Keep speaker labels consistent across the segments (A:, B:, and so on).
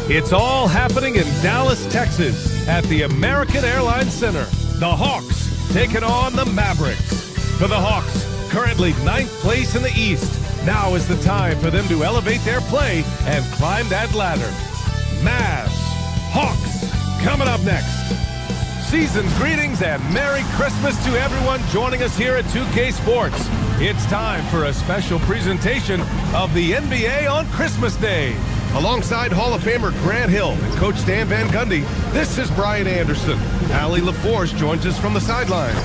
A: It's all happening in Dallas, Texas at the American Airlines Center. The Hawks taking on the Mavericks. For the Hawks, currently 9th place in the East, now is the time for them to elevate their play and climb that ladder. Mavs, Hawks, coming up next. Season's greetings and Merry Christmas to everyone joining us here at 2K Sports. It's time for a special presentation of the NBA on Christmas Day. Alongside Hall of Famer Grant Hill and Coach Stan Van Gundy, this is Brian Anderson. Allie LaForce joins us from the sidelines.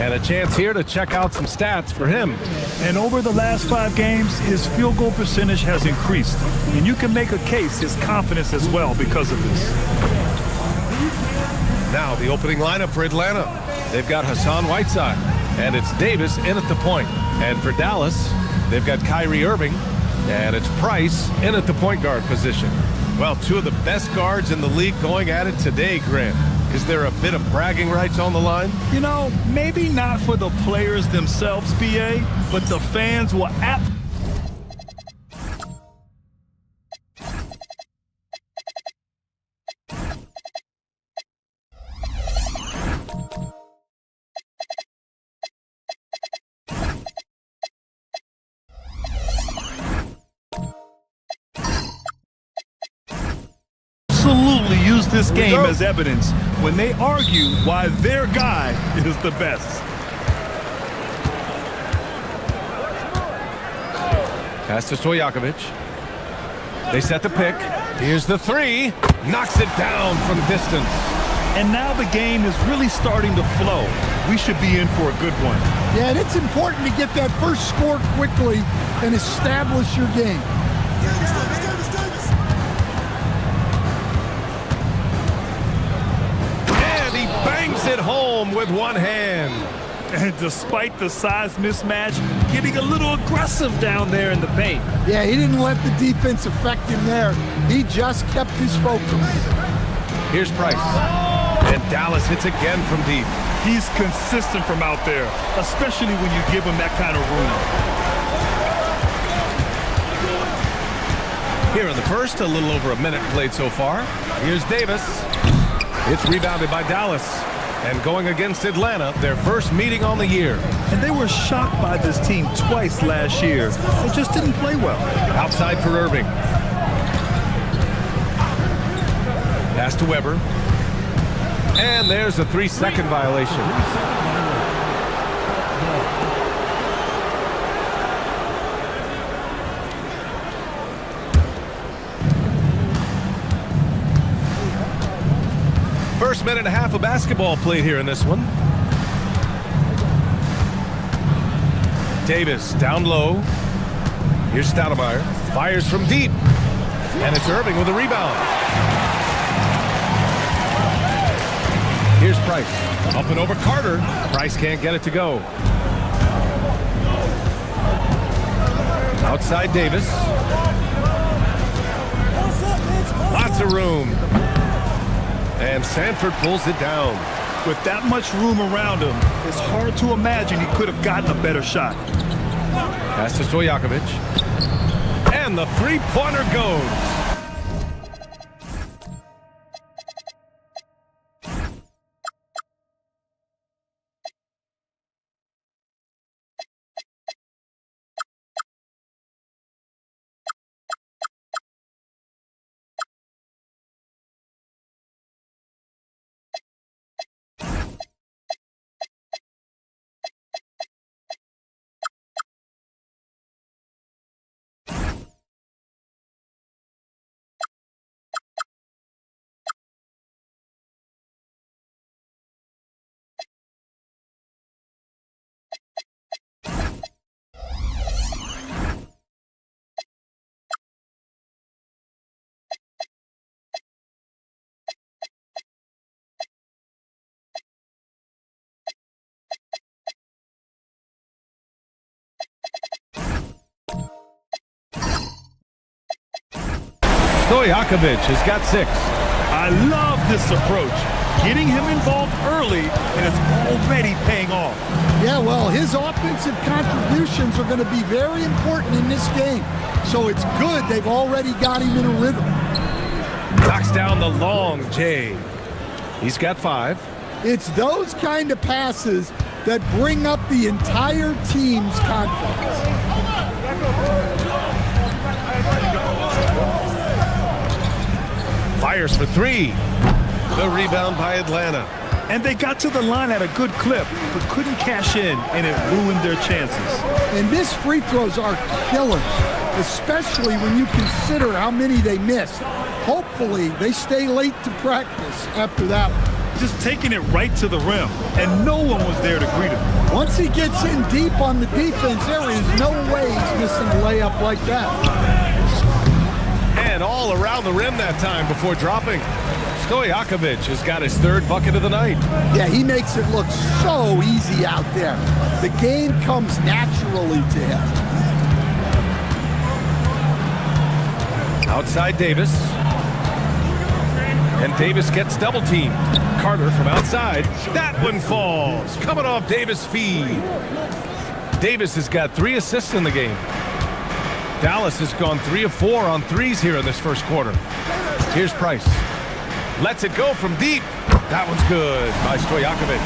A: And a chance here to check out some stats for him.
B: And over the last 5 games, his field goal percentage has increased. And you can make a case his confidence as well because of this.
A: Now the opening lineup for Atlanta. They've got Hassan Whiteside, and it's Davis in at the point. And for Dallas, they've got Kyrie Irving, and it's Price in at the point guard position. Well, 2 of the best guards in the league going at it today, Grant. Is there a bit of bragging rights on the line?
B: You know, maybe not for the players themselves, BA, but the fans will absolutely use this game as evidence when they argue why their guy is the best.
A: Pass to Stojakovic. They set the pick. Here's the 3. Knocks it down from distance.
B: And now the game is really starting to flow. We should be in for a good one.
C: Yeah, and it's important to get that first score quickly and establish your game.
A: And he bangs it home with one hand.
B: And despite the size mismatch, getting a little aggressive down there in the paint.
C: Yeah, he didn't let the defense affect him there. He just kept his focus.
A: Here's Price. And Dallas hits again from deep.
B: He's consistent from out there, especially when you give him that kind of room.
A: Here in the first, a little over a minute played so far. Here's Davis. It's rebounded by Dallas. And going against Atlanta, their first meeting on the year.
B: And they were shocked by this team twice last year. They just didn't play well.
A: Outside for Irving. Pass to Weber. And there's a 3-second violation. First minute and a half of basketball played here in this one. Davis down low. Here's Stoudemire. Fires from deep. And it's Irving with a rebound. Here's Price. Up and over Carter. Price can't get it to go. Outside Davis. Lots of room. And Sanford pulls it down.
B: With that much room around him, it's hard to imagine he could have gotten a better shot.
A: Pass to Stojakovic. And the 3-pointer goes. Stojakovic has got 6.
B: I love this approach. Getting him involved early, and it's already paying off.
C: Yeah, well, his offensive contributions are going to be very important in this game. So it's good they've already got him in a rhythm.
A: down the long J. He's got 5.
C: It's those kind of passes that bring up the entire team's confidence.
A: Fires for 3. The rebound by Atlanta.
B: And they got to the line at a good clip, but couldn't cash in, and it ruined their chances.
C: And missed free throws are killers, especially when you consider how many they missed. Hopefully, they stay late to practice after that one.
B: Just taking it right to the rim, and no one was there to greet him.
C: Once he gets in deep on the defense, there is no way he's missing a layup like that.
A: And all around the rim that time before dropping. Stojakovic has got his 3rd bucket of the night.
C: Yeah, he makes it look so easy out there. The game comes naturally to him.
A: Outside Davis. And Davis gets double-teamed. Carter from outside. That one falls. Coming off Davis' feed. Davis has got 3 assists in the game. Dallas has gone 3 of 4 on threes here in this first quarter. Here's Price. Lets it go from deep. That one's good by Stojakovic.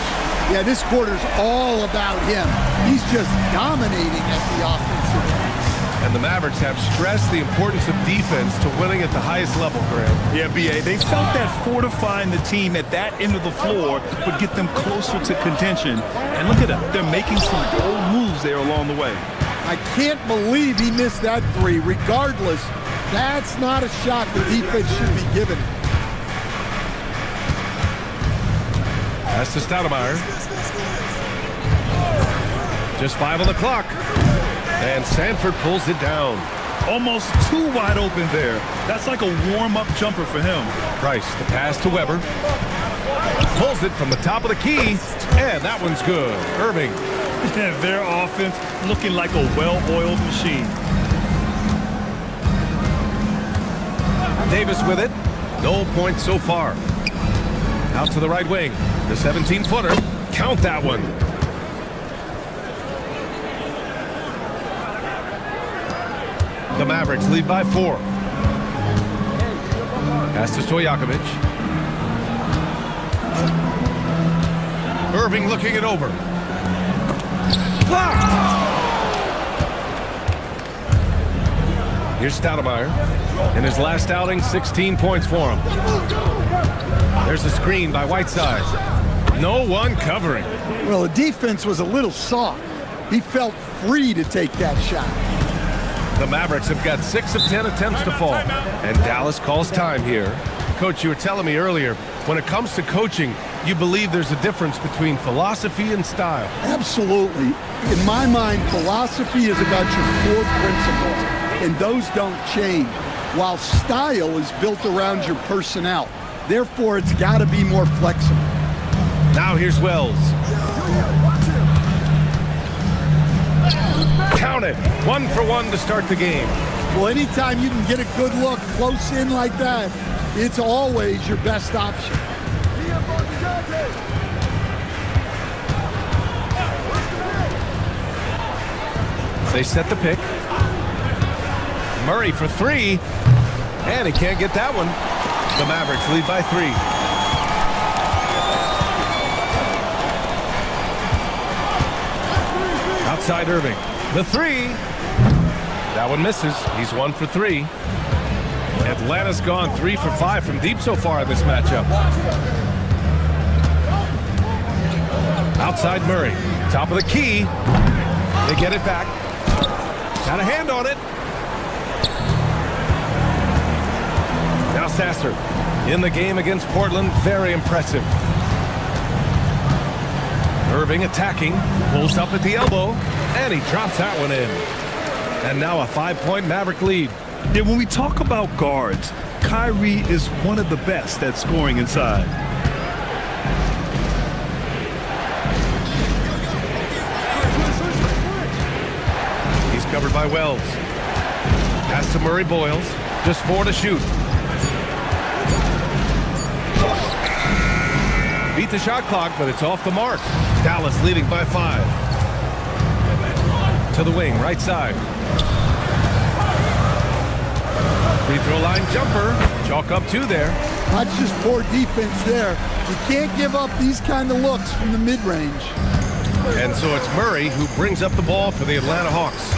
C: Yeah, this quarter's all about him. He's just dominating at the offensive end.
A: And the Mavericks have stressed the importance of defense to winning at the highest level, Graham.
B: Yeah, B.A., they felt that fortifying the team at that end of the floor would get them closer to contention. And look at them. They're making some bold moves there along the way.
C: I can't believe he missed that 3. Regardless, that's not a shot the defense should be giving him.
A: Pass to Stoudemire. Just 5 on the clock. And Sanford pulls it down.
B: Almost too wide open there. That's like a warm-up jumper for him.
A: Price, the pass to Weber. Pulls it from the top of the key. And that one's good. Irving.
B: Their offense looking like a well-oiled machine.
A: Davis with it. No points so far. Out to the right wing. The 17-footer. Count that one. The Mavericks lead by 4. Pass to Stojakovic. Irving looking it over. Blocked! Here's Stoudemire. In his last outing, 16 points for him. There's a screen by Whiteside. No one covering.
C: Well, the defense was a little soft. He felt free to take that shot.
A: The Mavericks have got 6 of 10 attempts to fall, and Dallas calls time here. Coach, you were telling me earlier, when it comes to coaching, you believe there's a difference between philosophy and style.
C: Absolutely. In my mind, philosophy is about your 4 principles, and those don't change, while style is built around your personnel. Therefore, it's got to be more flexible.
A: Now here's Wells. Count it. 1 for 1 to start the game.
C: Well, anytime you can get a good look close in like that, it's always your best option.
A: They set the pick. Murray for 3. And he can't get that one. The Mavericks lead by 3. Outside Irving. The 3. That one misses. He's 1 for 3. Atlanta's gone 3 for 5 from deep so far in this matchup. Outside Murray. Top of the key. They get it back. Got a hand on it. Now Sasser in the game against Portland. Very impressive. Irving attacking. Pulls up at the elbow. And he drops that one in. And now a 5-point Maverick lead.
B: Yeah, when we talk about guards, Kyrie is one of the best at scoring inside.
A: He's covered by Wells. Pass to Murray Boyles. Just 4 to shoot. Beat the shot clock, but it's off the mark. Dallas leading by 5. To the wing, right side. Free throw line jumper. Chalk up 2 there.
C: That's just poor defense there. You can't give up these kind of looks from the mid-range.
A: And so it's Murray who brings up the ball for the Atlanta Hawks.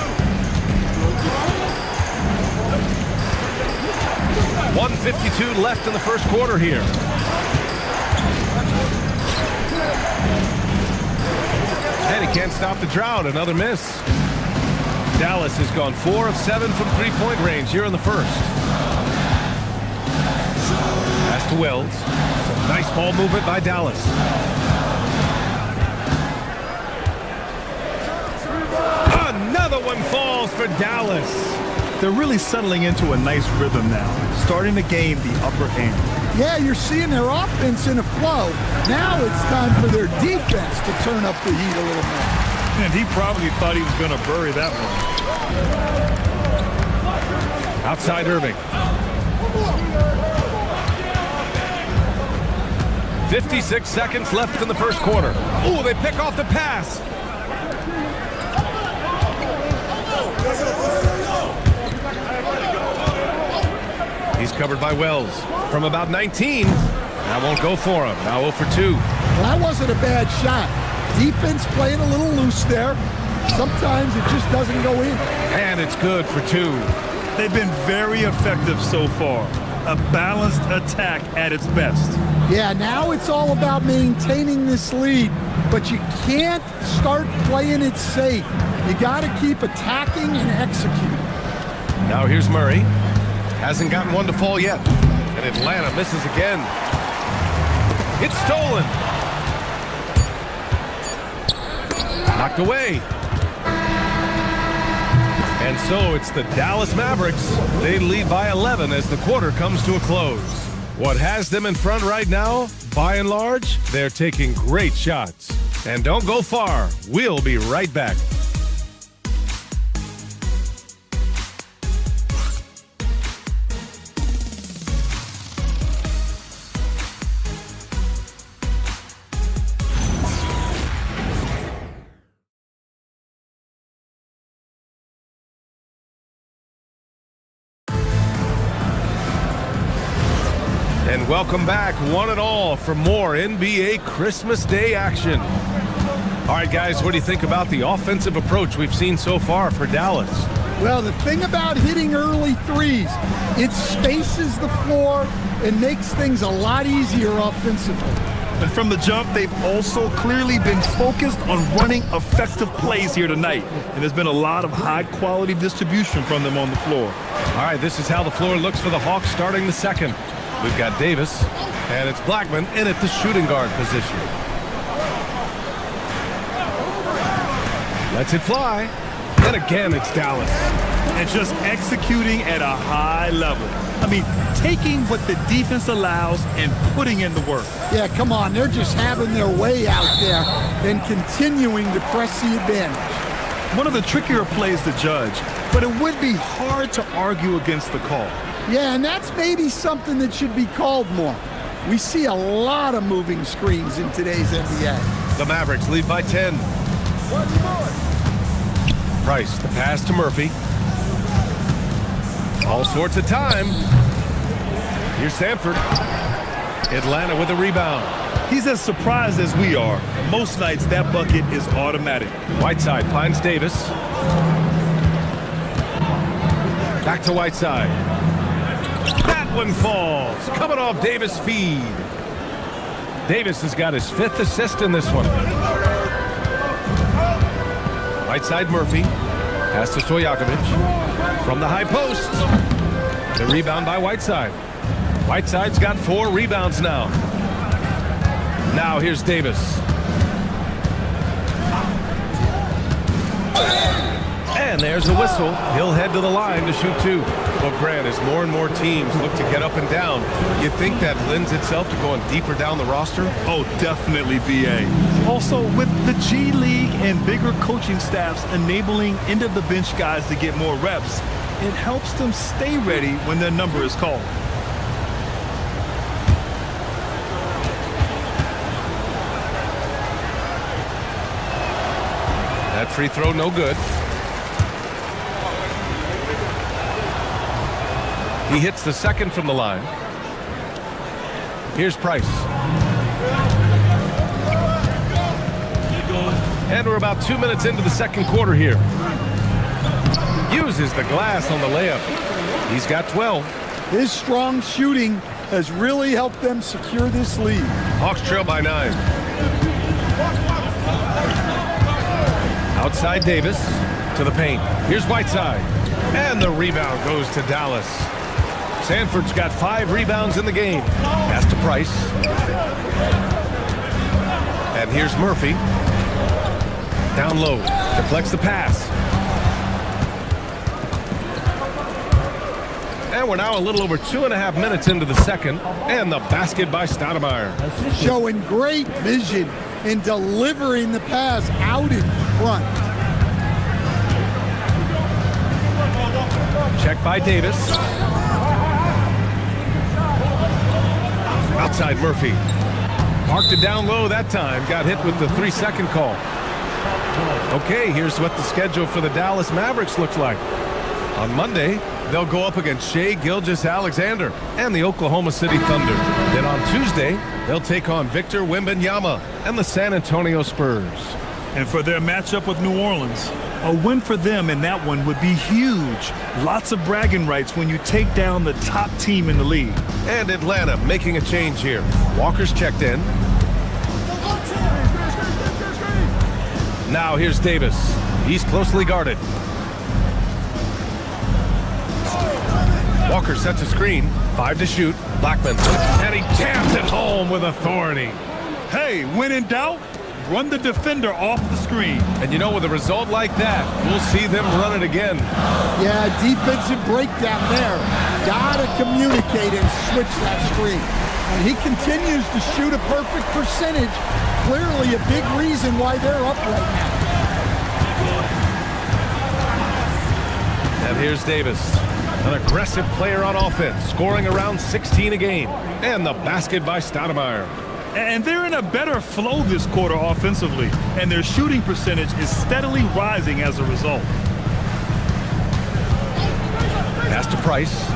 A: 1:52 left in the first quarter here. And he can't stop the drought. Another miss. Dallas has gone 4 of 7 from three-point range here in the first. Pass to Wells. Some nice ball movement by Dallas. Another one falls for Dallas.
B: They're really settling into a nice rhythm now, starting to gain the upper hand.
C: Yeah, you're seeing their offense in a flow. Now it's time for their defense to turn up the heat a little more.
B: And he probably thought he was going to bury that one.
A: Outside Irving. 56 seconds left in the first quarter. Ooh, they pick off the pass. He's covered by Wells from about 19. That won't go for him. Now 0 for 2.
C: Well, that wasn't a bad shot. Defense playing a little loose there. Sometimes it just doesn't go in.
A: And it's good for 2.
B: They've been very effective so far. A balanced attack at its best.
C: Yeah, now it's all about maintaining this lead, but you can't start playing it safe. You got to keep attacking and executing.
A: Now here's Murray. Hasn't gotten one to fall yet. And Atlanta misses again. It's stolen. Knocked away. And so it's the Dallas Mavericks. They lead by 11 as the quarter comes to a close. What has them in front right now, by and large, they're taking great shots. And don't go far. We'll be right back. And welcome back, one and all, for more NBA Christmas Day action. All right, guys, what do you think about the offensive approach we've seen so far for Dallas?
C: Well, the thing about hitting early threes, it spaces the floor and makes things a lot easier offensively.
B: And from the jump, they've also clearly been focused on running effective plays here tonight. And there's been a lot of high-quality distribution from them on the floor.
A: All right, this is how the floor looks for the Hawks starting the second. We've got Davis, and it's Blackman in at the shooting guard position. Lets it fly. And again, it's Dallas.
B: And just executing at a high level. I mean, taking what the defense allows and putting in the work.
C: Yeah, come on. They're just having their way out there and continuing to press the advantage.
B: One of the trickier plays to judge, but it would be hard to argue against the call.
C: Yeah, and that's maybe something that should be called more. We see a lot of moving screens in today's NBA.
A: The Mavericks lead by 10. Price, the pass to Murphy. All sorts of time. Here's Sanford. Atlanta with a rebound.
B: He's as surprised as we are. Most nights that bucket is automatic.
A: Whiteside finds Davis. Back to Whiteside. That one falls. Coming off Davis' feed. Davis has got his 5th assist in this one. Whiteside Murphy. Pass to Stojakovic. From the high post. The rebound by Whiteside. Whiteside's got 4 rebounds now. Now here's Davis. And there's a whistle. He'll head to the line to shoot 2. Well, Grant, as more and more teams look to get up and down, you think that lends itself to going deeper down the roster?
B: Oh, definitely, B.A. Also, with the G League and bigger coaching staffs enabling end-of-the-bench guys to get more reps, it helps them stay ready when their number is called.
A: That free throw, no good. He hits the second from the line. Here's Price. And we're about 2 minutes into the second quarter here. Uses the glass on the layup. He's got 12.
C: His strong shooting has really helped them secure this lead.
A: Hawks trail by 9. Outside Davis to the paint. Here's Whiteside. And the rebound goes to Dallas. Sanford's got 5 rebounds in the game. Pass to Price. And here's Murphy. Down low. Deflects the pass. And we're now a little over 2.5 minutes into the second. And the basket by Stoudemire.
C: Showing great vision in delivering the pass out in front.
A: Check by Davis. Outside Murphy. Parked it down low that time. Got hit with the 3-second call. Okay, here's what the schedule for the Dallas Mavericks looks like. On Monday, they'll go up against Shai Gilgeous-Alexander and the Oklahoma City Thunder. Then on Tuesday, they'll take on Victor Wembanyama and the San Antonio Spurs.
B: And for their matchup with New Orleans, a win for them in that one would be huge. Lots of bragging rights when you take down the top team in the league.
A: And Atlanta making a change here. Walker's checked in. Now here's Davis. He's closely guarded. Walker sets a screen. 5 to shoot. Blackman. And he jams it home with authority.
B: Hey, when in doubt, run the defender off the screen.
A: And you know, with a result like that, we'll see them run it again.
C: Yeah, defensive breakdown there. Gotta communicate and switch that screen. And he continues to shoot a perfect percentage. Clearly a big reason why they're up right now.
A: And here's Davis. An aggressive player on offense, scoring around 16 a game. And the basket by Stoudemire.
B: And they're in a better flow this quarter offensively, and their shooting percentage is steadily rising as a result.
A: Pass to Price.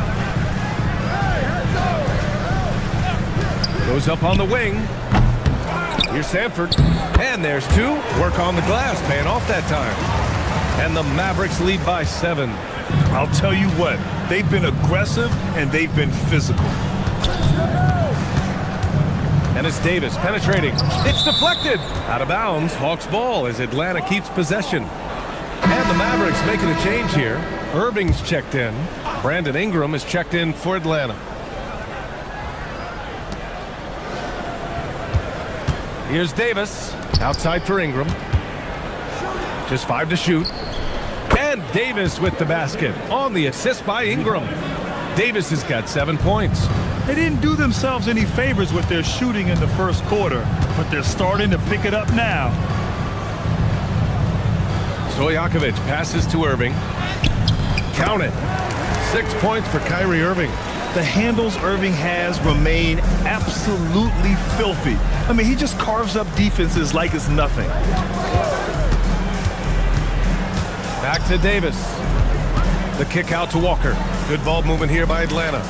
A: Goes up on the wing. Here's Sanford. And there's 2. Work on the glass, paying off that time. And the Mavericks lead by 7.
B: I'll tell you what, they've been aggressive and they've been physical.
A: And it's Davis penetrating. It's deflected. Out of bounds. Hawks ball as Atlanta keeps possession. And the Mavericks making a change here. Irving's checked in. Brandon Ingram is checked in for Atlanta. Here's Davis. Outside for Ingram. Just 5 to shoot. And Davis with the basket on the assist by Ingram. Davis has got 7 points.
B: They didn't do themselves any favors with their shooting in the first quarter, but they're starting to pick it up now.
A: Stojakovic passes to Irving. Count it. 6 points for Kyrie Irving.
B: The handles Irving has remain absolutely filthy. I mean, he just carves up defenses like it's nothing.
A: Back to Davis. The kick out to Walker. Good ball movement here by Atlanta.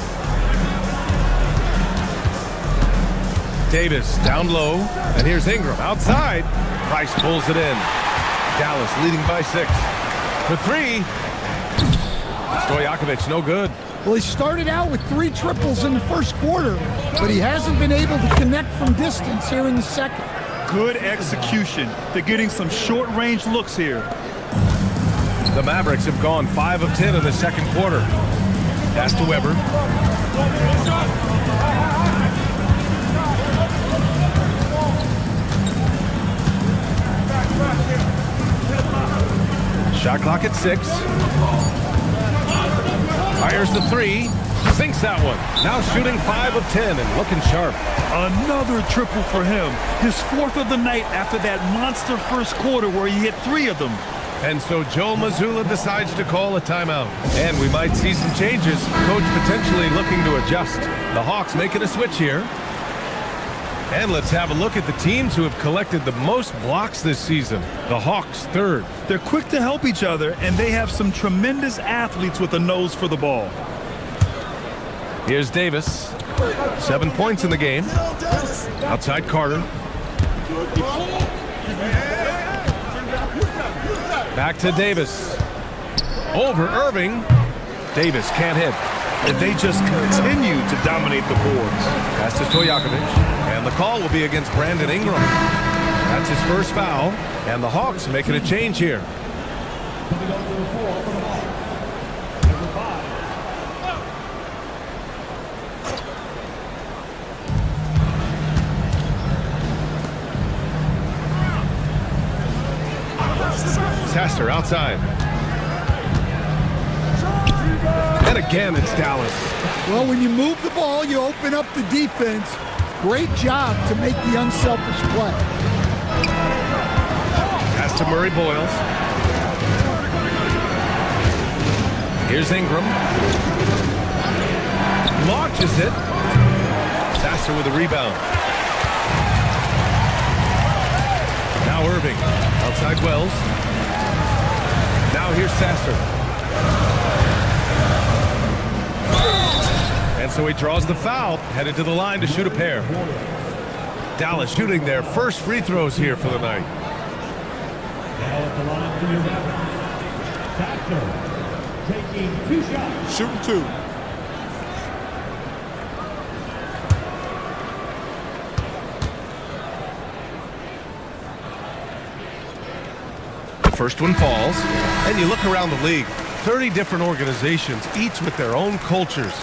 A: Davis down low, and here's Ingram outside. Price pulls it in. Dallas leading by 6. For 3. Stojakovic no good.
C: Well, he started out with 3 triples in the first quarter, but he hasn't been able to connect from distance here in the second.
B: Good execution. They're getting some short-range looks here.
A: The Mavericks have gone 5 of 10 in the second quarter. Pass to Weber. Shot clock at 6. Fires the 3. Sinks that one. Now shooting 5 of 10 and looking sharp.
B: Another triple for him. His 4th of the night after that monster first quarter where he hit 3 of them.
A: And so Joe Mazzulla decides to call a timeout. And we might see some changes. Coach potentially looking to adjust. The Hawks making a switch here. And let's have a look at the teams who have collected the most blocks this season. The Hawks 3rd.
B: They're quick to help each other, and they have some tremendous athletes with a nose for the ball.
A: Here's Davis. 7 points in the game. Outside Carter. Back to Davis. Over Irving. Davis can't hit.
B: And they just continue to dominate the boards.
A: Pass to Stojakovic. And the call will be against Brandon Ingram. That's his first foul. And the Hawks making a change here. Sasser outside. And again, it's Dallas.
C: Well, when you move the ball, you open up the defense. Great job to make the unselfish play.
A: Pass to Murray Boyles. Here's Ingram. Launches it. Sasser with a rebound. Now Irving. Outside Wells. Now here's Sasser. And so he draws the foul, headed to the line to shoot a pair. Dallas shooting their first free throws here for the night.
D: Taking 2 shots.
B: Shooting 2.
A: The first one falls, and you look around the league. 30 different organizations, each with their own cultures.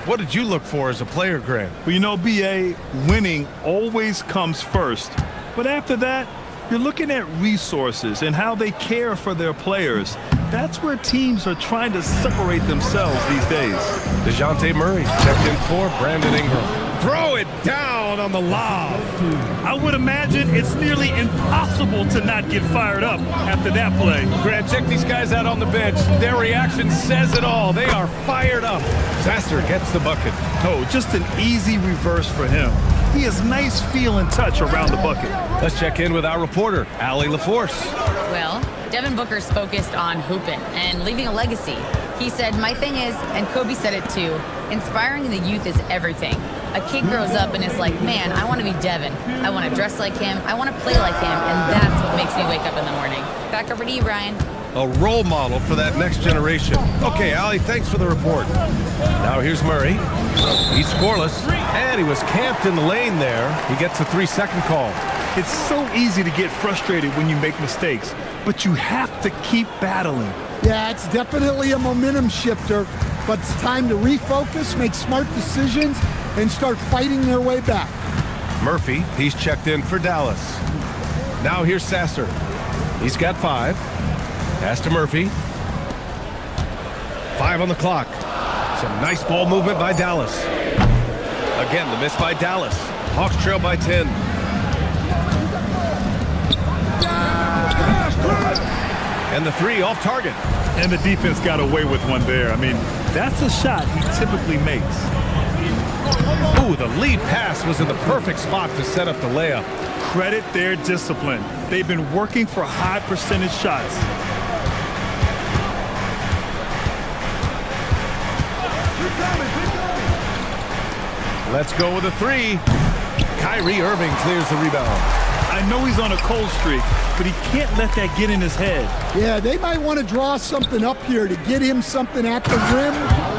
A: What did you look for as a player, Grant?
B: Well, you know, BA, winning always comes first. But after that, you're looking at resources and how they care for their players. That's where teams are trying to separate themselves these days.
A: DeJounte Murray checked in for Brandon Ingram. Throw it down on the lob.
B: I would imagine it's nearly impossible to not get fired up after that play.
A: Grant, check these guys out on the bench. Their reaction says it all. They are fired up. Sasser gets the bucket.
B: Oh, just an easy reverse for him. He has nice feel and touch around the bucket.
A: Let's check in with our reporter, Allie LaForce.
E: Well, Devin Booker's focused on hooping and leaving a legacy. He said, "My thing is," and Kobe said it too, "inspiring the youth is everything." A kid grows up and is like, "Man, I want to be Devin. I want to dress like him. I want to play like him." And that's what makes me wake up in the morning. Back over to you, Brian.
A: A role model for that next generation. Okay, Allie, thanks for the report. Now here's Murray. He's scoreless, and he was camped in the lane there. He gets a 3-second call.
B: It's so easy to get frustrated when you make mistakes, but you have to keep battling.
C: Yeah, it's definitely a momentum shifter, but it's time to refocus, make smart decisions, and start fighting their way back.
A: Murphy, he's checked in for Dallas. Now here's Sasser. He's got 5. Pass to Murphy. 5 on the clock. Some nice ball movement by Dallas. Again, the miss by Dallas. Hawks trail by 10. And the 3 off target.
B: And the defense got away with one there. I mean, that's a shot he typically makes.
A: Ooh, the lead pass was in the perfect spot to set up the layup.
B: Credit their discipline. They've been working for high percentage shots.
A: Let's go with a 3. Kyrie Irving clears the rebound.
B: I know he's on a cold streak, but he can't let that get in his head.
C: Yeah, they might want to draw something up here to get him something at the rim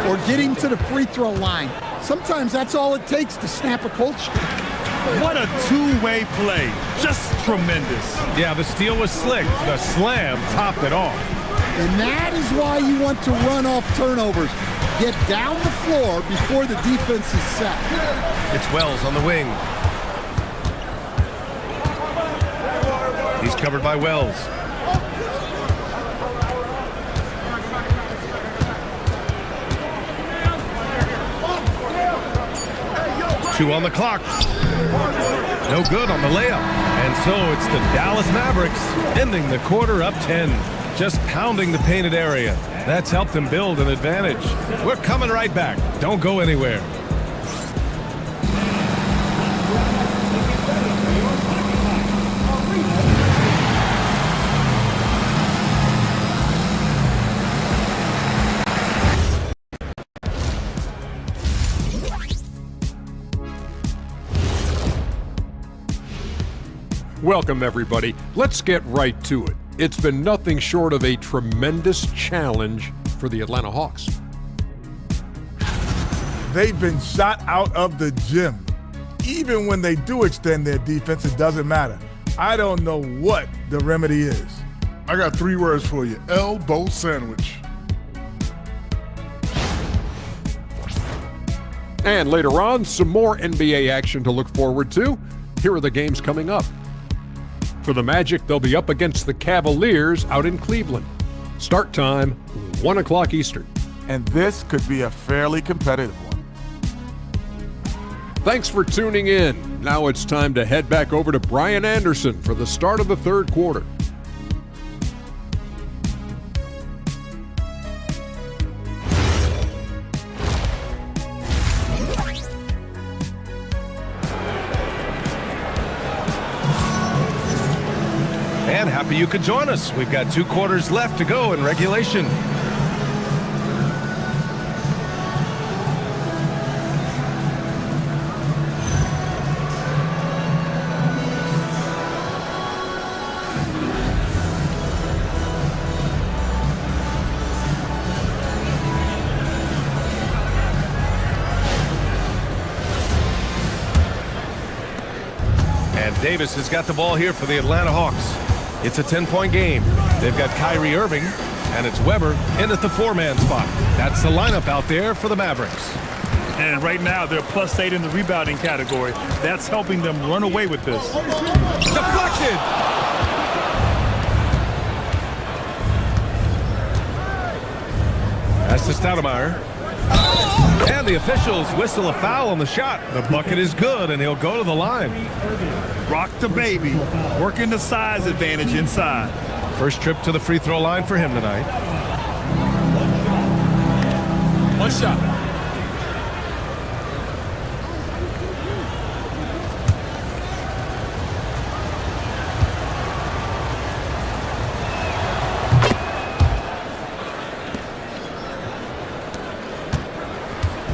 C: or get him to the free throw line. Sometimes that's all it takes to snap a cold streak.
B: What a two-way play. Just tremendous.
A: Yeah, the steal was slick. The slam topped it off.
C: And that is why you want to run off turnovers. Get down the floor before the defense is set.
A: It's Wells on the wing. He's covered by Wells. Two on the clock. No good on the layup. And so it's the Dallas Mavericks ending the quarter up 10. Just pounding the painted area. That's helped them build an advantage. We're coming right back. Don't go anywhere.
F: Welcome, everybody. Let's get right to it. It's been nothing short of a tremendous challenge for the Atlanta Hawks.
G: They've been shot out of the gym. Even when they do extend their defense, it doesn't matter. I don't know what the remedy is.
H: I got 3 words for you. Elbow sandwich.
F: And later on, some more NBA action to look forward to. Here are the games coming up. For the Magic, they'll be up against the Cavaliers out in Cleveland. Start time, 1 o'clock Eastern.
G: And this could be a fairly competitive one.
F: Thanks for tuning in. Now it's time to head back over to Brian Anderson for the start of the third quarter.
A: And happy you could join us. We've got 2 quarters left to go in regulation. And Davis has got the ball here for the Atlanta Hawks. It's a 10-point game. They've got Kyrie Irving, and it's Weber in at the 4-man spot. That's the lineup out there for the Mavericks.
B: And right now, they're +8 in the rebounding category. That's helping them run away with this.
A: Deflected! That's to Stoudemire. And the officials whistle a foul on the shot. The bucket is good, and he'll go to the line.
B: Rock the baby, working the size advantage inside.
A: First trip to the free throw line for him tonight.
B: 1 shot.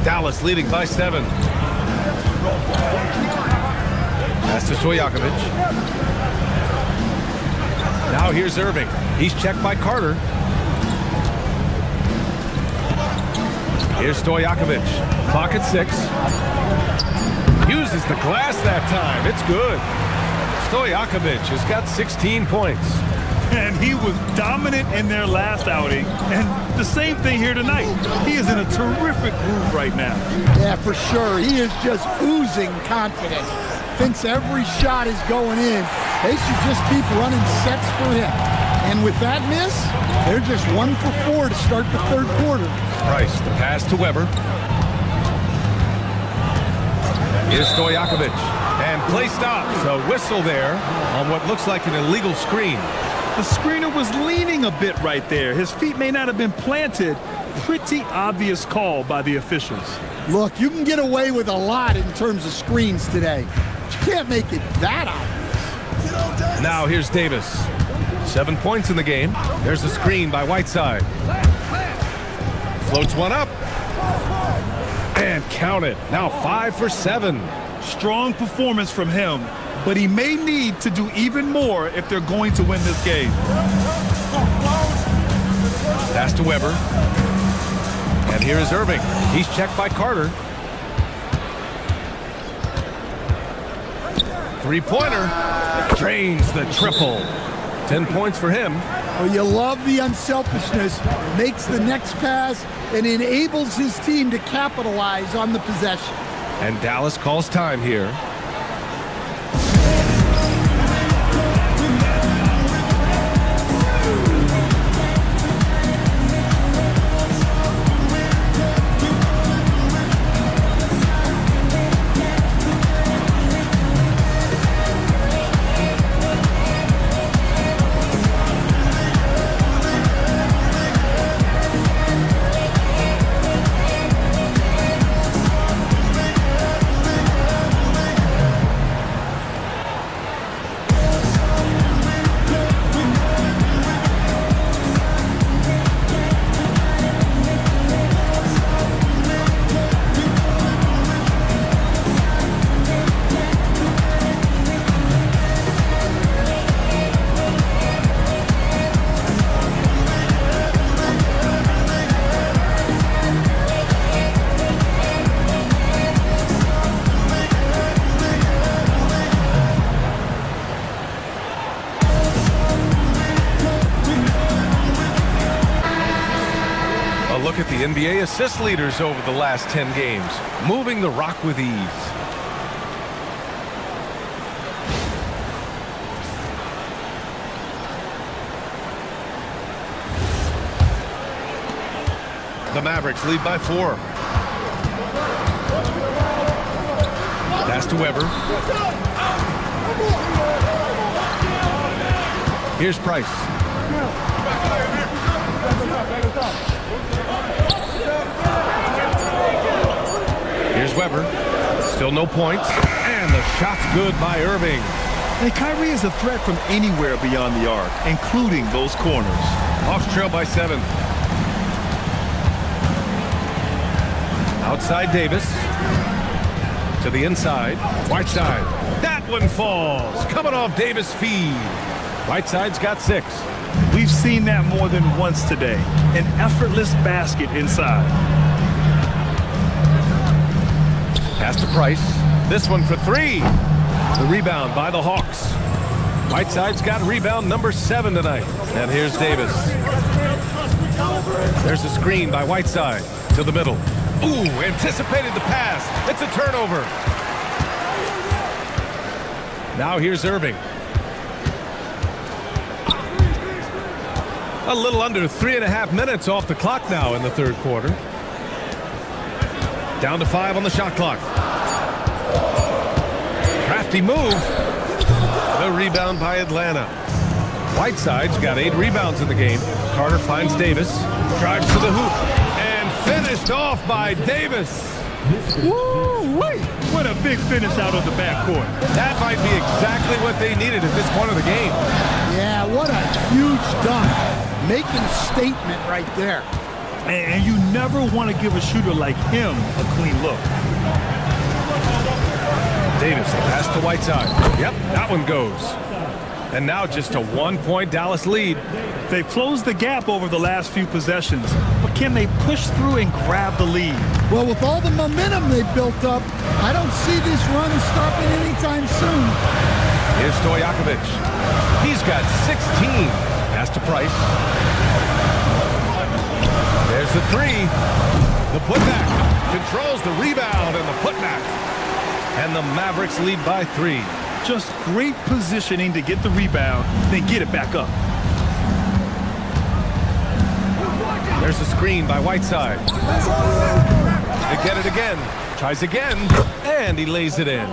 A: Dallas leading by 7. Pass to Stojakovic. Now here's Irving. He's checked by Carter. Here's Stojakovic. Clock at 6. Uses the glass that time. It's good. Stojakovic has got 16 points.
B: And he was dominant in their last outing. And the same thing here tonight. He is in a terrific groove right now.
C: Yeah, for sure. He is just oozing confidence. Thinks every shot is going in. They should just keep running sets for him. And with that miss, they're just 1 for 4 to start the third quarter.
A: Price, the pass to Weber. Here's Stojakovic. And play stops. A whistle there on what looks like an illegal screen.
B: The screener was leaning a bit right there. His feet may not have been planted. Pretty obvious call by the officials.
C: Look, you can get away with a lot in terms of screens today. But you can't make it that obvious.
A: Now here's Davis. 7 points in the game. There's a screen by Whiteside. Floats one up. And count it. Now 5 for 7.
B: Strong performance from him, but he may need to do even more if they're going to win this game.
A: Pass to Weber. And here is Irving. He's checked by Carter. 3-pointer. Drains the triple. 10 points for him.
C: Well, you love the unselfishness. Makes the next pass and enables his team to capitalize on the possession.
A: And Dallas calls time here. NBA assist leaders over the last 10 games, moving the rock with ease. The Mavericks lead by 4. Pass to Weber. Here's Price. Here's Weber. Still no points. And the shot's good by Irving.
B: And Kyrie is a threat from anywhere beyond the arc, including those corners.
A: Hawks trail by 7. Outside Davis. To the inside. Whiteside. That one falls. Coming off Davis' feed. Whiteside's got 6.
B: We've seen that more than once today. An effortless basket inside.
A: Pass to Price. This one for 3. The rebound by the Hawks. Whiteside's got rebound number 7 tonight. And here's Davis. There's a screen by Whiteside to the middle. Ooh, anticipated the pass. It's a turnover. Now here's Irving. A little under 3.5 minutes off the clock now in the third quarter. Down to 5 on the shot clock. Crafty move. The rebound by Atlanta. Whiteside's got 8 rebounds in the game. Carter finds Davis. Drives to the hoop. And finished off by Davis.
B: Woo-wee! What a big finish out of the backcourt.
A: That might be exactly what they needed at this point of the game.
C: Yeah, what a huge dunk. Making a statement right there.
B: And you never want to give a shooter like him a clean look.
A: Davis, the pass to Whiteside. Yep, that one goes. And now just a 1-point Dallas lead.
B: They've closed the gap over the last few possessions, but can they push through and grab the lead?
C: Well, with all the momentum they've built up, I don't see this run stopping anytime soon.
A: Here's Stojakovic. He's got 16. Pass to Price. There's the 3. The putback. Controls the rebound and the putback. And the Mavericks lead by 3.
B: Just great positioning to get the rebound, then get it back up.
A: There's a screen by Whiteside. They get it again. Tries again. And he lays it in.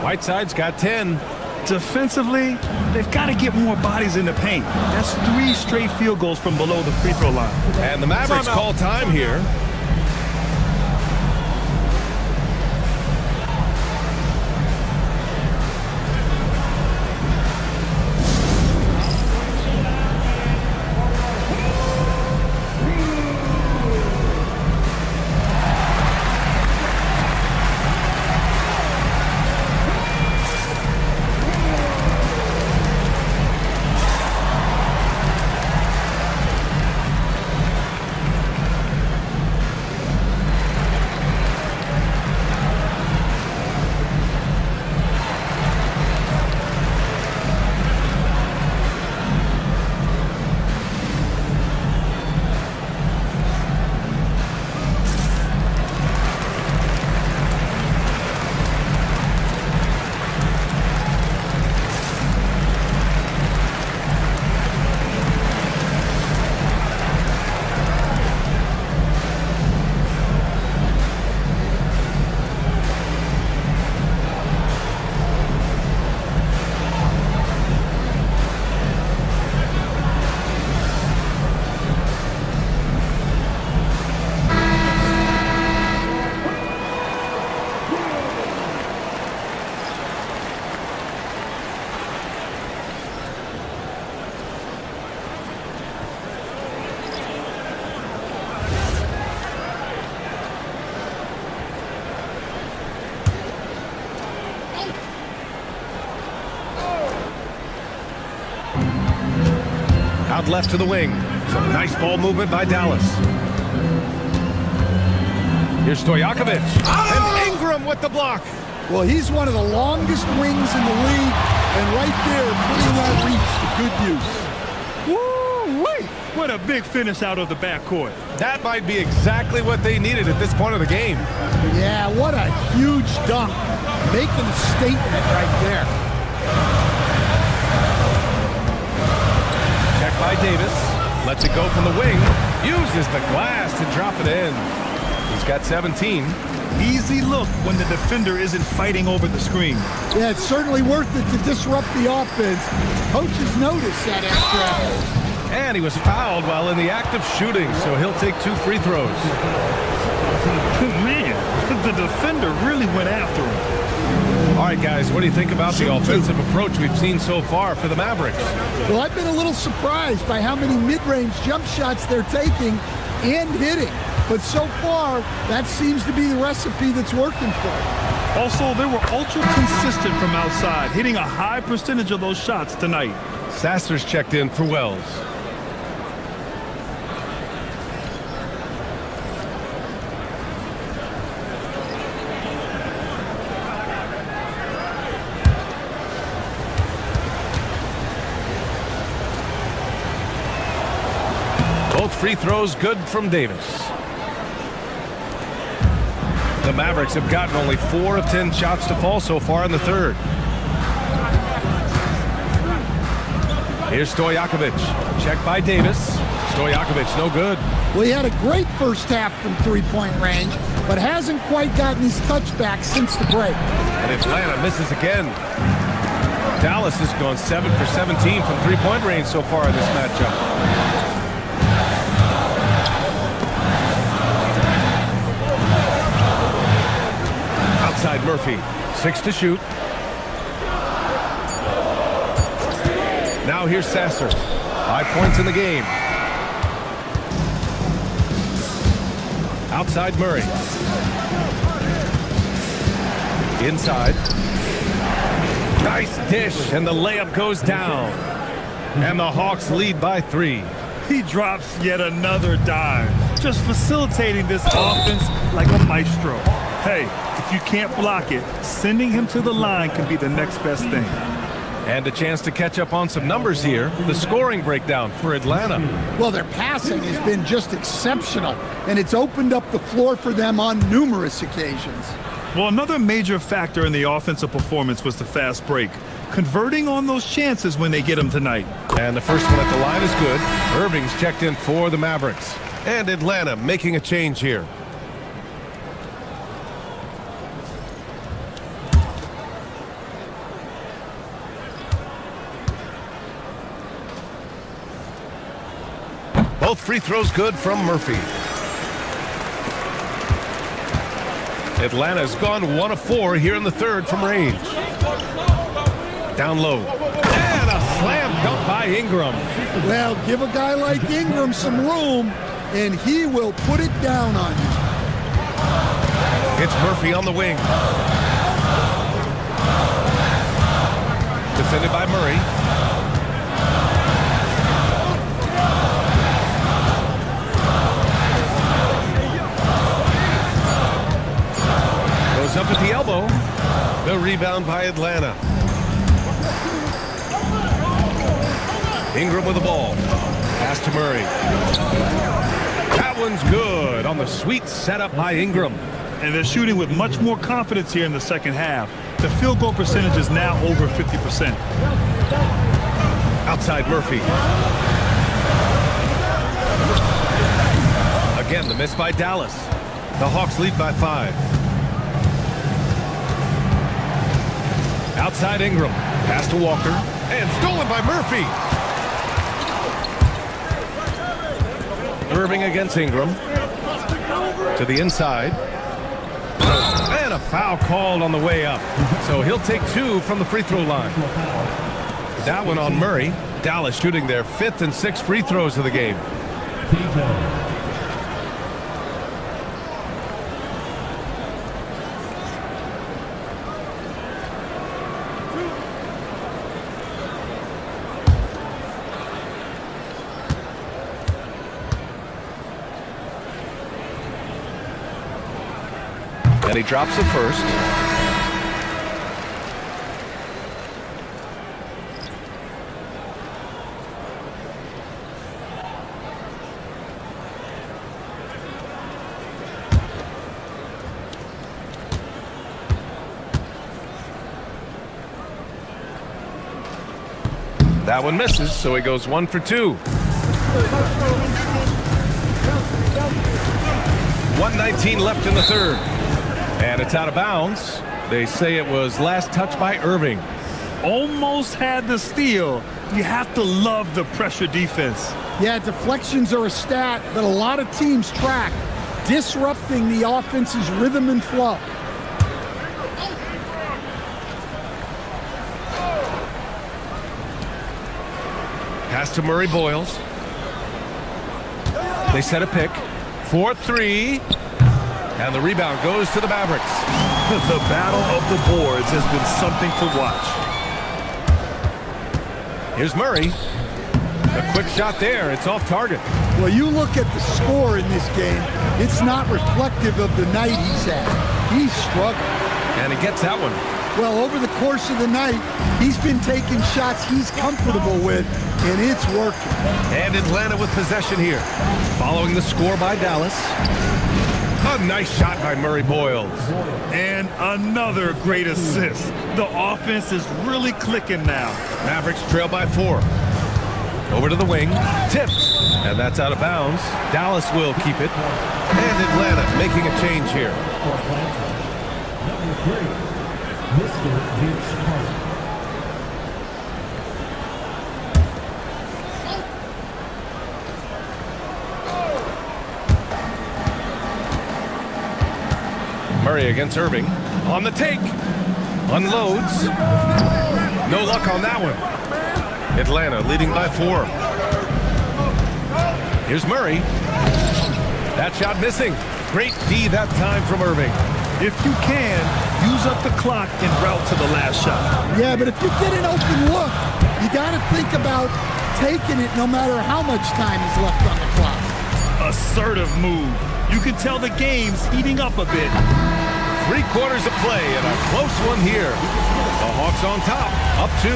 A: Whiteside's got 10.
B: Defensively, they've got to get more bodies in the paint. That's 3 straight field goals from below the free throw line.
A: And the Mavericks call time here. Out left to the wing. Some nice ball movement by Dallas. Here's Stojakovic. And Ingram with the block.
C: Well, he's one of the longest wings in the league, and right there, putting that reach to good use.
B: Woo-wee! What a big finish out of the backcourt.
A: That might be exactly what they needed at this point of the game.
C: Yeah, what a huge dunk. Making a statement right there.
A: Check by Davis. Lets it go from the wing. Uses the glass to drop it in. He's got 17.
B: Easy look when the defender isn't fighting over the screen.
C: Yeah, it's certainly worth it to disrupt the offense. Coaches notice that extra effort.
A: And he was fouled while in the act of shooting, so he'll take 2 free throws.
B: Man, the defender really went after him.
A: All right, guys, what do you think about the offensive approach we've seen so far for the Mavericks?
C: Well, I've been a little surprised by how many mid-range jump shots they're taking and hitting. But so far, that seems to be the recipe that's working for them.
B: Also, they were ultra consistent from outside, hitting a high percentage of those shots tonight.
A: Sasser's checked in for Wells. Both free throws good from Davis. The Mavericks have gotten only 4 of 10 shots to fall so far in the third. Here's Stojakovic. Check by Davis. Stojakovic, no good.
C: Well, he had a great first half from three-point range, but hasn't quite gotten his touchback since the break.
A: And Atlanta misses again. Dallas has gone 7 for 17 from three-point range so far in this matchup. Outside Murphy, 6 to shoot. Now here's Sasser. 5 points in the game. Outside Murray. Inside. Nice dish, and the layup goes down. And the Hawks lead by 3.
B: He drops yet another dime, just facilitating this offense like a maestro. Hey, if you can't block it, sending him to the line can be the next best thing.
A: And a chance to catch up on some numbers here. The scoring breakdown for Atlanta.
C: Well, their passing has been just exceptional, and it's opened up the floor for them on numerous occasions.
B: Well, another major factor in the offensive performance was the fast break, converting on those chances when they get them tonight.
A: And the first one at the line is good. Irving's checked in for the Mavericks. And Atlanta making a change here. Both free throws good from Murphy. Atlanta's gone 1 of 4 here in the third from range. Down low. And a slam dunk by Ingram.
C: Well, give a guy like Ingram some room, and he will put it down on you.
A: It's Murphy on the wing. Defended by Murray. Goes up at the elbow. The rebound by Atlanta. Ingram with the ball. Pass to Murray. That one's good on the sweet setup by Ingram.
B: And they're shooting with much more confidence here in the second half. The field goal percentage is now over 50%.
A: Outside Murphy. Again, the miss by Dallas. The Hawks lead by 5. Outside Ingram. Pass to Walker. And stolen by Murphy. Irving against Ingram. To the inside. And a foul called on the way up. So he'll take 2 from the free throw line. That one on Murray. Dallas shooting their 5th and 6th free throws of the game. And he drops it first. That one misses, so he goes 1 for 2. 1:19 left in the third. And it's out of bounds. They say it was last touched by Irving.
B: Almost had the steal. You have to love the pressure defense.
C: Yeah, deflections are a stat that a lot of teams track, disrupting the offense's rhythm and flow.
A: Pass to Murray Boyles. They set a pick. 4-3. And the rebound goes to the Mavericks.
B: The battle of the boards has been something to watch.
A: Here's Murray. A quick shot there. It's off target.
C: Well, you look at the score in this game, it's not reflective of the night he's had. He's struggling.
A: And he gets that one.
C: Well, over the course of the night, he's been taking shots he's comfortable with, and it's working.
A: And Atlanta with possession here. Following the score by Dallas. A nice shot by Murray Boyles.
B: And another great assist. The offense is really clicking now.
A: Mavericks trail by 4. Over to the wing. Tipped. And that's out of bounds. Dallas will keep it. And Atlanta making a change here.
D: Number 3, Mr. Vince Carter.
A: Murray against Irving. On the take. Unloads. No luck on that one. Atlanta leading by 4. Here's Murray. That shot missing. Great D that time from Irving.
B: If you can, use up the clock en route to the last shot.
C: Yeah, but if you get an open look, you got to think about taking it no matter how much time is left on the clock.
B: Assertive move. You can tell the game's heating up a bit.
A: 3 quarters of play and a close one here. The Hawks on top, up 2.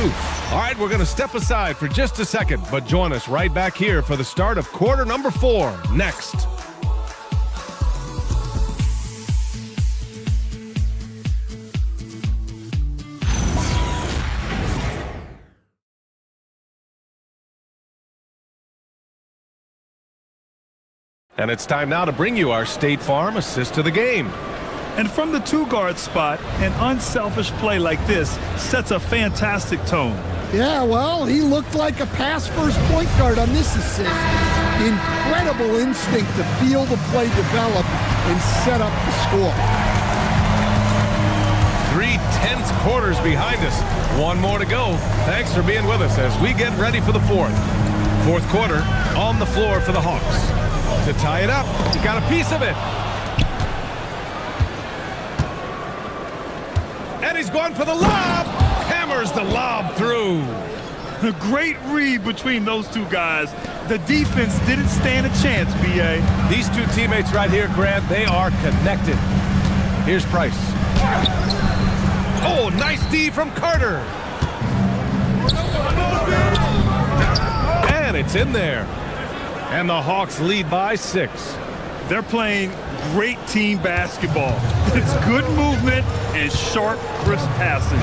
A: All right, we're going to step aside for just a second, but join us right back here for the start of quarter number 4 next. And it's time now to bring you our State Farm assist of the game.
B: And from the 2-guard spot, an unselfish play like this sets a fantastic tone.
C: Yeah, well, he looked like a pass-first point guard on this assist. Incredible instinct to feel the play develop and set up the score.
A: 3 tense quarters behind us. 1 more to go. Thanks for being with us as we get ready for the 4th. 4th quarter on the floor for the Hawks. To tie it up, he got a piece of it. And he's going for the lob. Hammers the lob through.
B: A great read between those 2 guys. The defense didn't stand a chance, B.A.
A: These 2 teammates right here, Grant, they are connected. Here's Price. Oh, nice D from Carter. And it's in there. And the Hawks lead by 6.
B: They're playing great team basketball. It's good movement and sharp, crisp passing.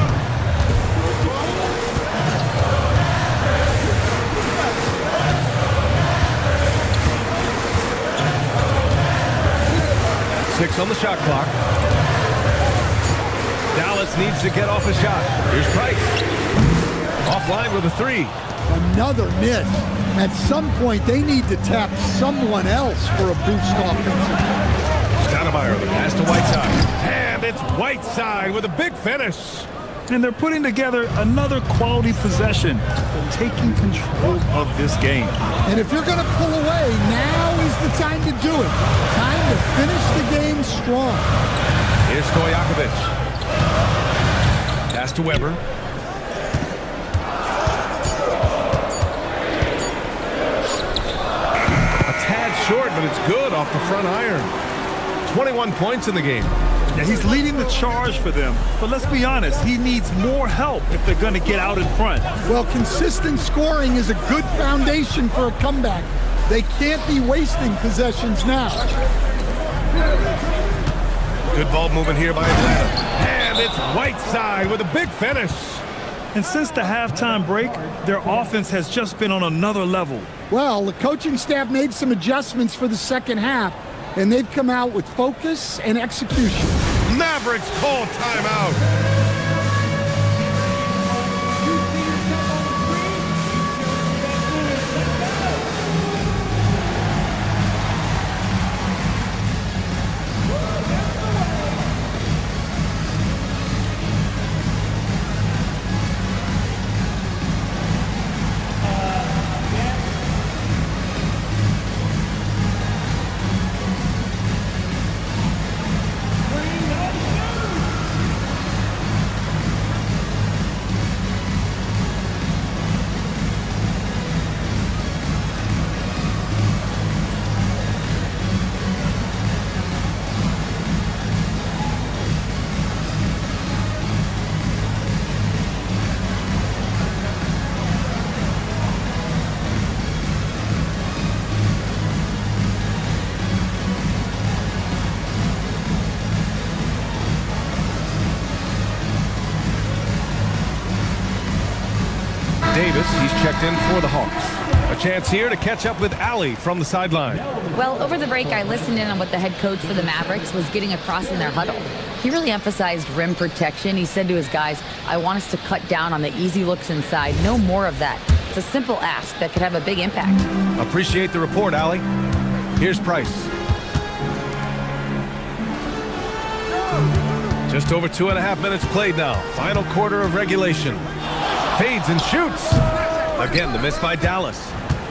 A: Six on the shot clock. Dallas needs to get off a shot. Here's Price. Offline with a 3.
C: Another miss. At some point, they need to tap someone else for a boost offensively.
A: Stoudemire, the pass to Whiteside. And it's Whiteside with a big finish.
B: And they're putting together another quality possession. They're taking control of this game.
C: And if you're going to pull away, now is the time to do it. Time to finish the game strong.
A: Here's Stojakovic. Pass to Weber. Short, but it's good off the front iron. 21 points in the game.
B: Yeah, he's leading the charge for them. But let's be honest, he needs more help if they're going to get out in front.
C: Well, consistent scoring is a good foundation for a comeback. They can't be wasting possessions now.
A: Good ball movement here by Atlanta. And it's Whiteside with a big finish.
B: And since the halftime break, their offense has just been on another level.
C: Well, the coaching staff made some adjustments for the second half, and they've come out with focus and execution.
A: Mavericks call timeout. Davis, he's checked in for the Hawks. A chance here to catch up with Allie from the sideline.
E: Well, over the break, I listened in on what the head coach for the Mavericks was getting across in their huddle. He really emphasized rim protection. He said to his guys, I want us to cut down on the easy looks inside. No more of that. It's a simple ask that could have a big impact.
A: Appreciate the report, Allie. Here's Price. Just over 2.5 minutes played now. Final quarter of regulation. Fades and shoots. Again, the miss by Dallas.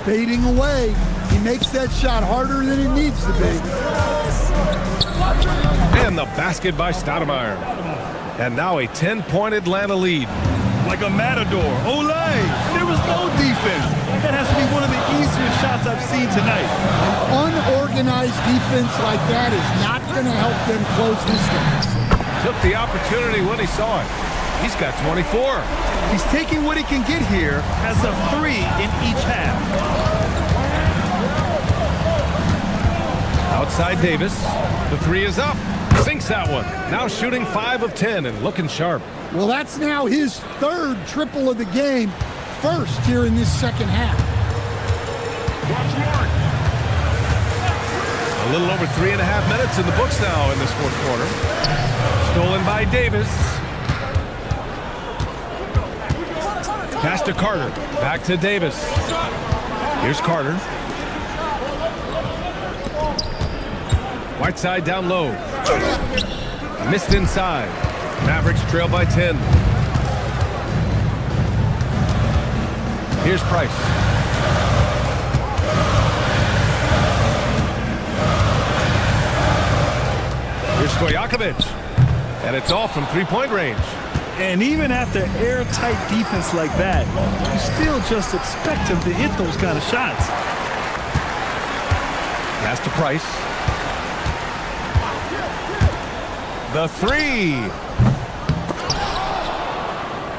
C: Fading away. He makes that shot harder than it needs to be.
A: And the basket by Stoudemire. And now a 10-point Atlanta lead.
B: Like a matador. Olay! There was no defense. That has to be one of the easiest shots I've seen tonight.
C: An unorganized defense like that is not going to help them close this game.
A: Took the opportunity when he saw it. He's got 24.
B: He's taking what he can get here as a 3 in each half.
A: Outside Davis. The 3 is up. Sinks that one. Now shooting 5 of 10 and looking sharp.
C: Well, that's now his third triple of the game. First here in this second half.
A: A little over 3.5 minutes in the books now in this fourth quarter. Stolen by Davis. Pass to Carter. Back to Davis. Here's Carter. Whiteside down low. Missed inside. Mavericks trail by 10. Here's Price. Here's Stojakovic. And it's off from three-point range.
B: And even after airtight defense like that, you still just expect him to hit those kind of shots.
A: Pass to Price. The 3.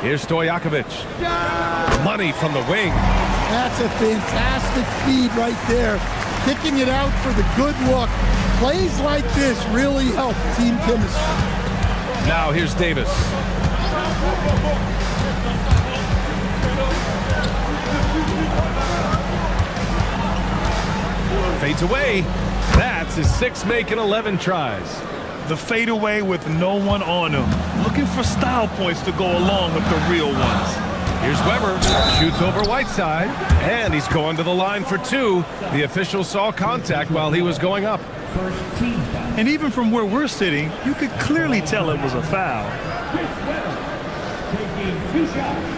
A: Here's Stojakovic. Money from the wing.
C: That's a fantastic feed right there. Kicking it out for the good look. Plays like this really help team chemistry.
A: Now here's Davis. Fades away. That's his 6 make in 11 tries.
B: The fadeaway with no one on him. Looking for style points to go along with the real ones.
A: Here's Weber. Shoots over Whiteside. And he's going to the line for 2. The official saw contact while he was going up.
B: And even from where we're sitting, you could clearly tell it was a foul.
D: Taking 2 shots.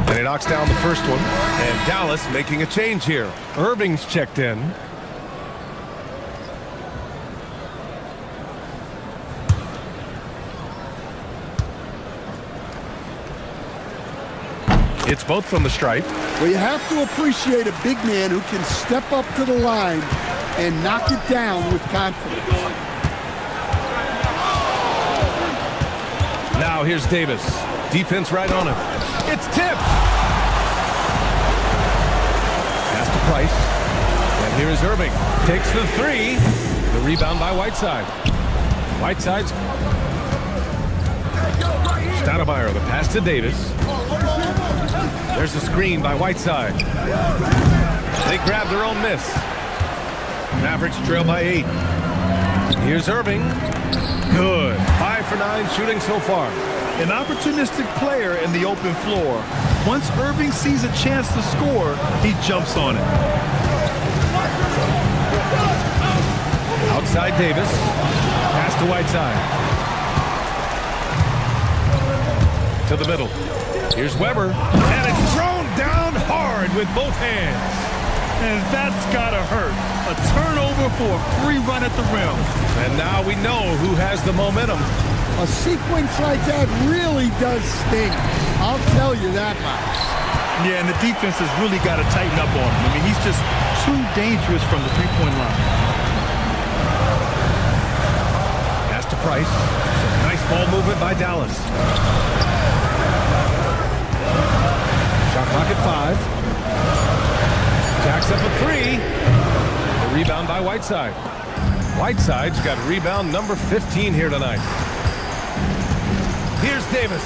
A: And he knocks down the first one. And Dallas making a change here. Irving's checked in. It's both from the stripe.
C: Well, you have to appreciate a big man who can step up to the line and knock it down with confidence.
A: Now here's Davis. Defense right on him. It's tipped. Pass to Here is Irving. Takes the three. The rebound by Whiteside. Whiteside's Stoudemire, the pass to Davis. There's the screen by Whiteside. They grab their own miss. Mavericks trail by 8. Here's Irving. Good. 5 for 9 shooting so far.
B: An opportunistic player in the open floor. Once Irving sees a chance to score, he jumps on it.
A: Outside Davis. Pass to Whiteside. To the middle. Here's Weber. And it's thrown down hard with both hands.
B: And that's gotta hurt. A turnover for a free run at the rim.
A: And now we know who has the momentum.
C: A sequence like that really does sting. I'll tell you that much.
B: Yeah, and the defense has really got to tighten up on him. I mean, he's just too dangerous from the three-point line.
A: Pass to Price. Some nice ball movement by Dallas. Shot clock at 5. Jacks up a 3. The rebound by Whiteside. Whiteside's got rebound number 15 here tonight. Here's Davis.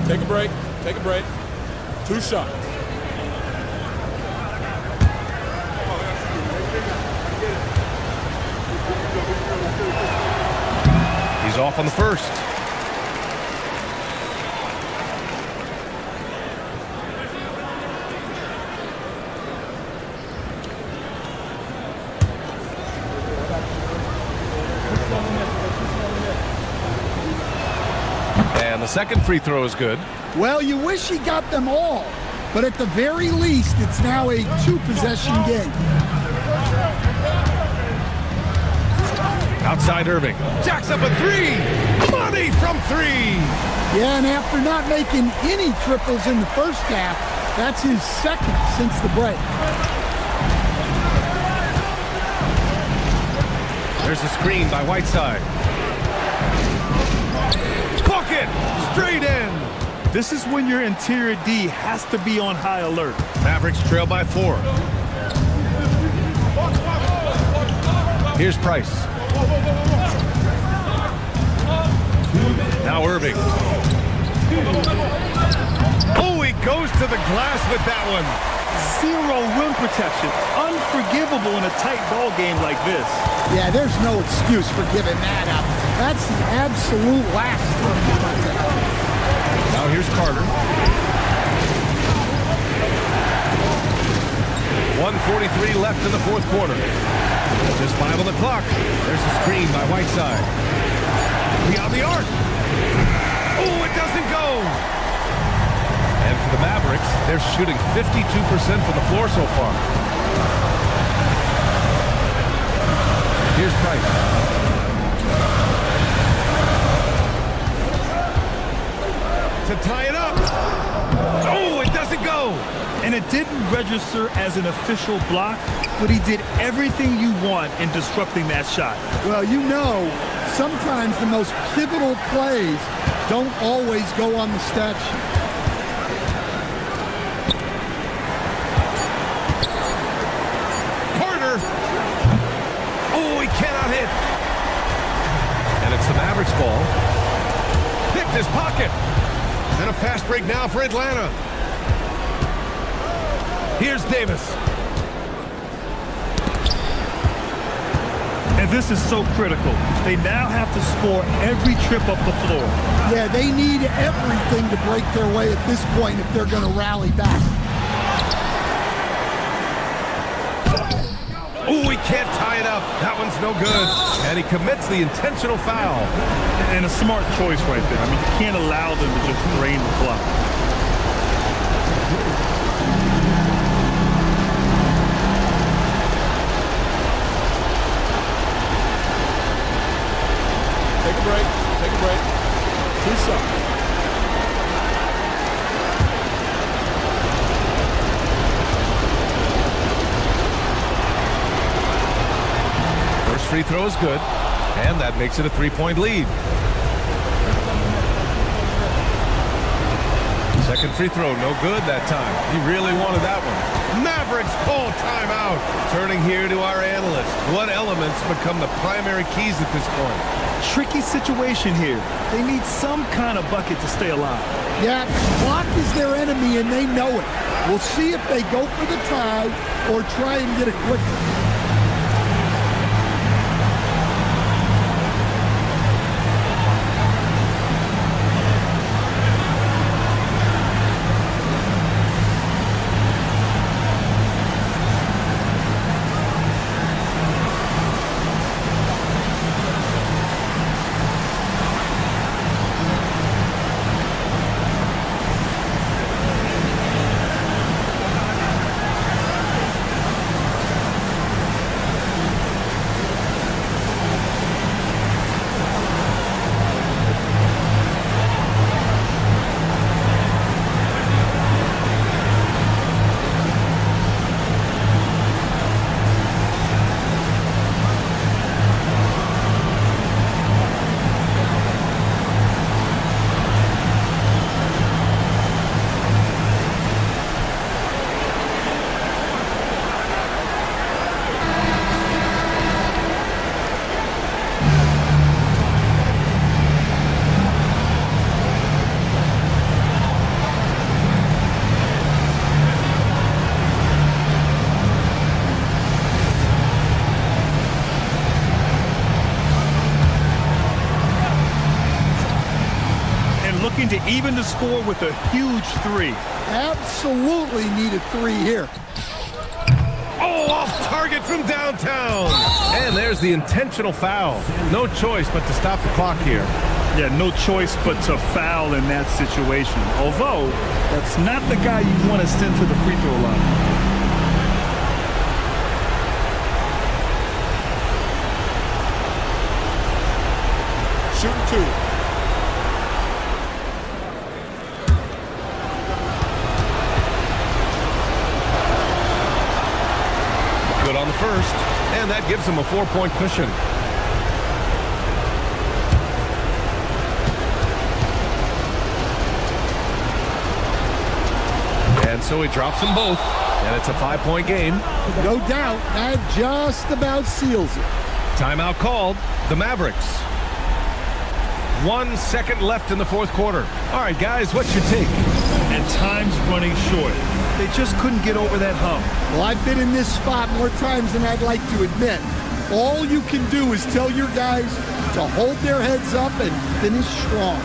I: Take a break. Take a break. 2 shots.
A: He's off on the first. And the second free throw is good.
C: Well, you wish he got them all, but at the very least, it's now a 2-possession game.
A: Outside Irving. Jacks up a 3. Money from 3.
C: Yeah, and after not making any triples in the first half, that's his second since the break.
A: There's a screen by Whiteside. Bucket! Straight in.
B: This is when your interior D has to be on high alert.
A: Mavericks trail by 4. Here's Price. Now Irving. Oh, he goes to the glass with that one.
B: 0 rim protection. Unforgivable in a tight ball game like this.
C: Yeah, there's no excuse for giving that up. That's the absolute last thing you want to have.
A: Now here's Carter. 1:43 left in the fourth quarter. Just 5 on the clock. There's a screen by Whiteside. Beyond the arc. Oh, it doesn't go. And for the Mavericks, they're shooting 52% from the floor so far. Here's Price. To tie it up. Oh, it doesn't go.
B: And it didn't register as an official block, but he did everything you want in disrupting that shot.
C: Well, you know, sometimes the most pivotal plays don't always go on the stat sheet.
A: Carter. Oh, he cannot hit. And it's the Mavericks ball. Picked his pocket. And a fast break now for Atlanta. Here's Davis.
B: And this is so critical. They now have to score every trip up the floor.
C: Yeah, they need everything to break their way at this point if they're going to rally back.
A: Oh, he can't tie it up. That one's no good. And he commits the intentional foul.
B: And a smart choice right there. I mean, you can't allow them to just drain the clock.
I: Take a break. Take a break. 2 shots.
A: free throw is good, and that makes it a 3-point lead. Second free throw, no good that time. He really wanted that one. Mavericks call timeout. Turning here to our analyst. What elements become the primary keys at this point?
B: Tricky situation here. They need some kind of bucket to stay alive.
C: Yeah, clock is their enemy, and they know it. We'll see if they go for the tie or try and get it quicker.
B: To even the score with a huge three.
C: Absolutely need a three here.
A: Oh, off target from downtown. And there's the intentional foul. No choice but to stop the clock here.
B: Yeah, no choice but to foul in that situation. Although, that's not the guy you want to send to the free throw line.
I: Shooting two.
A: On the first, and that gives him a 4-point cushion. And so he drops them both, and it's a 5-point game.
C: No doubt, that just about seals it.
A: Timeout called, the Mavericks. 1 second left in the fourth quarter. All right, guys, what's your take?
B: And time's running short. They just couldn't get over that hump.
C: Well, I've been in this spot more times than I'd like to admit. All you can do is tell your guys to hold their heads up and finish strong.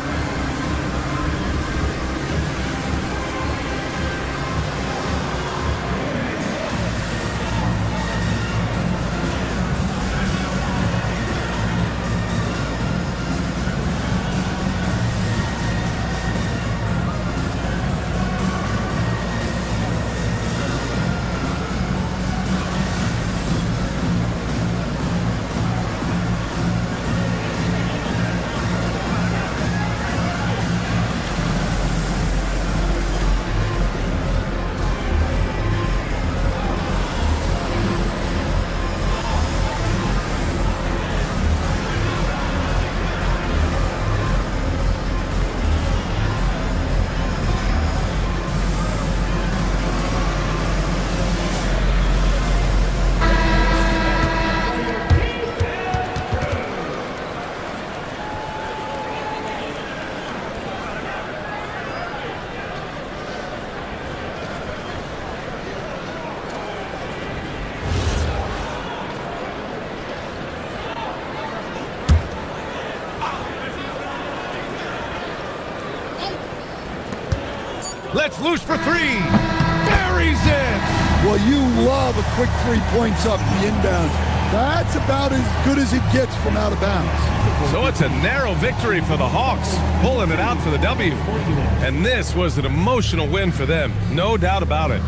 A: Let's loose for three. Buries it.
C: Well, you love a quick 3 points up the inbound. That's about as good as it gets from out of bounds.
A: So it's a narrow victory for the Hawks, pulling it out for the W. And this was an emotional win for them, no doubt about it.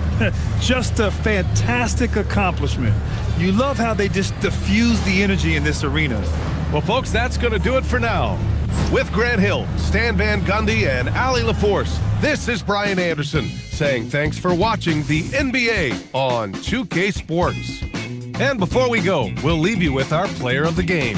B: Just a fantastic accomplishment. You love how they just diffuse the energy in this arena.
A: Well, folks, that's going to do it for now. With Grant Hill, Stan Van Gundy, and Ali LaForce, this is Brian Anderson saying thanks for watching the NBA on 2K Sports. And before we go, we'll leave you with our player of the game.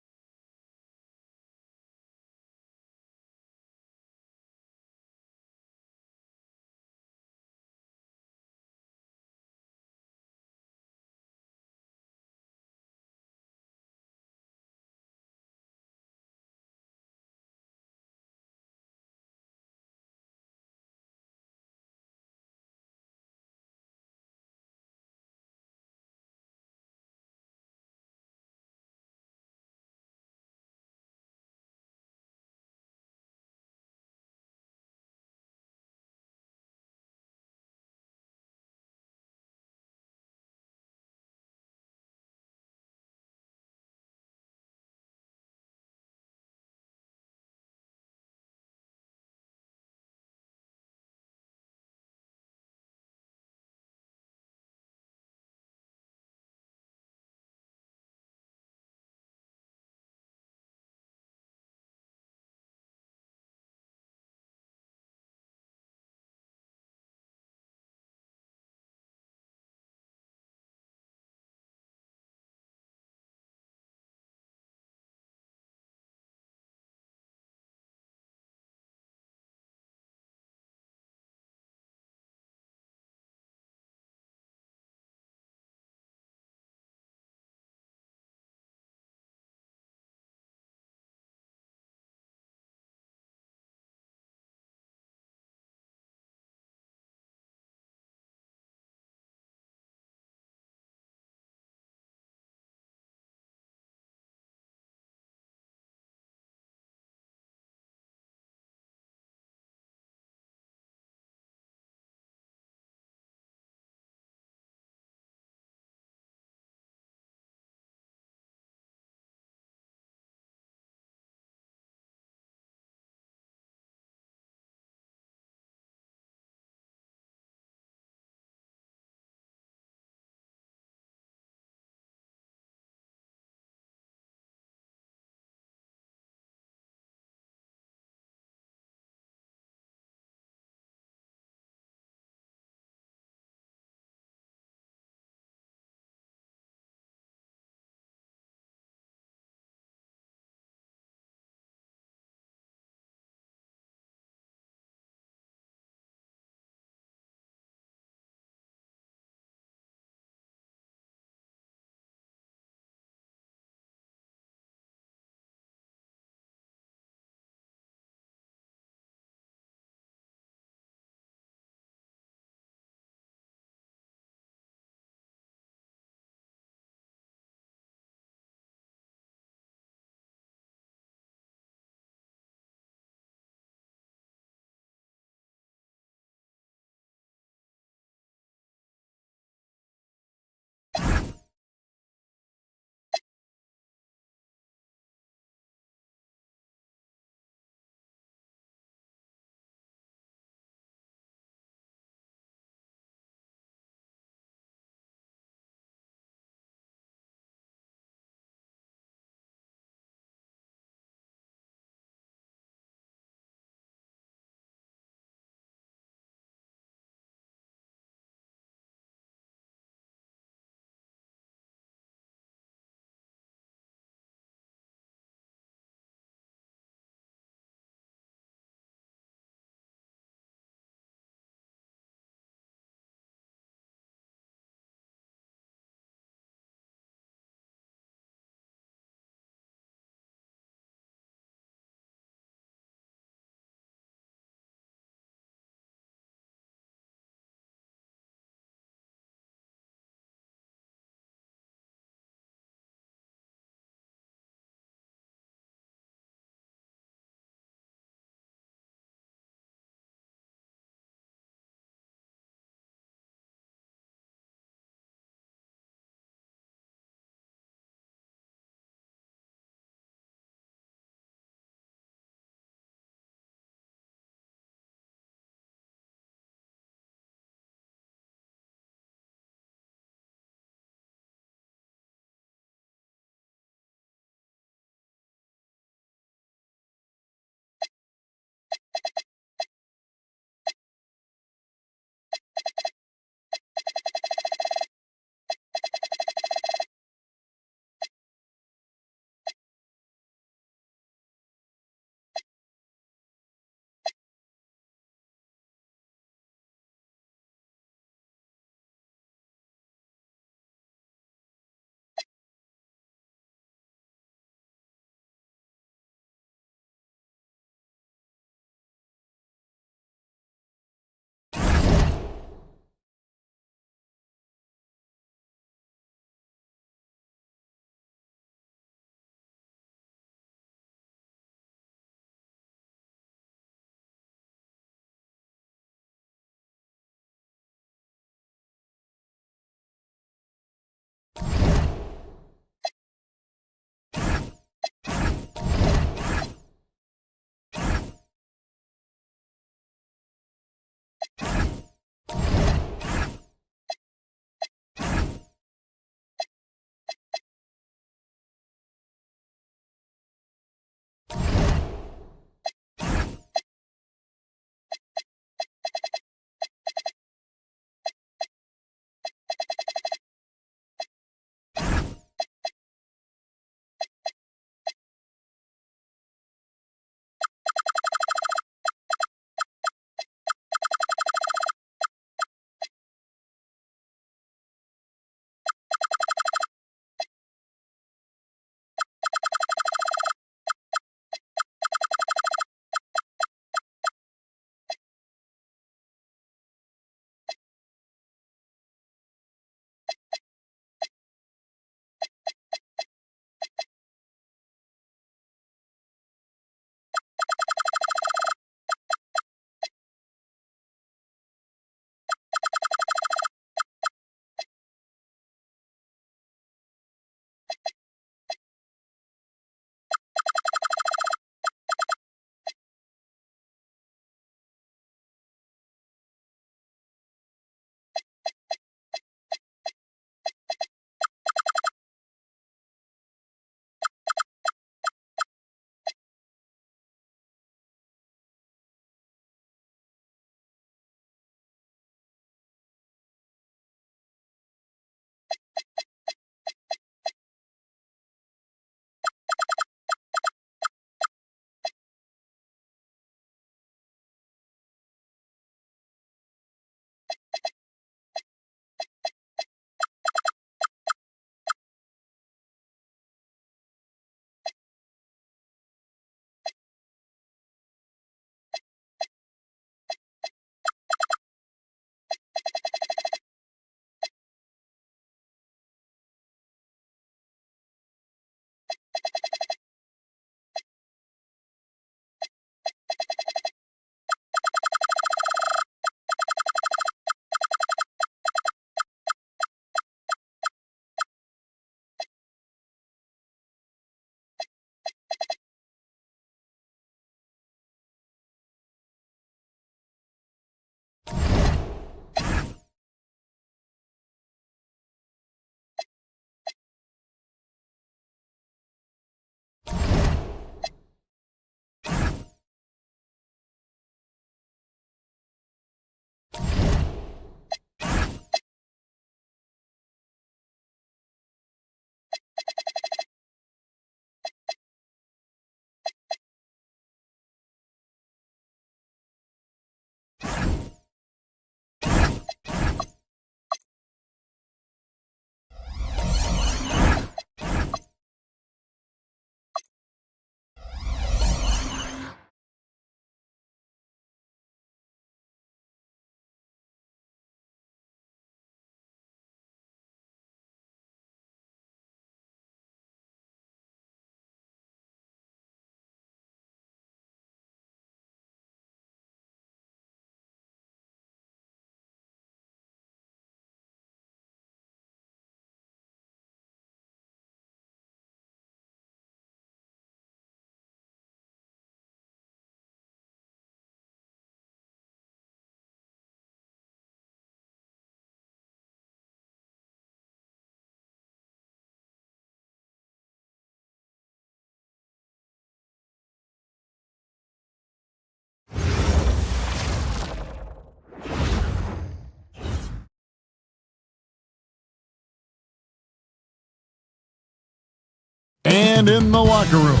J: And in the locker room,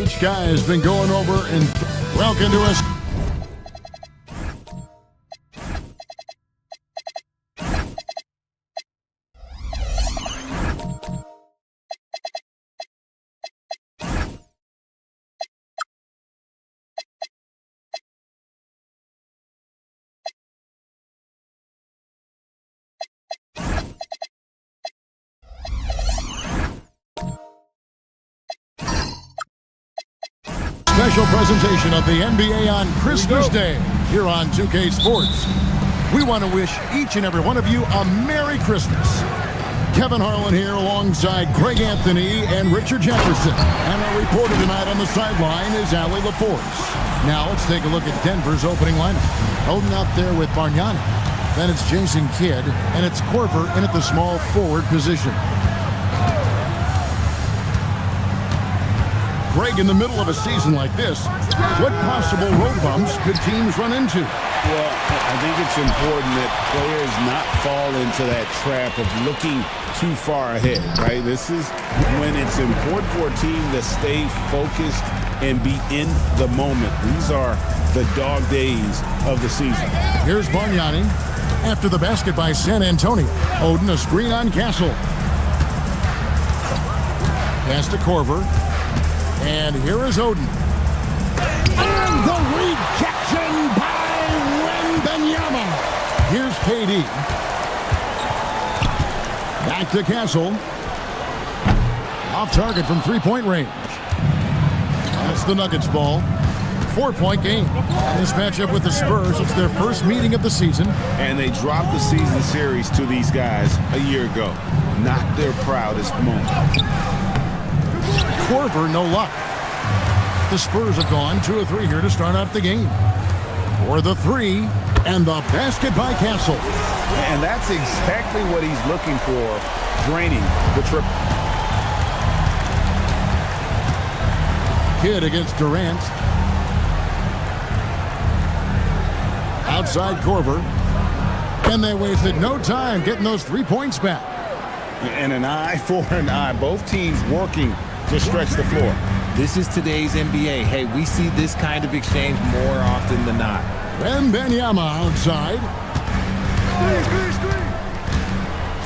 J: each guy has been going over and welcome to us. Special presentation of the NBA on Christmas Day here on 2K Sports. We want to wish each and every one of you a Merry Christmas. Kevin Harlan here alongside Greg Anthony and Richard Jefferson. And our reporter tonight on the sideline is AtLVsDaL. Now let's take a look at Denver's opening lineup. Odin out there with Bargnani. Then it's Jason Kidd, and it's Korver in at the small forward position. Greg, in the middle of a season like this, what possible road bumps could teams run into?
K: Well, I think it's important that players not fall into that trap of looking too far ahead, right? This is when it's important for a team to stay focused and be in the moment. These are the dog days of the season.
J: Here's Bargnani after the basket by San Antonio. Odin, a screen on Castle. Pass to Korver. And here is Odin. And the rejection by Wembanyama. Here's KD. Back to Castle. Off target from three-point range. That's the Nuggets ball. 4-point game. In this matchup with the Spurs, it's their first meeting of the season.
K: And they dropped the season series to these guys a year ago. Not their proudest moment.
J: Korver, no luck. The Spurs have gone 2 of 3 here to start out the game. For the three, and the basket by Castle.
K: And that's exactly what he's looking for, draining the triple.
J: Kidd against Durant. Outside Korver. And they wasted no time getting those 3 points back.
K: And an eye for an eye. Both teams working to stretch the floor.
L: This is today's NBA. Hey, we see this kind of exchange more often than not.
J: Wembanyama outside.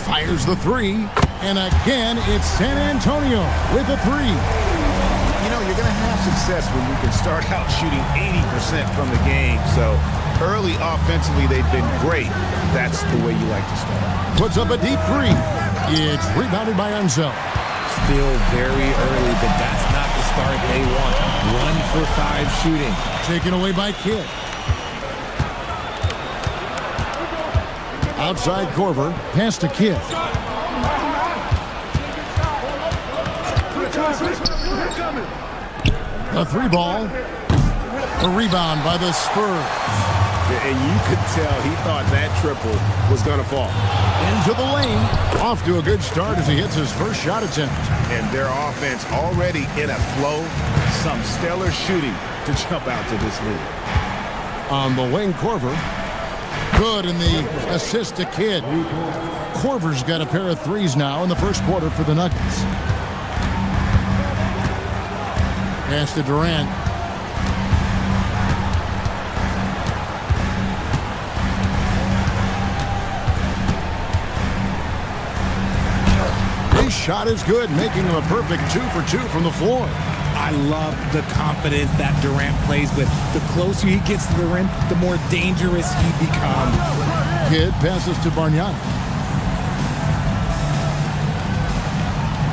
J: Fires the three. And again, it's San Antonio with a three.
K: You know, you're going to have success when you can start out shooting 80% from the game. So early offensively, they've been great. That's the way you like to start.
J: Puts up a deep three. It's rebounded by Unseld.
L: Still very early, but that's not the start they want. 1 for 5 shooting.
J: Taken away by Kidd. Outside Korver. Pass to Kidd. A 3-ball. A rebound by the Spurs.
K: And you could tell he thought that triple was going to fall.
J: Into the lane. Off to a good start as he hits his first shot attempt.
K: And their offense already in a flow. Some stellar shooting to jump out to this lead.
J: On the wing, Korver. Good in the assist to Kidd. Korver's got a pair of threes now in the first quarter for the Nuggets. Pass to Durant. His shot is good, making him a perfect 2 for 2 from the floor.
L: I love the confidence that Durant plays with. The closer he gets to the rim, the more dangerous he becomes.
J: Kidd passes to Bargnani.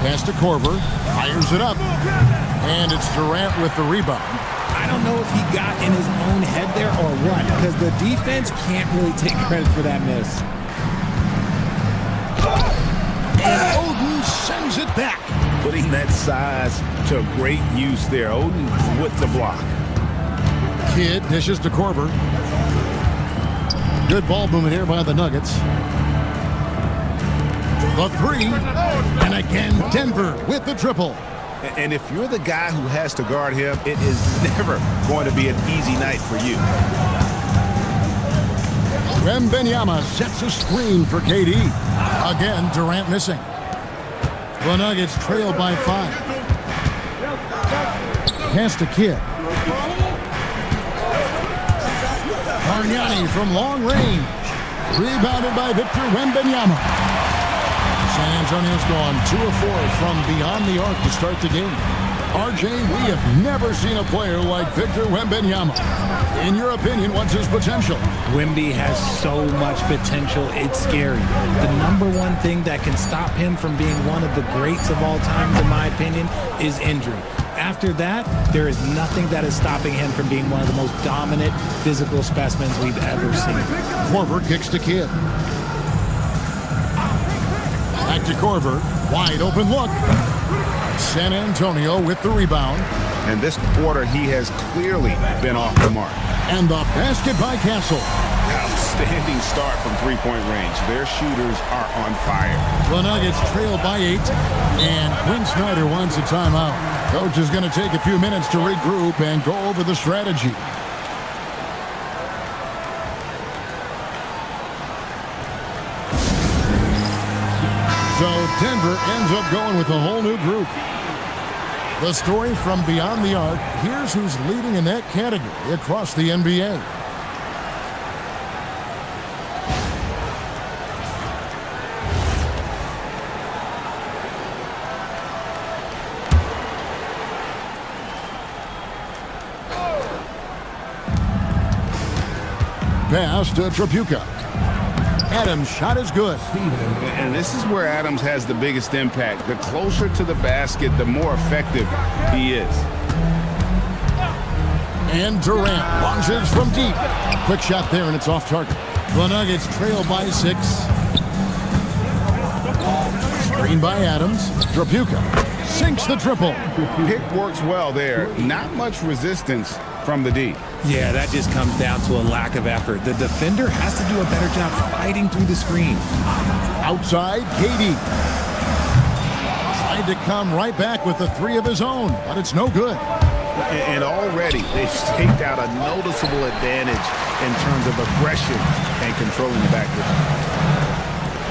J: Pass to Korver. Fires it up. And it's Durant with the rebound.
L: I don't know if he got in his own head there or what, because the defense can't really take credit for that miss.
J: And Odin sends it back.
K: Putting that size to great use there. Odin with the block.
J: Kidd dishes to Korver. Good ball movement here by the Nuggets. The three. And again, Denver with the triple.
K: And if you're the guy who has to guard him, it is never going to be an easy night for you.
J: Wembanyama sets a screen for KD. Again, Durant missing. The Nuggets trail by 5. Pass to Kidd. Bargnani from long range. Rebounded by Victor Wembanyama. San Antonio's gone 2 of 4 from beyond the arc to start the game. RJ, we have never seen a player like Victor Wembanyama. In your opinion, what's his potential?
L: Wemby has so much potential, it's scary. The number one thing that can stop him from being one of the greats of all time, in my opinion, is injury. After that, there is nothing that is stopping him from being one of the most dominant physical specimens we've ever seen.
J: Korver kicks to Kidd. Back to Korver. Wide open look. San Antonio with the rebound.
K: And this quarter, he has clearly been off the mark.
J: And the basket by Castle.
K: Outstanding start from three-point range. Their shooters are on fire.
J: The Nuggets trail by 8. And Quinn Snyder wants a timeout. Coach is going to take a few minutes to regroup and go over the strategy. So Denver ends up going with a whole new group. The story from beyond the arc. Here's who's leading in that category across the NBA. Pass to Tripucka. Adams' shot is good.
K: And this is where Adams has the biggest impact. The closer to the basket, the more effective he is.
J: And Durant launches from deep. Quick shot there, and it's off target. The Nuggets trail by 6. Screen by Adams. Tripucka sinks the triple.
K: Pick works well there. Not much resistance from the D.
L: Yeah, that just comes down to a lack of effort. The defender has to do a better job fighting through the screen.
J: Outside, KD. Tried to come right back with the 3 of his own, but it's no good.
K: And already they've staked out a noticeable advantage in terms of aggression and controlling the backcourt.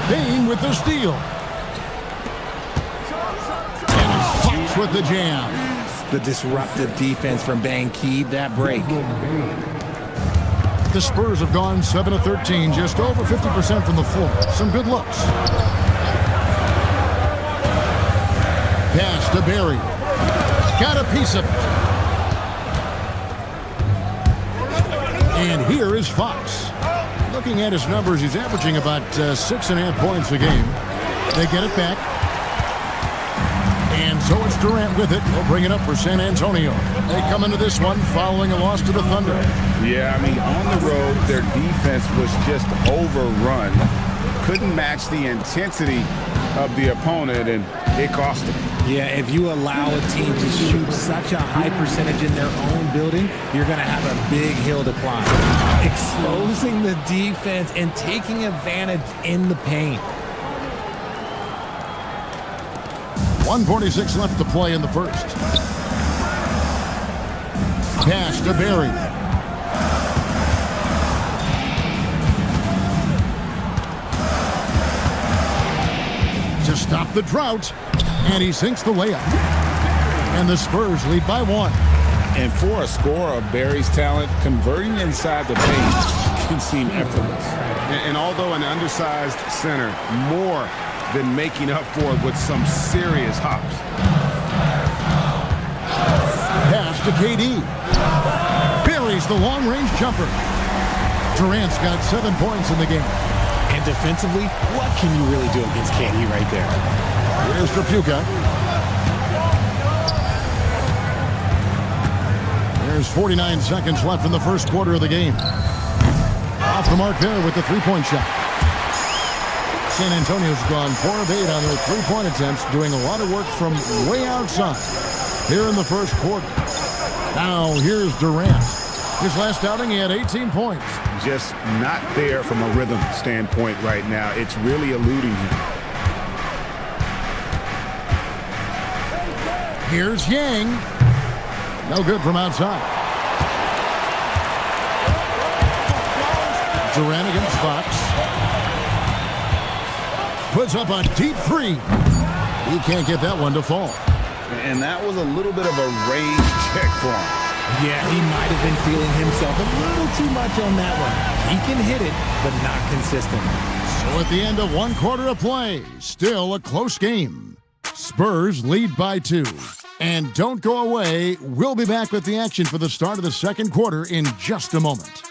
J: Bain with the steal. And Fox with the jam.
L: The disruptive defense from Bang keyed that break.
J: The Spurs have gone 7 of 13, just over 50% from the floor. Some good looks. Pass to Barry. Got a piece of it. And here is Fox. Looking at his numbers, he's averaging about 6.5 points a game. They get it back. And so it's Durant with it. He'll bring it up for San Antonio. They come into this one following a loss to the Thunder.
K: Yeah, I mean, on the road, their defense was just overrun. Couldn't match the intensity of the opponent, and it cost them.
L: Yeah, if you allow a team to shoot such a high percentage in their own building, you're going to have a big hill to climb. Exposing the defense and taking advantage in the paint.
J: 1:46 left to play in the first. Pass to Barry. To stop the drought, and he sinks the layup. And the Spurs lead by 1.
K: And for a scorer of Barry's talent, converting inside the paint can seem effortless. And although an undersized center, more than making up for it with some serious hops.
J: Pass to KD. Buries the long-range jumper. Durant's got 7 points in the game.
L: And defensively, what can you really do against KD right there?
J: Here's Tripucka. There's 49 seconds left in the first quarter of the game. Off the mark there with the three-point shot. San Antonio's gone 4 of 8 on their three-point attempts, doing a lot of work from way outside here in the first quarter. Now here's Durant. His last outing, he had 18 points.
K: Just not there from a rhythm standpoint right now. It's really eluding him.
J: Here's Yang. No good from outside. Durant against Fox. Puts up a deep 3. He can't get that one to fall.
K: And that was a little bit of a rage check for him.
L: Yeah, he might have been feeling himself a little too much on that one. He can hit it, but not consistent.
J: So at the end of one quarter of play, still a close game. Spurs lead by 2. And don't go away. We'll be back with the action for the start of the second quarter in just a moment.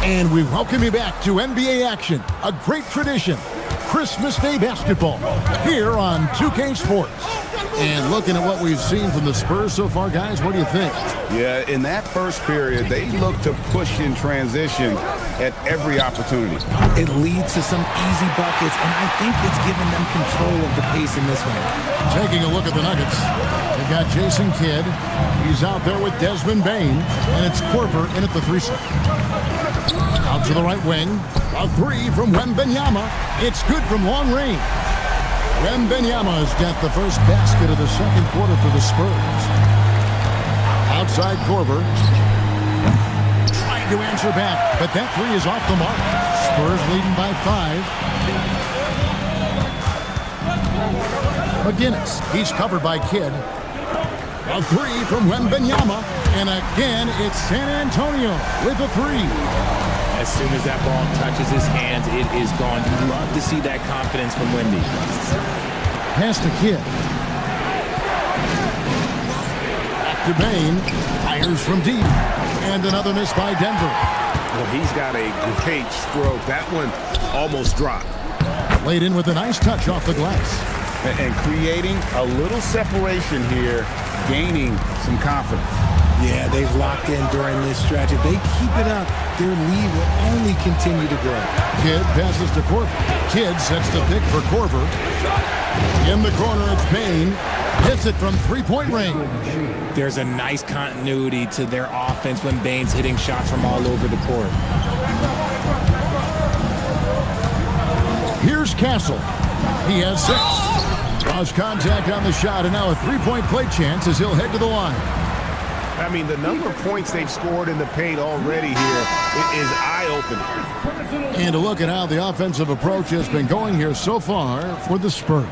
J: And we welcome you back to NBA action, a great tradition, Christmas Day basketball, here on 2K Sports. And looking at what we've seen from the Spurs so far, guys, what do you think?
K: Yeah, in that first period, they looked to push in transition at every opportunity.
L: It leads to some easy buckets, and I think it's given them control of the pace in this one.
J: Taking a look at the Nuggets, they've got Jason Kidd. He's out there with Desmond Bane, and it's Korver in at the 3-set. Out to the right wing, a 3 from Wembanyama. It's good from long range. Wembanyama's got the first basket of the second quarter for the Spurs. Outside Korver. Trying to answer back, but that 3 is off the mark. Spurs leading by 5. McGinnis, he's covered by Kidd. A 3 from Wembanyama. And again, it's San Antonio with a 3.
L: As soon as that ball touches his hands, it is gone. You love to see that confidence from Wemby.
J: Pass to Kidd. Back to Bane. Fires from deep. And another miss by Denver.
K: Well, he's got a great stroke. That one almost dropped.
J: Laid in with a nice touch off the glass.
K: And creating a little separation here, gaining some confidence.
L: Yeah, they've locked in during this stretch. If they keep it up, their lead will only continue to grow.
J: Kidd passes to Korver. Kidd sets the pick for Korver. In the corner, it's Bane. Hits it from three-point range.
L: There's a nice continuity to their offense when Bane's hitting shots from all over the court.
J: Here's Castle. He has 6. Draws contact on the shot, and now a three-point play chance as he'll head to the line.
K: I mean, the number of points they've scored in the paint already here is eye-opening.
J: And a look at how the offensive approach has been going here so far for the Spurs.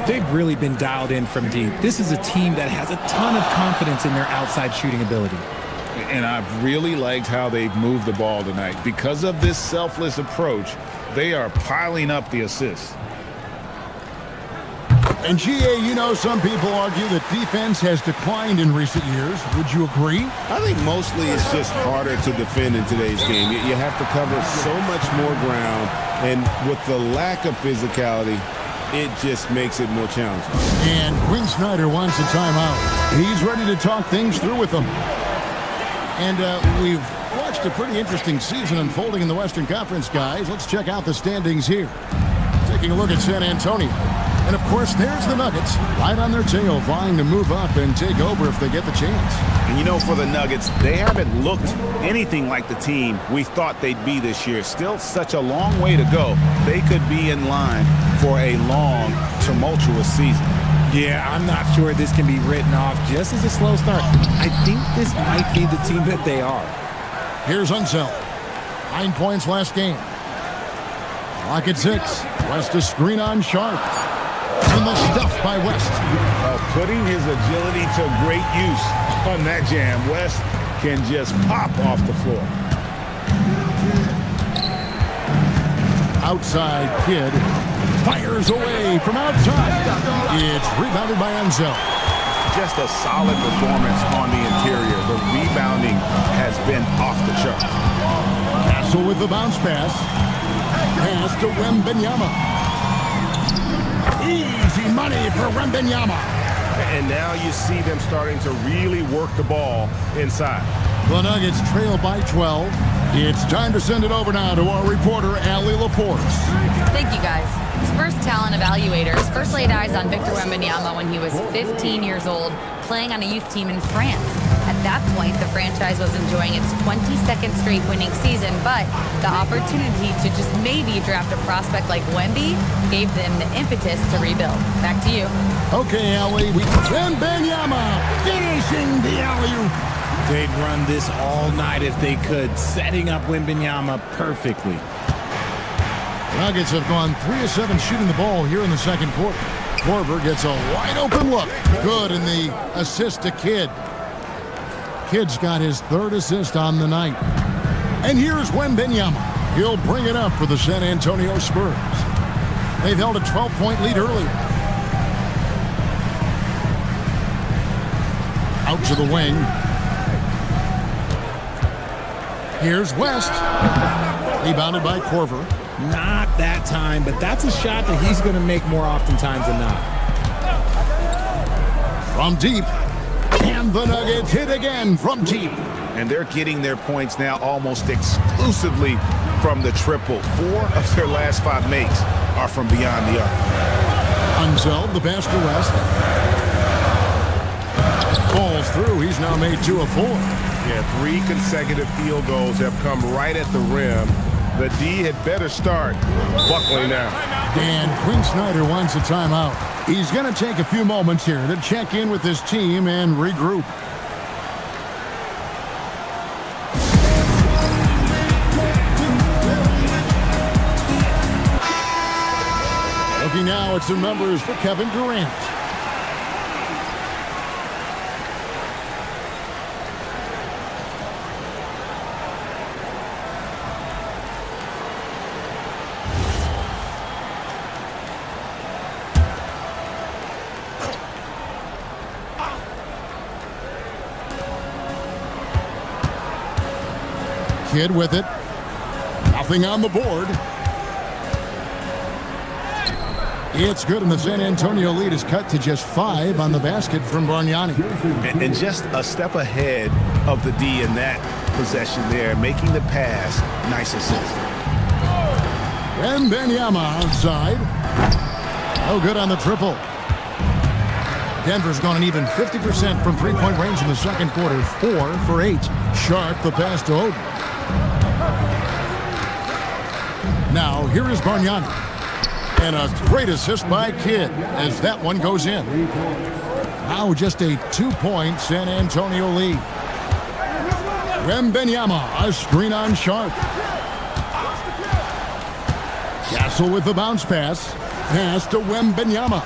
L: They've really been dialed in from deep. This is a team that has a ton of confidence in their outside shooting ability.
K: And I've really liked how they've moved the ball tonight. Because of this selfless approach, they are piling up the assists.
J: And GA, you know, some people argue that defense has declined in recent years. Would you agree?
K: I think mostly it's just harder to defend in today's game. You have to cover so much more ground, and with the lack of physicality, it just makes it more challenging.
J: And Quinn Snyder wants a timeout. He's ready to talk things through with them. And we've watched a pretty interesting season unfolding in the Western Conference, guys. Let's check out the standings here. Taking a look at San Antonio. And, of course, there's the Nuggets right on their tail, vying to move up and take over if they get the chance.
K: And, you know, for the Nuggets, they haven't looked anything like the team we thought they'd be this year. Still such a long way to go. They could be in line for a long, tumultuous season.
L: Yeah, I'm not sure this can be written off just as a slow start. I think this might be the team that they are.
J: Here's Unseld. 9 points last game. Clock at 6. West a screen on Sharp. And the stuff by West.
K: Putting his agility to great use on that jam. West can just pop off the floor.
J: Outside Kidd. Fires away from outside. It's rebounded by Unseld.
K: Just a solid performance on the interior. The rebounding has been off the charts.
J: Castle with the bounce pass. Pass to Wembanyama. Easy money for Wembanyama.
A: And now you see them starting to really work the ball inside.
J: The Nuggets trail by 12. It's time to send it over now to our reporter, Allie LaForce.
E: Thank you, guys. Spurs talent evaluators first laid eyes on Victor Wembanyama when he was 15 years old, playing on a youth team in France. At that point, the franchise was enjoying its 22nd straight winning season, but the opportunity to just maybe draft a prospect like Wemby gave them the impetus to rebuild. Back to you.
J: Okay, Allie, Wembanyama finishing the alley-oop.
L: They'd run this all night if they could, setting up Wembanyama perfectly.
J: Nuggets have gone 3 of 7 shooting the ball here in the second quarter. Korver gets a wide-open look. Good in the assist to Kidd. Kidd's got his 3rd assist on the night. And here's Wembanyama. He'll bring it up for the San Antonio Spurs. They've held a 12-point lead earlier. Out to the wing. Here's West. Rebounded by Korver.
L: Not that time, but that's a shot that he's going to make more oftentimes than not.
J: From deep. And the Nuggets hit again from deep.
K: And they're getting their points now almost exclusively from the triple. 4 of their last 5 makes are from beyond the arc.
J: Unseld, the pass to West. Falls through. He's now made 2 of 4.
M: Yeah, 3 consecutive field goals have come right at the rim. The D had better start buckling now.
J: And Quinn Snyder wants a timeout. He's going to take a few moments here to check in with his team and regroup. Looking now at some numbers for Kevin Durant. Kidd with it. Nothing on the board. It's good, and the San Antonio lead is cut to just 5 on the basket from Bargnani.
K: And just a step ahead of the D in that possession there, making the pass. Nice assist.
J: Wembanyama outside. No good on the triple. Denver's gone an even 50% from three-point range in the second quarter. 4 for 8. Sharp the pass to Oden. Now, here is Bargnani. And a great assist by Kidd as that one goes in. Now just a 2-point San Antonio lead. Wembanyama, a screen on Sharp. Castle with the bounce pass. Pass to Wembanyama.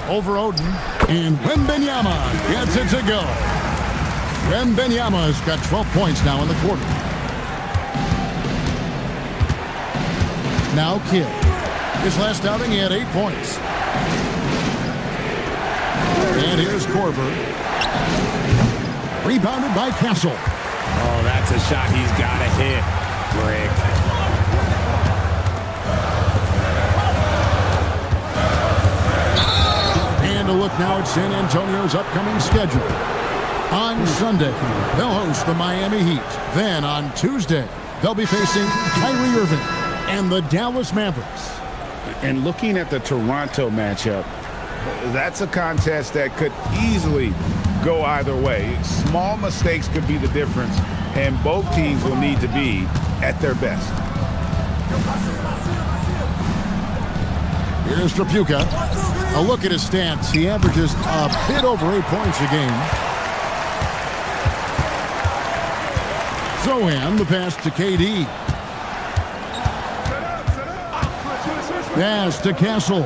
J: Over Oden. And Wembanyama gets it to go. Wembanyama's got 12 points now in the quarter. Now Kidd. His last outing, he had 8 points. And here's Korver. Rebounded by Castle.
L: Oh, that's a shot he's got to hit, Greg.
J: And a look now at San Antonio's upcoming schedule. On Sunday, they'll host the Miami Heat. Then on Tuesday, they'll be facing Kyrie Irving and the Dallas Mavericks.
K: And looking at the Toronto matchup, that's a contest that could easily go either way. Small mistakes could be the difference, and both teams will need to be at their best.
J: Here's Trapuka. A look at his stats. He averages a bit over 8 points a game. Zohan, the pass to KD. Pass to Castle.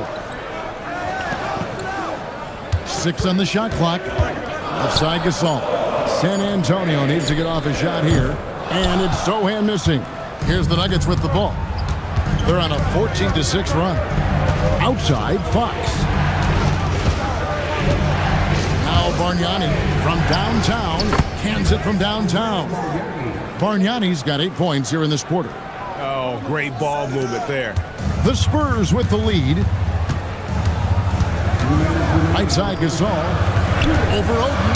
J: 6 on the shot clock. Offside Gasol. San Antonio needs to get off a shot here. And it's Zohan missing. Here's the Nuggets with the ball. They're on a 14-6 run. Outside, Fox. Now Bargnani from downtown. Cans it from downtown. Bargnani's got 8 points here in this quarter.
M: Oh, great ball movement there.
J: The Spurs with the lead. Right side Gasol. Over Oden.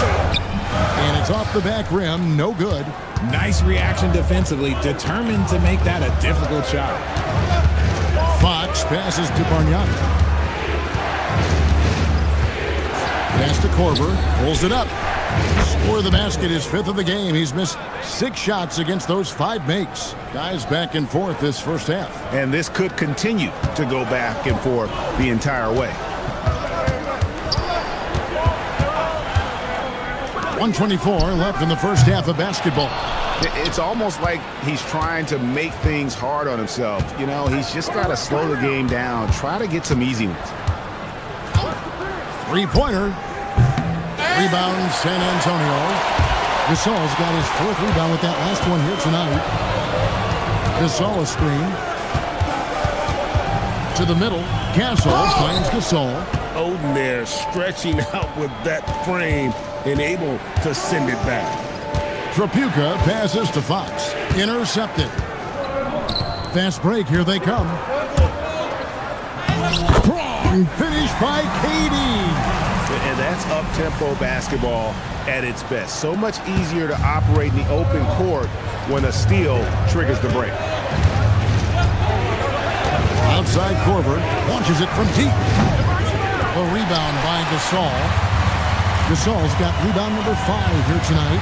J: And it's off the back rim, no good.
L: Nice reaction defensively, determined to make that a difficult shot.
J: Fox passes to Bargnani. Pass to Korver, pulls it up. Score of the basket, his 5th of the game. He's missed 6 shots against those 5 makes. Guys back and forth this first half.
K: And this could continue to go back and forth the entire way.
J: 1:24 left in the first half of basketball.
K: It's almost like he's trying to make things hard on himself. You know, he's just got to slow the game down. Try to get some easy ones.
J: 3-pointer. Rebound, San Antonio. Gasol's got his 4th rebound with that last one here tonight. Gasol a screen. To the middle. Castle finds Gasol.
M: Oden there stretching out with that frame and able to send it back.
J: Trapuka passes to Fox. Intercepted. Fast break. Here they come. Strong finish by KD.
K: And that's up-tempo basketball at its best. So much easier to operate in the open court when a steal triggers the break.
J: Outside Korver launches it from deep. A rebound by Gasol. Gasol's got rebound number 5 here tonight.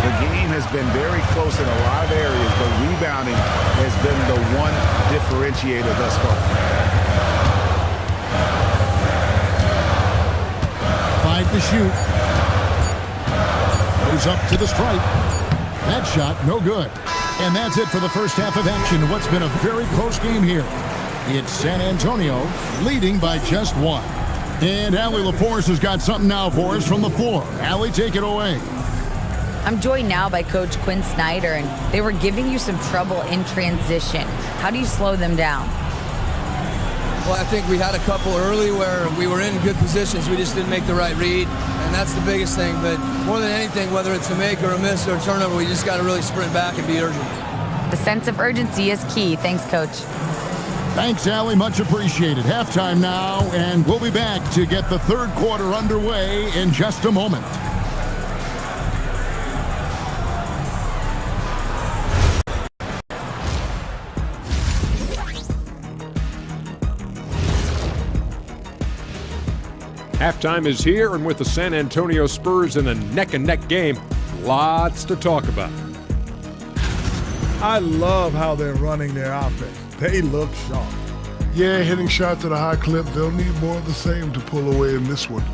K: The game has been very close in a lot of areas, but rebounding has been the one differentiator thus far.
J: 5 to shoot. Goes up to the stripe. That shot, no good. And that's it for the first half of action. What's been a very close game here. It's San Antonio leading by just 1. And Allie LaForce has got something now for us from the floor. Allie, take it away.
E: I'm joined now by Coach Quinn Snyder, and they were giving you some trouble in transition. How do you slow them down?
N: Well, I think we had a couple early where we were in good positions. We just didn't make the right read, and that's the biggest thing. But more than anything, whether it's a make or a miss or a turnover, we just got to really sprint back and be urgent.
E: The sense of urgency is key. Thanks, Coach.
J: Thanks, Allie. Much appreciated. Halftime now, and we'll be back to get the third quarter underway in just a moment.
F: Halftime is here, and with the San Antonio Spurs in a neck-and-neck game, lots to talk about.
G: I love how they're running their offense. They look sharp.
H: Yeah, hitting shots at a high clip. They'll need more of the same to pull away in this one.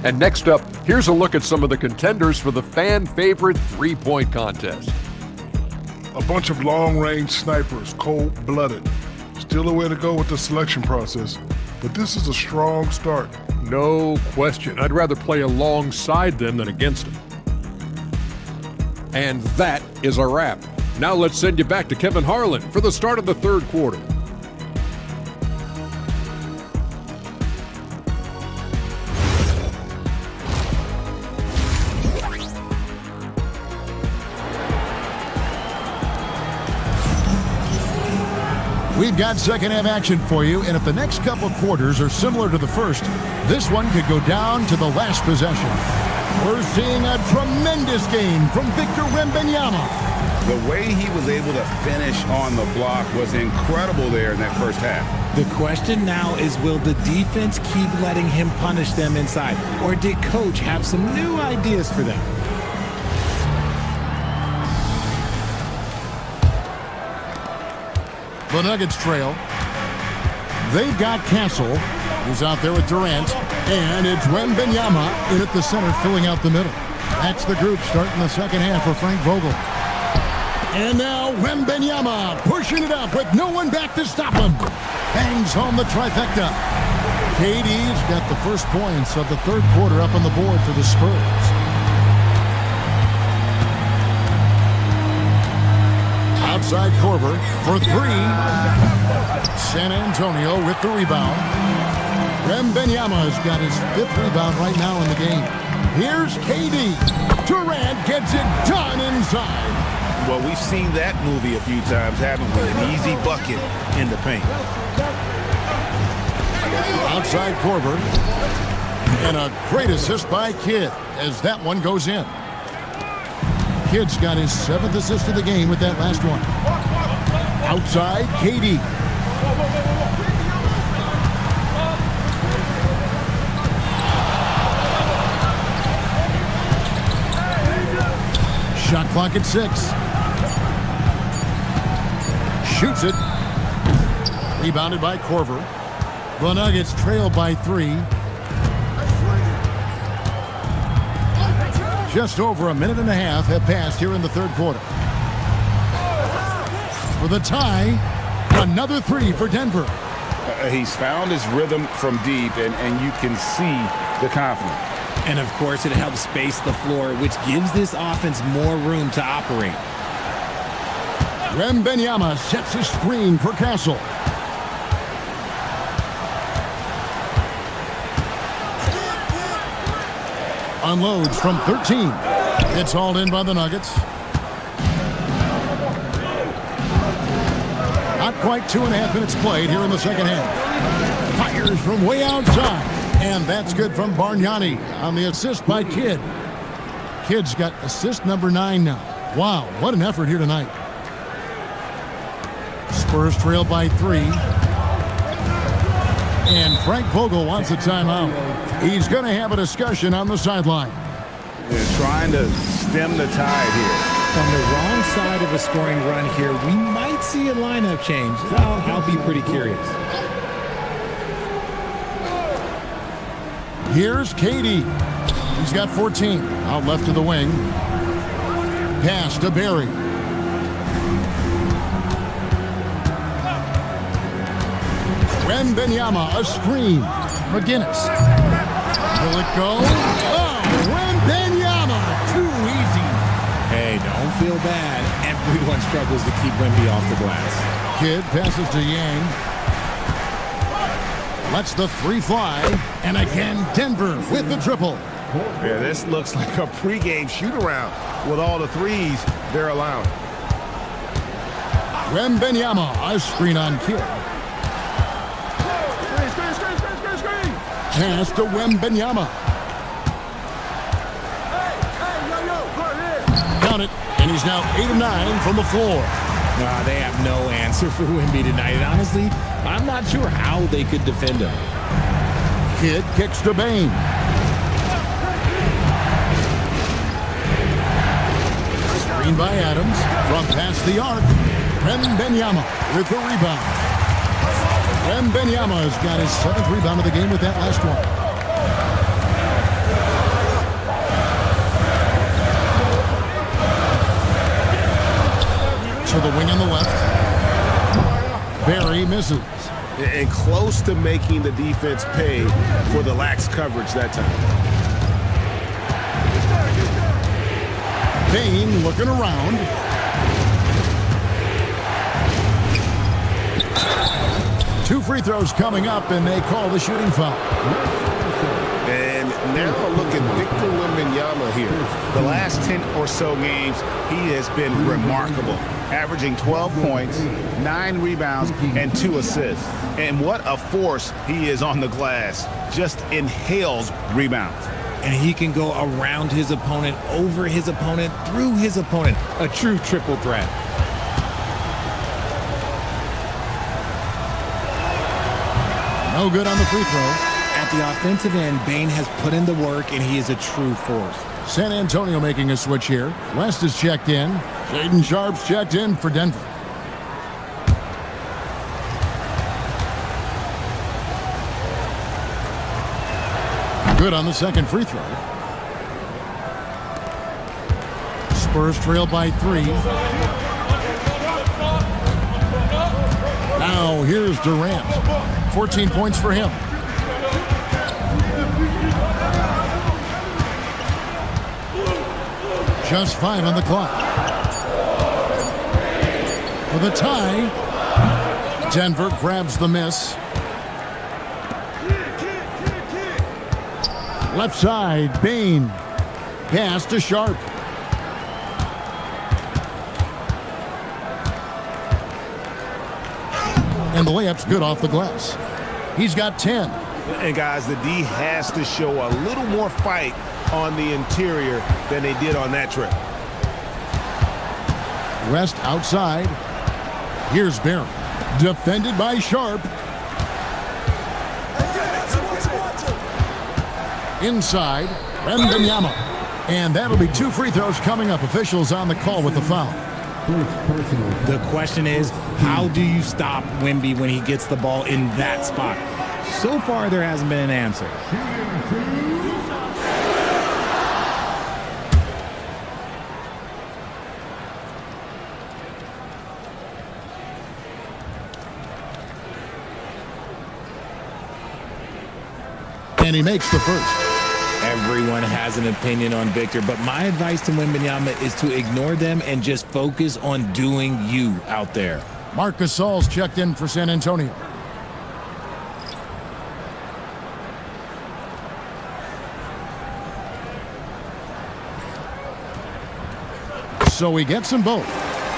F: And next up, here's a look at some of the contenders for the fan-favorite three-point contest.
H: A bunch of long-range snipers, cold-blooded. Still a way to go with the selection process, but this is a strong start.
F: No question. I'd rather play alongside them than against them. And that is a wrap. Now let's send you back to Kevin Harlan for the start of the third quarter.
J: We've got second half action for you, and if the next couple quarters are similar to the first, this one could go down to the last possession. We're seeing a tremendous game from Victor Wembanyama.
K: The way he was able to finish on the block was incredible there in that first half.
L: The question now is, will the defense keep letting him punish them inside, or did Coach have some new ideas for them?
J: The Nuggets trail. They've got Castle, who's out there with Durant, and it's Wembanyama in at the center, filling out the middle. That's the group starting the second half for Frank Vogel. And now Wembanyama pushing it up with no one back to stop him. Bangs home the trifecta. KD's got the first points of the third quarter up on the board for the Spurs. Outside Korver for 3. San Antonio with the rebound. Wembanyama's got his 5th rebound right now in the game. Here's KD. Durant gets it done inside.
K: Well, we've seen that movie a few times, haven't we? An easy bucket in the paint.
J: Outside Korver. And a great assist by Kidd as that one goes in. Kidd's got his 7th assist of the game with that last one. Outside, KD. Shot clock at 6. Shoots it. Rebounded by Korver. The Nuggets trail by 3. Just over a minute and a half have passed here in the third quarter. For the tie, another 3 for Denver.
K: He's found his rhythm from deep, and you can see the confidence.
L: And, of course, it helps space the floor, which gives this offense more room to operate.
J: Wembanyama sets a screen for Castle. Unloads from 13. It's hauled in by the Nuggets. Not quite 2.5 minutes played here in the second half. Fires from way outside. And that's good from Bargnani on the assist by Kidd. Kidd's got assist number 9 now. Wow, what an effort here tonight. Spurs trail by 3. And Frank Vogel wants a timeout. He's going to have a discussion on the sideline.
K: They're trying to stem the tide here.
L: On the wrong side of a scoring run here, we might see a lineup change. I'll be pretty curious.
J: Here's KD. He's got 14. Out left to the wing. Pass to Barry. Wembanyama, a screen. McGinnis. Will it go? Oh, Wembanyama, too easy.
L: Hey, don't feel bad. Everyone struggles to keep Wemby off the glass.
J: Kidd passes to Yang. Lets the 3 fly. And again, Denver with the triple.
M: Yeah, this looks like a pregame shoot-around with all the threes they're allowing.
J: Wembanyama, a screen on Kidd. Pass to Wembanyama. Count it, and he's now 8 of 9 from the floor.
L: They have no answer for Wemby tonight. And honestly, I'm not sure how they could defend him.
J: Kidd kicks to Bane. Screen by Adams from past the arc. Wembanyama with the rebound. Wembanyama has got his 7th rebound of the game with that last one. To the wing on the left. Barry misses.
M: And close to making the defense pay for the lax coverage that time.
J: Bane looking around. Two free throws coming up, and they call the shooting foul.
M: And now look at Victor Wembanyama here. The last 10 or so games, he has been remarkable. Averaging 12 points, 9 rebounds, and 2 assists. And what a force he is on the glass. Just inhales rebounds.
L: And he can go around his opponent, over his opponent, through his opponent. A true triple threat.
J: No good on the free throw.
L: At the offensive end, Bane has put in the work, and he is a true force.
J: San Antonio making a switch here. West is checked in. Shaedon Sharpe's checked in for Denver. Good on the second free throw. Spurs trail by 3. Now here's Durant. 14 points for him. Just 5 on the clock. For the tie, Denver grabs the miss. Left side, Bain. Pass to Sharp. And the layup's good off the glass. He's got 10.
M: And guys, the D has to show a little more fight on the interior than they did on that trip.
J: West outside. Here's Barron. Defended by Sharp. Inside, Wembanyama. And that'll be 2 free throws coming up. Officials on the call with the foul.
L: The question is, how do you stop Wemby when he gets the ball in that spot? So far, there hasn't been an answer.
J: And he makes the first.
L: Everyone has an opinion on Victor, but my advice to Wembanyama is to ignore them and just focus on doing you out there.
J: Marc Gasol's checked in for San Antonio. So he gets them both.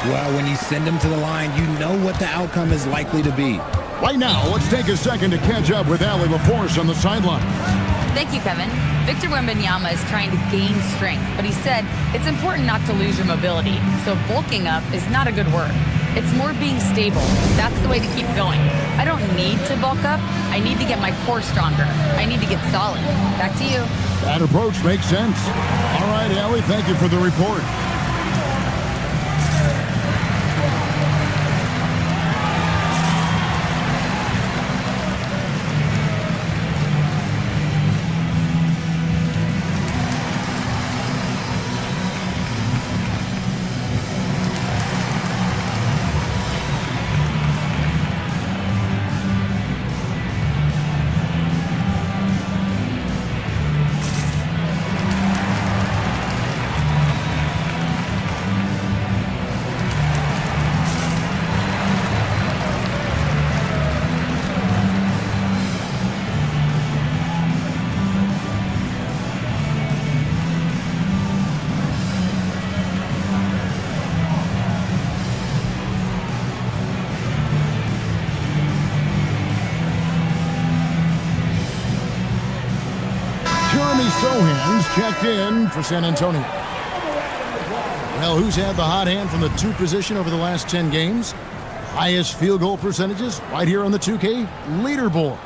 L: Well, when you send them to the line, you know what the outcome is likely to be.
J: Right now, let's take a second to catch up with AtLVsDaL on the sideline.
E: Thank you, Kevin. Victor Wembanyama is trying to gain strength, but he said it's important not to lose your mobility. So bulking up is not a good word. It's more being stable. That's the way to keep going. I don't need to bulk up. I need to get my core stronger. I need to get solid. Back to you.
J: That approach makes sense. All right, Allie, thank you for the report. Sohan's checked in for San Antonio. Well, who's had the hot hand from the 2 position over the last 10 games? Highest field goal percentages right here on the 2K leaderboard.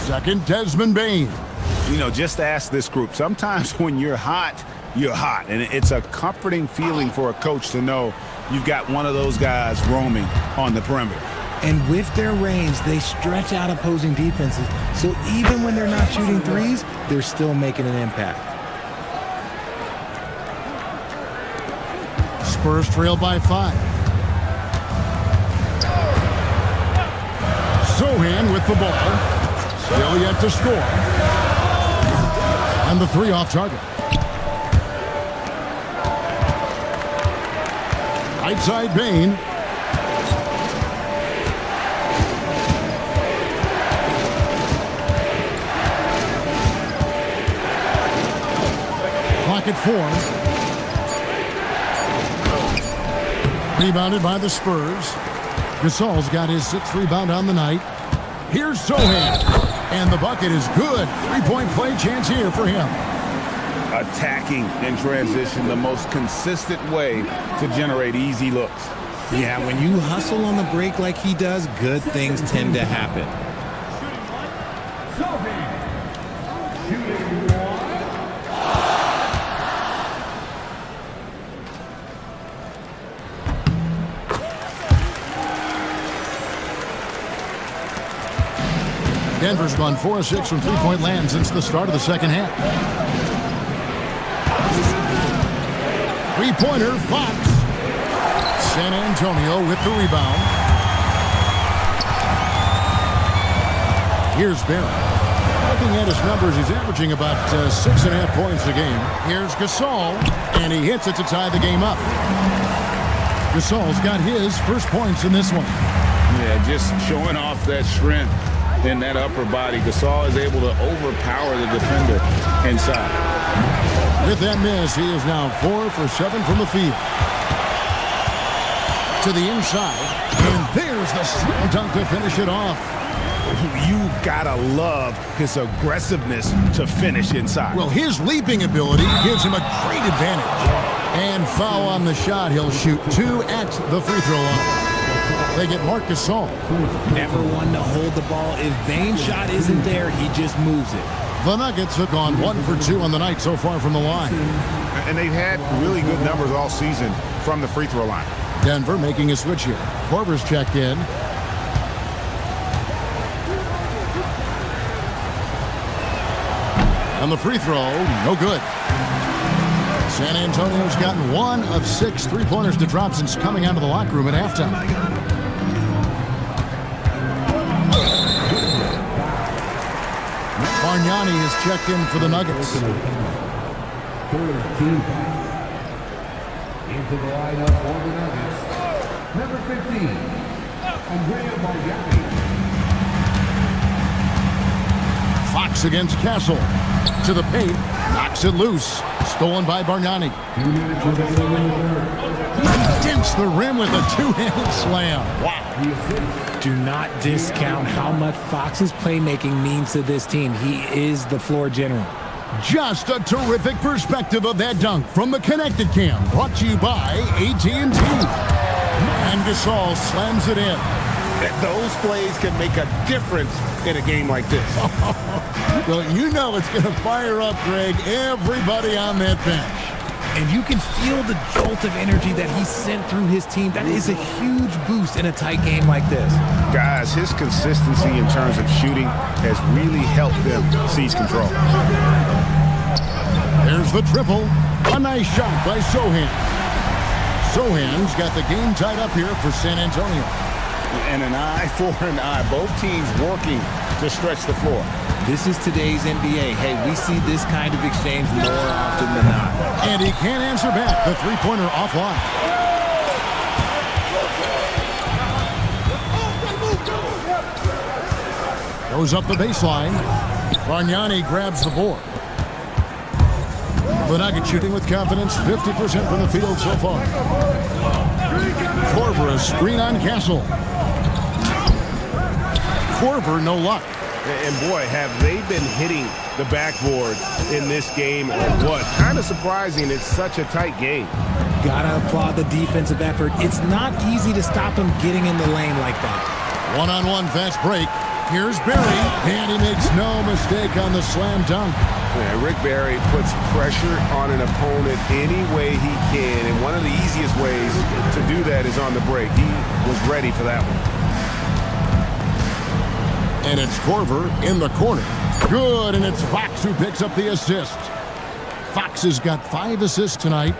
J: Second, Desmond Bain.
M: You know, just ask this group. Sometimes when you're hot, you're hot. And it's a comforting feeling for a coach to know you've got one of those guys roaming on the perimeter.
L: And with their range, they stretch out opposing defenses. So even when they're not shooting threes, they're still making an impact.
J: Spurs trail by 5. Sohan with the ball. Still yet to score. And the 3 off target. Right side, Bain. Clock at 4. Rebounded by the Spurs. Gasol's got his 6th rebound on the night. Here's Sohan. And the bucket is good. 3-point play chance here for him.
M: Attacking in transition, the most consistent way to generate easy looks.
L: Yeah, when you hustle on the break like he does, good things tend to happen.
J: Denver's gone 4 of 6 from 3-point land since the start of the second half. 3-pointer, Fox. San Antonio with the rebound. Here's Barron. Looking at his numbers, he's averaging about 6.5 points a game. Here's Gasol, and he hits it to tie the game up. Gasol's got his first points in this one.
M: Yeah, just showing off that strength
K: in that upper body. Gasol is able to overpower the defender inside.
J: With that miss, he is now 4 for 7 from the field. To the inside, and there's the slam dunk to finish it off.
M: You gotta love his aggressiveness to finish inside.
J: Well, his leaping ability gives him a great advantage. And foul on the shot. He'll shoot 2 at the free throw line. They get Marc Gasol.
L: Never one to hold the ball. If Bane's shot isn't there, he just moves it.
J: The Nuggets have gone 1 for 2 on the night so far from the line.
M: And they've had really good numbers all season from the free throw line.
J: Denver making a switch here. Korver's checked in. And the free throw, no good. San Antonio's gotten 1 of 6 three-pointers to drop since coming out of the locker room at halftime. Bargnani is checked in for the Nuggets.
D: Into the lineup for the Nuggets, number 15, Andrea Bargnani.
J: Fox against Castle. To the paint, knocks it loose. Stolen by Bargnani. He dents the rim with a two-handed slam. Wow.
L: Do not discount how much Fox's playmaking means to this team. He is the floor general.
J: Just a terrific perspective of that dunk from the Connected Cam, brought to you by AT&T. And Gasol slams it in.
M: Those plays can make a difference in a game like this.
J: Well, you know it's going to fire up, Greg, everybody on that bench.
L: And you can feel the jolt of energy that he sent through his team. That is a huge boost in a tight game like this.
M: Guys, his consistency in terms of shooting has really helped them seize control.
J: There's the triple. A nice shot by Sohan. Sohan's got the game tied up here for San Antonio.
M: And an eye for an eye. Both teams working to stretch the floor.
L: This is today's NBA. Hey, we see this kind of exchange more often than not.
J: And he can't answer back. The three-pointer offline. Goes up the baseline. Bargnani grabs the board. The Nuggets shooting with confidence, 50% from the field so far. Korver, a screen on Castle. Korver, no luck.
M: And boy, have they been hitting the backboard in this game or what? Kind of surprising it's such a tight game.
L: Gotta applaud the defensive effort. It's not easy to stop him getting in the lane like that.
J: One-on-one fast break. Here's Barry, and he makes no mistake on the slam dunk.
M: Yeah, Rick Barry puts pressure on an opponent any way he can, and one of the easiest ways to do that is on the break. He was ready for that one.
J: And it's Korver in the corner. Good, and it's Fox who picks up the assist. Fox has got 5 assists tonight.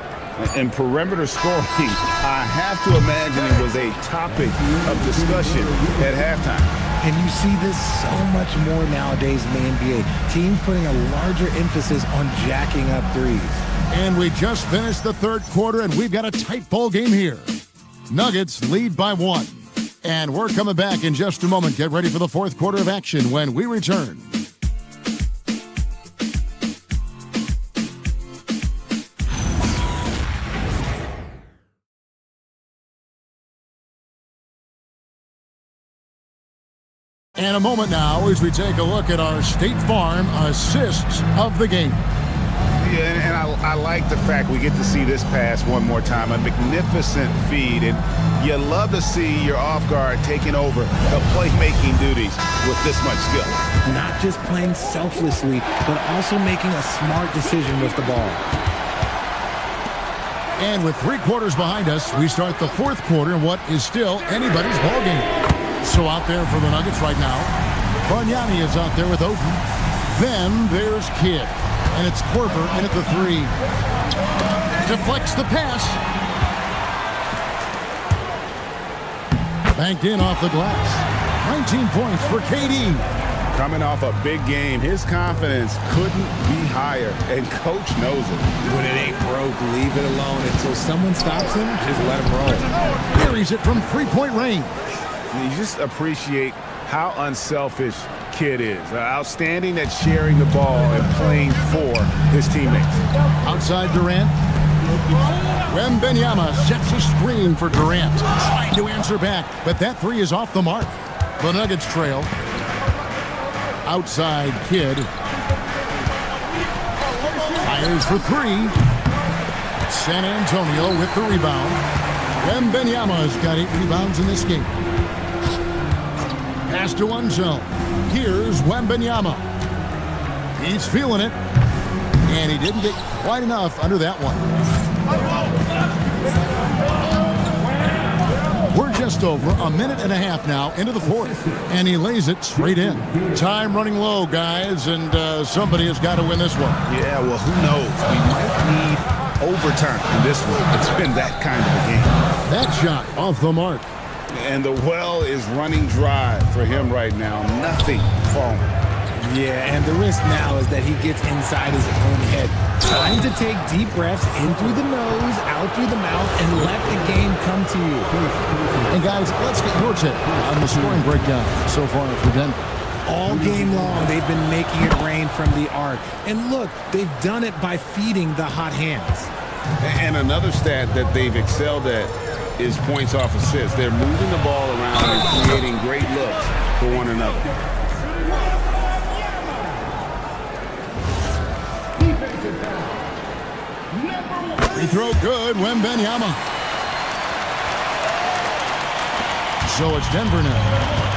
M: And perimeter scoring, I have to imagine it was a topic of discussion at halftime.
L: And you see this so much more nowadays in the NBA. Teams putting a larger emphasis on jacking up threes.
J: And we just finished the third quarter, and we've got a tight ball game here. Nuggets lead by 1. And we're coming back in just a moment. Get ready for the fourth quarter of action when we return. And a moment now as we take a look at our State Farm assists of the game.
M: Yeah, and I like the fact we get to see this pass one more time. A magnificent feed, and you love to see your off guard taking over the playmaking duties with this much skill.
L: Not just playing selflessly, but also making a smart decision with the ball.
J: And with 3 quarters behind us, we start the fourth quarter in what is still anybody's ball game. So out there for the Nuggets right now, Bargnani is out there with Oden. Then there's Kidd. And it's Korver in at the 3. Deflects the pass. Banked in off the glass. 19 points for KD.
M: Coming off a big game, his confidence couldn't be higher, and Coach knows it.
L: When it ain't broke, leave it alone until someone stops him, just let him roll.
J: Carries it from 3-point range.
M: And you just appreciate how unselfish Kid is. Outstanding at sharing the ball and playing for his teammates.
J: Outside Durant. Wembanyama sets a screen for Durant. Trying to answer back, but that three is off the mark. The Nuggets trail. Outside Kid. Fires for three. San Antonio with the rebound. Wembanyama's got 8 rebounds in this game. Pass to one zone. Here's Wembanyama. He's feeling it. And he didn't get quite enough under that one. We're just over a minute and a half now into the fourth. And he lays it straight in. Time running low, guys. And somebody has got to win this one.
M: Yeah, well, who knows? We might need overtime in this one. It's been that kind of a game.
J: That shot off the mark.
M: And the well is running dry for him right now. Nothing falling.
L: Yeah, and the risk now is that he gets inside his own head. Time to take deep breaths in through the nose, out through the mouth, and let the game come to you.
J: And guys, let's get your take on the scoring breakdown so far for Denver.
L: All game long, they've been making it rain from the arc. And look, they've done it by feeding the hot hands.
M: And another stat that they've excelled at is points off assists. They're moving the ball around and creating great looks for one another.
J: Free throw good, Wembanyama. So it's Denver now.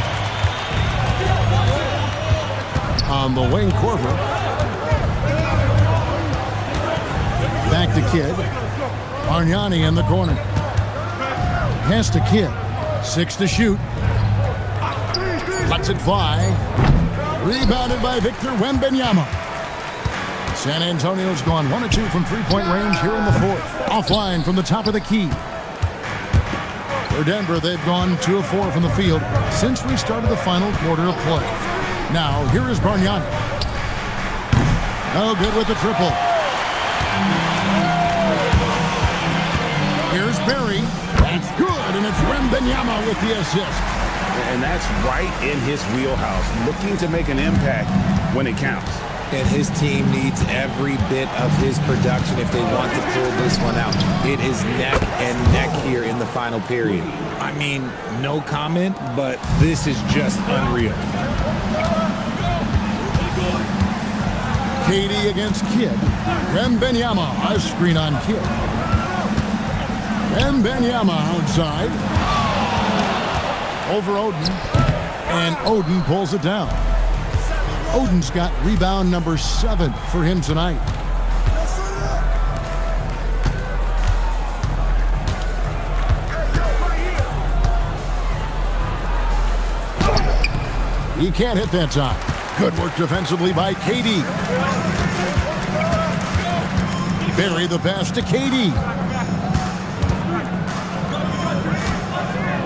J: On the wing, Korver. Back to Kidd. Bargnani in the corner. Pass to Kidd. 6 to shoot. Lets it fly. Rebounded by Victor Wembanyama. San Antonio's gone 1 of 2 from three-point range here in the fourth. Offline from the top of the key. For Denver, they've gone 2 of 4 from the field since we started the final quarter of play. Now, here is Bargnani. No good with the triple. Here's Barry. That's good, and it's Wembanyama with the assist.
M: And that's right in his wheelhouse, looking to make an impact when it counts.
L: And his team needs every bit of his production if they want to pull this one out. It is neck and neck here in the final period. I mean, no comment, but this is just unreal.
J: KD against Kidd. Wembanyama, a screen on Kidd. Wembanyama outside. Over Oden. And Oden pulls it down. Oden's got rebound number 7 for him tonight. He can't hit that time. Good work defensively by KD. Barry the pass to KD.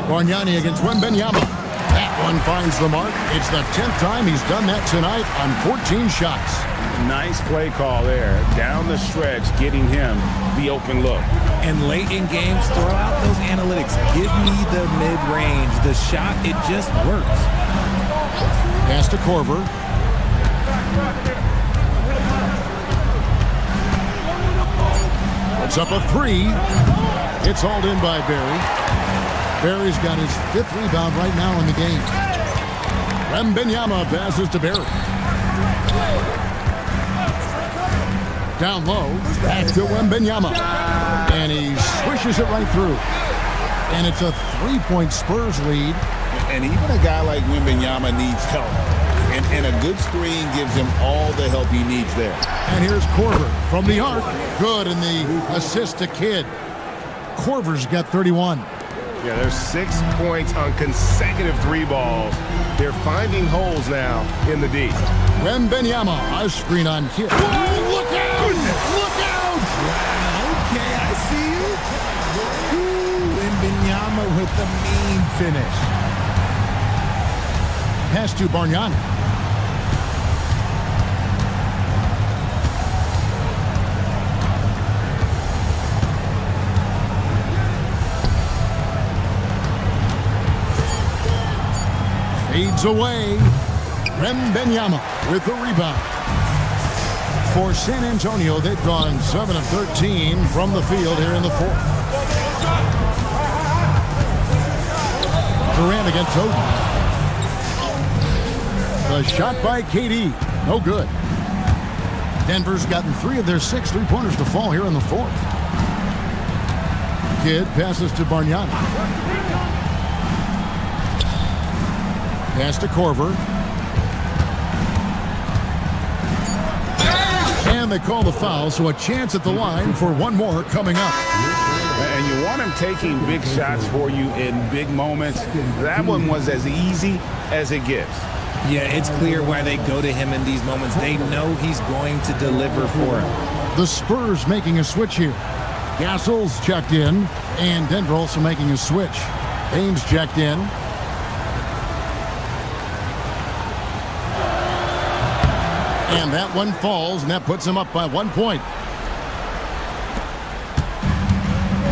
J: Bargnani against Wembanyama. That one finds the mark. It's the 10th time he's done that tonight on 14 shots.
M: Nice play call there. Down the stretch, getting him the open look.
L: And late in games, throw out those analytics. Give me the mid-range. The shot, it just works.
J: Pass to Korver. Puts up a 3. It's hauled in by Barry. Barry's got his 5th rebound right now in the game. Wembanyama passes to Barry. Down low, back to Wembanyama. And he swishes it right through. And it's a 3-point Spurs lead.
M: And even a guy like Wembanyama needs help. And a good screen gives him all the help he needs there.
J: And here's Korver from the arc. Good, and the assist to Kidd. Korver's got 31.
O: Yeah, there's 6 points on consecutive 3 balls. They're finding holes now in the D.
J: Wembanyama, a screen on Kidd. Oh, look out! Look out!
L: Okay, I see you. Wembanyama with the mean finish.
J: Pass to Bargnani. Fades away. Wembanyama with the rebound. For San Antonio, they've gone 7 of 13 from the field here in the fourth. Durant against Oden. The shot by KD. No good. Denver's gotten 3 of their 6 3-pointers to fall here in the fourth. Kidd passes to Bargnani. Pass to Korver. And they call the foul, so a chance at the line for one more coming up.
M: And you want him taking big shots for you in big moments. That one was as easy as it gets.
L: Yeah, it's clear why they go to him in these moments. They know he's going to deliver for him.
J: The Spurs making a switch here. Gassol's checked in, and Denver also making a switch. Baines checked in. And that one falls, and that puts him up by 1 point.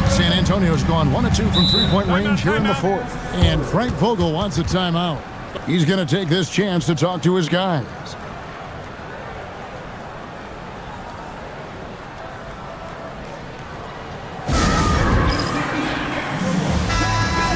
J: San Antonio's gone 1 of 2 from 3-point range here in the fourth. And Frank Vogel wants a timeout. He's going to take this chance to talk to his guys.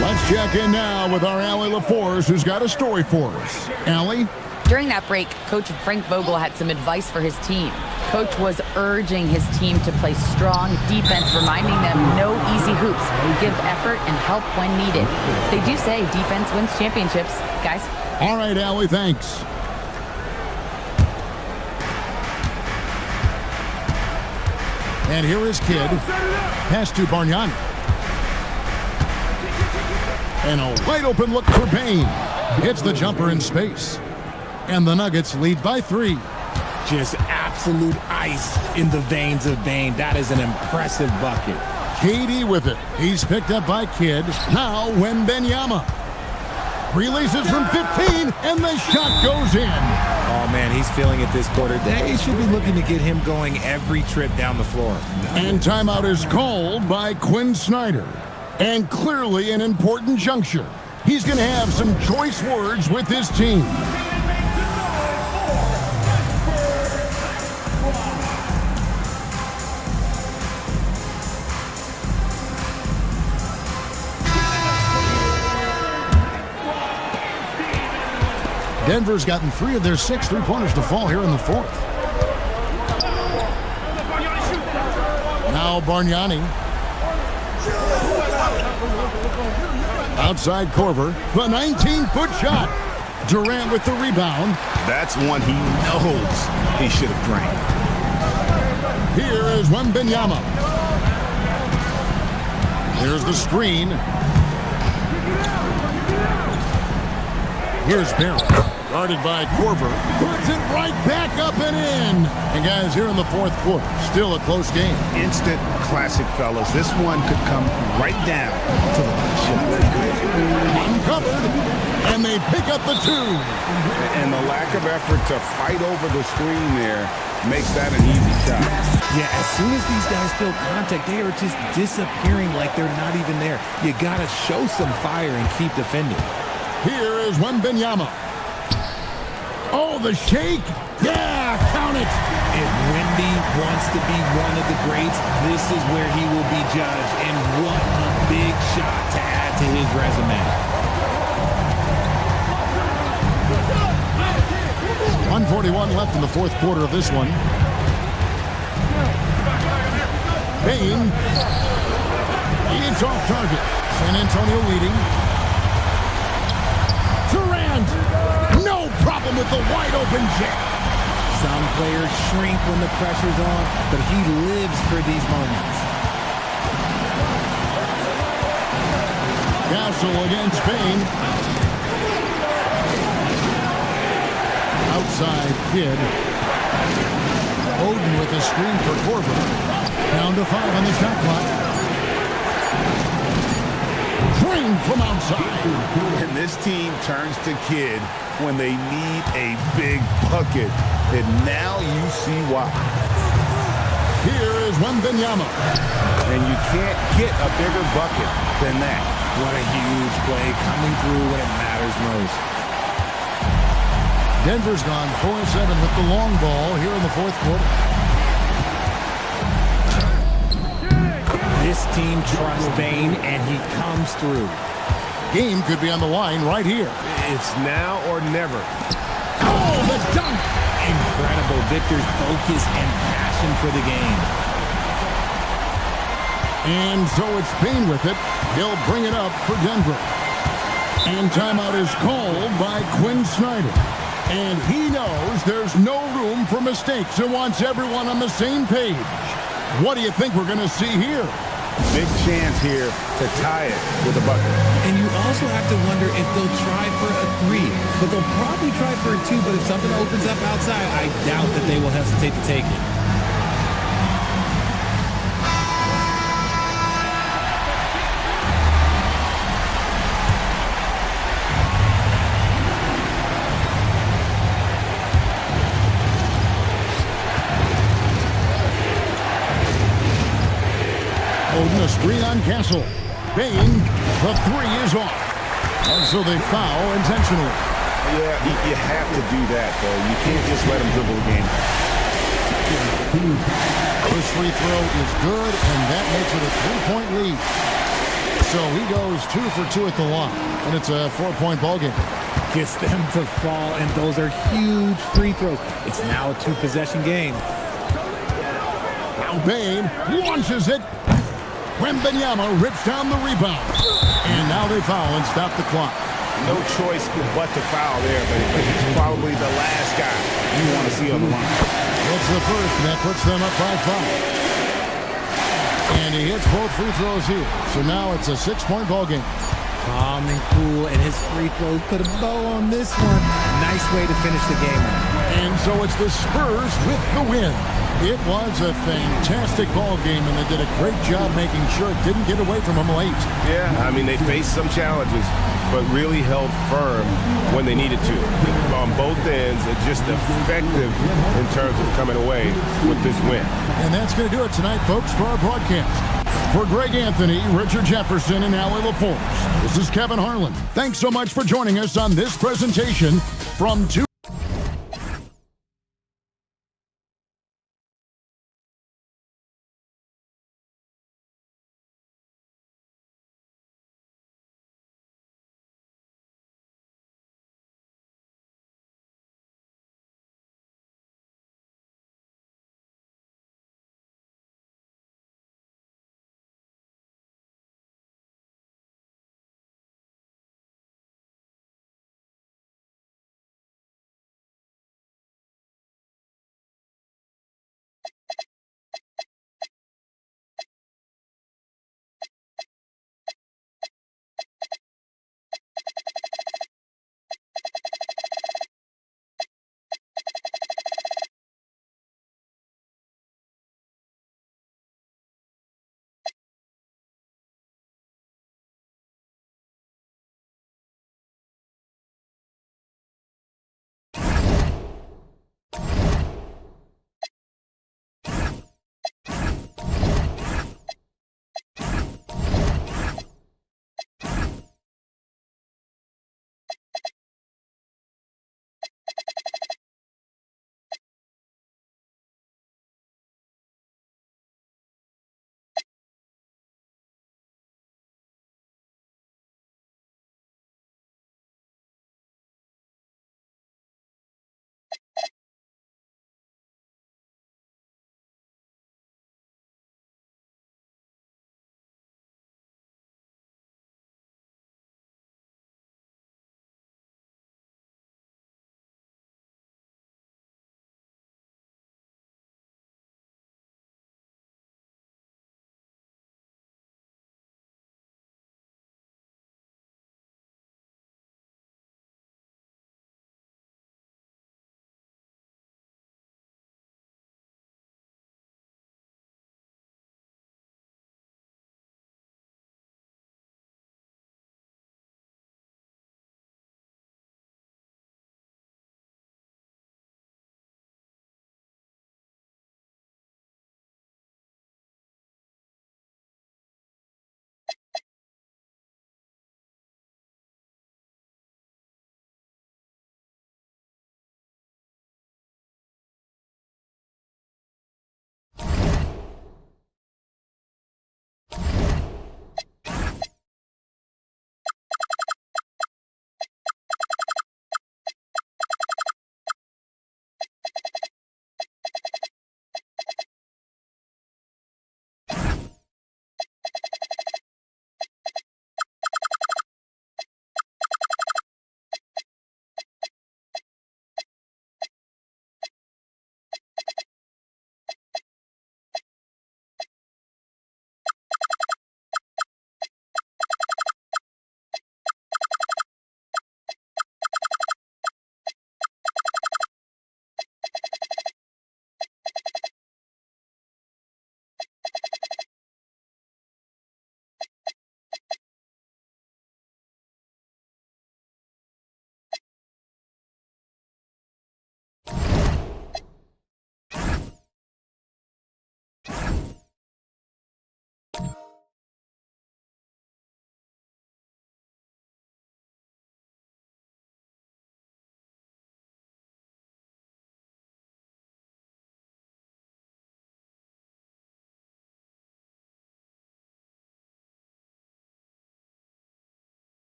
J: Let's check in now with our Allie LaForce, who's got a story for us. Allie?
E: During that break, Coach Frank Vogel had some advice for his team. Coach was urging his team to play strong defense, reminding them no easy hoops, give effort, and help when needed. They do say defense wins championships, guys.
J: All right, Allie, thanks. And here is Kidd. Pass to Bargnani. And a wide open look for Bane. Hits the jumper in space. And the Nuggets lead by 3.
L: Just absolute ice in the veins of Bane. That is an impressive bucket.
J: KD with it. He's picked up by Kidd. Now Wembanyama. Releases from 15, and the shot goes in.
L: Oh, man, he's feeling it this quarter. They should be looking to get him going every trip down the floor.
J: And timeout is called by Quinn Snyder. And clearly an important juncture. He's going to have some choice words with his team. Denver's gotten 3 of their 6 3-pointers to fall here in the fourth. Now Bargnani. Outside Korver. The 19-foot shot. Durant with the rebound.
M: That's one he knows he should have drained.
J: Here is Wembanyama. Here's the screen. Here's Barrett. Guarded by Korver. Puts it right back up and in. And guys, here in the fourth quarter, still a close game.
M: Instant classic, fellas. This one could come right down to the shot.
J: Uncovered. And they pick up the 2.
M: And the lack of effort to fight over the screen there makes that an easy shot.
L: Yeah, as soon as these guys feel contact, they are just disappearing like they're not even there. You got to show some fire and keep defending.
J: Here is Wembanyama. Oh, the shake. Yeah, count it.
L: If Wemby wants to be one of the greats, this is where he will be judged. And what a big shot to add to his resume.
J: 1:41 left in the fourth quarter of this one. Bane. It's off target. San Antonio leading. Durant. No problem with the wide open jam.
L: Some players shrink when the pressure's on, but he lives for these moments.
J: Gassel against Bane. Outside Kidd. Oden with a screen for Korver. Down to 5 on the shot clock. Drained from outside.
M: And this team turns to Kidd when they need a big bucket. And now you see why.
J: Here is Wembanyama.
M: And you can't get a bigger bucket than that.
L: What a huge play coming through when it matters most.
J: Denver's gone 4-7 with the long ball here in the fourth quarter.
L: This team trusts Bane, and he comes through.
J: Game could be on the line right here.
O: It's now or never.
L: Oh, the dunk! Incredible. Victor's focus and passion for the game.
J: And so it's Bane with it. He'll bring it up for Denver. And timeout is called by Quinn Snyder. And he knows there's no room for mistakes and wants everyone on the same page. What do you think we're going to see here?
M: Big chance here to tie it with a bucket.
L: And you also have to wonder if they'll try for a 3. But they'll probably try for a 2. But if something opens up outside, I doubt that they will hesitate to take it.
J: A screen on Castle. Bane, the 3 is off. And so they foul intentionally.
M: Yeah, you have to do that, though. You can't just let him dribble the game.
J: This free throw is good, and that makes it a 3-point lead. So he goes 2 for 2 at the line, and it's a 4-point ball game.
L: Gets them to fall, and those are huge free throws. It's now a 2-possession game.
J: Now Bane launches it. Wembanyama rips down the rebound. And now they foul and stop the clock.
M: No choice but to foul there, but he's probably the last guy you want to see on the line.
J: That's the first, and that puts them up by 5. And he hits both free throws here. So now it's a 6-point ball game.
L: Calm and cool, and his free throws put a bow on this one. Nice way to finish the game.
J: And so it's the Spurs with the win. It was a fantastic ball game, and they did a great job making sure it didn't get away from them late.
O: Yeah, I mean, they faced some challenges, but really held firm when they needed to. On both ends, just effective in terms of coming away with this win.
J: And that's going to do it tonight, folks, for our broadcast. For Greg Anthony, Richard Jefferson, and Ali LaForce, this is Kevin Harlan. Thanks so much for joining us on this presentation from 2.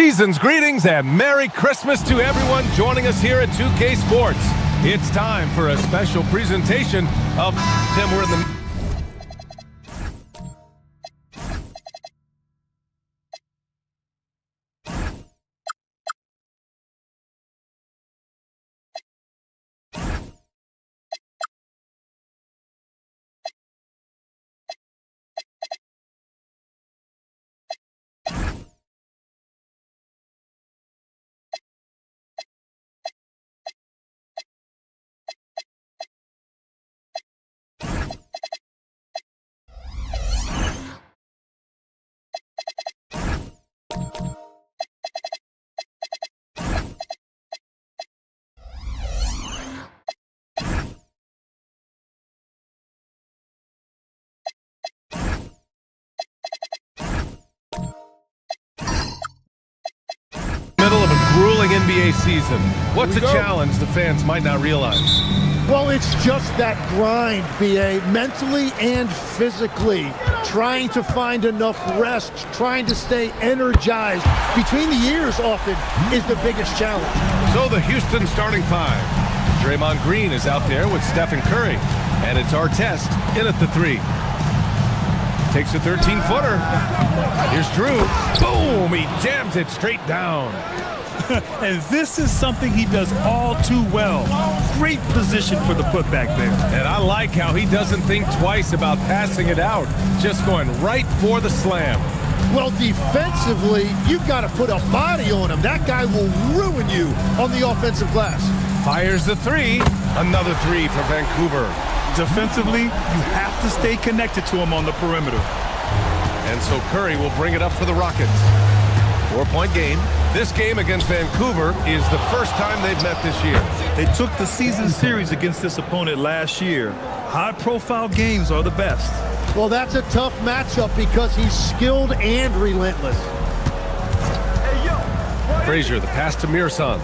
A: Season's greetings and Merry Christmas to everyone joining us here at 2K Sports. It's time for a special presentation of Tim. We're in the middle of a grueling NBA season. What's a challenge the fans might not realize?
P: Well, it's just that grind, BA, mentally and physically. Trying to find enough rest, trying to stay energized between the years often is the biggest challenge.
A: So the Houston starting five. Draymond Green is out there with Stephen Curry. And it's Artest in at the three. Takes a 13-footer. Here's Drew. Boom! He jams it straight down.
B: And this is something he does all too well. Great position for the putback there.
A: And I like how he doesn't think twice about passing it out. Just going right for the slam.
P: Well, defensively, you've got to put a body on him. That guy will ruin you on the offensive glass.
A: Fires the three. Another three for Vancouver.
B: Defensively, you have to stay connected to him on the perimeter.
A: And so Curry will bring it up for the Rockets. 4-point game. This game against Vancouver is the first time they've met this year.
B: They took the season series against this opponent last year. High-profile games are the best.
P: Well, that's a tough matchup because he's skilled and relentless.
A: Frazier, the pass to Mirson.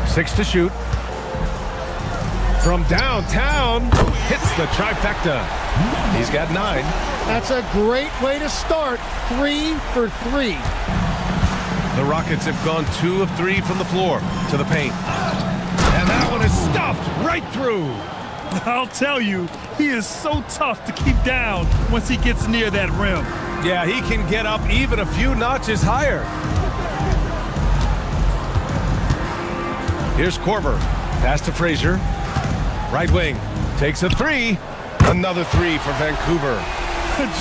A: Six to shoot. From downtown, hits the trifecta. He's got 9.
P: That's a great way to start. 3 for 3.
A: The Rockets have gone 2 of 3 from the floor to the paint. And that one is stuffed right through.
B: I'll tell you, he is so tough to keep down once he gets near that rim.
A: Yeah, he can get up even a few notches higher. Here's Korver. Pass to Frazier. Right wing. Takes a 3. Another 3 for Vancouver.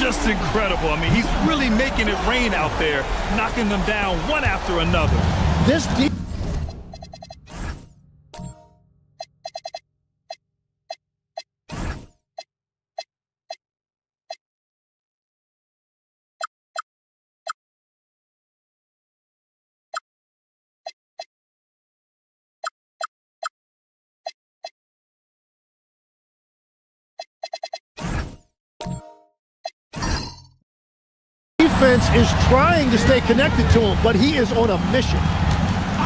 B: Just incredible. I mean, he's really making it rain out there, knocking them down one after another.
P: This defense is trying to stay connected to him, but he is on a mission.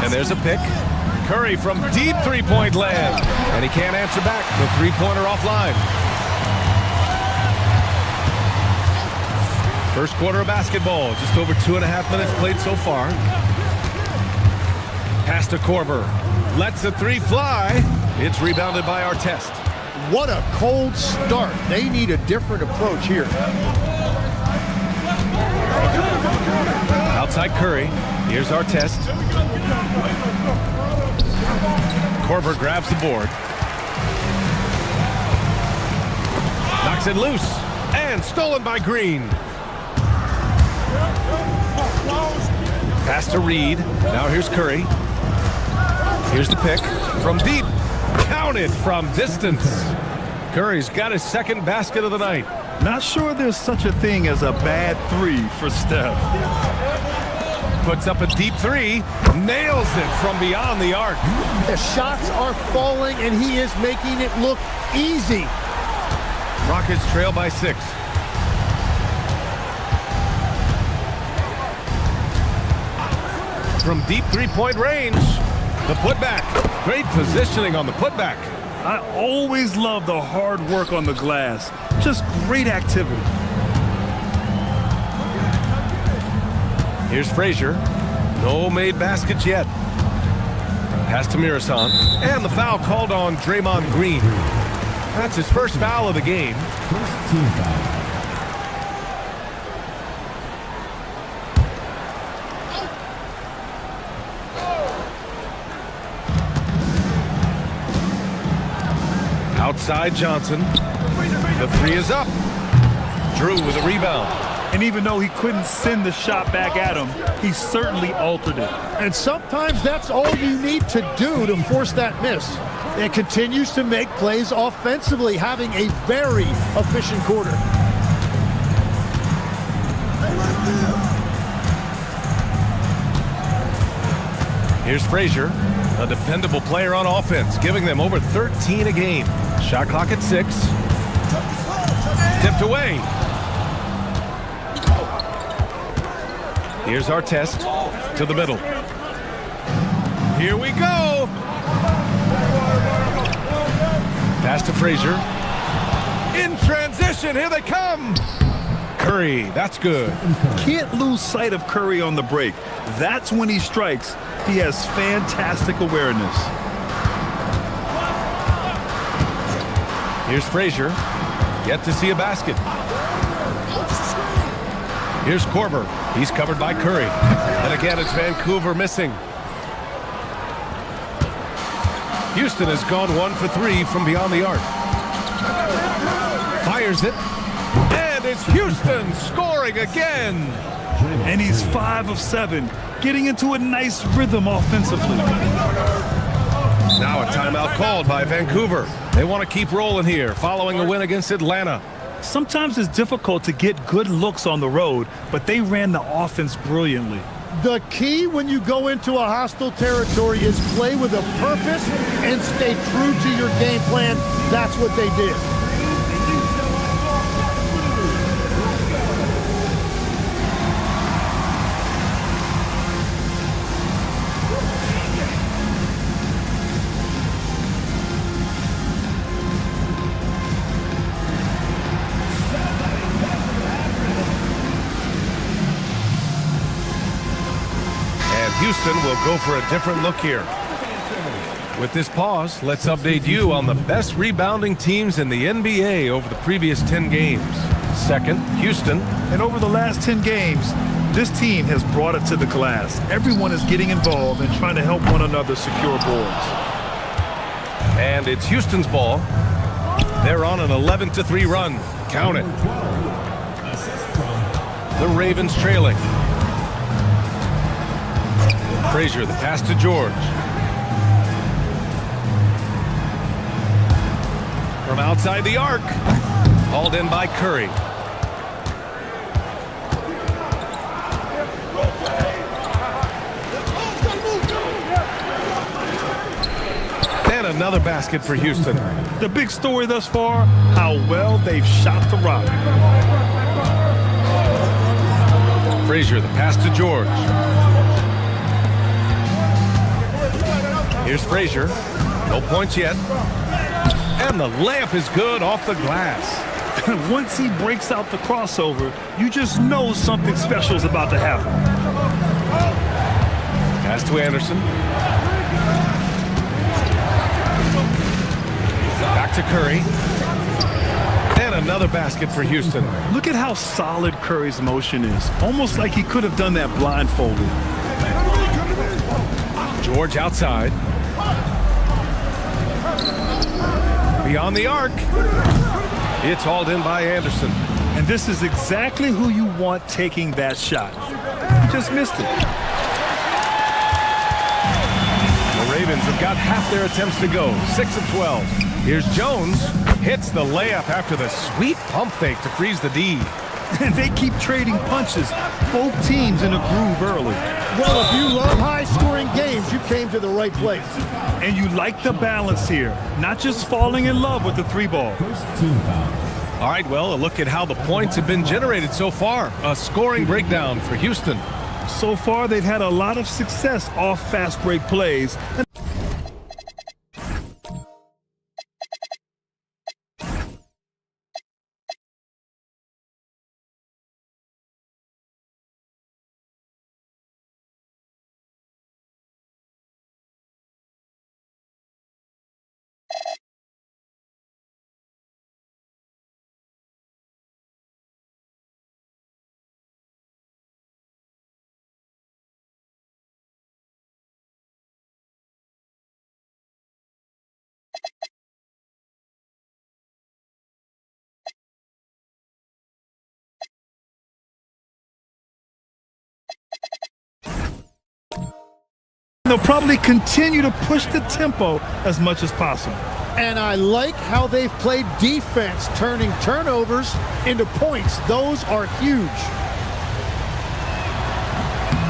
A: And there's a pick. Curry from deep three-point land. And he can't answer back. The three-pointer offline. First quarter of basketball. Just over 2.5 minutes played so far. Pass to Korver. Lets the three fly. It's rebounded by Artest.
P: What a cold start. They need a different approach here.
A: Outside Curry. Here's Artest. Korver grabs the board. Knocks it loose. And stolen by Green. Pass to Reed. Now here's Curry. Here's the pick. From deep. Counted from distance. Curry's got his second basket of the night.
B: Not sure there's such a thing as a bad 3 for Steph.
A: Puts up a deep 3. Nails it from beyond the arc.
P: The shots are falling, and he is making it look easy.
A: Rockets trail by 6. From deep three-point range, the putback. Great positioning on the putback.
B: I always love the hard work on the glass. Just great activity.
A: Here's Frazier. No made baskets yet. Pass to Mirasan. And the foul called on Draymond Green. That's his first foul of the game.
D: First team foul.
A: Outside Johnson. The three is up. Drew with a rebound.
B: And even though he couldn't send the shot back at him, he certainly altered it.
P: And sometimes that's all you need to do to force that miss. And continues to make plays offensively, having a very efficient quarter.
A: Here's Frazier, a dependable player on offense, giving them over 13 a game. Shot clock at 6. Tipped away. Here's our test to the middle. Here we go. Pass to Frazier. In transition, here they come. Curry, that's good.
B: Can't lose sight of Curry on the break. That's when he strikes. He has fantastic awareness.
A: Here's Frazier. Yet to see a basket. Here's Korver. He's covered by Curry. And again, it's Vancouver missing. Houston has gone 1 for 3 from beyond the arc. Fires it. And it's Houston scoring again.
B: And he's 5 of 7, getting into a nice rhythm offensively.
A: Now a timeout called by Vancouver. They want to keep rolling here following a win against Atlanta.
B: Sometimes it's difficult to get good looks on the road, but they ran the offense brilliantly.
P: The key when you go into a hostile territory is play with a purpose and stay true to your game plan. That's what they did.
A: Houston will go for a different look here. With this pause, let's update you on the best rebounding teams in the NBA over the previous 10 games. Second, Houston.
B: And over the last 10 games, this team has brought it to the glass. Everyone is getting involved and trying to help one another secure boards.
A: And it's Houston's ball. They're on an 11-3 run. Count it. The Ravens trailing. Frazier, the pass to George. From outside the arc. Hauled in by Curry. And another basket for Houston.
B: The big story thus far, how well they've shot the rock.
A: Frazier, the pass to George. Here's Frazier. No points yet. And the layup is good off the glass.
B: Once he breaks out the crossover, you just know something special is about to happen.
A: Pass to Anderson. Back to Curry. And another basket for Houston.
B: Look at how solid Curry's motion is. Almost like he could have done that blindfolded.
A: George outside. Beyond the arc. It's hauled in by Anderson.
B: And this is exactly who you want taking that shot. He just missed it.
A: The Ravens have got half their attempts to go. 6 of 12. Here's Jones. Hits the layup after the sweet pump fake to freeze the D.
B: And they keep trading punches. Both teams in a groove early.
P: Well, if you love high-scoring games, you came to the right place.
B: And you like the balance here. Not just falling in love with the three ball.
A: All right, well, a look at how the points have been generated so far. A scoring breakdown for Houston.
B: So far, they've had a lot of success off fast break plays. They'll probably continue to push the tempo as much as possible.
P: And I like how they've played defense, turning turnovers into points. Those are huge.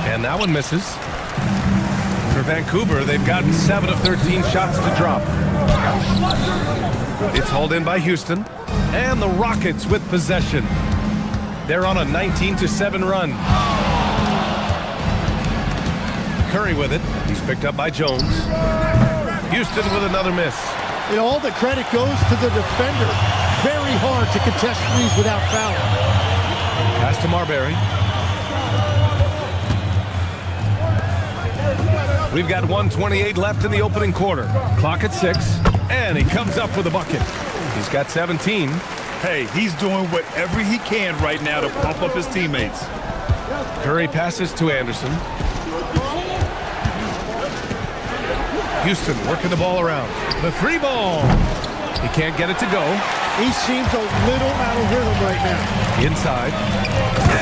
A: And that one misses. For Vancouver, they've gotten 7 of 13 shots to drop. It's hauled in by Houston. And the Rockets with possession. They're on a 19-7 run. Curry with it. He's picked up by Jones. Houston with another miss.
P: And all the credit goes to the defender. Very hard to contest threes without foul.
A: Pass to Marbury. We've got 1:28 left in the opening quarter. Clock at 6, and he comes up with a bucket. He's got 17.
B: Hey, he's doing whatever he can right now to pump up his teammates.
A: Curry passes to Anderson. Houston working the ball around. The 3 ball. He can't get it to go.
P: He seems a little out of rhythm right now.
A: Inside.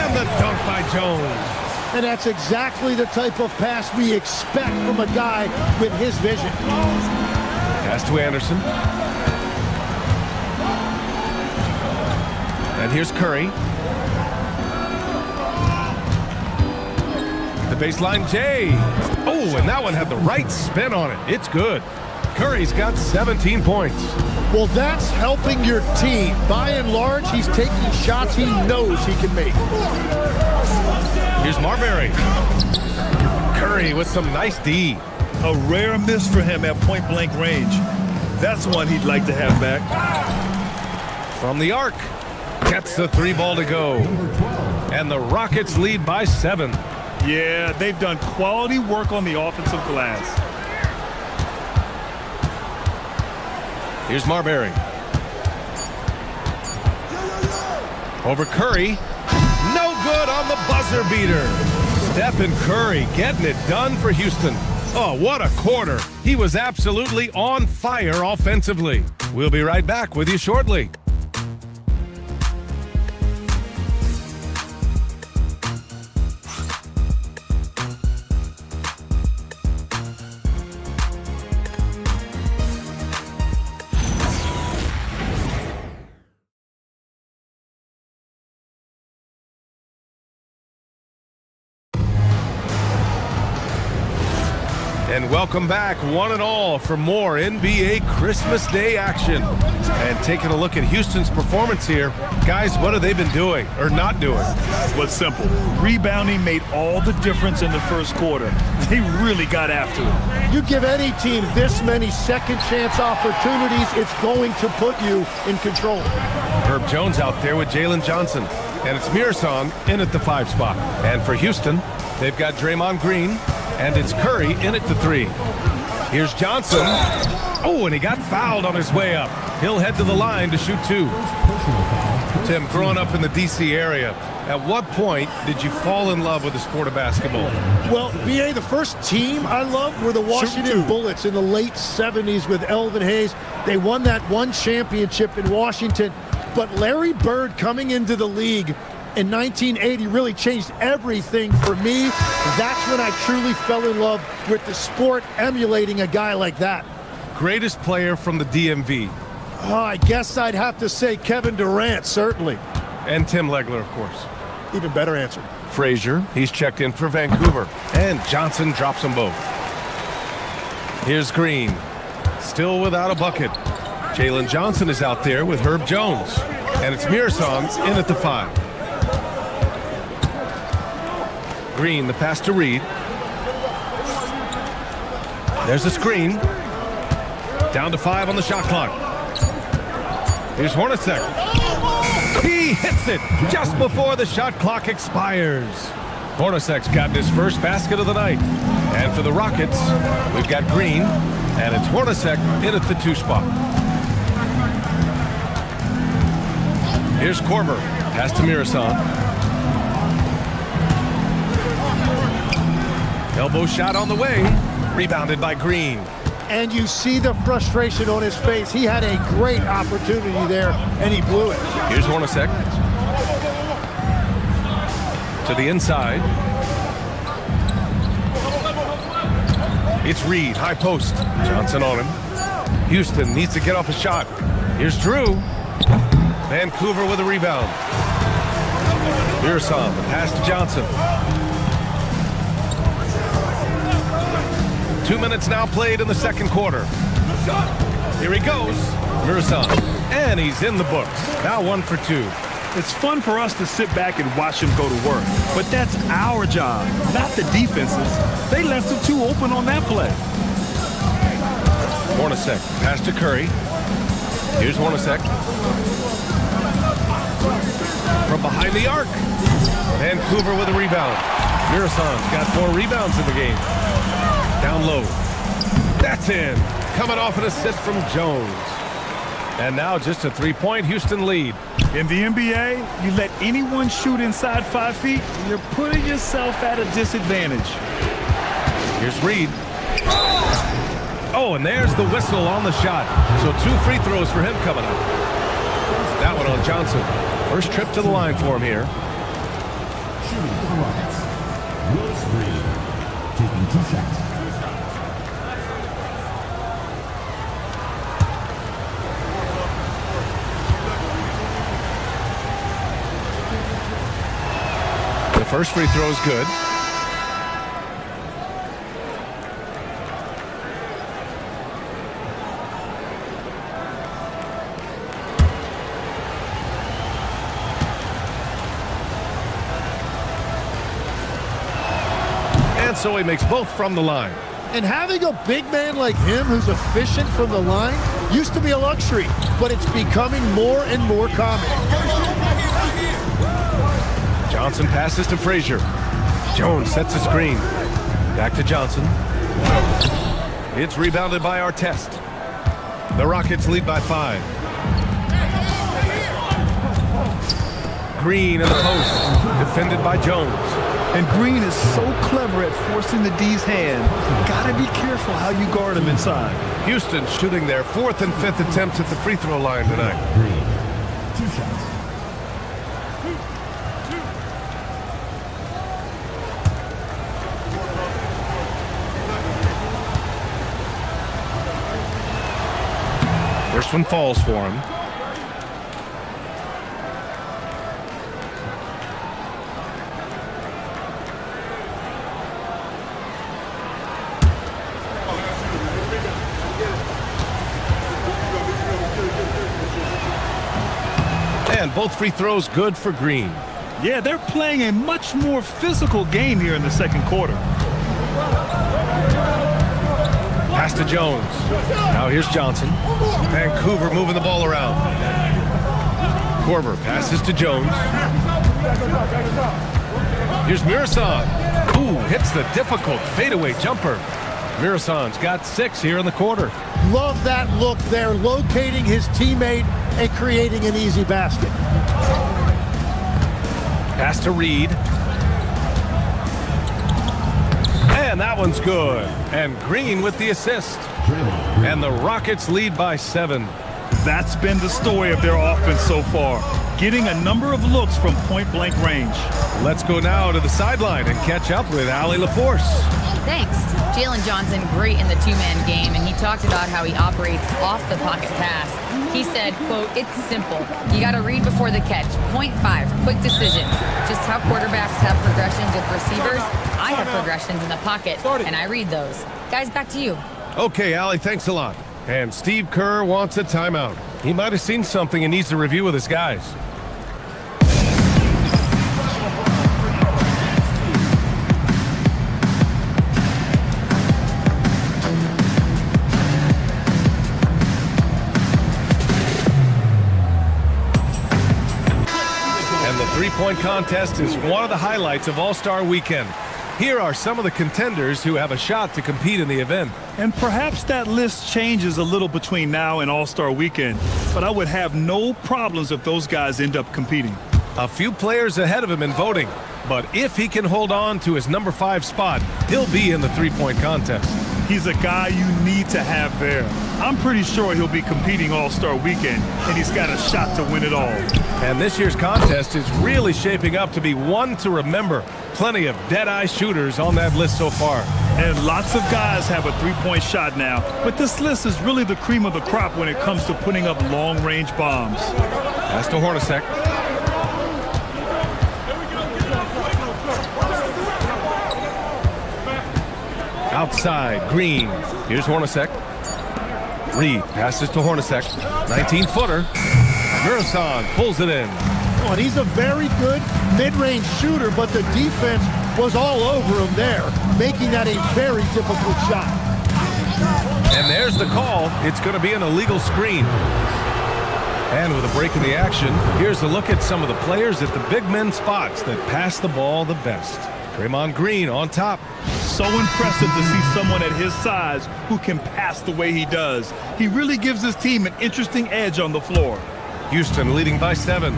A: And the dunk by Jones.
P: And that's exactly the type of pass we expect from a guy with his vision.
A: Pass to Anderson. And here's Curry. The baseline J. Oh, and that one had the right spin on it. It's good. Curry's got 17 points.
P: Well, that's helping your team. By and large, he's taking shots he knows he can make.
A: Here's Marbury. Curry with some nice D.
B: A rare miss for him at point-blank range. That's one he'd like to have back.
A: From the arc. Gets the 3 ball to go. And the Rockets lead by 7.
B: Yeah, they've done quality work on the offensive glass.
A: Here's Marbury. Over Curry. No good on the buzzer beater. Stephen Curry getting it done for Houston. Oh, what a quarter. He was absolutely on fire offensively. We'll be right back with you shortly. And welcome back, one and all, for more NBA Christmas Day action. And taking a look at Houston's performance here, guys, what have they been doing or not doing?
B: Well, it's simple. Rebounding made all the difference in the first quarter. They really got after it.
P: You give any team this many second chance opportunities, it's going to put you in control.
A: Herb Jones out there with Jalen Johnson. And it's Mirasan in at the 5 spot. And for Houston, they've got Draymond Green. And it's Curry in at the 3. Here's Johnson. Oh, and he got fouled on his way up. He'll head to the line to shoot 2. Tim, growing up in the D.C. area, at what point did you fall in love with the sport of basketball?
P: Well, B.A., the first team I loved were the Washington Bullets in the late 70s with Elvin Hayes. They won that one championship in Washington. But Larry Bird coming into the league in 1980 really changed everything for me. That's when I truly fell in love with the sport, emulating a guy like that.
A: Greatest player from the DMV?
P: Oh, I guess I'd have to say Kevin Durant, certainly.
A: And Tim Legler, of course.
P: Even better answer.
A: Frazier, he's checked in for Vancouver. And Johnson drops them both. Here's Green, still without a bucket. Jalen Johnson is out there with Herb Jones. And it's Mirasan in at the 5. Green, the pass to Reed. There's a screen. Down to 5 on the shot clock. Here's Hornacek. He hits it just before the shot clock expires. Hornacek's gotten his first basket of the night. And for the Rockets, we've got Green, and it's Hornacek in at the 2 spot. Here's Korver. Pass to Mirasan. Elbow shot on the way, rebounded by Green.
P: And you see the frustration on his face. He had a great opportunity there, and he blew it.
A: Here's Hornacek. To the inside. It's Reed, high post. Johnson on him. Houston needs to get off a shot. Here's Drew. Vancouver with a rebound. Mirasov, the pass to Johnson. 2 minutes now played in the second quarter. Here he goes. Mirasov. And he's in the books. Now 1 for 2.
B: It's fun for us to sit back and watch him go to work. But that's our job, not the defense's. They left him too open on that play.
A: Hornacek, pass to Curry. Here's Hornacek. From behind the arc. Vancouver with a rebound. Mirasov's got 4 rebounds in the game. Down low. That's in. Coming off an assist from Jones. And now just a 3-point Houston lead.
B: In the NBA, you let anyone shoot inside 5 feet, you're putting yourself at a disadvantage.
A: Here's Reed. Oh, and there's the whistle on the shot. So 2 free throws for him coming up. That one on Johnson. First trip to the line for him here.
D: Shooting for the Rockets, Willis Reed, taking 2 shots.
A: The first free throw is good. And so he makes both from the line.
P: And having a big man like him who's efficient from the line used to be a luxury, but it's becoming more and more common.
A: Johnson passes to Frazier. Jones sets a screen. Back to Johnson. It's rebounded by Artest. The Rockets lead by 5. Green in the post. Defended by Jones.
B: And Green is so clever at forcing the D's hand. Gotta be careful how you guard him inside.
A: Houston shooting their 4th and 5th attempts at the free throw line tonight.
D: Green, 2 shots.
A: First one falls for him. And both free throws good for Green.
B: Yeah, they're playing a much more physical game here in the second quarter.
A: Pass to Jones. Now here's Johnson. Vancouver moving the ball around. Korver passes to Jones. Here's Mirasov. Ooh, hits the difficult fadeaway jumper. Mirasov's got 6 here in the quarter.
P: Love that look there, locating his teammate and creating an easy basket.
A: Pass to Reed. And that one's good. And Green with the assist. And the Rockets lead by 7.
B: That's been the story of their offense so far, getting a number of looks from point-blank range.
A: Let's go now to the sideline and catch up with Allie LaForce.
E: Thanks. Jalen Johnson, great in the 2-man game, and he talked about how he operates off the pocket pass. He said, quote, "It's simple. You got to read before the catch. Point 5, quick decisions. Just how quarterbacks have progressions with receivers, I have progressions in the pocket, and I read those." Guys, back to you.
A: Okay, Allie, thanks a lot. And Steve Kerr wants a timeout. He might have seen something and needs to review with his guys. And the three-point contest is one of the highlights of All-Star Weekend. Here are some of the contenders who have a shot to compete in the event.
B: And perhaps that list changes a little between now and All-Star Weekend, but I would have no problems if those guys end up competing.
A: A few players ahead of him in voting, but if he can hold on to his number 5 spot, he'll be in the three-point contest.
B: He's a guy you need to have there. I'm pretty sure he'll be competing All-Star Weekend, and he's got a shot to win it all.
A: And this year's contest is really shaping up to be one to remember. Plenty of dead-eye shooters on that list so far.
B: And lots of guys have a three-point shot now, but this list is really the cream of the crop when it comes to putting up long-range bombs.
A: Pass to Hornacek. Outside, Green. Here's Hornacek. Reed passes to Hornacek. 19-footer. Murison pulls it in.
P: Oh, and he's a very good mid-range shooter, but the defense was all over him there, making that a very difficult shot.
A: And there's the call. It's going to be an illegal screen. And with a break in the action, here's a look at some of the players at the big men spots that pass the ball the best. Draymond Green on top.
B: So impressive to see someone at his size who can pass the way he does. He really gives his team an interesting edge on the floor.
A: Houston leading by 7.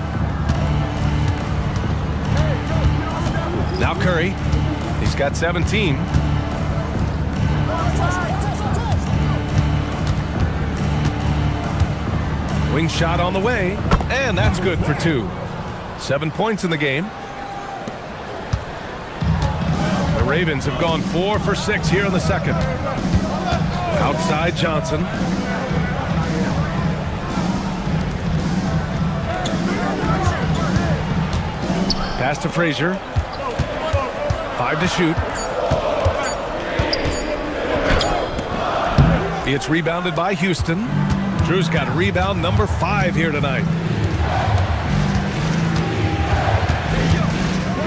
A: Now Curry. He's got 17. Wing shot on the way, and that's good for 2. 7 points in the game. The Ravens have gone 4 for 6 here in the second. Outside Johnson. Pass to Frazier. 5 to shoot. It's rebounded by Houston. Drew's got rebound number 5 here tonight.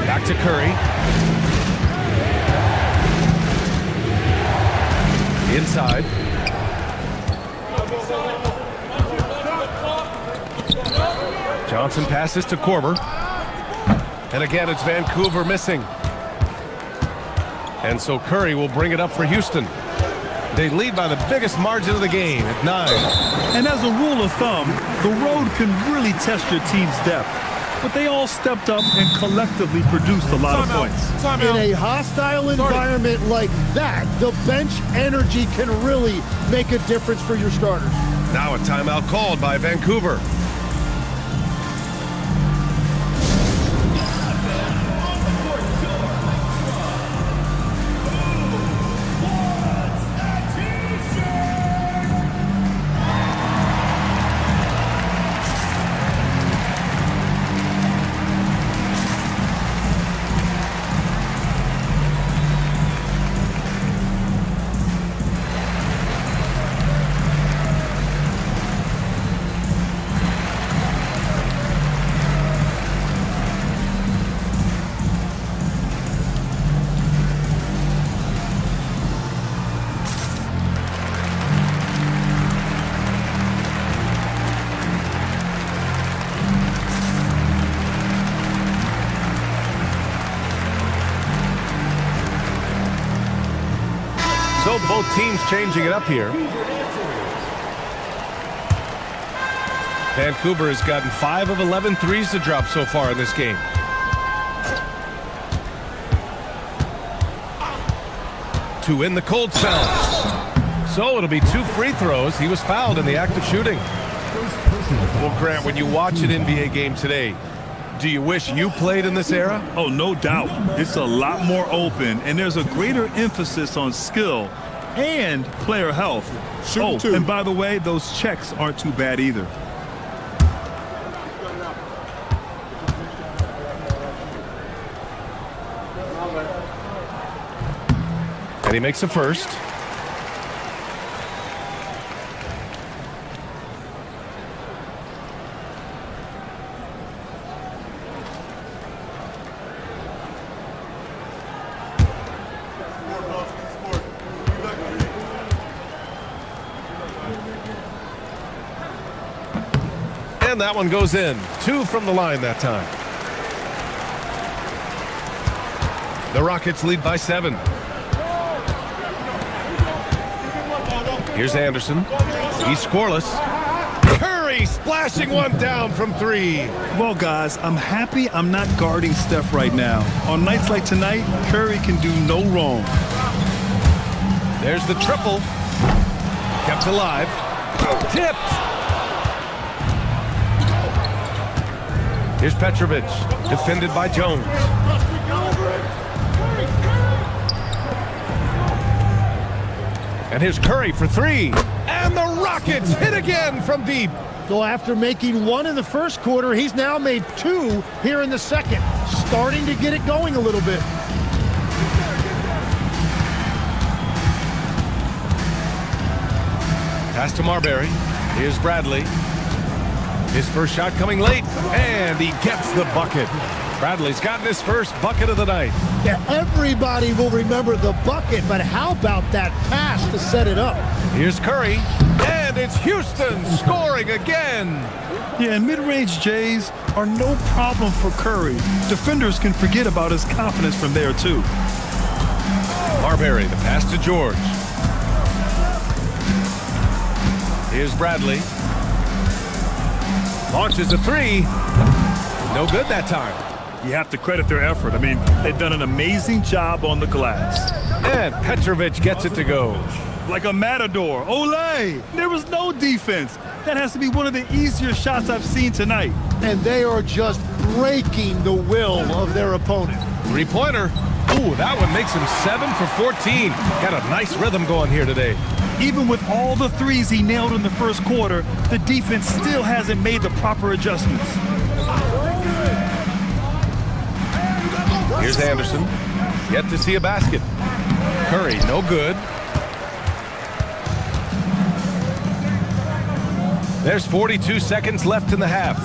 A: Back to Curry. Inside. Johnson passes to Korver. And again, it's Vancouver missing. And so Curry will bring it up for Houston. They lead by the biggest margin of the game at 9.
B: And as a rule of thumb, the road can really test your team's depth. But they all stepped up and collectively produced a lot of points.
P: In a hostile environment like that, the bench energy can really make a difference for your starters.
A: Now a timeout called by Vancouver. So both teams changing it up here. Vancouver has gotten 5 of 11 threes to drop so far in this game. To in the cold spell. So it'll be 2 free throws. He was fouled in the act of shooting. Well, Grant, when you watch an NBA game today, do you wish you played in this era?
B: Oh, no doubt. It's a lot more open, and there's a greater emphasis on skill and player health. And by the way, those checks aren't too bad either.
A: And he makes a first. And that one goes in. 2 from the line that time. The Rockets lead by 7. Here's Anderson. He's scoreless. Curry splashing one down from 3.
B: Well, guys, I'm happy I'm not guarding Steph right now. On nights like tonight, Curry can do no wrong.
A: There's the triple. Kept alive. Tipped. Here's Petrovic, defended by Jones. And here's Curry for three. And the Rockets hit again from deep.
P: So after making one in the first quarter, he's now made two here in the second. Starting to get it going a little bit.
A: Pass to Marbury. Here's Bradley. His first shot coming late, and he gets the bucket. Bradley's gotten his first bucket of the night.
P: Yeah, everybody will remember the bucket, but how about that pass to set it up?
A: Here's Curry, and it's Houston scoring again.
B: Yeah, and mid-range Jays are no problem for Curry. Defenders can forget about his confidence from there, too.
A: Marbury, the pass to George. Here's Bradley. Launches a three. No good that time.
B: You have to credit their effort. I mean, they've done an amazing job on the glass.
A: And Petrovic gets it to go.
B: Like a matador. Olay! There was no defense. That has to be one of the easier shots I've seen tonight.
P: And they are just breaking the will of their opponent.
A: Three-pointer. Ooh, that one makes him 7 for 14. Got a nice rhythm going here today.
B: Even with all the threes he nailed in the first quarter, the defense still hasn't made the proper adjustments.
A: Here's Anderson. Yet to see a basket. Curry, no good. There's 42 seconds left in the half.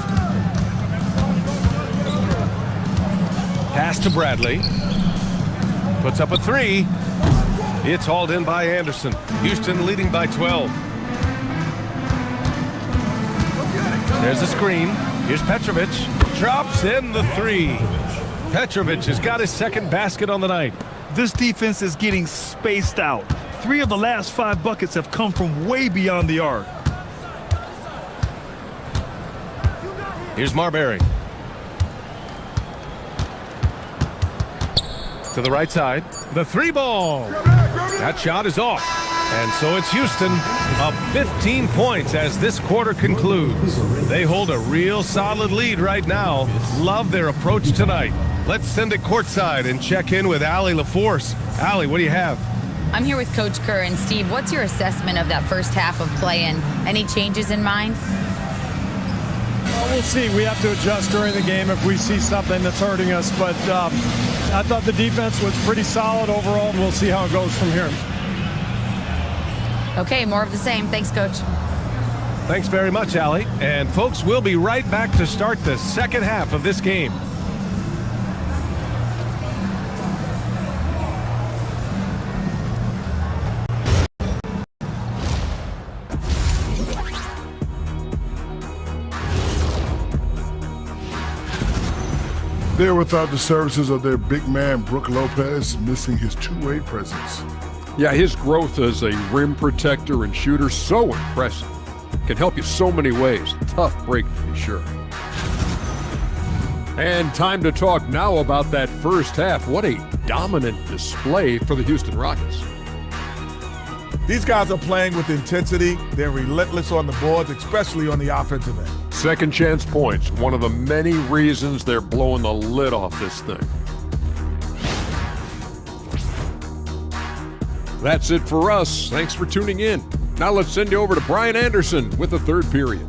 A: Pass to Bradley. Puts up a three. It's hauled in by Anderson. Houston leading by 12. There's a screen. Here's Petrovic. Drops in the three. Petrovic has got his second basket on the night.
B: This defense is getting spaced out. 3 of the last 5 buckets have come from way beyond the arc.
A: Here's Marbury. To the right side. The three ball. That shot is off. And so it's Houston up 15 points as this quarter concludes. They hold a real solid lead right now. Love their approach tonight. Let's send it courtside and check in with Allie LaForce. Allie, what do you have?
E: I'm here with Coach Kerr. And Steve, what's your assessment of that first half of play and any changes in mind?
Q: Well, we'll see. We have to adjust during the game if we see something that's hurting us. But I thought the defense was pretty solid overall. We'll see how it goes from here.
E: Okay, more of the same. Thanks, Coach.
A: Thanks very much, Allie. And folks, we'll be right back to start the second half of this game.
H: They're without the services of their big man, Brook Lopez, missing his two-way presence.
F: Yeah, his growth as a rim protector and shooter, so impressive. Can help you so many ways. Tough break to be sure. And time to talk now about that first half. What a dominant display for the Houston Rockets.
G: These guys are playing with intensity. They're relentless on the boards, especially on the offensive end.
F: Second chance points, one of the many reasons they're blowing the lid off this thing. That's it for us. Thanks for tuning in. Now let's send you over to Brian Anderson with the third period.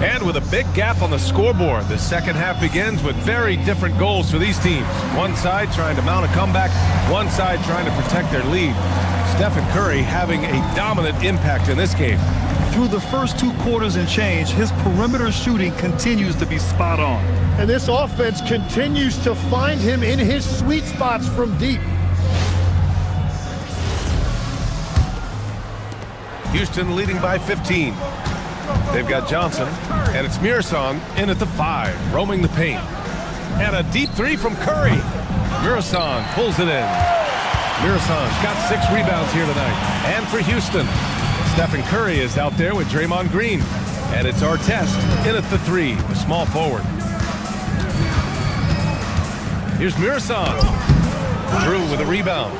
A: And with a big gap on the scoreboard, the second half begins with very different goals for these teams. One side trying to mount a comeback, one side trying to protect their lead. Stephen Curry having a dominant impact in this game.
B: Through the first 2 quarters and change, his perimeter shooting continues to be spot on.
P: And this offense continues to find him in his sweet spots from deep.
A: Houston leading by 15. They've got Johnson, and it's Murasong in at the 5, roaming the paint. And a deep three from Curry. Murasong pulls it in. Murasong's got 6 rebounds here tonight. And for Houston, Stephen Curry is out there with Draymond Green. And it's Artest in at the 3, the small forward. Here's Murasong. Drew with a rebound.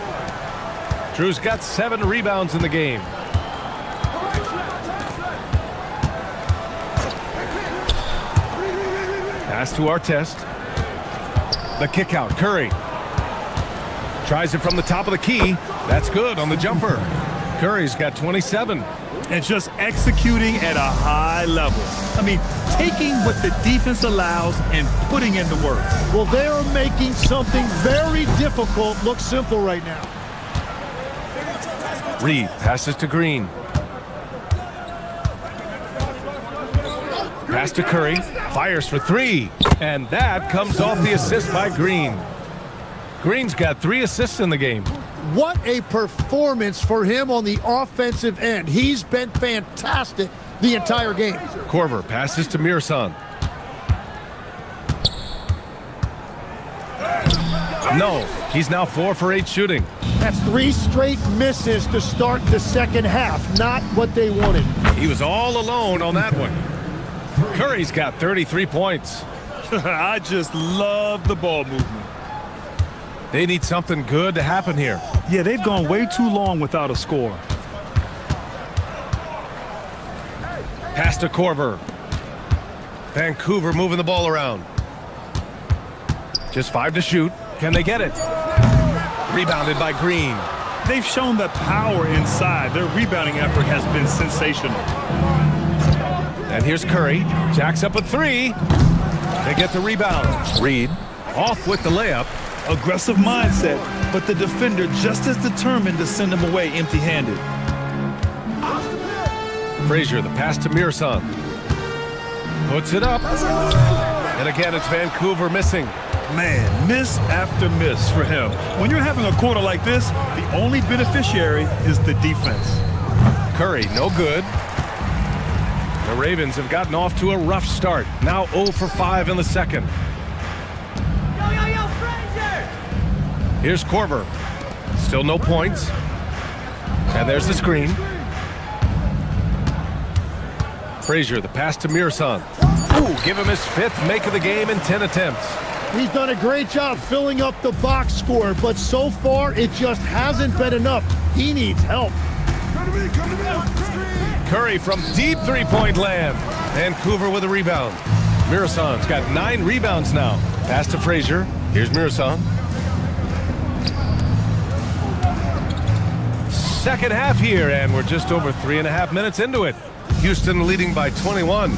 A: Drew's got 7 rebounds in the game. Pass to Artest. The kick out, Curry. Tries it from the top of the key. That's good on the jumper. Curry's got 27.
B: And just executing at a high level. I mean, taking what the defense allows and putting in the work.
P: Well, they're making something very difficult look simple right now.
A: Reed passes to Green. Pass to Curry. Fires for three. And that comes off the assist by Green. Green's got 3 assists in the game.
P: What a performance for him on the offensive end. He's been fantastic the entire game.
A: Korver passes to Mirsan. No, he's now 4 for 8 shooting.
P: That's 3 straight misses to start the second half. Not what they wanted.
A: He was all alone on that one. Curry's got 33 points.
B: I just love the ball movement.
A: They need something good to happen here.
B: Yeah, they've gone way too long without a score.
A: Pass to Korver. Vancouver moving the ball around. Just 5 to shoot. Can they get it? Rebounded by Green.
B: They've shown the power inside. Their rebounding effort has been sensational.
A: And here's Curry. Jacks up a 3. They get the rebound. Reed off with the layup.
B: Aggressive mindset, but the defender just as determined to send him away empty-handed.
A: Frazier, the pass to Mirsan. Puts it up. And again, it's Vancouver missing.
B: Man, miss after miss for him. When you're having a quarter like this, the only beneficiary is the defense.
A: Curry, no good. The Ravens have gotten off to a rough start. Now 0 for 5 in the second. Here's Korver. Still no points. And there's the screen. Frazier, the pass to Mirsan. Ooh, give him his 5th make of the game in 10 attempts.
P: He's done a great job filling up the box score, but so far it just hasn't been enough. He needs help.
A: Curry from deep 3-point land. Vancouver with a rebound. Mirsan's got 9 rebounds now. Pass to Frazier. Here's Mirsan. Second half here, and we're just over 3.5 minutes into it. Houston leading by 21.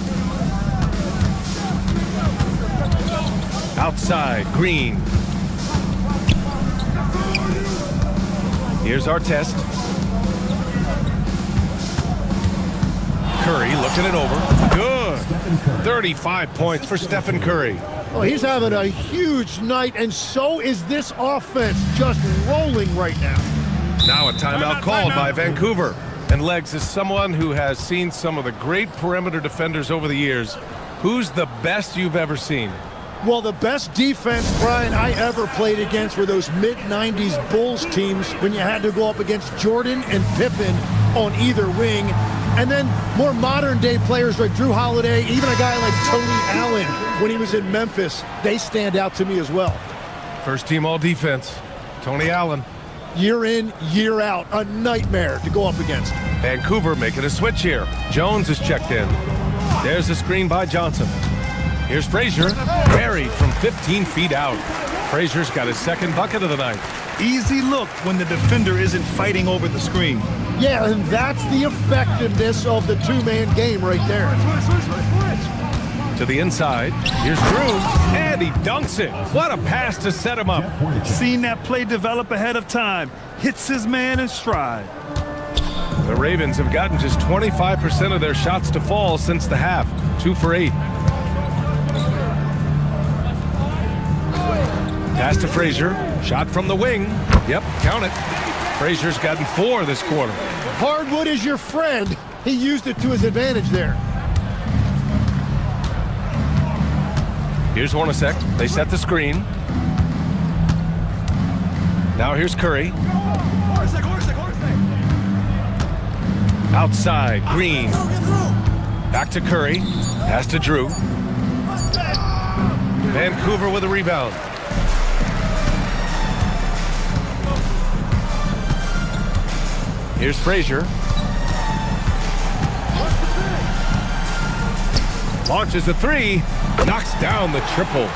A: Outside, Green. Here's Artest. Curry looking it over. Good. 35 points for Stephen Curry.
P: Oh, he's having a huge night, and so is this offense, just rolling right now.
A: Now a timeout called by Vancouver. And Legs is someone who has seen some of the great perimeter defenders over the years. Who's the best you've ever seen?
P: Well, the best defense, Brian, I ever played against were those mid-90s Bulls teams when you had to go up against Jordan and Pippen on either wing. And then more modern-day players like Drew Holiday, even a guy like Tony Allen when he was in Memphis, they stand out to me as well.
A: First team all-defense, Tony Allen.
P: Year in, year out, a nightmare to go up against.
A: Vancouver making a switch here. Jones is checked in. There's the screen by Johnson. Here's Frazier, buried from 15 feet out. Frazier's got his 2nd bucket of the night.
B: Easy look when the defender isn't fighting over the screen.
P: Yeah, and that's the effectiveness of the 2-man game right there.
A: To the inside, here's Drew, and he dunks it. What a pass to set him up.
B: Seen that play develop ahead of time. Hits his man in stride.
A: The Ravens have gotten just 25% of their shots to fall since the half. 2 for 8. Pass to Frazier. Shot from the wing. Yep, count it. Frazier's gotten 4 this quarter.
P: Hardwood is your friend. He used it to his advantage there.
A: Here's Hornacek. They set the screen. Now here's Curry. Outside, Green. Back to Curry. Pass to Drew. Vancouver with a rebound. Here's Frazier. Launches a three. Knocks down the triple.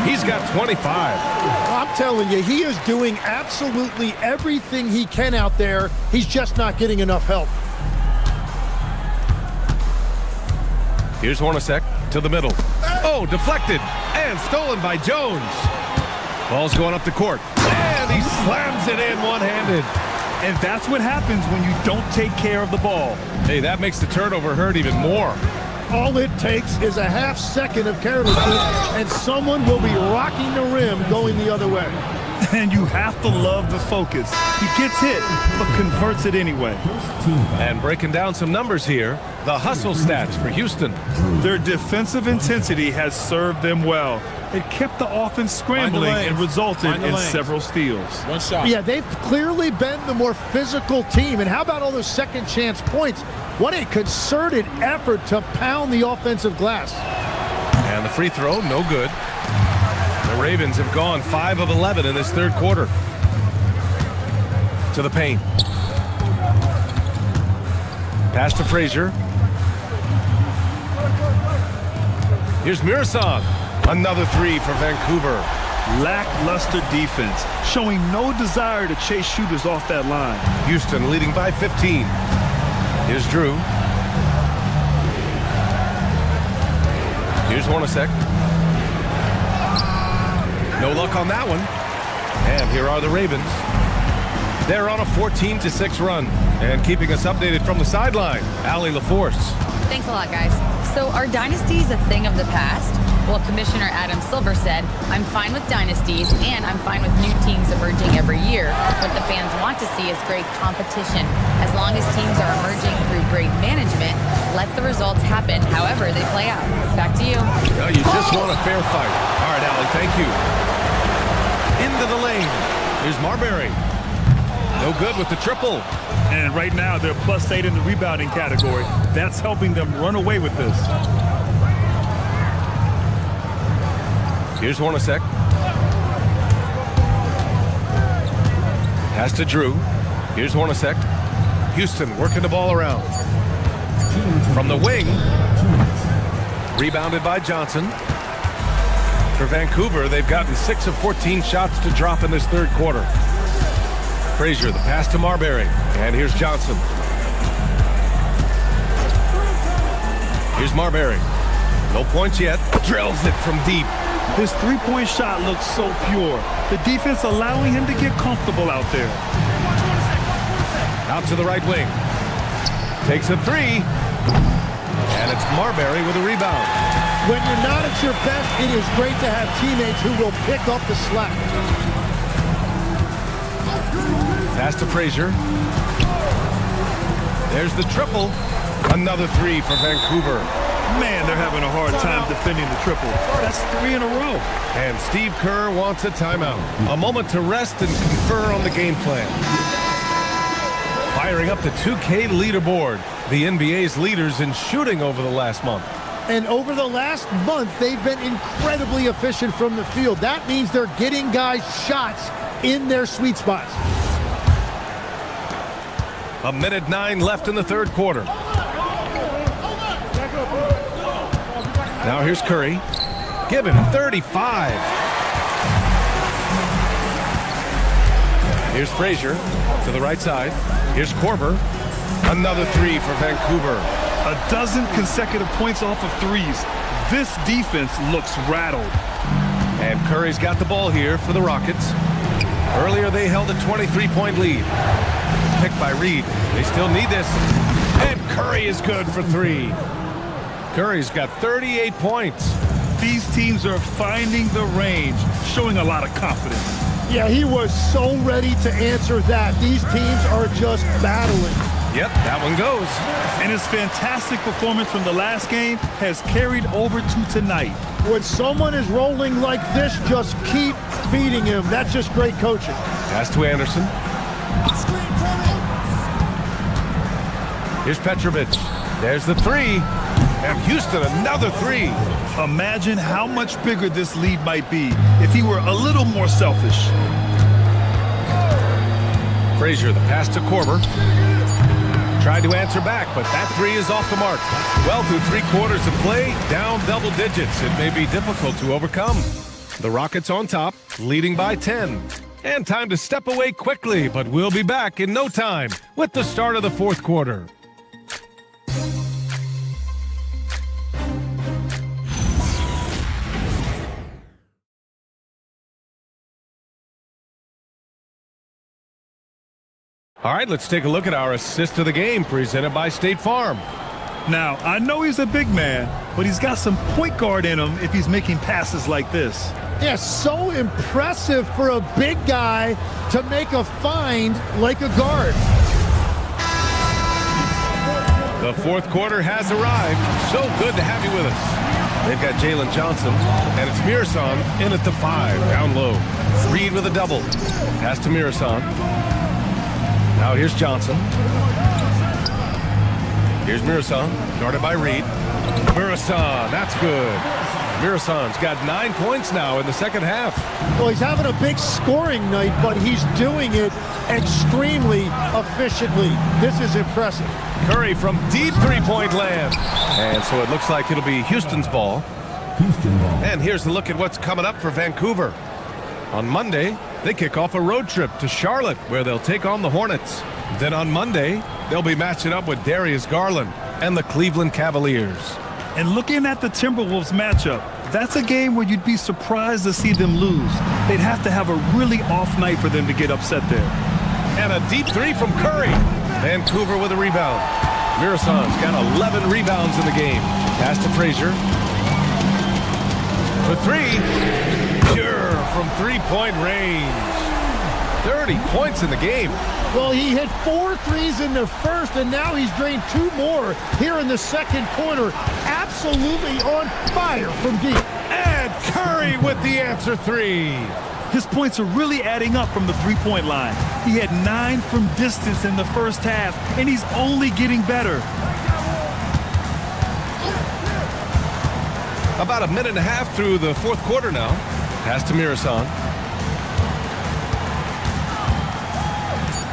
A: He's got 25.
P: I'm telling you, he is doing absolutely everything he can out there. He's just not getting enough help.
A: Here's Hornacek to the middle. Oh, deflected and stolen by Jones. Ball's going up the court. And he slams it in one-handed.
B: And that's what happens when you don't take care of the ball.
A: Hey, that makes the turnover hurt even more.
P: All it takes is a half second of carelessness, and someone will be rocking the rim going the other way.
B: And you have to love the focus. He gets hit, but converts it anyway.
A: And breaking down some numbers here, the hustle stats for Houston.
B: Their defensive intensity has served them well. It kept the offense scrambling and resulted in several steals.
I: One shot.
P: Yeah, they've clearly been the more physical team. And how about all those second chance points? What a concerted effort to pound the offensive glass.
A: And the free throw, no good. The Ravens have gone 5 of 11 in this third quarter. To the paint. Pass to Frazier. Here's Mirasan. Another three for Vancouver.
B: Lackluster defense, showing no desire to chase shooters off that line.
A: Houston leading by 15. Here's Drew. Here's Hornacek. No luck on that one. And here are the Ravens. They're on a 14-6 run. And keeping us updated from the sideline, Allie LaForce.
E: Thanks a lot, guys. So are dynasties a thing of the past? Well, Commissioner Adam Silver said, I'm fine with dynasties and I'm fine with new teams emerging every year. What the fans want to see is great competition. As long as teams are emerging through great management, let the results happen however they play out. Back to you.
A: No, you just want a fair fight. All right, Allie, thank you. Into the lane. Here's Marbury. No good with the triple.
B: And right now, they're +8 in the rebounding category. That's helping them run away with this.
A: Here's Hornacek. Pass to Drew. Here's Hornacek. Houston working the ball around. From the wing. Rebounded by Johnson. For Vancouver, they've gotten 6 of 14 shots to drop in this third quarter. Frazier, the pass to Marbury. And here's Johnson. Here's Marbury. No points yet. Drills it from deep.
B: His three-point shot looks so pure. The defense allowing him to get comfortable out there.
A: Out to the right wing. Takes a three. And it's Marbury with a rebound.
P: When you're not at your best, it is great to have teammates who will pick up the slack.
A: Pass to Frazier. There's the triple. Another three for Vancouver.
B: Man, they're having a hard time defending the triple. That's 3 in a row.
A: And Steve Kerr wants a timeout. A moment to rest and confer on the game plan. Firing up the 2K leaderboard. The NBA's leaders in shooting over the last month.
P: And over the last month, they've been incredibly efficient from the field. That means they're getting guys shots in their sweet spots.
A: 1:09 left in the third quarter. Now here's Curry. Given 35. Here's Frazier to the right side. Here's Korver. Another three for Vancouver.
B: A dozen consecutive points off of threes. This defense looks rattled.
A: And Curry's got the ball here for the Rockets. Earlier they held a 23-point lead. Picked by Reed. They still need this. And Curry is good for three. Curry's got 38 points.
B: These teams are finding the range, showing a lot of confidence.
P: Yeah, he was so ready to answer that. These teams are just battling.
A: Yep, that one goes.
B: And his fantastic performance from the last game has carried over to tonight.
P: When someone is rolling like this, just keep feeding him. That's just great coaching.
A: Pass to Anderson. Here's Petrovic. There's the three. And Houston, another three.
B: Imagine how much bigger this lead might be if he were a little more selfish.
A: Frazier, the pass to Korver. Tried to answer back, but that three is off the mark. Well, through 3 quarters of play, down double digits. It may be difficult to overcome. The Rockets on top, leading by 10. And time to step away quickly, but we'll be back in no time with the start of the 4th quarter. All right, let's take a look at our assist of the game presented by State Farm.
B: Now, I know he's a big man, but he's got some point guard in him if he's making passes like this.
P: Yeah, so impressive for a big guy to make a find like a guard.
A: The 4th quarter has arrived. So good to have you with us. They've got Jalen Johnson, and it's Mirasan in at the 5, down low. Reed with a double. Pass to Mirasan. Now here's Johnson. Here's Mirasan, guarded by Reed. Mirasan, that's good. Mirasan's got 9 points now in the second half.
P: Well, he's having a big scoring night, but he's doing it extremely efficiently. This is impressive.
A: Curry from deep three-point land. And so it looks like it'll be Houston's ball. And here's a look at what's coming up for Vancouver. On Monday, they kick off a road trip to Charlotte, where they'll take on the Hornets. Then on Monday, they'll be matching up with Darius Garland and the Cleveland Cavaliers.
B: And looking at the Timberwolves matchup, that's a game where you'd be surprised to see them lose. They'd have to have a really off night for them to get upset there.
A: And a deep three from Curry. Vancouver with a rebound. Mirasan's got 11 rebounds in the game. Pass to Frazier. For 3. Pure from three-point range. 30 points in the game.
P: Well, he hit 4 threes in the first, and now he's drained 2 more here in the second quarter. Absolutely on fire from deep.
A: And Curry with the answer 3.
B: His points are really adding up from the three-point line. He had 9 from distance in the first half, and he's only getting better.
A: About a minute and a half through the 4th quarter now. Pass to Mirasan.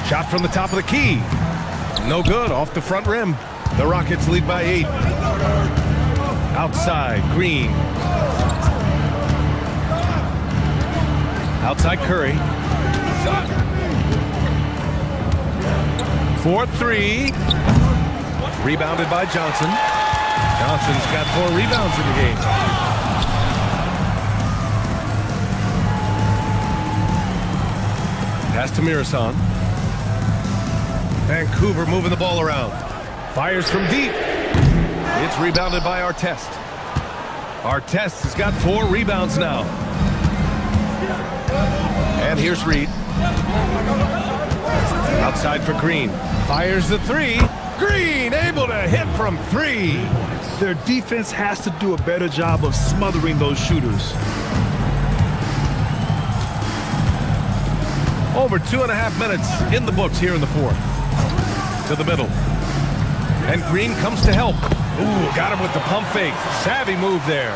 A: Shot from the top of the key. No good, off the front rim. The Rockets lead by 8. Outside, Green. Outside, Curry. 4-3. Rebounded by Johnson. Johnson's got 4 rebounds in the game. Pass to Mirasan. Vancouver moving the ball around. Fires from deep. It's rebounded by Artest. Artest has got 4 rebounds now. And here's Reed. Outside for Green. Fires the 3. Green able to hit from 3.
B: Their defense has to do a better job of smothering those shooters.
A: Over 2.5 minutes in the books here in the 4th. To the middle. And Green comes to help. Ooh, got him with the pump fake. Savvy move there.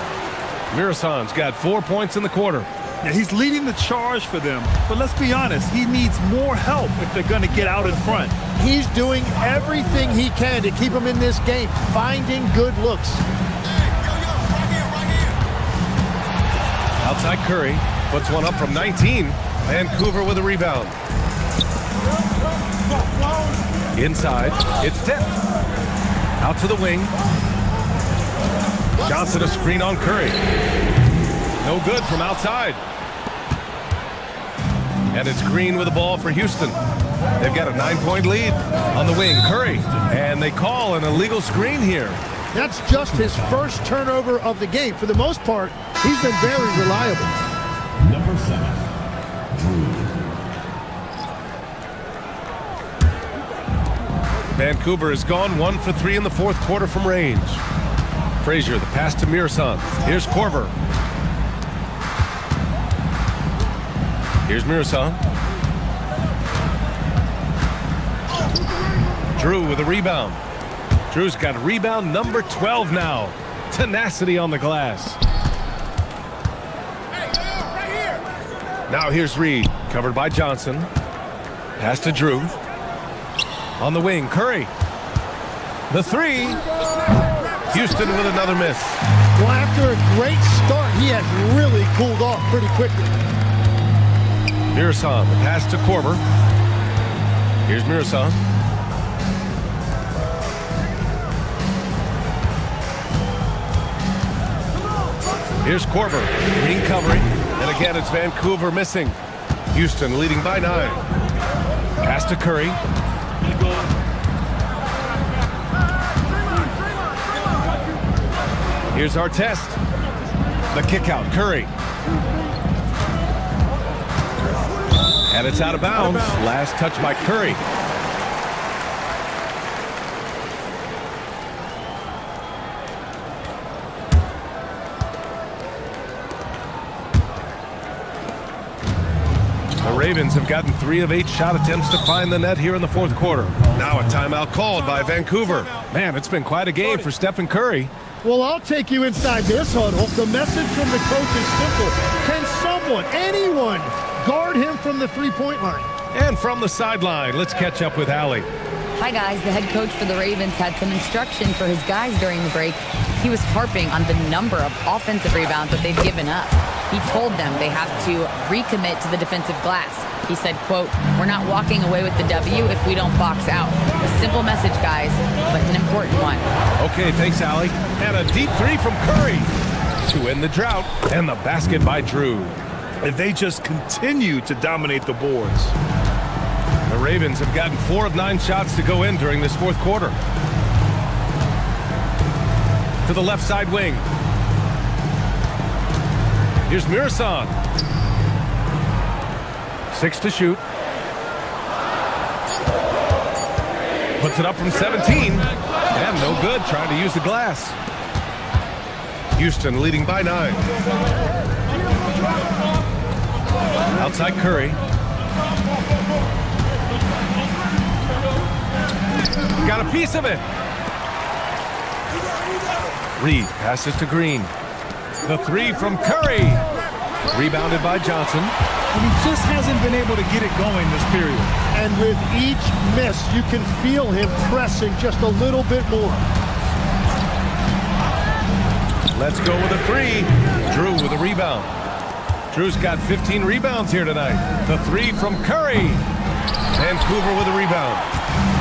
A: Mirasan's got 4 points in the quarter.
B: Yeah, he's leading the charge for them. But let's be honest, he needs more help if they're going to get out in front.
P: He's doing everything he can to keep them in this game, finding good looks.
A: Outside Curry. Puts one up from 19. Vancouver with a rebound. Inside, it's tipped. Out to the wing. Johnson a screen on Curry. No good from outside. And it's Green with the ball for Houston. They've got a 9-point lead on the wing. Curry. And they call an illegal screen here.
P: That's just his first turnover of the game. For the most part, he's been very reliable.
D: Number 7.
A: Vancouver has gone 1 for 3 in the 4th quarter from range. Frazier, the pass to Mirasan. Here's Korver. Here's Mirasan. Drew with a rebound. Drew's got rebound number 12 now. Tenacity on the glass. Now here's Reed, covered by Johnson. Pass to Drew. On the wing, Curry. The three. Houston with another miss.
P: Well, after a great start, he has really cooled off pretty quickly.
A: Mirasan, the pass to Korver. Here's Mirasan. Here's Korver. Green covering. And again, it's Vancouver missing. Houston leading by 9. Pass to Curry. Here's Artest. The kick out. Curry. And it's out of bounds. Last touch by Curry. The Ravens have gotten 3 of 8 shot attempts to find the net here in the fourth quarter. Now a timeout called by Vancouver. Man, it's been quite a game for Stephen Curry.
P: Well, I'll take you inside this huddle. The message from the coach is simple. Can someone, anyone, guard him from the three-point line?
A: And from the sideline, let's catch up with Allie.
E: Hi, guys. The head coach for the Ravens had some instruction for his guys during the break. He was harping on the number of offensive rebounds that they've given up. He told them they have to recommit to the defensive glass. He said, quote, "We're not walking away with the W if we don't box out." A simple message, guys, but an important one.
A: Okay, thanks, Allie. And a deep three from Curry to end the drought. And the basket by Drew.
B: And they just continue to dominate the boards.
A: The Ravens have gotten 4 of 9 shots to go in during this fourth quarter. To the left side wing. Here's Mirasan. 6 to shoot. Puts it up from 17. And no good, trying to use the glass. Houston leading by 9. Outside Curry. Got a piece of it. Reed passes to Green. The three from Curry. Rebounded by Johnson.
B: And he just hasn't been able to get it going this period.
P: And with each miss, you can feel him pressing just a little bit more.
A: Let's go with a 3. Drew with a rebound. Drew's got 15 rebounds here tonight. The 3 from Curry. Vancouver with a rebound.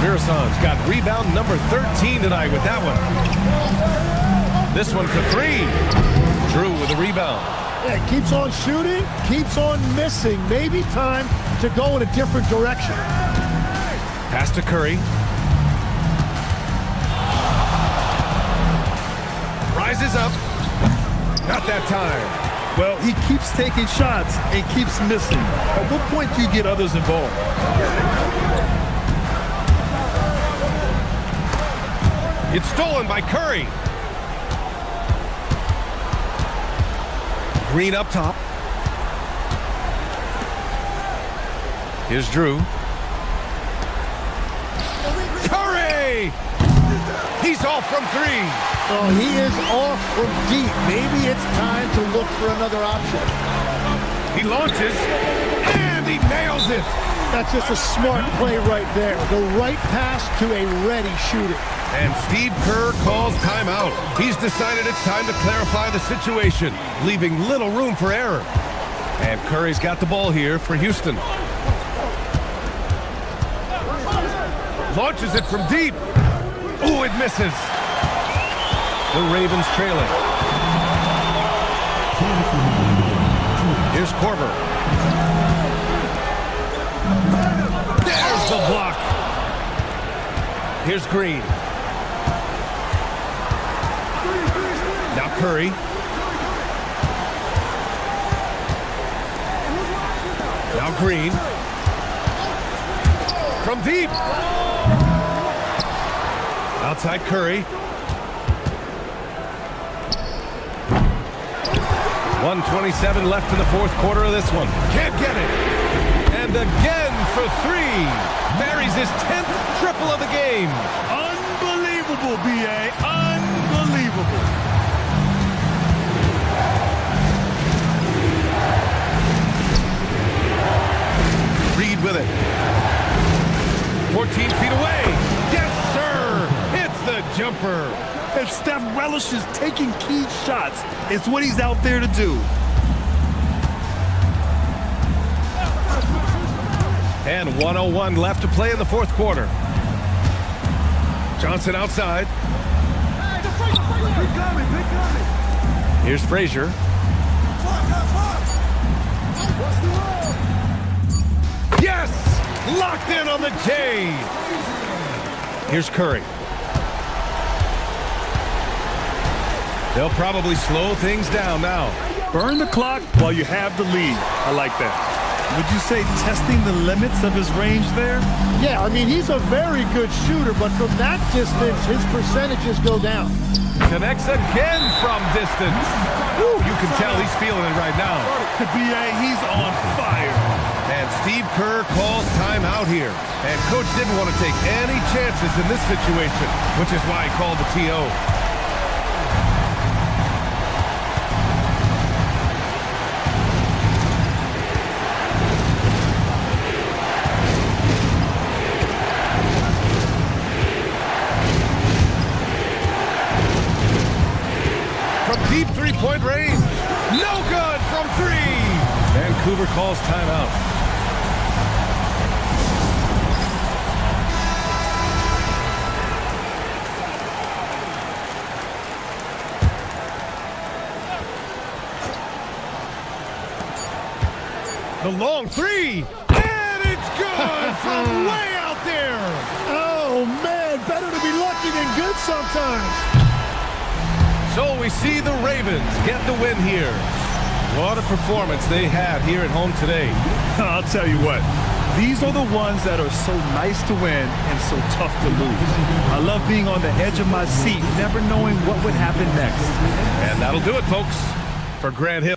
A: Mirasan's got rebound number 13 tonight with that one. This one for 3. Drew with a rebound.
P: Yeah, keeps on shooting, keeps on missing. Maybe time to go in a different direction.
A: Pass to Curry. Rises up. Not that time.
B: Well, he keeps taking shots and keeps missing. At what point do you get others involved?
A: It's stolen by Curry. Green up top. Here's Drew. Curry! He's off from 3.
P: Oh, he is off from deep. Maybe it's time to look for another option.
A: He launches, and he nails it.
P: That's just a smart play right there. The right pass to a ready shooter.
A: And Steve Kerr calls timeout. He's decided it's time to clarify the situation, leaving little room for error. And Curry's got the ball here for Houston. Launches it from deep. Ooh, it misses. The Ravens trailing. Here's Korver. There's the block. Here's Green. Now Curry. Now Green. From deep. Outside Curry. 1:27 left in the fourth quarter of this one. Can't get it. And again for 3. Marries his 10th triple of the game.
B: Unbelievable, B.A. Unbelievable.
A: Reed with it. 14 feet away. Yes, sir. It's the
B: Steph relishes taking key shots. It's what he's out there to do.
A: And 1:01 left to play in the fourth quarter. Johnson outside. Here's Frazier. Yes! Locked in on the J. Here's Curry. They'll probably slow things down now.
B: Burn the clock while you have the lead. I like that. Would you say testing the limits of his range there?
P: Yeah, I mean, he's a very good shooter, but from that distance, his percentages go down.
A: Connects again from distance. Woo, you can tell he's feeling it right now.
B: B.A., he's on fire.
A: And Steve Kerr calls timeout here. And Coach didn't want to take any chances in this situation, which is why he called the TO. Deep three-point range. No good from three. Vancouver calls timeout. The long three. And it's good from way out there.
P: Oh, man, better to be lucky than good sometimes.
A: So we see the Ravens get the win here. What a performance they had here at home today.
B: I'll tell you what, these are the ones that are so nice to win and so tough to lose. I love being on the edge of my seat, never knowing what would happen next.
A: And that'll do it, folks, for Grant Hill.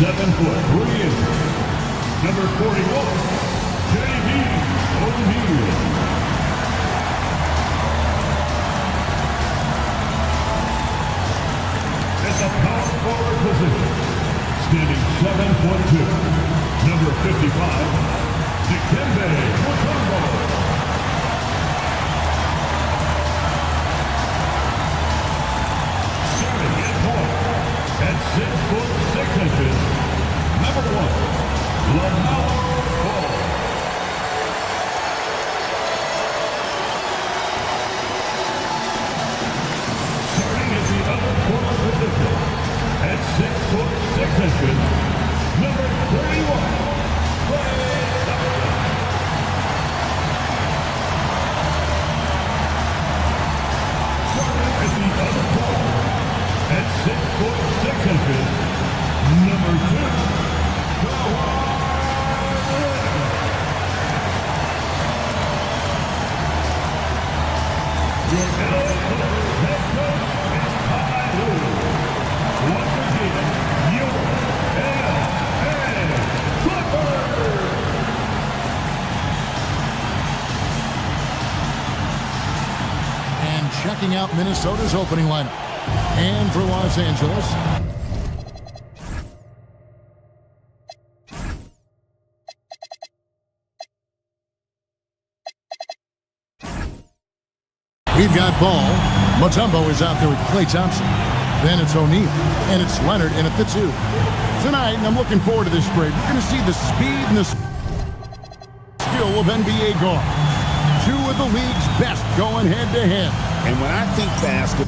D: 7'3". Number 41, J.D. O'Neal. At the power forward position, standing 7'2", number 55, Dikembe Mutombo. Starting at point, at 6'6", number 1, LaMelo Ball. Starting at the other forward position, at 6'6", number 31, Ray Thompson. Starting at the other forward, at 6'6", number 2,
J: And checking out Minnesota's opening lineup. And for Los Angeles, we've got Ball. Mutombo is out there with Klay Thompson. Then it's O'Neal. And it's Leonard in at the 2. Tonight, and I'm looking forward to this grade, we're going to see the speed and the skill of NBA guards. 2 of the league's best going head-to-head.
K: And when I think basketball,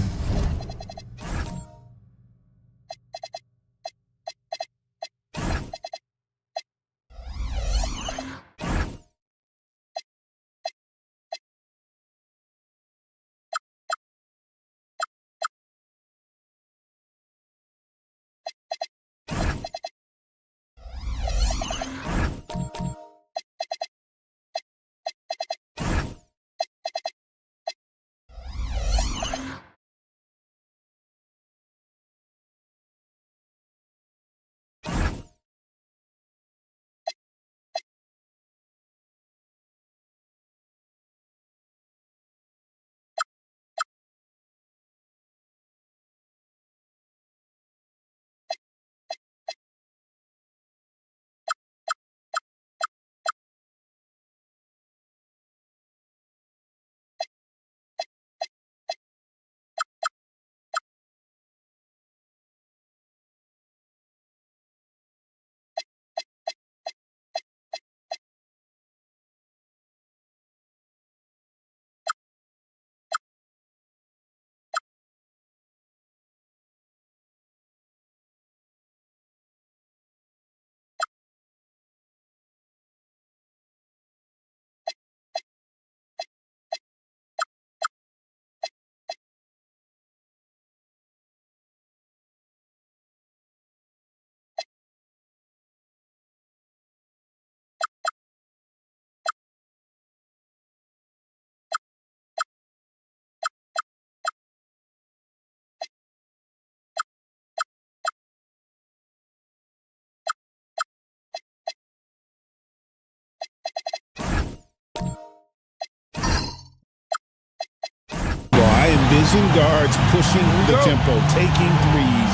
K: envision guards pushing the tempo, taking threes.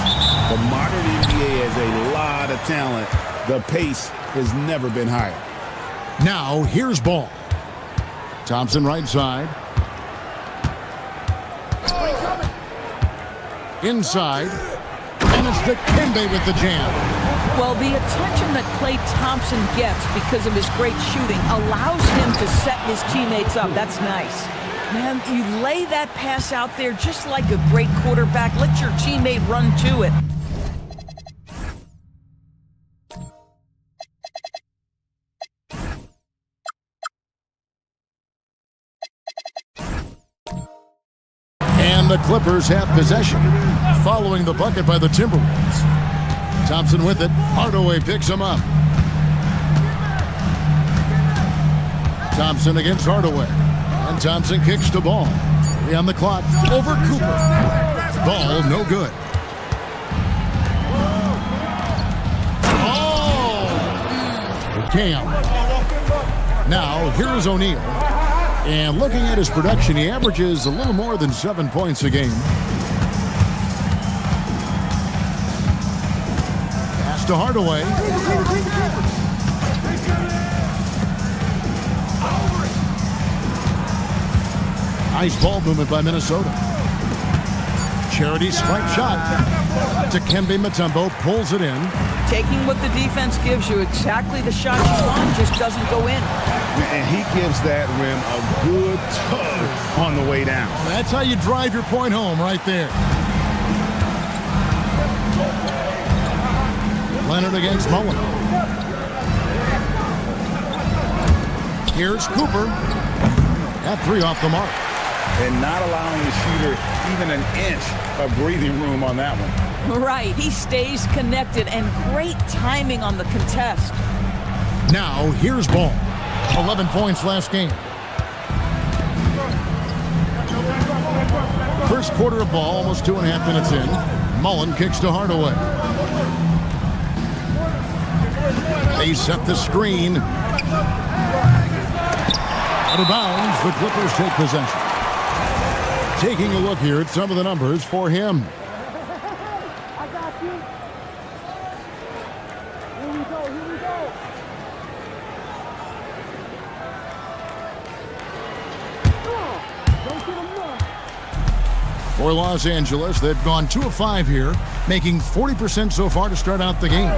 K: The modern NBA has a lot of talent. The pace has never been higher.
J: Now, here's Ball. Thompson right side. Inside. And it's Dikembe with the jam.
R: Well, the attention that Klay Thompson gets because of his great shooting allows him to set his teammates up. That's nice. Man, you lay that pass out there just like a great quarterback. Let your teammate run to it.
J: And the Clippers have possession, following the bucket by the Timberwolves. Thompson with it. Hardaway picks him up. Thompson against Hardaway. And Thompson kicks to Ball. 3 on the clock. Over Cooper. Ball no good. Cam. Now, here's O'Neal. And looking at his production, he averages a little more than 7 points a game. Pass to Hardaway. Nice ball movement by Minnesota. Charity stripe shot. Dikembe Mutombo pulls it in.
R: Taking what the defense gives you, exactly the shot you want, just doesn't go in.
M: And he gives that rim a good tug on the way down.
J: That's how you drive your point home right there. Leonard against Mullen. Here's Cooper. That three off the mark.
M: And not allowing the shooter even an inch of breathing room on that one.
R: Right, he stays connected, and great timing on the contest.
J: Now, here's Ball. 11 points last game. First quarter of ball, almost 2.5 minutes in. Mullen kicks to Hardaway. They set the screen. Out of bounds, the Clippers take possession. Taking a look here at some of the numbers for him. For Los Angeles, they've gone 2 of 5 here, making 40% so far to start out the game.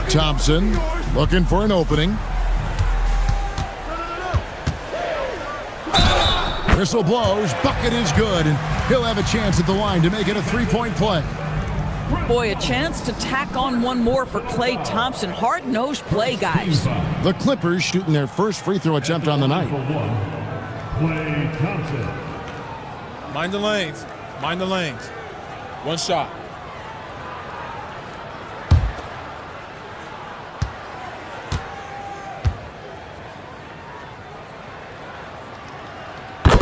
J: Thompson looking for an opening. Whistle blows, bucket is good, and he'll have a chance at the line to make it a 3-point play.
R: Boy, a chance to tack on one more for Klay Thompson. Hard-nosed play, guys.
J: The Clippers shooting their first free throw attempt on the night.
I: Klay Thompson. Mind the lanes. Mind the lanes. One shot.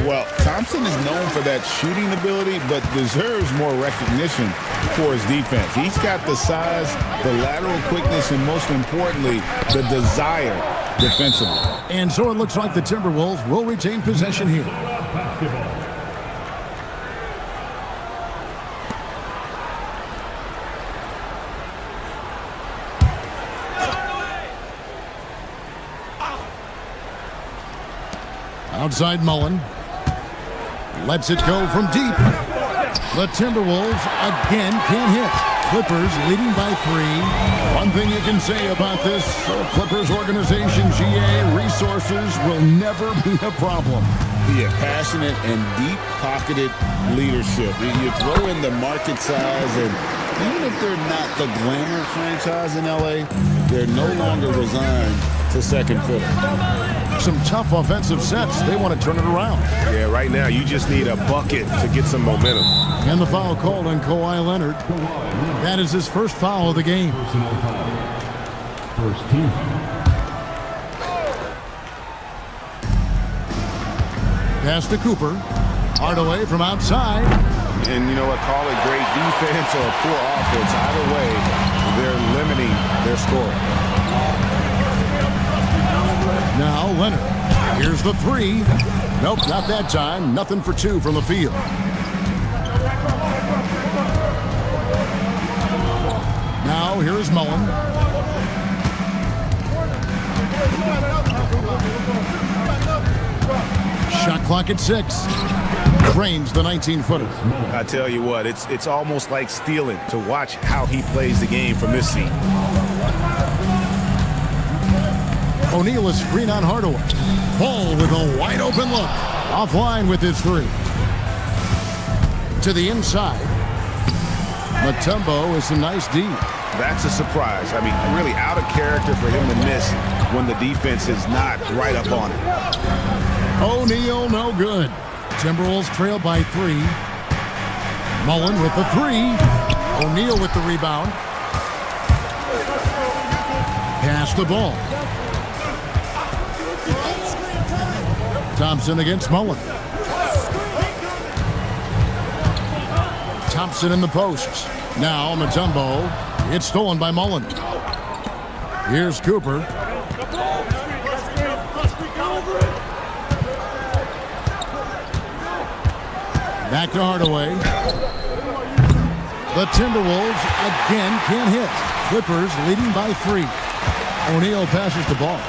M: Well, Thompson is known for that shooting ability, but deserves more recognition for his defense. He's got the size, the lateral quickness, and most importantly, the desire defensively.
J: And so it looks like the Timberwolves will retain possession here. Outside Mullen. Lets it go from deep. The Timberwolves again can't hit. Clippers leading by 3. One thing you can say about this Clippers organization, GA, resources will never be a problem.
M: Yeah, passionate and deep-pocketed leadership. You throw in the market size, and even if they're not the glamour franchise in LA, they're no longer resigned to second fiddle.
J: Some tough offensive sets. They want to turn it around.
O: Yeah, right now you just need a bucket to get some momentum.
J: And the foul called on Kawhi Leonard. That is his first foul of the game.
D: First team.
J: Pass to Cooper. Hardaway from outside.
O: And you know what? Call it great defense or poor offense. Either way, they're limiting their scoring.
J: Now Leonard. Here's the 3. Nope, not that time. Nothing for 2 from the field. Now here's Mullen. Shot clock at 6. Drains the 19-footer.
O: I tell you what, it's almost like stealing to watch how he plays the game from this seat.
J: O'Neal is screen on Hardaway. Ball with a wide open look. Offline with his 3. To the inside. Mutombo is a nice D.
O: That's a surprise. I mean, really out of character for him to miss when the defense is not right up on it.
J: O'Neal no good. Timberwolves trail by 3. Mullen with the 3. O'Neal with the rebound. Pass the ball. Thompson against Mullen. Thompson in the posts. Now Mutombo. It's stolen by Mullen. Here's Cooper. Back to Hardaway. The Timberwolves again can't hit. Clippers leading by 3. O'Neal passes the ball.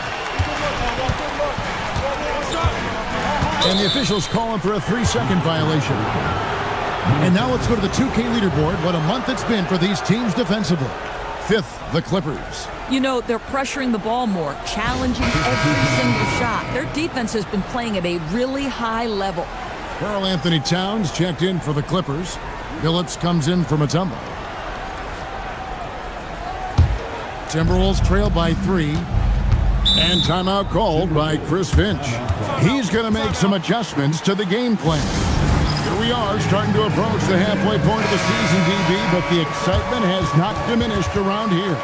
J: And the officials call him for a 3-second violation. And now let's go to the 2K leaderboard. What a month it's been for these teams defensively. 5th, the Clippers.
R: You know, they're pressuring the ball more, challenging every single shot. Their defense has been playing at a really high level.
J: Karl Anthony Towns checked in for the Clippers. Billups comes in for Mutombo. Timberwolves trail by 3. And timeout called by Chris Finch. He's going to make some adjustments to the game plan. Here we are, starting to approach the halfway point of the season, DB, but the excitement has not diminished around here.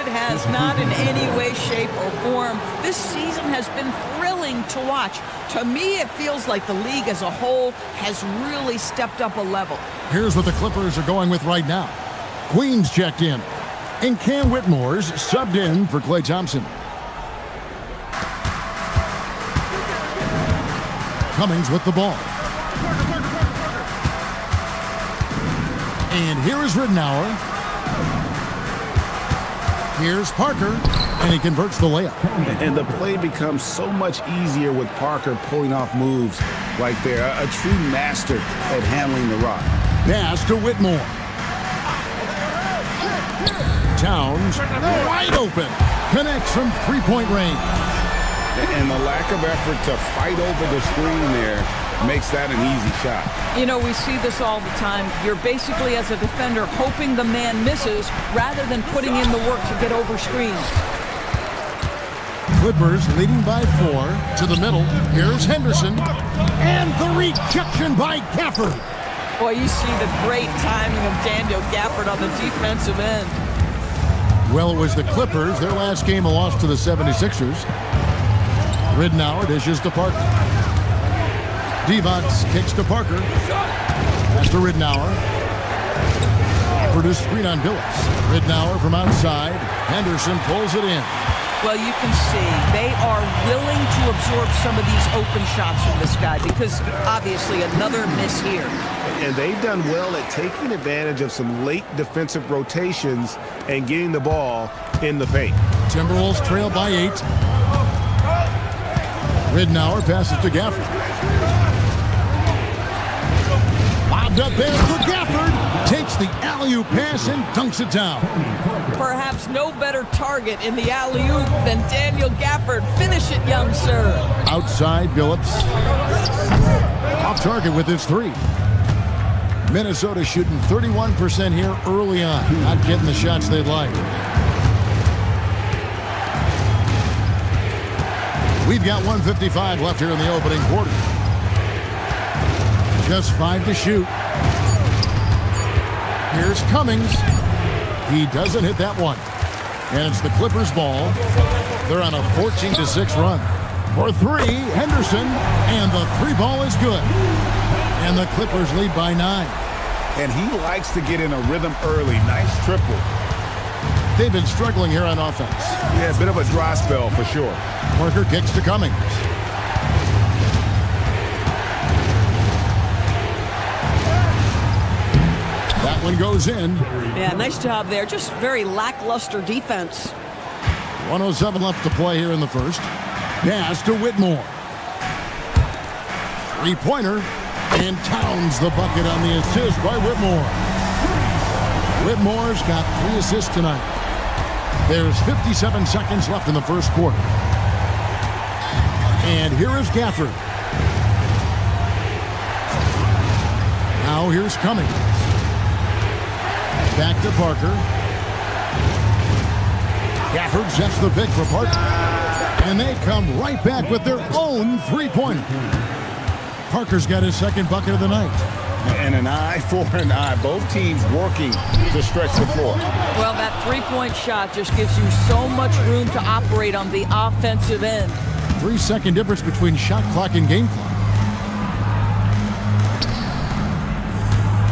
R: It has not in any way, shape, or form. This season has been thrilling to watch. To me, it feels like the league as a whole has really stepped up a level.
J: Here's what the Clippers are going with right now. Queens checked in, and Cam Whitmore's subbed in for Klay Thompson. Cummings with the ball. And here is Ridnour. Here's Parker, and he converts the layup.
M: And the play becomes so much easier with Parker pulling off moves like there. A true master at handling the rock.
J: Pass to Whitmore. Towns, wide open. Connects from three-point range.
M: And the lack of effort to fight over the screen there makes that an easy shot.
R: You know, we see this all the time. You're basically, as a defender, hoping the man misses rather than putting in the work to get over screens.
J: Clippers leading by 4 to the middle. Here's Henderson. And the rejection by Gafford.
R: Boy, you see the great timing of Daniel Gafford on the defensive end.
J: Well, it was the Clippers. Their last game a loss to the 76ers. Ridnour dishes to Parker. Divac kicks to Parker. Pass to Ridnour. Offered a screen on Billups. Ridnour from outside. Henderson pulls it in.
R: Well, you can see they are willing to absorb some of these open shots from this guy because obviously another miss here.
O: And they've done well at taking advantage of some late defensive rotations and getting the ball in the paint.
J: Timberwolves trail by 8. Ridnour passes to Gafford. Lobbed up there for Gafford. Takes the alley-oop pass and dunks it down.
R: Perhaps no better target in the alley-oop than Daniel Gafford. Finish it, young sir.
J: Outside, Billups. Off target with his 3. Minnesota shooting 31% here early on. Not getting the shots they'd like. We've got 1:55 left here in the opening quarter. Just 5 to shoot. Here's Cummings. He doesn't hit that one. And it's the Clippers' ball. They're on a 14-6 run. For 3, Henderson. And the 3 ball is good. And the Clippers lead by 9.
M: And he likes to get in a rhythm early. Nice triple.
J: They've been struggling here on offense.
O: Yeah, a bit of a dry spell for sure.
J: Parker kicks to Cummings. That one goes in.
R: Yeah, nice job there. Just very lackluster defense.
J: 1:07 left to play here in the first. Pass to Whitmore. 3-pointer. And Towns the bucket on the assist by Whitmore. Whitmore's got 3 assists tonight. There's 57 seconds left in the first quarter. And here is Gafford. Now here's Cummings. Back to Parker. Gafford sets the pick for Parker. And they come right back with their own 3-pointer. Parker's got his second bucket of the night.
M: And an eye for an eye. Both teams working to stretch the floor.
R: Well, that 3-point shot just gives you so much room to operate on the offensive end.
J: 3-second difference between shot clock and game clock.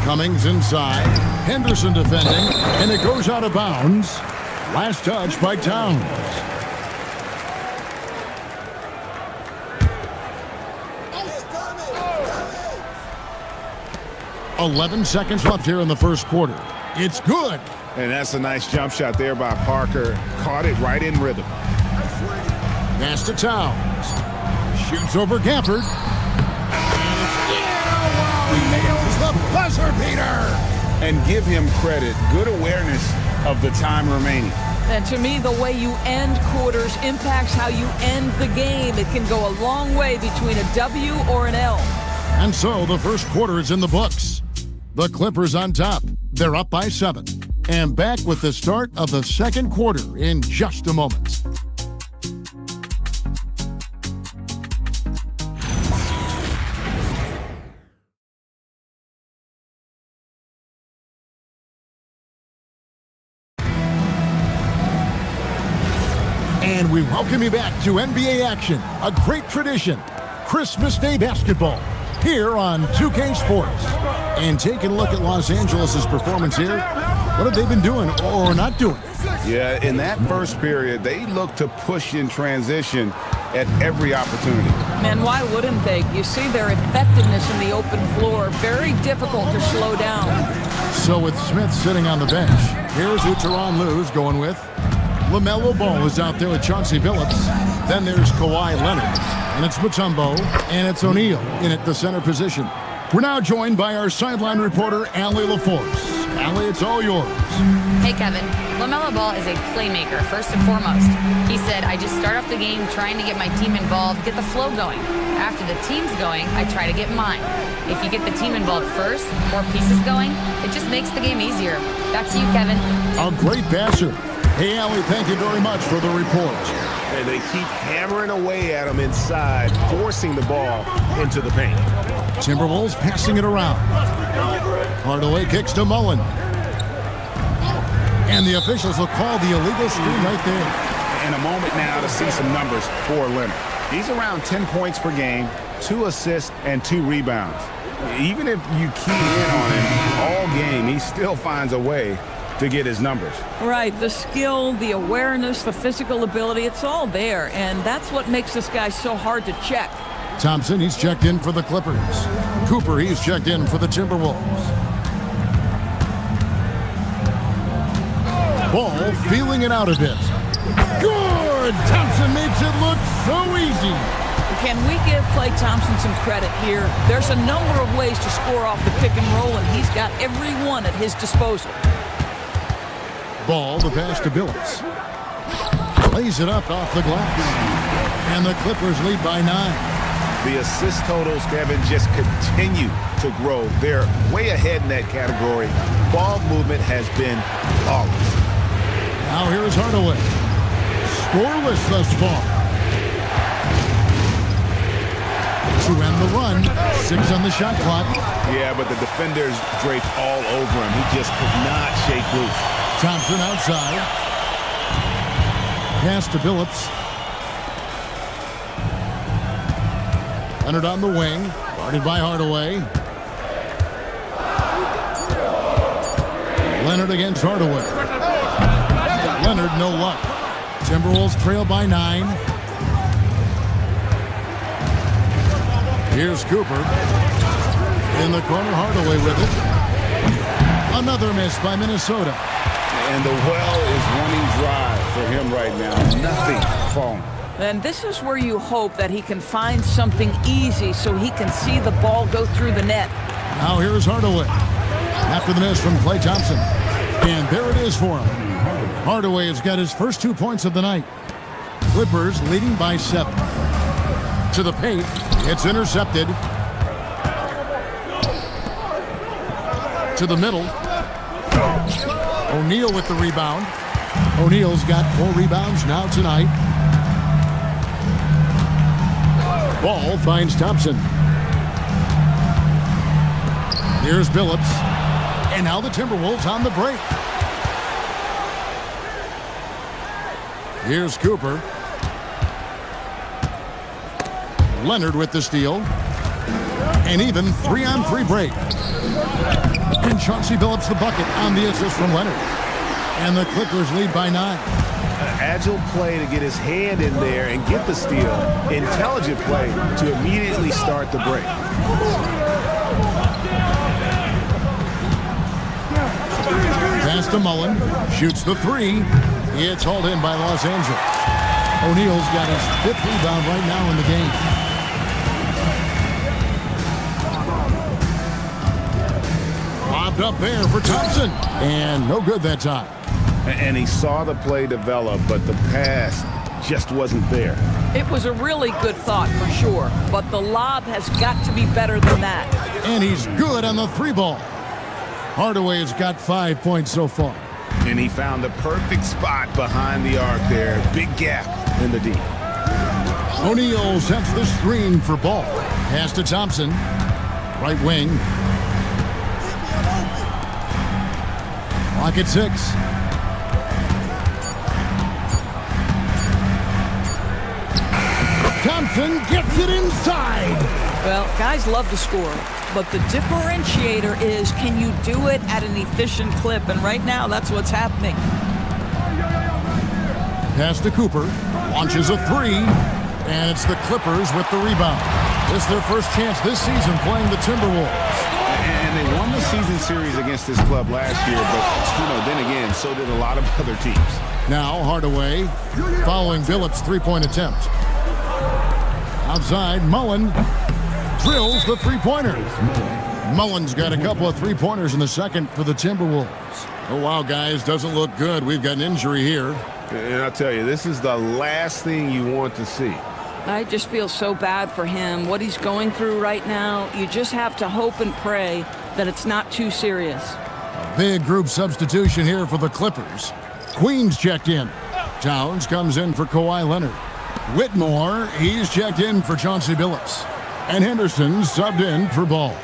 J: Cummings inside. Henderson defending, and it goes out of bounds. Last touch by Towns. "11 seconds left here in the first quarter. It's good."
M: And that's a nice jump shot there by Parker. Caught it right in rhythm.
J: Pass to Towns. Shoots over Gafford. He nails the buzzer beater.
M: And give him credit. Good awareness of the time remaining.
R: And to me, the way you end quarters impacts how you end the game. It can go a long way between a W or an L.
J: And so the first quarter is in the books. The Clippers on top. They're up by 7. And back with the start of the second quarter in just a moment. And we welcome you back to NBA action, a great tradition, Christmas Day basketball, here on 2K Sports. And taking a look at Los Angeles' performance here, what have they been doing or not doing?
M: Yeah, in that first period, they looked to push in transition at every opportunity.
R: Man, why wouldn't they? You see their effectiveness in the open floor. Very difficult to slow down.
J: So with Smith sitting on the bench, here's who Tyronn Lue's going with. LaMelo Ball is out there with Chauncey Billups. Then there's Kawhi Leonard. And it's Mutombo. And it's O'Neal in at the center position. We're now joined by our sideline reporter, Allie LaForce. Allie, it's all yours.
E: Hey, Kevin. LaMelo Ball is a playmaker, first and foremost. He said, I just start off the game trying to get my team involved, get the flow going. After the team's going, I try to get mine. If you get the team involved first, more pieces going, it just makes the game easier. Back to you, Kevin.
J: A great passer. Hey, Allie, thank you very much for the report.
O: And they keep hammering away at him inside, forcing the ball into the paint.
J: Timberwolves passing it around. Hardaway kicks to Mullen. And the officials will call the illegal screen right there.
M: And a moment now to see some numbers for Leonard. He's around 10 points per game, 2 assists, and 2 rebounds. Even if you key in on him all game, he still finds a way to get his numbers.
R: Right, the skill, the awareness, the physical ability, it's all there. And that's what makes this guy so hard to check.
J: Thompson, he's checked in for the Clippers. Cooper, he's checked in for the Timberwolves. Ball feeling it out a bit. Good! Thompson makes it look so easy.
R: Can we give Klay Thompson some credit here? There's a number of ways to score off the pick and roll, and he's got every one at his disposal.
J: Ball, the pass to Billups. Lays it up off the glass. And the Clippers lead by 9.
O: The assist totals, Kevin, just continue to grow. They're way ahead in that category. Ball movement has been flawless.
J: Now here's Hardaway. Scoreless thus far. To end the run. 6 on the shot clock.
O: Yeah, but the defenders draped all over him. He just could not shake loose.
J: Thompson outside. Pass to Billups. Leonard on the wing. Guarded by Hardaway. Leonard against Hardaway. Leonard, no luck. Timberwolves trail by 9. Here's Cooper. In the corner, Hardaway with it. Another miss by Minnesota.
M: And the well is running dry for him right now. Nothing falling.
R: And this is where you hope that he can find something easy so he can see the ball go through the net.
J: Now here's Hardaway. After the miss from Klay Thompson. And there it is for him. Hardaway has got his first 2 points of the night. Clippers leading by 7. To the paint. It's intercepted. To the middle. O'Neal with the rebound. O'Neal's got 4 rebounds now tonight. Ball finds Thompson. Here's Billups. And now the Timberwolves on the break. Here's Cooper. Leonard with the steal. And even 3-on-3 break. And Chauncey Billups the bucket on the assist from Leonard. And the Clippers lead by 9.
M: An agile play to get his hand in there and get the steal. Intelligent play to immediately start the break.
J: Pass to Mullen. Shoots the 3. It's hauled in by Los Angeles. O'Neal's got his 5th rebound right now in the game. Lobbed up there for Thompson. And no good that time.
M: And he saw the play develop, but the pass just wasn't there.
R: It was a really good thought for sure, but the lob has got to be better than that.
J: And he's good on the 3 ball. Hardaway's got 5 points so far.
M: And he found the perfect spot behind the arc there. Big gap in the D.
J: O'Neal sets the screen for Ball. Pass to Thompson. Right wing. Clock at 6. Thompson gets it inside.
R: Well, guys love to score, but the differentiator is, can you do it at an efficient clip? And right now, that's what's happening.
J: Pass to Cooper. Launches a 3. And it's the Clippers with the rebound. This is their first chance this season playing the Timberwolves.
M: And they won the season series against this club last year, but, then again, so did a lot of other teams.
J: Now Hardaway following Billups' 3-point attempt. Outside, Mullen drills the 3-pointer. Mullen's got a couple of 3-pointers in the second for the Timberwolves. Oh, wow, guys, doesn't look good. We've got an injury here.
M: And I'll tell you, this is the last thing you want to see.
R: I just feel so bad for him, what he's going through right now. You just have to hope and pray that it's not too serious.
J: A big group substitution here for the Clippers. Queen's checked in. Towns comes in for Kawhi Leonard. Whitmore, he's checked in for Chauncey Billups. And Henderson subbed in for Ball.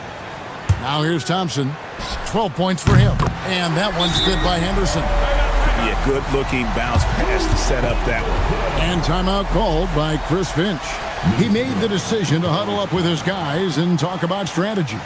J: Now here's Thompson. 12 points for him. And that one's good by Henderson.
M: Yeah, good-looking bounce pass to set up that one.
J: And timeout called by Chris Finch. He made the decision to huddle up with his guys and talk about strategy.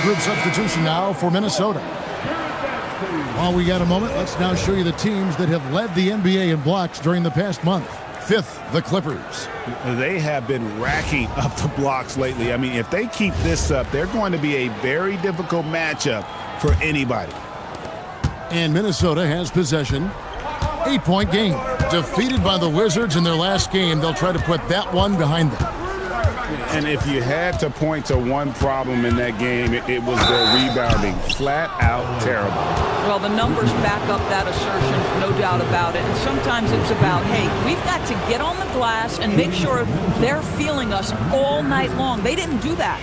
J: Group substitution now for Minnesota. While we got a moment, let's now show you the teams that have led the NBA in blocks during the past month. 5th, the Clippers.
M: They have been racking up the blocks lately. I mean, if they keep this up, they're going to be a very difficult matchup for anybody.
J: And Minnesota has possession. 8-point game. Defeated by the Wizards in their last game, they'll try to put that one behind them.
M: And if you had to point to one problem in that game, it was their rebounding. Flat out terrible.
R: Well, the numbers back up that assertion, no doubt about it. And sometimes it's about, hey, we've got to get on the glass and make sure they're feeling us all night long. They didn't do that.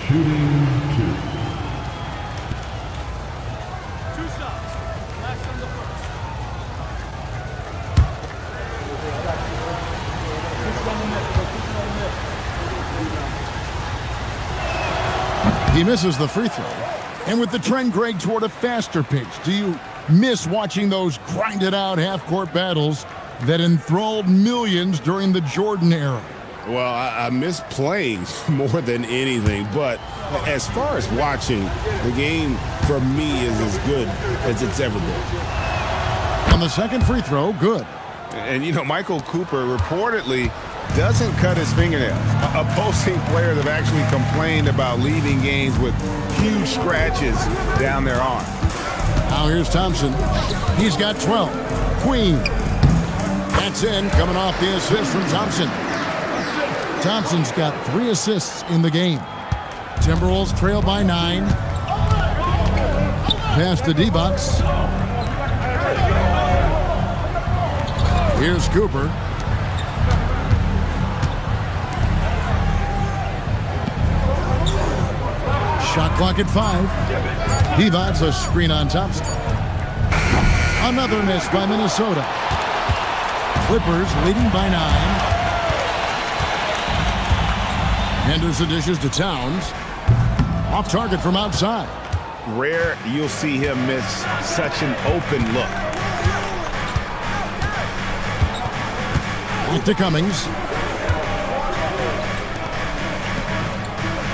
J: He misses the free throw. And with the trend, Greg, toward a faster pace, do you miss watching those grinded-out half-court battles that enthralled millions during the Jordan era?
M: Well, I miss playing more than anything, but as far as watching, the game for me is as good as it's ever been.
J: On the second free throw, good.
M: And, you know, Michael Cooper reportedly doesn't cut his fingernails. Opposing players have actually complained about leaving games with huge scratches down their arm.
J: Now here's Thompson. He's got 12. Queen. That's in, coming off the assist from Thompson. Thompson's got 3 assists in the game. Timberwolves trail by 9. Pass to D-Box. Here's Cooper. Shot clock at 5. D-Box a screen on Thompson. Another miss by Minnesota. Clippers leading by 9. Henderson dishes to Towns. Off target from outside.
M: Rare you'll see him miss such an open look.
J: Back to Cummings.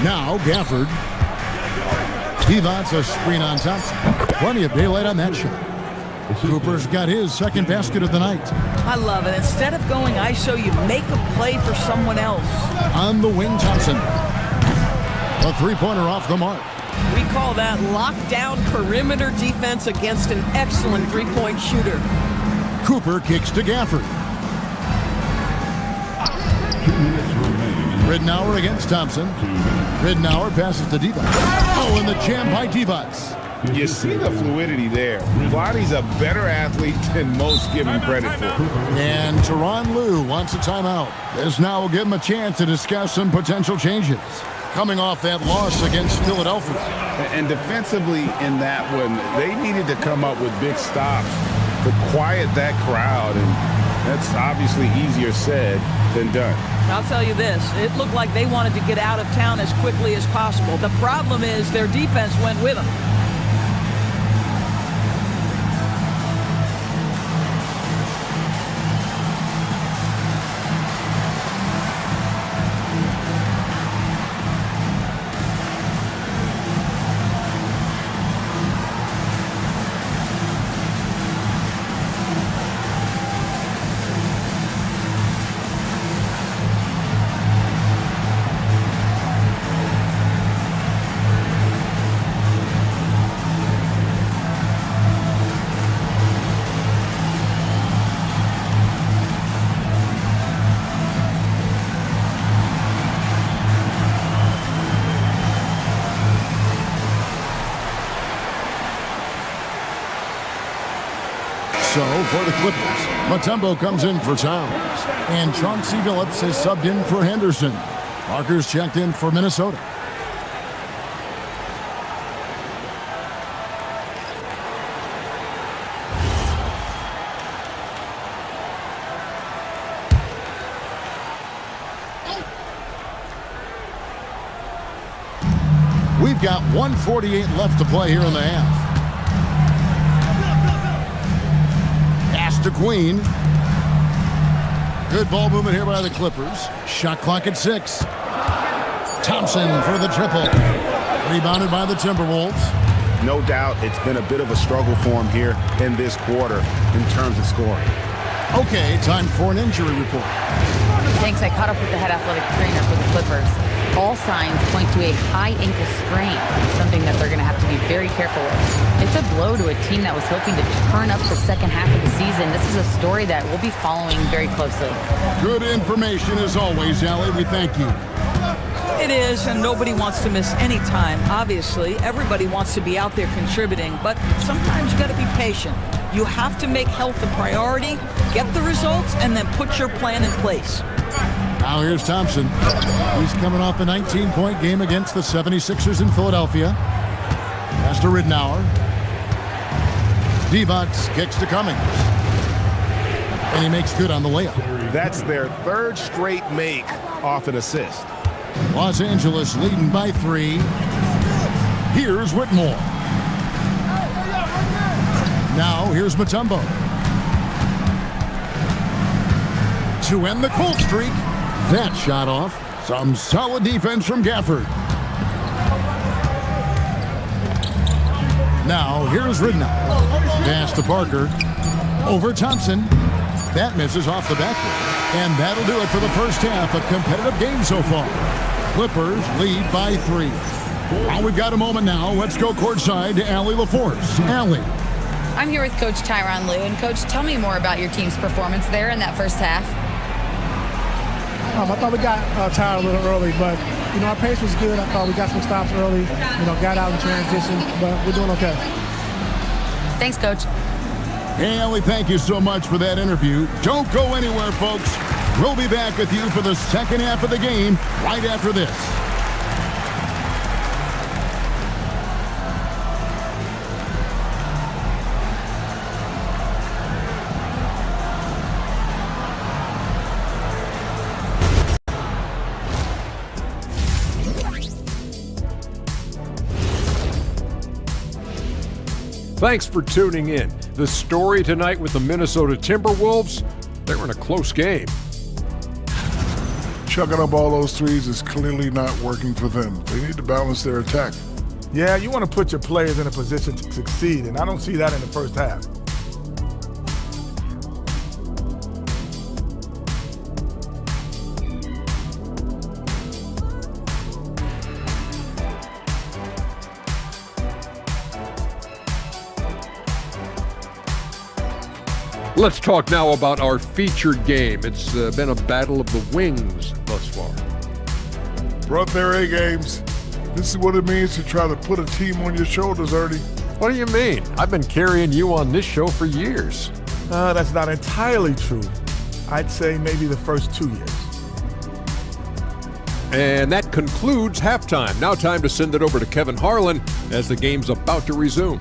J: Now Gafford. Divac a screen on Thompson. Plenty of daylight on that shot. Cooper's got his second basket of the night.
R: I love it. Instead of going ISO, you make a play for someone else.
J: On the wing, Thompson. A three-pointer off the mark.
R: We call that lockdown perimeter defense against an excellent three-point shooter.
J: Cooper kicks to Gafford. Ridnour against Thompson. Ridnour passes to Divac. Oh, and the jam by Divac.
M: You see the fluidity there. Vlade's a better athlete than most give him credit for.
J: And Tyronn Lue wants a timeout. This now will give him a chance to discuss some potential changes. Coming off that loss against Philadelphia.
M: And defensively in that one, they needed to come up with big stops to quiet that crowd. And that's obviously easier said than done.
R: I'll tell you this, it looked like they wanted to get out of town as quickly as possible. The problem is their defense went with them.
J: So for the Clippers, Mutombo comes in for Towns. And Chauncey Billups is subbed in for Henderson. Parker's checked in for Minnesota. We've got 1:48 left to play here in the half. To Queen. Good ball movement here by the Clippers. Shot clock at 6. Thompson for the triple. Rebounded by the Timberwolves.
M: No doubt it's been a bit of a struggle for him here in this quarter in terms of scoring.
J: Okay, time for an injury report.
E: Thanks. I caught up with the head athletic trainer for the Clippers. All signs point to a high ankle sprain, something that they're going to have to be very careful with. It's a blow to a team that was hoping to turn up the second half of the season. This is a story that we'll be following very closely.
J: Good information as always, Allie. We thank you.
R: It is, and nobody wants to miss any time. Obviously, everybody wants to be out there contributing, but sometimes you got to be patient. You have to make health a priority, get the results, and then put your plan in place.
J: Now here's Thompson. He's coming off a 19-point game against the 76ers in Philadelphia. Pass to Ridnour. Divac kicks to Cummings. And he makes good on the layup.
M: That's their third straight make off an assist.
J: Los Angeles leading by 3. Here's Whitmore. Now here's Mutombo. To end the cold streak. That shot off. Some solid defense from Gafford. Now, here's Ridnour. Pass to Parker. Over Thompson. That misses off the backboard. And that'll do it for the first half. A competitive game so far. Clippers lead by 3. Well, we've got a moment now. Let's go courtside to Allie LaForce. Allie.
E: I'm here with Coach Tyronn Lue. And, Coach, tell me more about your team's performance there in that first half.
S: I thought we got tired a little early, but, our pace was good. I thought we got some stops early, got out in transition, but we're doing okay.
E: Thanks, Coach.
J: Hey, Allie, thank you so much for that interview. Don't go anywhere, folks. We'll be back with you for the second half of the game right after this.
F: Thanks for tuning in. The story tonight with the Minnesota Timberwolves, they were in a close game.
H: Chucking up all those threes is clearly not working for them. They need to balance their attack.
G: Yeah, you want to put your players in a position to succeed, and I don't see that in the first half.
F: Let's talk now about our featured game. It's been a battle of the wings thus far.
H: Brought their A games. This is what it means to try to put a team on your shoulders, Ernie.
F: What do you mean? I've been carrying you on this show for years.
G: That's not entirely true. I'd say maybe the first 2 years.
F: And that concludes halftime. Now time to send it over to Kevin Harlan as the game's about to resume.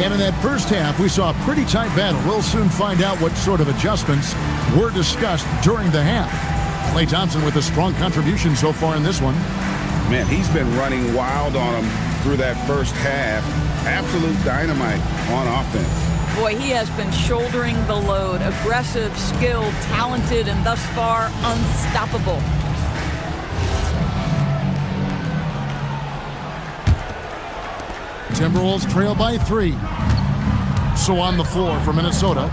J: And in that first half, we saw a pretty tight battle. We'll soon find out what sort of adjustments were discussed during the half. Klay Thompson with a strong contribution so far in this one.
K: Man, he's been running wild on him through that first half. Absolute dynamite on offense.
R: Boy, he has been shouldering the load. Aggressive, skilled, talented, and thus far unstoppable.
J: Timberwolves trail by 3. So on the floor for Minnesota.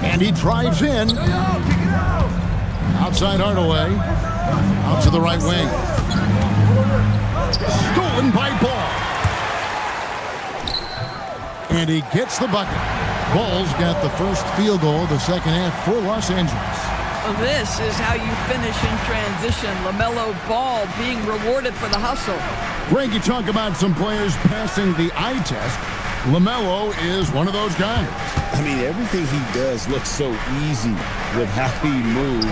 J: And he drives in. Outside Hardaway. Out to the right wing. Stolen by Ball. And he gets the bucket. Ball's got the first field goal of the second half for Los Angeles.
R: This is how you finish in transition. LaMelo Ball being rewarded for the hustle.
J: Greg, you talk about some players passing the eye test. LaMelo is one of those guys.
K: I mean, everything he does looks so easy with how he moves,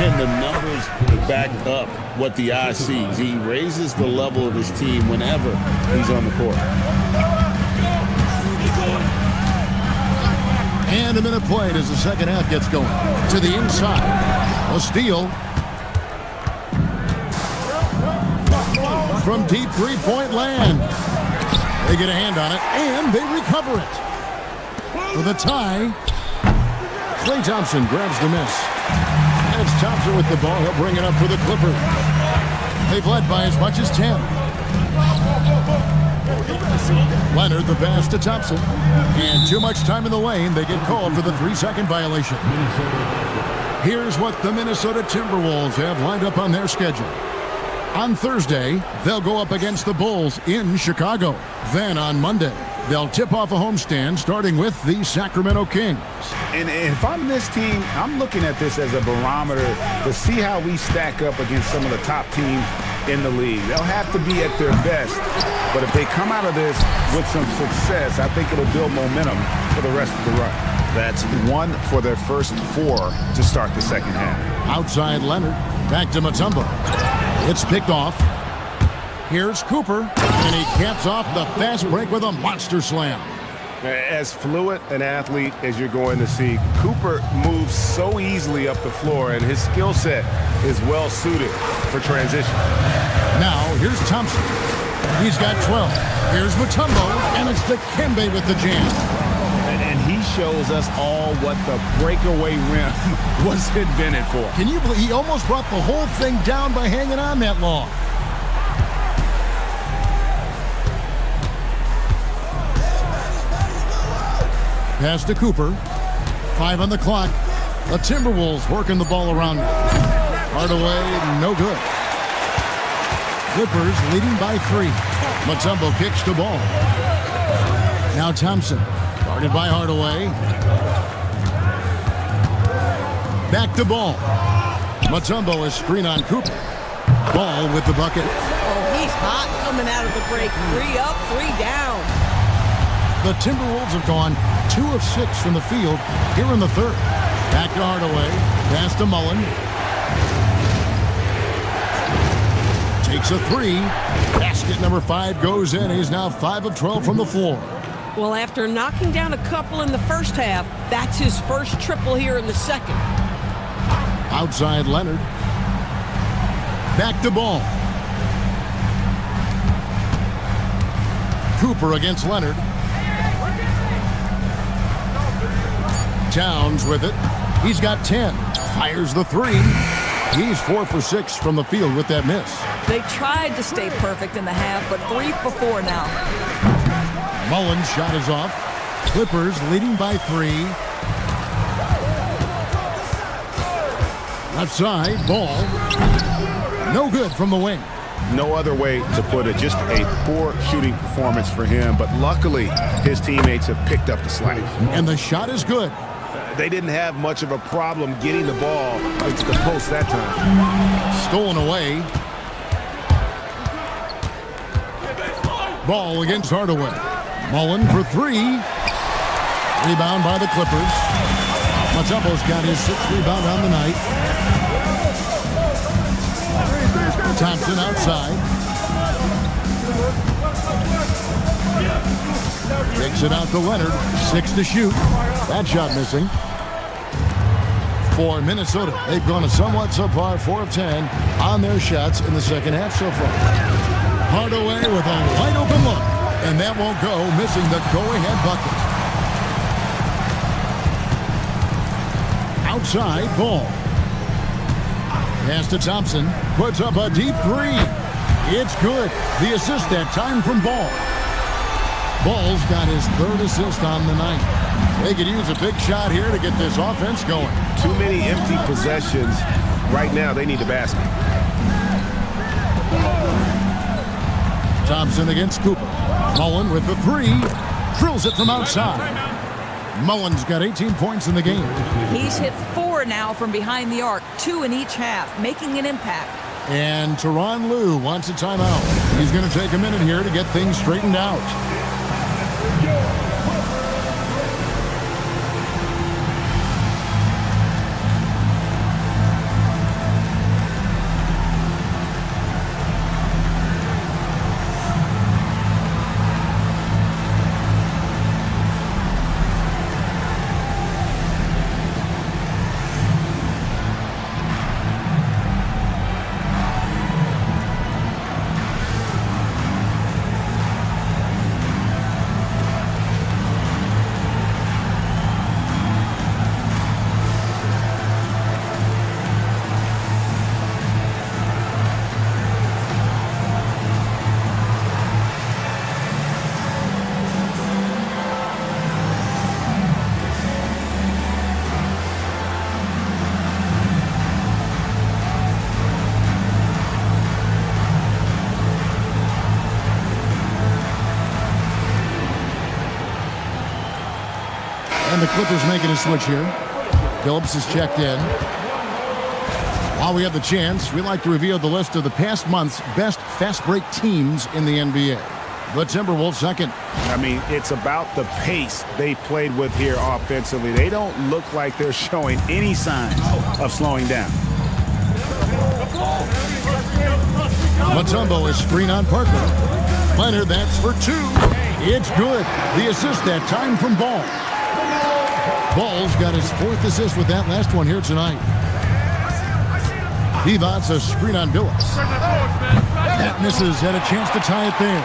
K: and the numbers back up what the eye sees. He raises the level of his team whenever he's on the court.
J: And a minute played as the second half gets going. To the inside. A steal. From deep three-point land. They get a hand on it, and they recover it. For the tie, Klay Thompson grabs the miss. And it's Thompson with the ball. He'll bring it up for the Clippers. They've led by as much as 10. Leonard the pass to Thompson. And too much time in the lane. They get called for the 3-second violation. Here's what the Minnesota Timberwolves have lined up on their schedule. On Thursday, they'll go up against the Bulls in Chicago. Then on Monday, they'll tip off a homestand starting with the Sacramento Kings.
K: And if I'm this team, I'm looking at this as a barometer to see how we stack up against some of the top teams in the league. They'll have to be at their best, but if they come out of this with some success, I think it'll build momentum for the rest of the run. That's 1 for their first 4 to start the second half.
J: Outside Leonard, back to Mutombo. It's picked off. Here's Cooper, and he caps off the fast break with a monster slam.
O: As fluid an athlete as you're going to see, Cooper moves so easily up the floor, and his skill set is well suited for transition.
J: Now, here's Thompson. He's got 12. Here's Mutombo, and it's Dikembe with the jam.
K: And he shows us all what the breakaway rim was invented for.
J: Can you believe he almost brought the whole thing down by hanging on that long? Pass to Cooper. 5 on the clock. The Timberwolves working the ball around. Hardaway, no good. Clippers leading by 3. Mutombo kicks the ball. Now Thompson, guarded by Hardaway. Back to Ball. Mutombo is screen on Cooper. Ball with the bucket.
R: Oh, he's hot coming out of the break. 3 up, 3 down.
J: The Timberwolves have gone 2 of 6 from the field here in the third. Back to Hardaway. Pass to Mullen. Takes a 3. Basket number 5 goes in. He's now 5 of 12 from the floor.
R: Well, after knocking down a couple in the first half, that's his first triple here in the second.
J: Outside Leonard. Back to Ball. Cooper against Leonard. Towns with it. He's got 10. Fires the 3. He's 4 for 6 from the field with that miss.
R: They tried to stay perfect in the half, but 3 for 4 now.
J: Mullen's shot is off. Clippers leading by 3. Left side, Ball. No good from the wing.
M: No other way to put it. Just a poor shooting performance for him. But luckily, his teammates have picked up the slack.
J: And the shot is good.
M: They didn't have much of a problem getting the ball into the post that time.
J: Stolen away. Ball against Hardaway. Mullen for 3. Rebound by the Clippers. Mutombo's got his 6th rebound on the night. Thompson outside. Takes it out to Leonard. 6 to shoot. That shot missing. For Minnesota, they've gone a somewhat subpar 4 of 10 on their shots in the second half so far. Hardaway with a wide open look. And that won't go, missing the go-ahead bucket. Outside, Ball. Pass to Thompson. Puts up a deep 3. It's good. The assist that time from Ball. Ball's got his 3rd assist on the night. They could use a big shot here to get this offense going.
O: Too many empty possessions. Right now, they need a basket.
J: Thompson against Cooper. Mullen with the 3. Drills it from outside. Mullen's got 18 points in the game.
R: He's hit 4 now from behind the arc, 2 in each half, making an impact.
J: And Tyronn Lue wants a timeout. He's going to take a minute here to get things straightened out. And the Clippers making a switch here. Phillips is checked in. While we have the chance, we like to reveal the list of the past month's best fast break teams in the NBA. The Timberwolves second.
M: I mean, it's about the pace they've played with here offensively. They don't look like they're showing any signs of slowing down.
J: Mutombo is screen on Parker. Leonard, that's for 2. It's good. The assist that time from Ball. Ball's got his 4th assist with that last one here tonight. Divac a screen on Billups. That misses, had a chance to tie it there.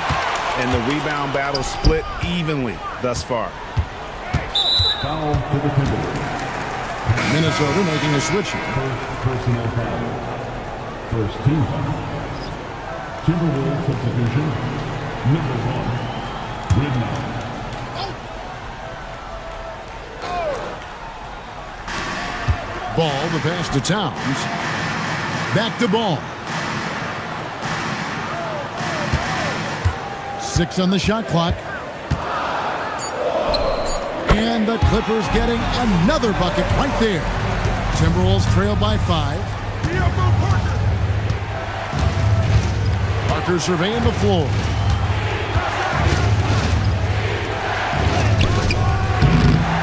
M: And the rebound battle split evenly thus far.
D: Foul to the Timberwolves.
J: Minnesota making a switch here.
D: First personal foul. First team foul. Timberwolves substitution. Number 1. Ridnour.
J: Ball, the pass to Towns. Back to Ball. 6 on the shot clock. And the Clippers getting another bucket right there. Timberwolves trail by 5. Parker surveying the floor.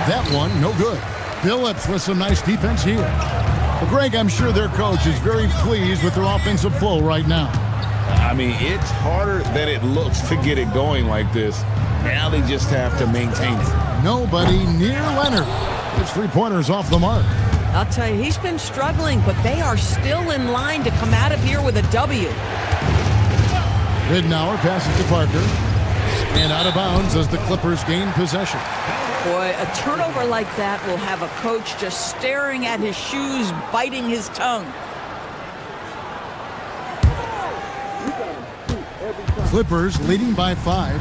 J: That one, no good. Billups with some nice defense here. Well, Greg, I'm sure their coach is very pleased with their offensive flow right now.
K: I mean, it's harder than it looks to get it going like this. Now they just have to maintain it.
J: Nobody near Leonard. His three-pointers off the mark.
R: I'll tell you, he's been struggling, but they are still in line to come out of here with a W.
J: Ridnour passes to Parker. And out of bounds as the Clippers gain possession.
R: Boy, a turnover like that will have a coach just staring at his shoes, biting his tongue.
J: Clippers leading by 5.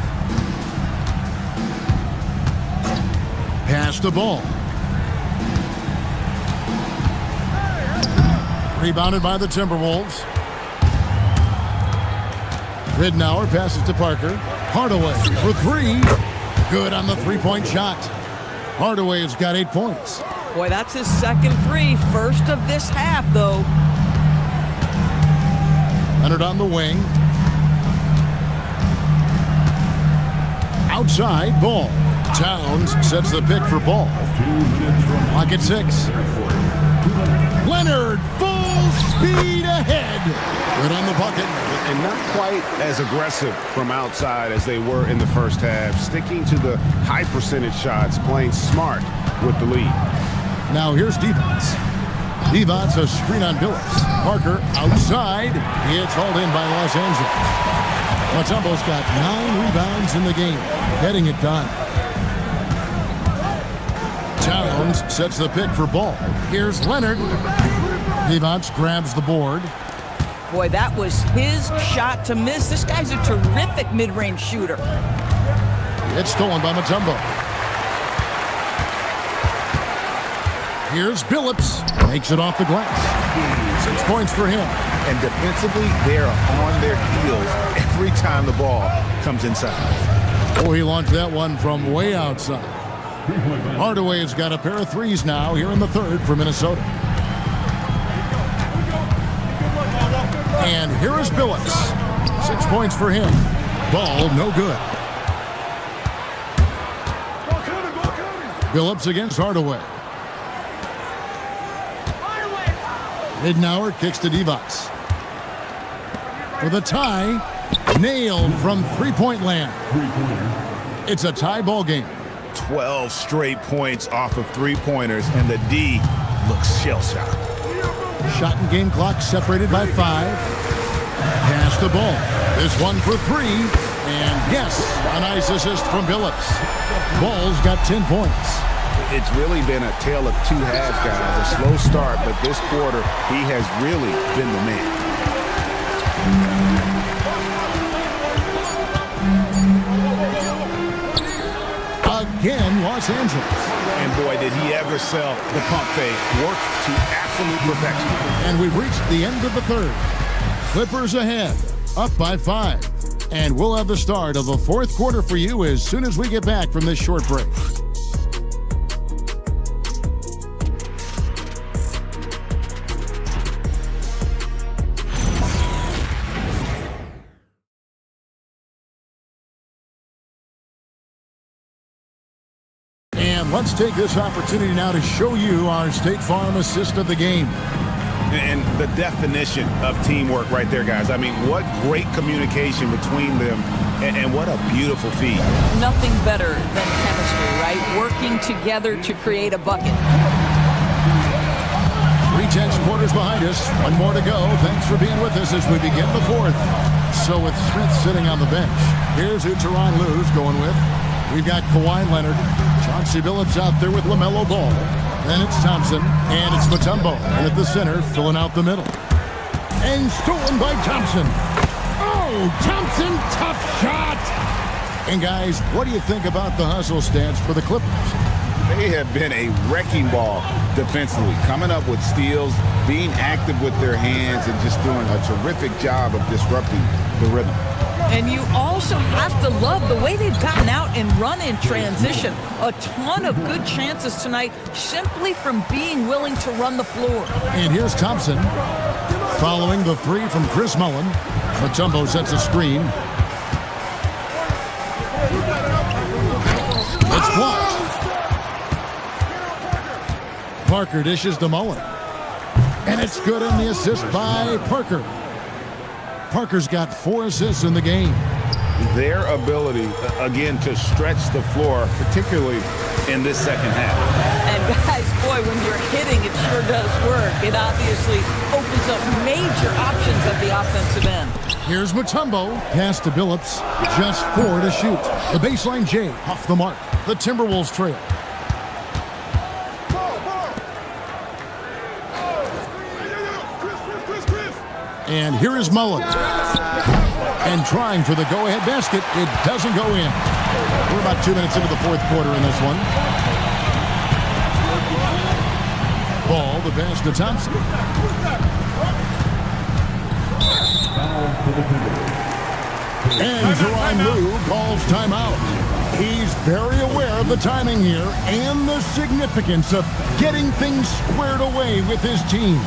J: Pass the ball. Rebounded by the Timberwolves. Ridnour passes to Parker. Hardaway for 3. Good on the three-point shot. Hardaway's got 8 points.
R: Boy, that's his second 3. First of this half, though.
J: Leonard on the wing. Outside, Ball. Towns sets the pick for Ball. Clock at 6. Leonard, full speed ahead. Good on the bucket.
K: And not quite as aggressive from outside as they were in the first half. Sticking to the high percentage shots, playing smart with the lead.
J: Now here's Devons. Devons a screen on Billups. Parker outside. It's hauled in by Los Angeles. Mutombo's got 9 rebounds in the game. Getting it done. Towns sets the pick for Ball. Here's Leonard. Devons grabs the board.
R: Boy, that was his shot to miss. This guy's a terrific mid-range shooter.
J: It's stolen by Mutombo. Here's Billups. Makes it off the glass. 6 points for him.
M: And defensively, they're on their heels every time the ball comes inside.
J: Oh, he launched that one from way outside. Hardaway's got a pair of 3s now here in the third for Minnesota. And here is Billups. 6 points for him. Ball no good. Billups against Hardaway. Ridnour kicks to Devons. For the tie, nailed from three-point land. It's a tie ball game.
M: 12 straight points off of three-pointers, and the D looks shell-shocked.
J: Shot and game clock separated by 5. Pass the ball. This one for 3. And yes, a nice assist from Billups. Ball's got 10 points.
M: It's really been a tale of 2 halves, guys. A slow start, but this quarter, he has really been the man.
J: Again, Los Angeles.
M: And boy, did he ever sell the pump fake. Work to absolute perfection.
J: And we've reached the end of the third. Clippers ahead, up by 5. And we'll have the start of the fourth quarter for you as soon as we get back from this short break. Let's take this opportunity now to show you our State Farm assist of the game.
M: And the definition of teamwork right there, guys. I mean, what great communication between them, and what a beautiful feed.
R: Nothing better than chemistry, right? Working together to create a bucket.
J: 3/10 quarters behind us. One more to go. Thanks for being with us as we begin the fourth. So with Smith sitting on the bench, here's who Teron Lou's going with. We've got Kawhi Leonard. Chauncey Billups out there with LaMelo Ball. Then it's Thompson, and it's Mutombo. And at the center, filling out the middle. And stolen by Thompson. Oh, Thompson, tough shot. And guys, what do you think about the hustle stats for the Clippers?
M: They have been a wrecking ball defensively, coming up with steals, being active with their hands, and just doing a terrific job of disrupting the rhythm.
R: And you also have to love the way they've gotten out and run in transition. A ton of good chances tonight simply from being willing to run the floor.
J: And here's Thompson following the three from Chris Mullin. Mutombo sets a screen. It's blocked. Parker dishes to Mullin. And it's good in the assist by Parker. Parker's got 4 assists in the game.
M: Their ability, again, to stretch the floor, particularly in this second half.
R: And guys, boy, when you're hitting, it sure does work. It obviously opens up major options at the offensive end.
J: Here's Mutombo. Pass to Billups. Just 4 to shoot. The baseline J off the mark. The Timberwolves trail. And here is Mullin. And trying for the go-ahead basket. It doesn't go in. We're about 2 minutes into the fourth quarter in this one. Ball, the pass to Thompson. And Jerron Lue calls timeout. He's very aware of the timing here and the significance of getting things squared away with his team.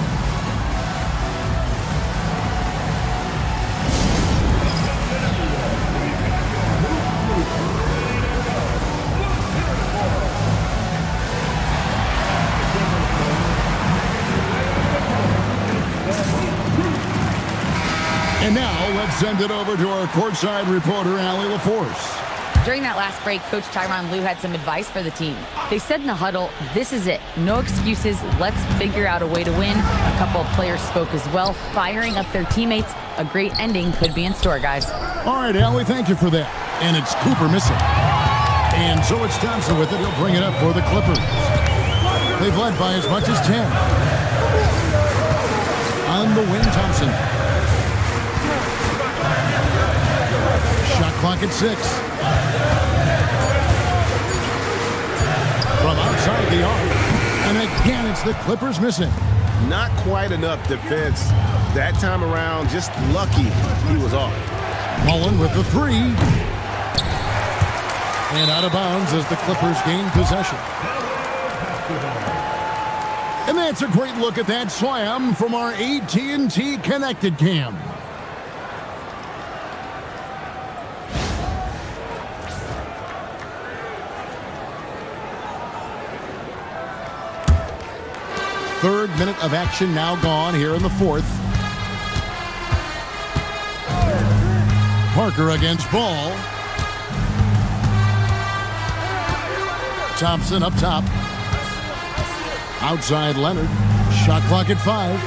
J: And now, let's send it over to our courtside reporter, Allie LaForce.
E: During that last break, Coach Tyronn Lue had some advice for the team. They said in the huddle, this is it. No excuses. Let's figure out a way to win. A couple of players spoke as well, firing up their teammates. A great ending could be in store, guys.
J: All right, Allie, thank you for that. And it's Cooper missing. And so it's Thompson with it. He'll bring it up for the Clippers. They've led by as much as 10. On the wing, Thompson. Shot clock at 6. From outside the arc. And again, it's the Clippers missing.
O: Not quite enough defense that time around. Just lucky he was off.
J: Mullin with the 3. And out of bounds as the Clippers gain possession. And that's a great look at that slam from our AT&T Connected Cam. Third minute of action now gone here in the fourth. Parker against Ball. Thompson up top. Outside Leonard. Shot clock at 5.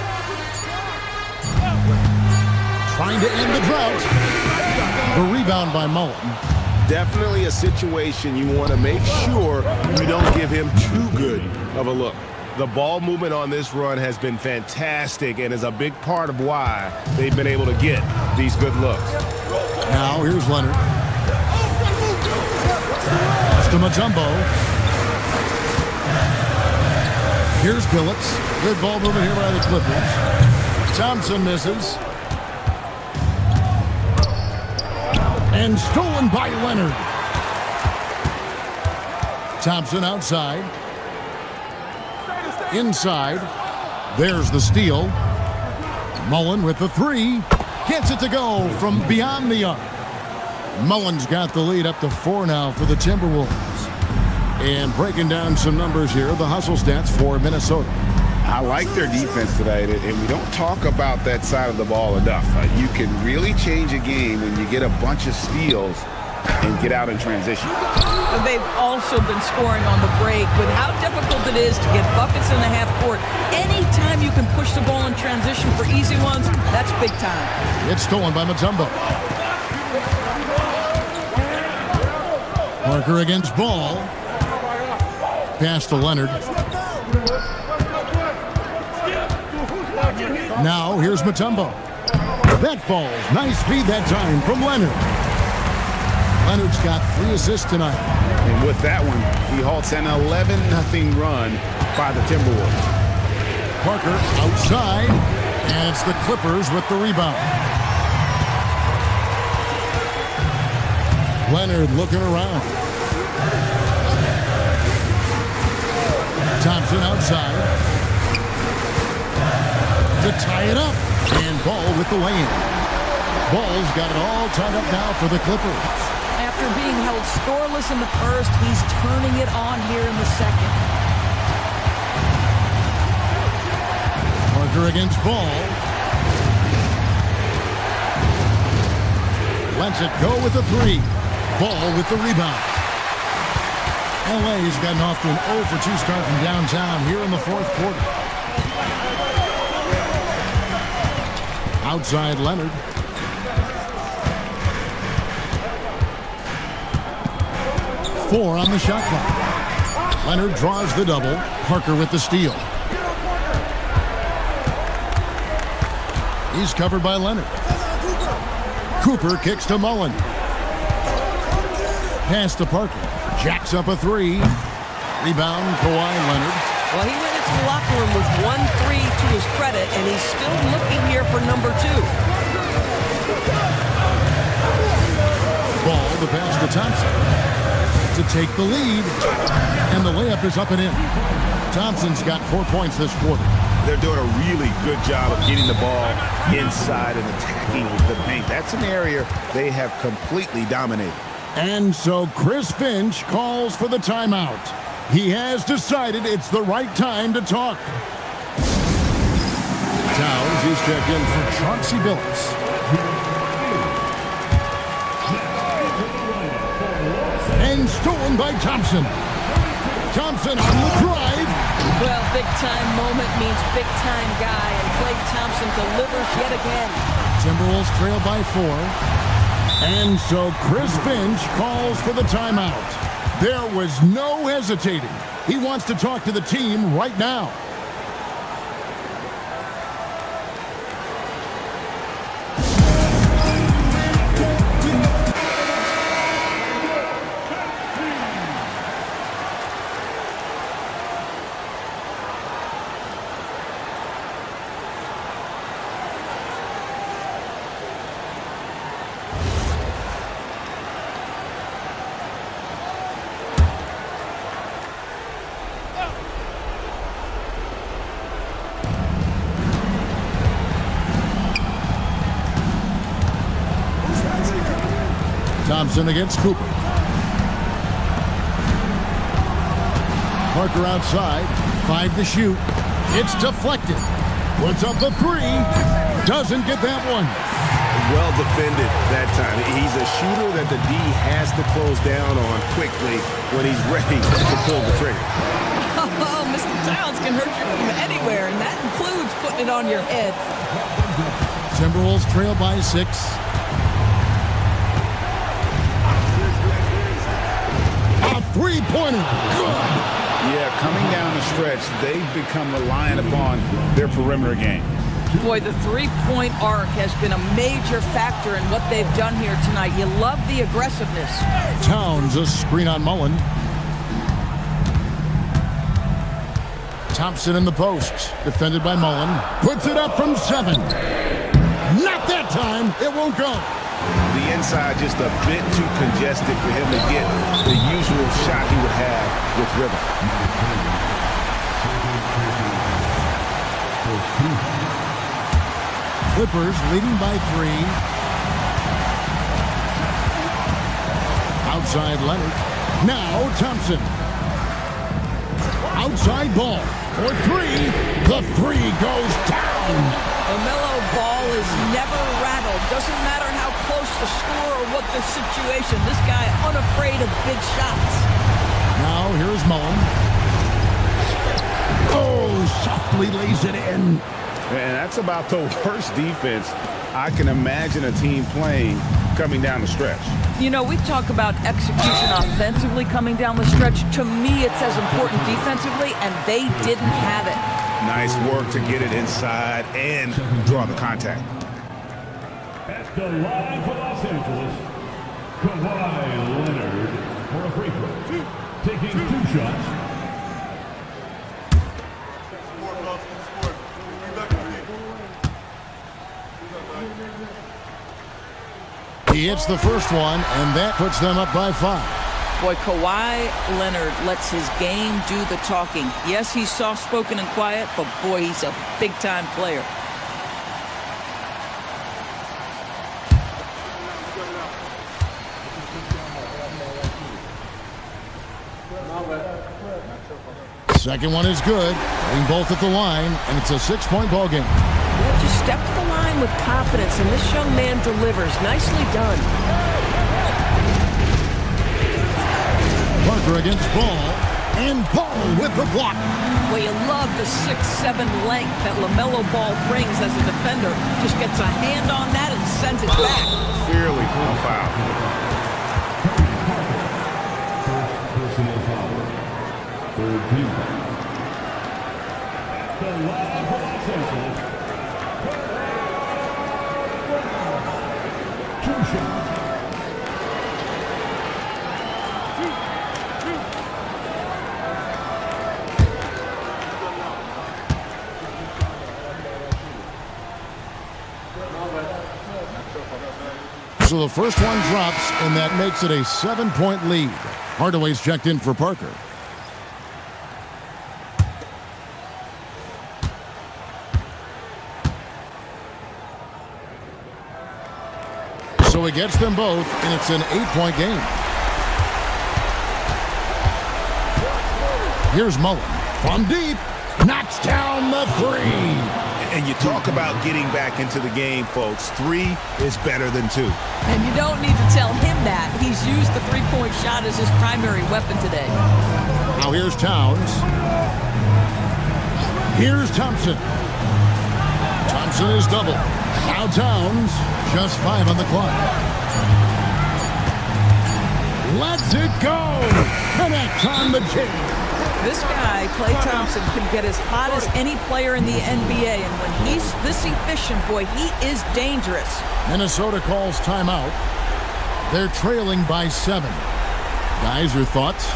J: Trying to end the drought. The rebound by Mullin.
O: Definitely a situation you want to make sure you don't give him too good of a look. The ball movement on this run has been fantastic and is a big part of why they've been able to get these good looks.
J: Now here's Leonard. To Mutombo. Here's Billups. Good ball movement here by the Clippers. Thompson misses. And stolen by Leonard. Thompson outside. Inside. There's the steal. Mullin with the 3. Gets it to go from beyond the arc. Mullin's got the lead up to 4 now for the Timberwolves. And breaking down some numbers here, the hustle stats for Minnesota.
M: I like their defense tonight, and we don't talk about that side of the ball enough. You can really change a game when you get a bunch of steals and get out in transition.
R: They've also been scoring on the break with how difficult it is to get buckets in the half court. Anytime you can push the ball in transition for easy ones, that's big time. It's
J: stolen by Mutombo. Parker against Ball. Pass to Leonard. Now here's Mutombo. That falls. Nice feed that time from Leonard. Leonard's got 3 assists tonight.
M: And with that one, he halts an 11-0 run by the Timberwolves.
J: Parker outside, and it's the Clippers with the rebound. Leonard looking around. Thompson outside to tie it up, and Ball with the lay-in. Ball's got it all tied up now for the Clippers.
R: After being held scoreless in the first, he's turning it on here in the second.
J: Parker against Ball. Lets it go with the 3. Ball with the rebound. LA's gotten off to an 0 for 2 start from downtown here in the 4th quarter. Outside Leonard. Four on the shot clock. Leonard draws the double. Parker with the steal. He's covered by Leonard. Cooper kicks to Mullen. Pass to Parker. Jacks up a 3. Rebound, Kawhi Leonard.
R: Well, he went into the locker room with 1 3 to his credit, and he's still looking here for number 2.
J: Ball, the pass to Thompson to take the lead, and the layup is up and in. Thompson's got 4 points this quarter.
M: They're doing a really good job of getting the ball inside and attacking the paint. That's an area they have completely dominated.
J: And so Chris Finch calls for the timeout. He has decided it's the right time to talk. Towns is checked in for Chauncey Billups. And stolen by Thompson. Thompson on the drive.
R: Well, big-time moment means big-time guy, and Klay Thompson delivers yet again.
J: Timberwolves trail by 4. And so Chris Finch calls for the timeout. There was no hesitating. He wants to talk to the team right now. Thompson against Cooper. Parker outside. 5 to shoot. It's deflected. Puts up the 3. Doesn't get that one.
O: Well defended that time. He's a shooter that the D has to close down on quickly when he's ready to pull the trigger.
R: Oh, Mr. Towns can hurt you from anywhere, and that includes putting it on your head.
J: Timberwolves trail by 6. A 3-pointer. Good.
M: Yeah, coming down the stretch, they've become reliant upon their perimeter game.
R: Boy, the three-point arc has been a major factor in what they've done here tonight. You love the aggressiveness.
J: Towns, a screen on Mullen. Thompson in the post, defended by Mullen. Puts it up from 7. Not that time. It won't go.
M: The inside just a bit too congested for him to get the usual shot he would have with rhythm.
J: Clippers leading by 3. Outside Leonard. Now Thompson. Outside Ball for 3. The 3 goes down.
R: LaMelo Ball is never rattled. Doesn't matter how close the score or what the situation. This guy unafraid of big shots.
J: Now here's Mullen. Oh, softly lays it in.
K: And that's about the worst defense I can imagine a team playing coming down the stretch.
R: You know, we talk about execution offensively coming down the stretch. To me, it's as important defensively, and they didn't have it.
K: Nice work to get it inside and draw the contact.
D: At the line for Los Angeles, Kawhi Leonard for a free throw. Taking 2 shots.
J: He hits the first one, and that puts them up by 5.
R: Boy, Kawhi Leonard lets his game do the talking. Yes, he's soft-spoken and quiet, but boy, he's a big-time player.
J: Second one is good. Hitting both at the line, and it's a 6-point ball game.
R: Just step to the line with confidence, and this young man delivers. Nicely done.
J: Parker against Ball, and Ball with the block.
R: Well, you love the 6'7" length that LaMelo Ball brings as a defender. Just gets a hand on that and sends it back.
K: Clearly a foul.
D: First personal foul. Third team foul. At the line for Los Angeles, 2 shots.
J: So the first one drops, and that makes it a 7-point lead. Hardaway's checked in for Parker. So he gets them both, and it's an 8-point game. Here's Mullen from deep, knocks down the 3.
K: And you talk about getting back into the game, folks. 3 is better than 2.
R: And you don't need to tell him that. He's used the 3-point shot as his primary weapon today.
J: Now here's Towns. Here's Thompson. Thompson is double. Now Towns, just 5 on the clock. Let's it go. Connect on the chin.
R: This guy, Klay Thompson, can get as hot as any player in the NBA, and when he's this efficient, boy, he is dangerous.
J: Minnesota calls timeout. They're trailing by 7. Guys, your thoughts?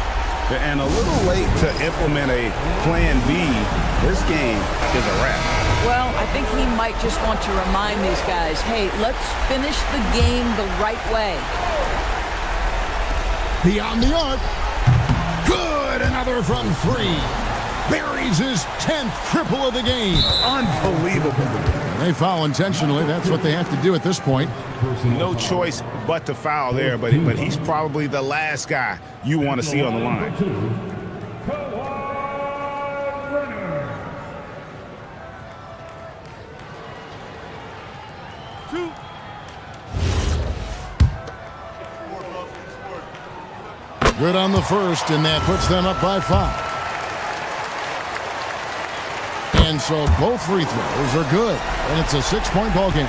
K: And a little late to implement a plan B. This game is a wrap.
R: Well, I think he might just want to remind these guys, hey, let's finish the game the right way.
J: Beyond the arc. Good, another from 3. Buries his 10th triple of the game.
K: Unbelievable.
J: They foul intentionally. That's what they have to do at this point.
K: No choice but to foul there, but he's probably the last guy you want to see on the line.
J: Good on the first, and that puts them up by 5. And so both free throws are good, and it's a 6-point ball game.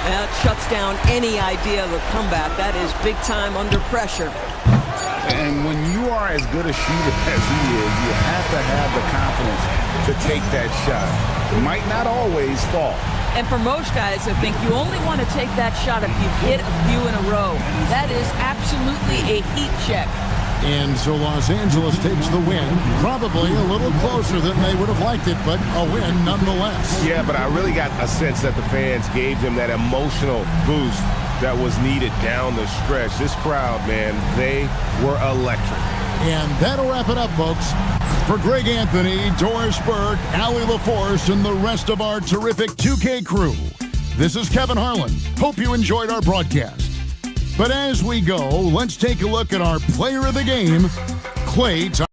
R: That shuts down any idea of a comeback. That is big time under pressure.
K: And when you are as good a shooter as he is, you have to have the confidence to take that shot. It might not always fall.
R: And for most guys, I think you only want to take that shot if you've hit a few in a row. That is absolutely a heat check.
J: And so Los Angeles takes the win. Probably a little closer than they would have liked it, but a win nonetheless.
O: Yeah, but I really got a sense that the fans gave them that emotional boost that was needed down the stretch. This crowd, man, they were electric.
J: And that'll wrap it up, folks. For Greg Anthony, Doris Burke, Allie LaForce, and the rest of our terrific 2K crew, this is Kevin Harlan. Hope you enjoyed our broadcast. But as we go, let's take a look at our player of the game, Klay Thompson.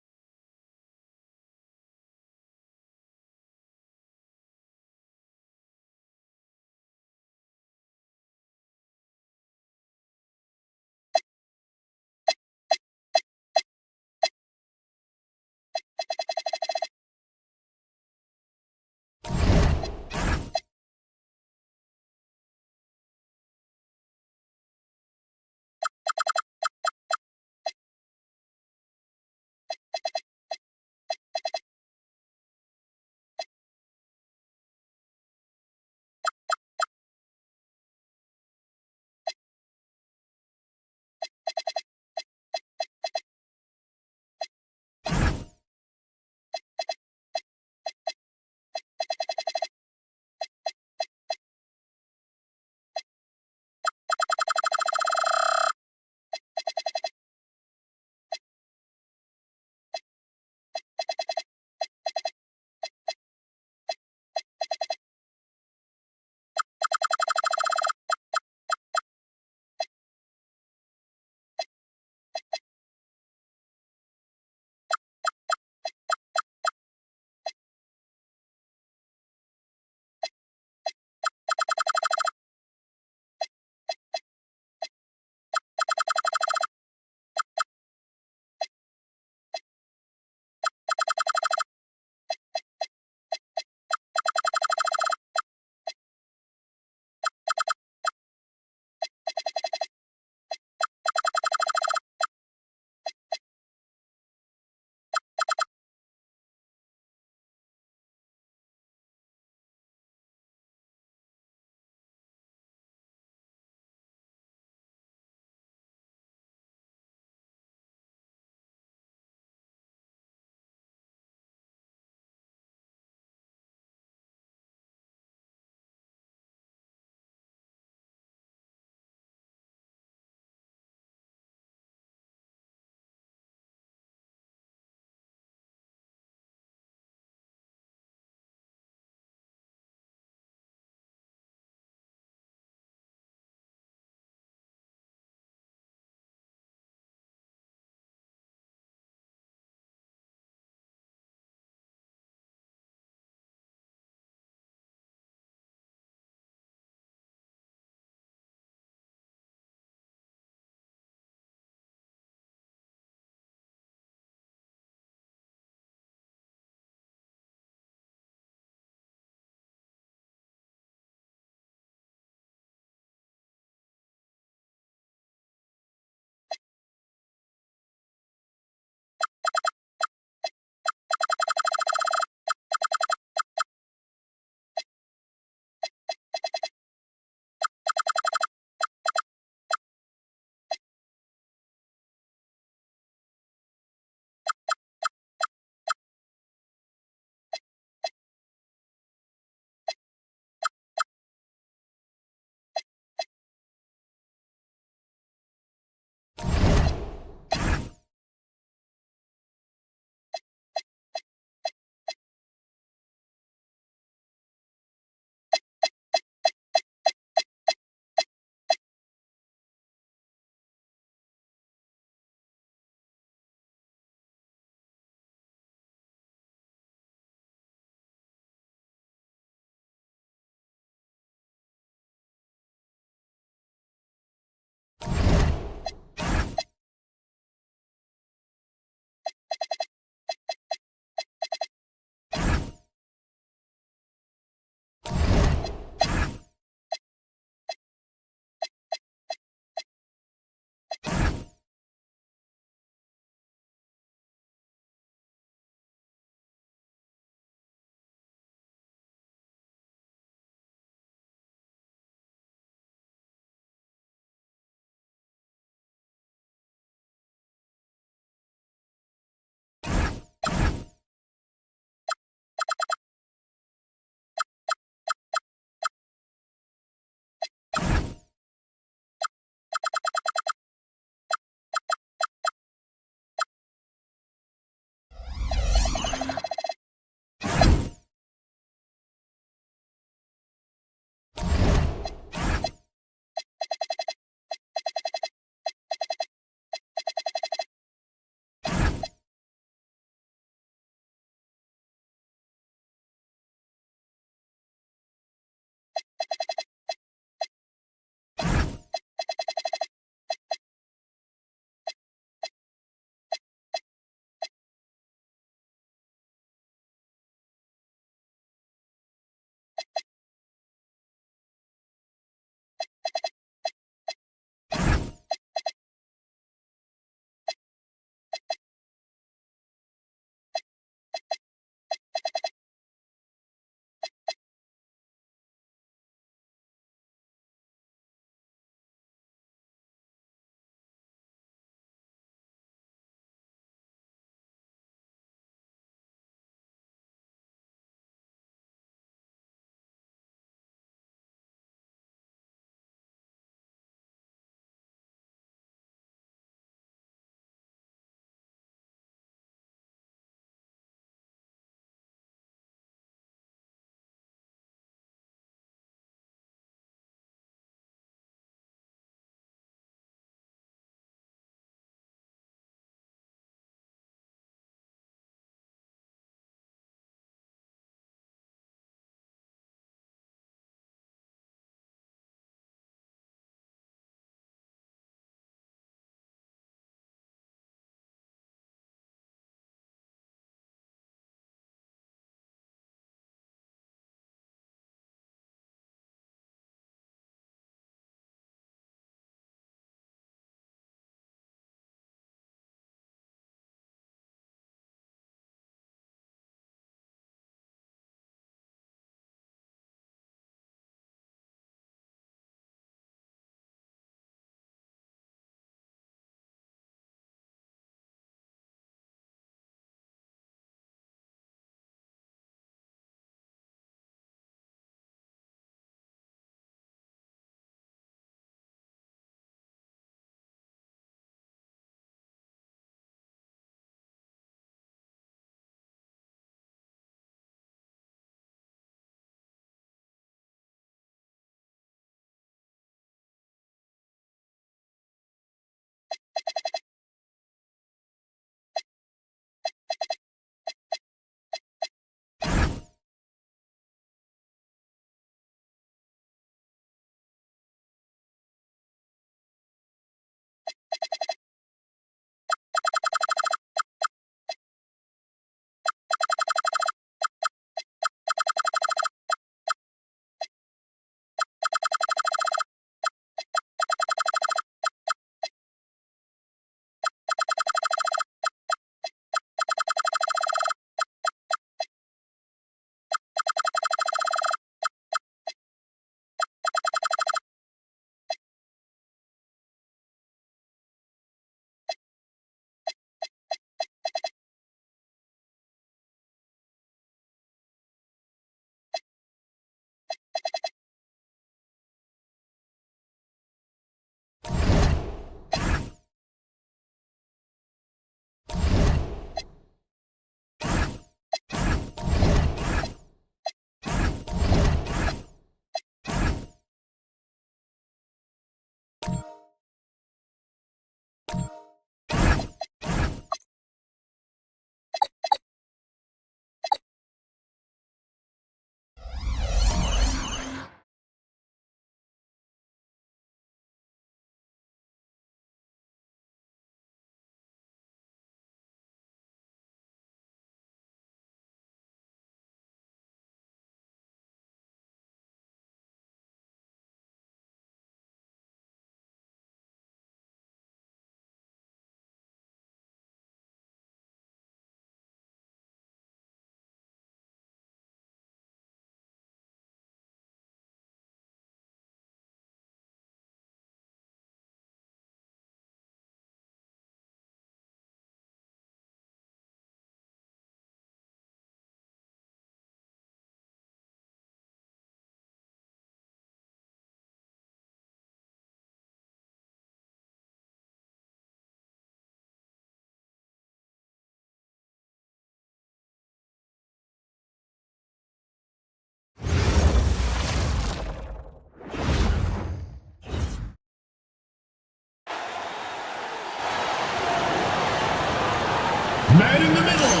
D: Man in the middle,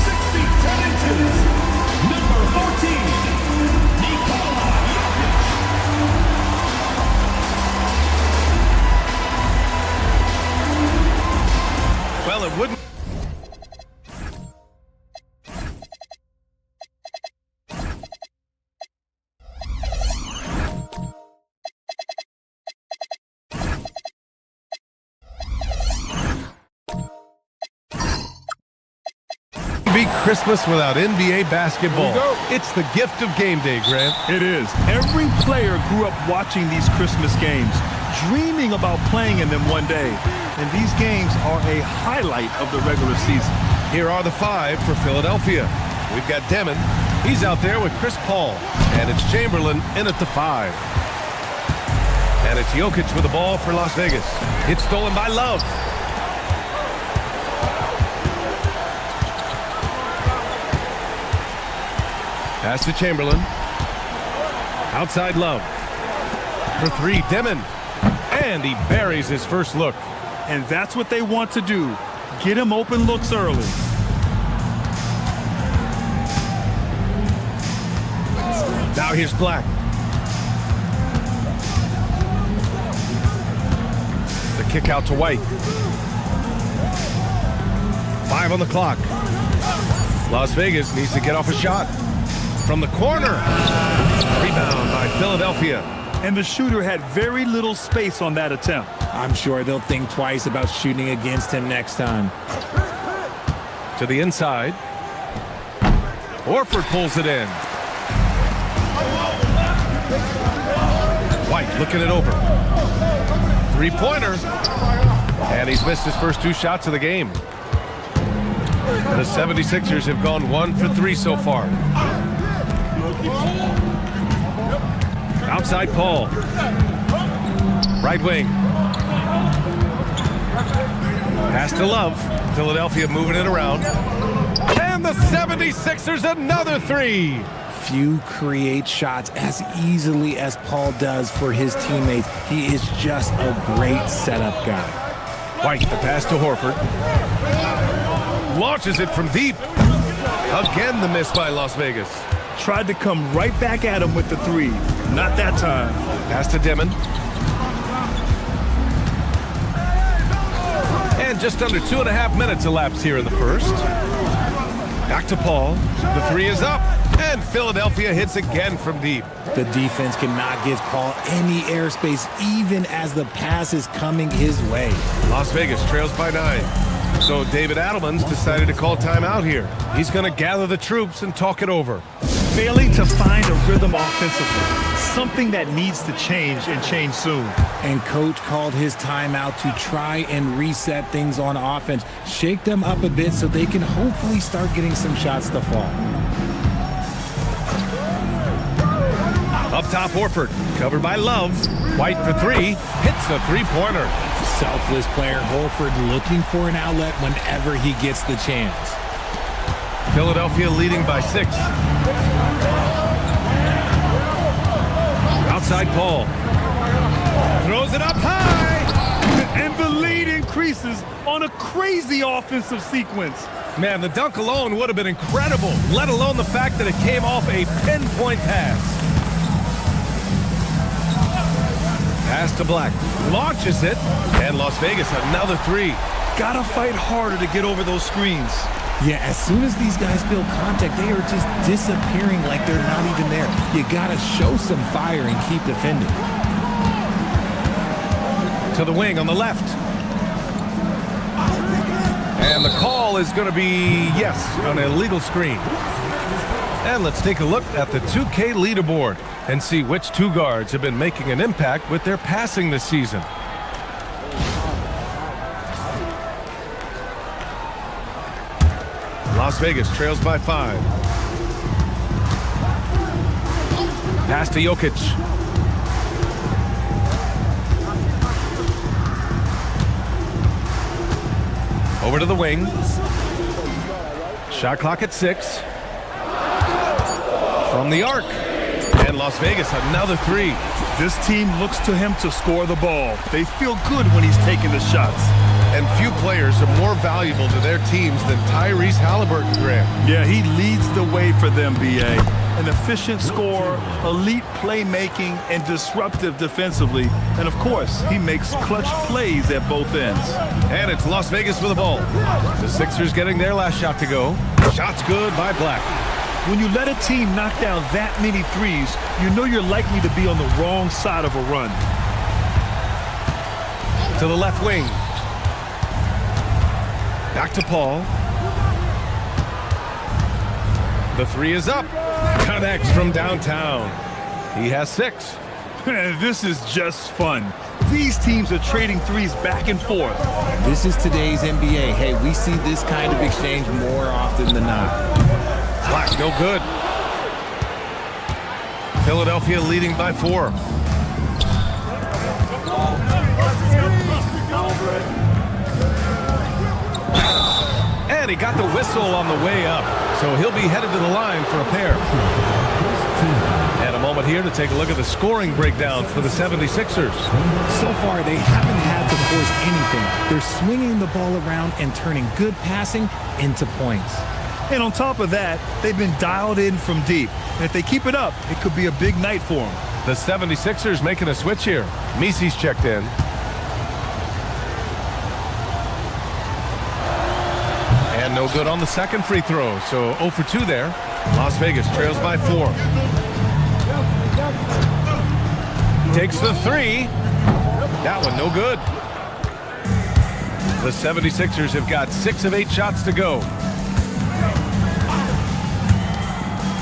D: 6 feet 10 inches, number 14, Nikola Jokic.
A: Well, it wouldn't be Christmas without NBA basketball. It's the gift of game day, Grant.
B: It is. Every player grew up watching these Christmas games, dreaming about playing in them one day. And these games are a highlight of the regular season.
A: Here are the 5 for Philadelphia. We've got Demon. He's out there with Chris Paul. And it's Chamberlain in at the 5. And it's Jokic with the ball for Las Vegas. It's stolen by Love. Pass to Chamberlain. Outside Love. For 3, Demon. And he buries his first look.
B: And that's what they want to do. Get him open looks early.
A: Now here's Black. The kick out to White. 5 on the clock. Las Vegas needs to get off a shot. From the corner. Rebound by Philadelphia.
B: And the shooter had very little space on that attempt.
L: I'm sure they'll think twice about shooting against him next time.
A: To the inside. Horford pulls it in. White looking it over. 3-pointer. And he's missed his first 2 shots of the game. The 76ers have gone 1 for 3 so far. Outside Paul. Right wing. Pass to Love. Philadelphia moving it around. And the 76ers another 3.
L: Few create shots as easily as Paul does for his teammates. He is just a great setup guy.
A: White, the pass to Horford. Launches it from deep. Again, the miss by Las Vegas.
B: Tried to come right back at him with the 3. Not that time.
A: Pass to Demon. And just under 2.5 minutes elapsed here in the first. Back to Paul. The 3 is up. And Philadelphia hits again from deep.
L: The defense cannot give Paul any airspace, even as the pass is coming his way.
A: Las Vegas trails by 9. So David Adelman's decided to call timeout here. He's going to gather the troops and talk it over.
B: Failing to find a rhythm offensively. Something that needs to change and change soon.
L: And coach called his timeout to try and reset things on offense. Shake them up a bit so they can hopefully start getting some shots to fall.
A: Up top, Horford. Covered by Love. White for 3. Hits the 3-pointer.
L: Selfless player Horford looking for an outlet whenever he gets the chance.
A: Philadelphia leading by 6. Outside Paul. Throws it up high.
B: And the lead increases on a crazy offensive sequence.
A: Man, the dunk alone would have been incredible, let alone the fact that it came off a pinpoint pass. Pass to Black. Launches it. And Las Vegas another 3.
B: Gotta fight harder to get over those screens.
L: Yeah, as soon as these guys feel contact, they are just disappearing like they're not even there. You gotta show some fire and keep defending.
A: To the wing on the left. And the call is going to be, yes, an illegal screen. And let's take a look at the 2K leaderboard and see which 2 guards have been making an impact with their passing this season. Las Vegas trails by 5. Pass to Jokic. Over to the wing. Shot clock at 6. From the arc. And Las Vegas another 3.
B: This team looks to him to score the ball. They feel good when he's taking the shots.
A: And few players are more valuable to their teams than Tyrese Halliburton, Graham.
B: Yeah, he leads the way for them, B.A. An efficient scorer, elite playmaking, and disruptive defensively. And, of course, he makes clutch plays at both ends.
A: And it's Las Vegas with the ball. The Sixers getting their last shot to go. Shot's good by Black.
B: When you let a team knock down that many threes, you know you're likely to be on the wrong side of a run.
A: To the left wing. Back to Paul. The three is up. Connects from downtown. He has 6.
B: This is just fun. These teams are trading threes back and forth.
L: This is today's NBA. Hey, we see this kind of exchange more often than not.
A: Black, no good. Philadelphia leading by 4. And he got the whistle on the way up, so he'll be headed to the line for a pair. And a moment here to take a look at the scoring breakdown for the 76ers.
L: So far, they haven't had to force anything. They're swinging the ball around and turning good passing into points.
B: And on top of that, they've been dialed in from deep. And if they keep it up, it could be a big night for them.
A: The 76ers making a switch here. Misi's checked in. And no good on the second free throw, so 0 for 2 there. Las Vegas trails by 4. Takes the 3. That one no good. The 76ers have got 6 of 8 shots to go.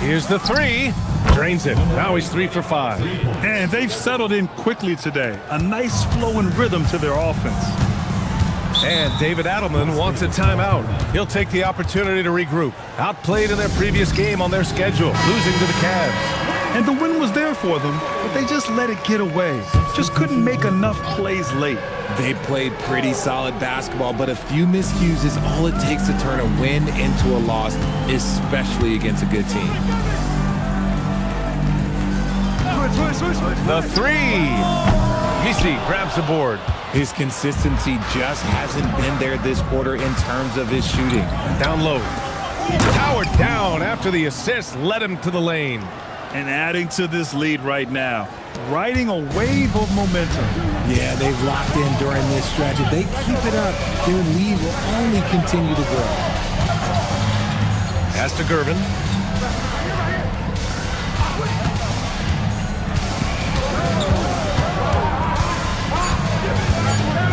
A: Here's the 3. Drains it. Now he's 3 for 5.
B: And they've settled in quickly today. A nice flowing rhythm to their offense.
A: And David Adelman wants a timeout. He'll take the opportunity to regroup. Outplayed in their previous game on their schedule, losing to the Cavs.
B: And the win was there for them, but they just let it get away. Just couldn't make enough plays late.
L: They played pretty solid basketball, but a few miscues is all it takes to turn a win into a loss, especially against a good team.
A: The 3. Misi grabs the board.
L: His consistency just hasn't been there this quarter in terms of his shooting.
A: Down low. Powered down after the assist led him to the lane.
B: And adding to this lead right now, riding a wave of momentum.
L: Yeah, they've locked in during this stretch. If they keep it up, their lead will only continue to grow.
A: Pass to Gervin.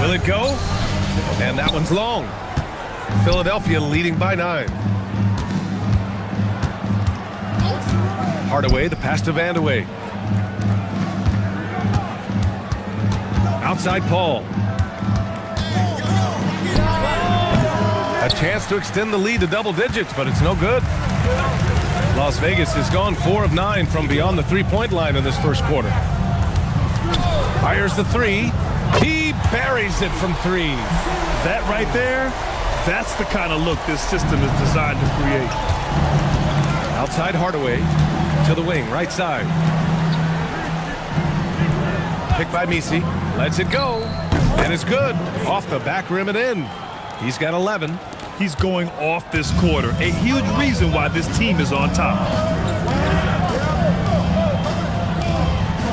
A: Will it go? And that one's long. Philadelphia leading by 9. Hardaway, the pass to Vandeweghe. Outside Paul. A chance to extend the lead to double digits, but it's no good. Las Vegas has gone 4 of 9 from beyond the three-point line in this first quarter. Fires the 3. He buries it from 3.
B: That right there, that's the kind of look this system is designed to create.
A: Outside Hardaway to the wing, right side. Picked by Misi. Lets it go. And it's good. Off the back rim and in. He's got 11.
B: He's going off this quarter. A huge reason why this team is on top.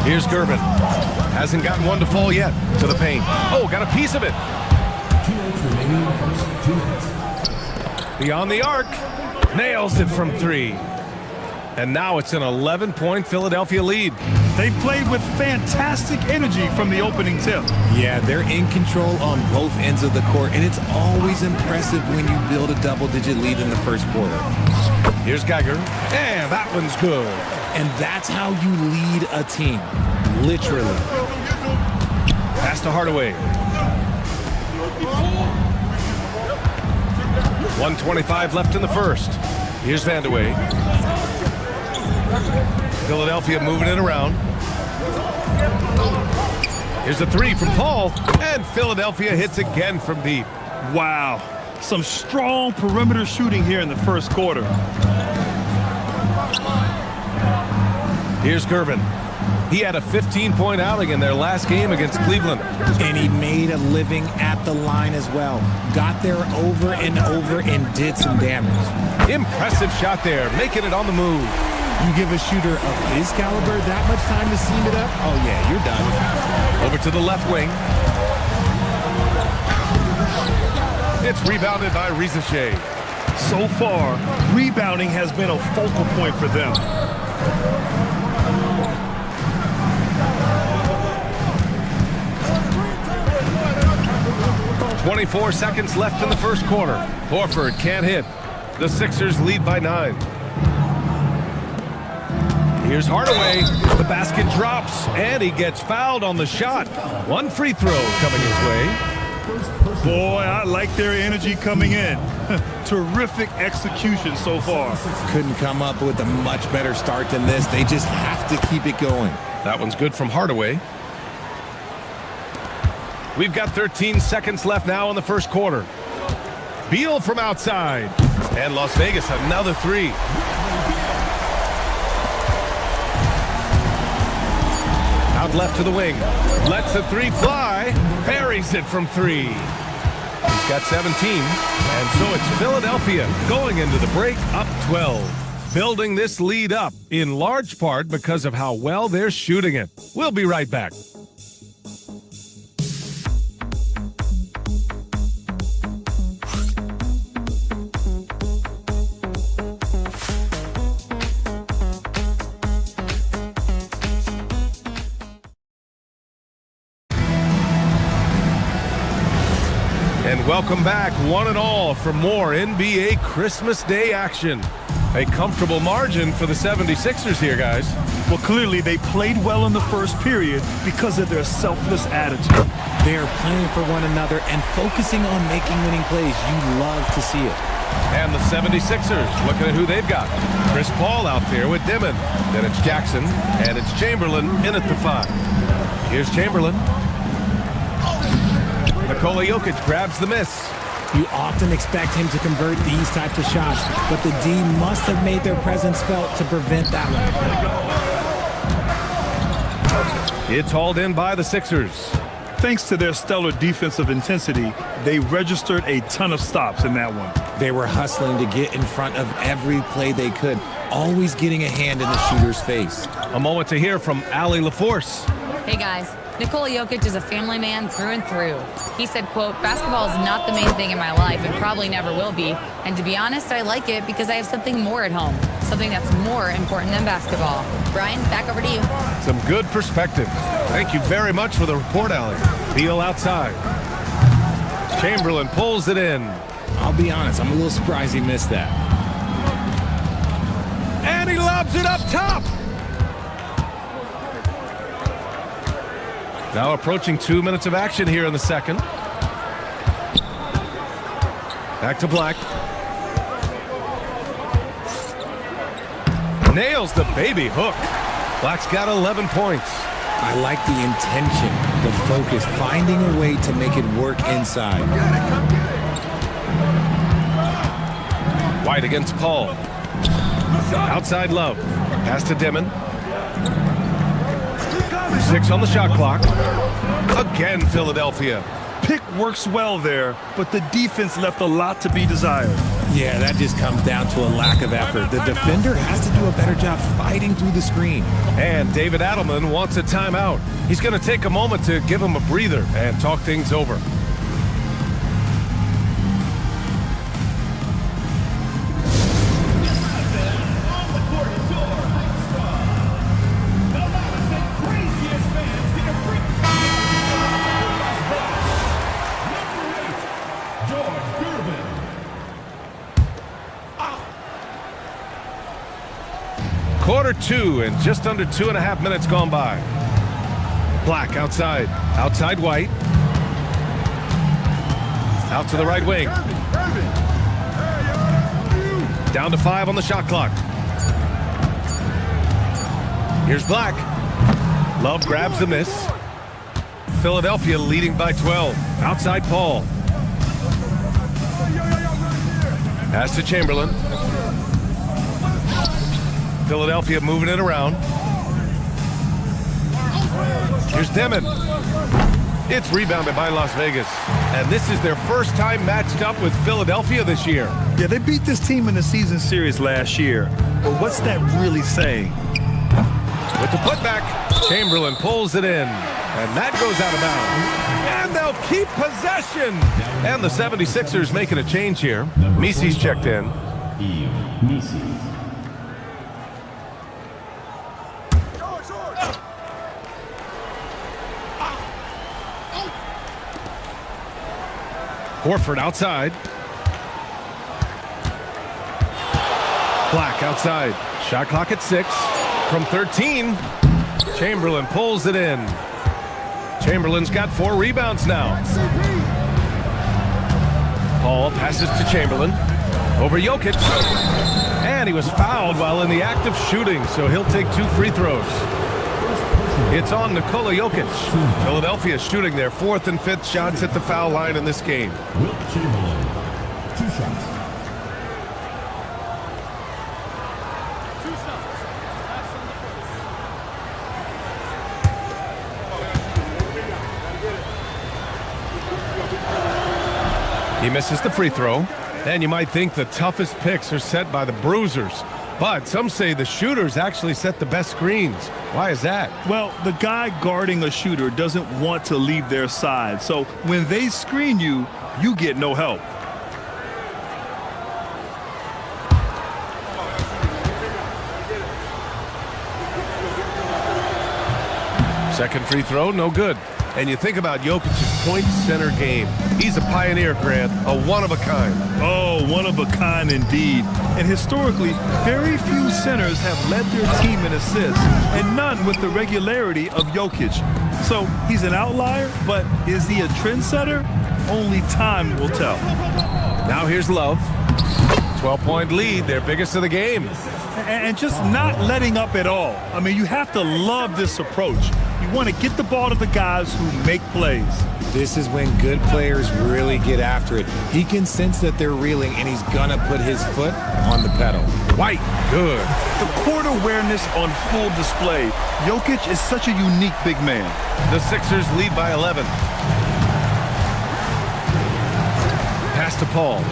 A: Here's Gervin. Hasn't gotten one to fall yet. To the paint. Oh, got a piece of it. Beyond the arc. Nails it from 3. And now it's an 11-point Philadelphia lead.
B: They've played with fantastic energy from the opening tip.
L: Yeah, they're in control on both ends of the court, and it's always impressive when you build a double-digit lead in the first quarter.
A: Here's Geiger. And that one's good.
L: And that's how you lead a team. Literally.
A: Pass to Hardaway. 1:25 left in the first. Here's Vandeweghe. Philadelphia moving it around. Here's a 3 from Paul. And Philadelphia hits again from deep.
B: Wow. Some strong perimeter shooting here in the first quarter.
A: Here's Gervin. He had a 15-point outing in their last game against Cleveland.
L: And he made a living at the line as well. Got there over and over and did some damage.
A: Impressive shot there, making it on the move.
L: You give a shooter of his caliber that much time to seam it up, oh yeah, you're done.
A: Over to the left wing. It's rebounded by Rizachet.
B: So far, rebounding has been a focal point for them.
A: 24 seconds left in the first quarter. Horford can't hit. The Sixers lead by 9. Here's Hardaway. The basket drops, and he gets fouled on the shot. One free throw coming his way.
B: Boy, I like their energy coming in. Terrific execution so far.
L: Couldn't come up with a much better start than this. They just have to keep it going.
A: That one's good from Hardaway. We've got 13 seconds left now in the first quarter. Beal from outside. And Las Vegas another three. Out left to the wing. Lets the three fly. Buries it from 3. He's got 17. And so it's Philadelphia going into the break up 12. Building this lead up in large part because of how well they're shooting it. We'll be right back. And welcome back, one and all, for more NBA Christmas Day action. A comfortable margin for the 76ers here, guys.
B: Well, clearly they played well in the first period because of their selfless attitude.
L: They are playing for one another and focusing on making winning plays. You love to see it.
A: And the 76ers, looking at who they've got. Chris Paul out there with Dimon. Then it's Jackson, and it's Chamberlain in at the 5. Here's Chamberlain. Nikola Jokic grabs the miss.
L: You often expect him to convert these types of shots, but the D must have made their presence felt to prevent that one.
A: It's hauled in by the Sixers.
B: Thanks to their stellar defensive intensity, they registered a ton of stops in that one.
L: They were hustling to get in front of every play they could, always getting a hand in the shooter's face.
A: A moment to hear from Allie LaForce.
E: Hey guys, Nikola Jokic is a family man through and through. He said, quote, "Basketball is not the main thing in my life and probably never will be. And to be honest, I like it because I have something more at home, something that's more important than basketball." Brian, back over to you.
A: Some good perspective. Thank you very much for the report, Allie. Beal outside. Chamberlain pulls it in.
L: I'll be honest, I'm a little surprised he missed that.
A: And he lobs it up top. Now approaching 2 minutes of action here in the second. Back to Black. Nails the baby hook. Black's got 11 points.
L: I like the intention, the focus, finding a way to make it work inside.
A: White against Paul. Outside Love. Pass to Dimon. 6 on the shot clock. Again, Philadelphia.
B: Pick works well there, but the defense left a lot to be desired.
L: Yeah, that just comes down to a lack of effort. The defender has to do a better job fighting through the screen.
A: And David Adelman wants a timeout. He's going to take a moment to give him a breather and talk things over. Quarter 2 and just under 2.5 minutes gone by. Black outside. Outside White. Out to the right wing. Down to 5 on the shot clock. Here's Black. Love grabs the miss. Philadelphia leading by 12. Outside Paul. Pass to Chamberlain. Philadelphia moving it around. Here's Demon. It's rebounded by Las Vegas. And this is their first time matched up with Philadelphia this year.
B: Yeah, they beat this team in the season series last year. But what's that really saying?
A: With the putback, Chamberlain pulls it in. And that goes out of bounds. And they'll keep possession. And the 76ers making a change here. Misi's checked in. Horford outside. Black outside. Shot clock at 6. From 13. Chamberlain pulls it in. Chamberlain's got 4 rebounds now. Paul passes to Chamberlain. Over Jokic. And he was fouled while in the act of shooting, so he'll take 2 free throws. It's on Nikola Jokic. Philadelphia shooting their 4th and 5th shots at the foul line in this game.
D: Wilt Chamberlain, 2 shots.
A: He misses the free throw. And you might think the toughest picks are set by the bruisers. But some say the shooters actually set the best screens. Why is that?
B: Well, the guy guarding a shooter doesn't want to leave their side. So when they screen you, you get no help.
A: Second free throw, no good. And you think about Jokic's point center game. He's a pioneer, Grant, a one-of-a-kind.
B: Oh, one-of-a-kind indeed. And historically, very few centers have led their team in assists, and none with the regularity of Jokic. So he's an outlier, but is he a trendsetter? Only time will tell.
A: Now here's Love. 12-point lead, their biggest of the game.
B: And just not letting up at all. I mean, you have to love this approach. You want to get the ball to the guys who make plays.
L: This is when good players really get after it. He can sense that they're reeling, and he's going to put his foot on the pedal.
A: White, good.
B: The court awareness on full display. Jokic is such a unique big man.
A: The Sixers lead by 11. Pass to Paul.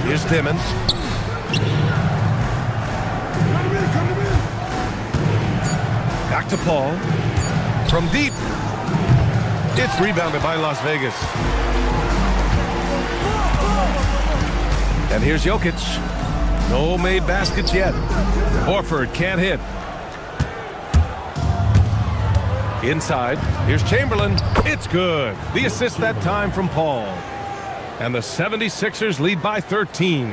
A: Here's Demon. Back to Paul. From deep. It's rebounded by Las Vegas. And here's Jokic. No made baskets yet. Horford can't hit. Inside. Here's Chamberlain. It's good. The assist that time from Paul. And the 76ers lead by 13.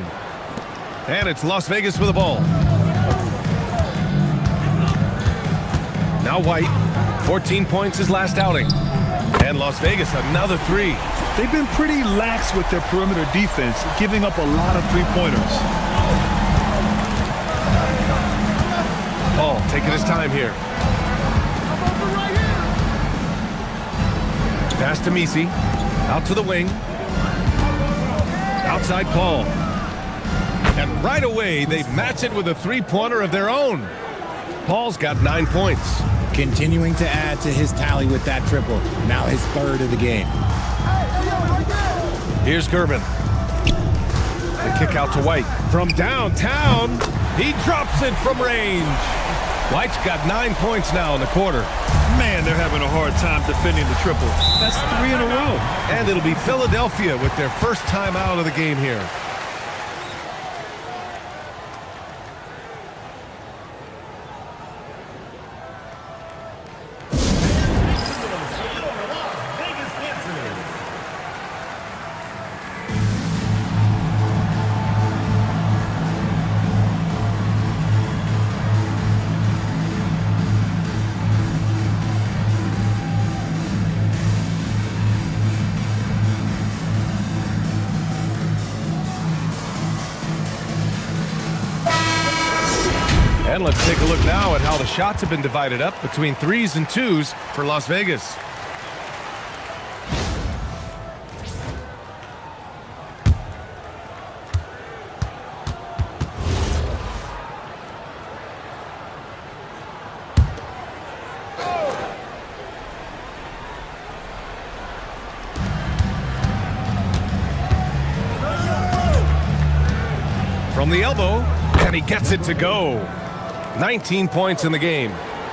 A: And it's Las Vegas with the ball. Now White. 14 points his last outing. And Las Vegas another 3.
B: They've been pretty lax with their perimeter defense, giving up a lot of three-pointers.
A: Paul taking his time here. Pass to Misi. Out to the wing. Outside Paul. And right away, they match it with a three-pointer of their own. Paul's got 9 points.
L: Continuing to add to his tally with that triple. Now his 3rd of the game.
A: Here's Gervin. The kick out to White. From downtown, he drops it from range. White's got 9 points now in the quarter.
B: Man, they're having a hard time defending the triple. That's 3 in a row.
A: And it'll be Philadelphia with their first time out of the game here. And let's take a look now at how the shots have been divided up between 3s and 2s for Las Vegas. From the elbow, and he gets it to go. 19 points in the game.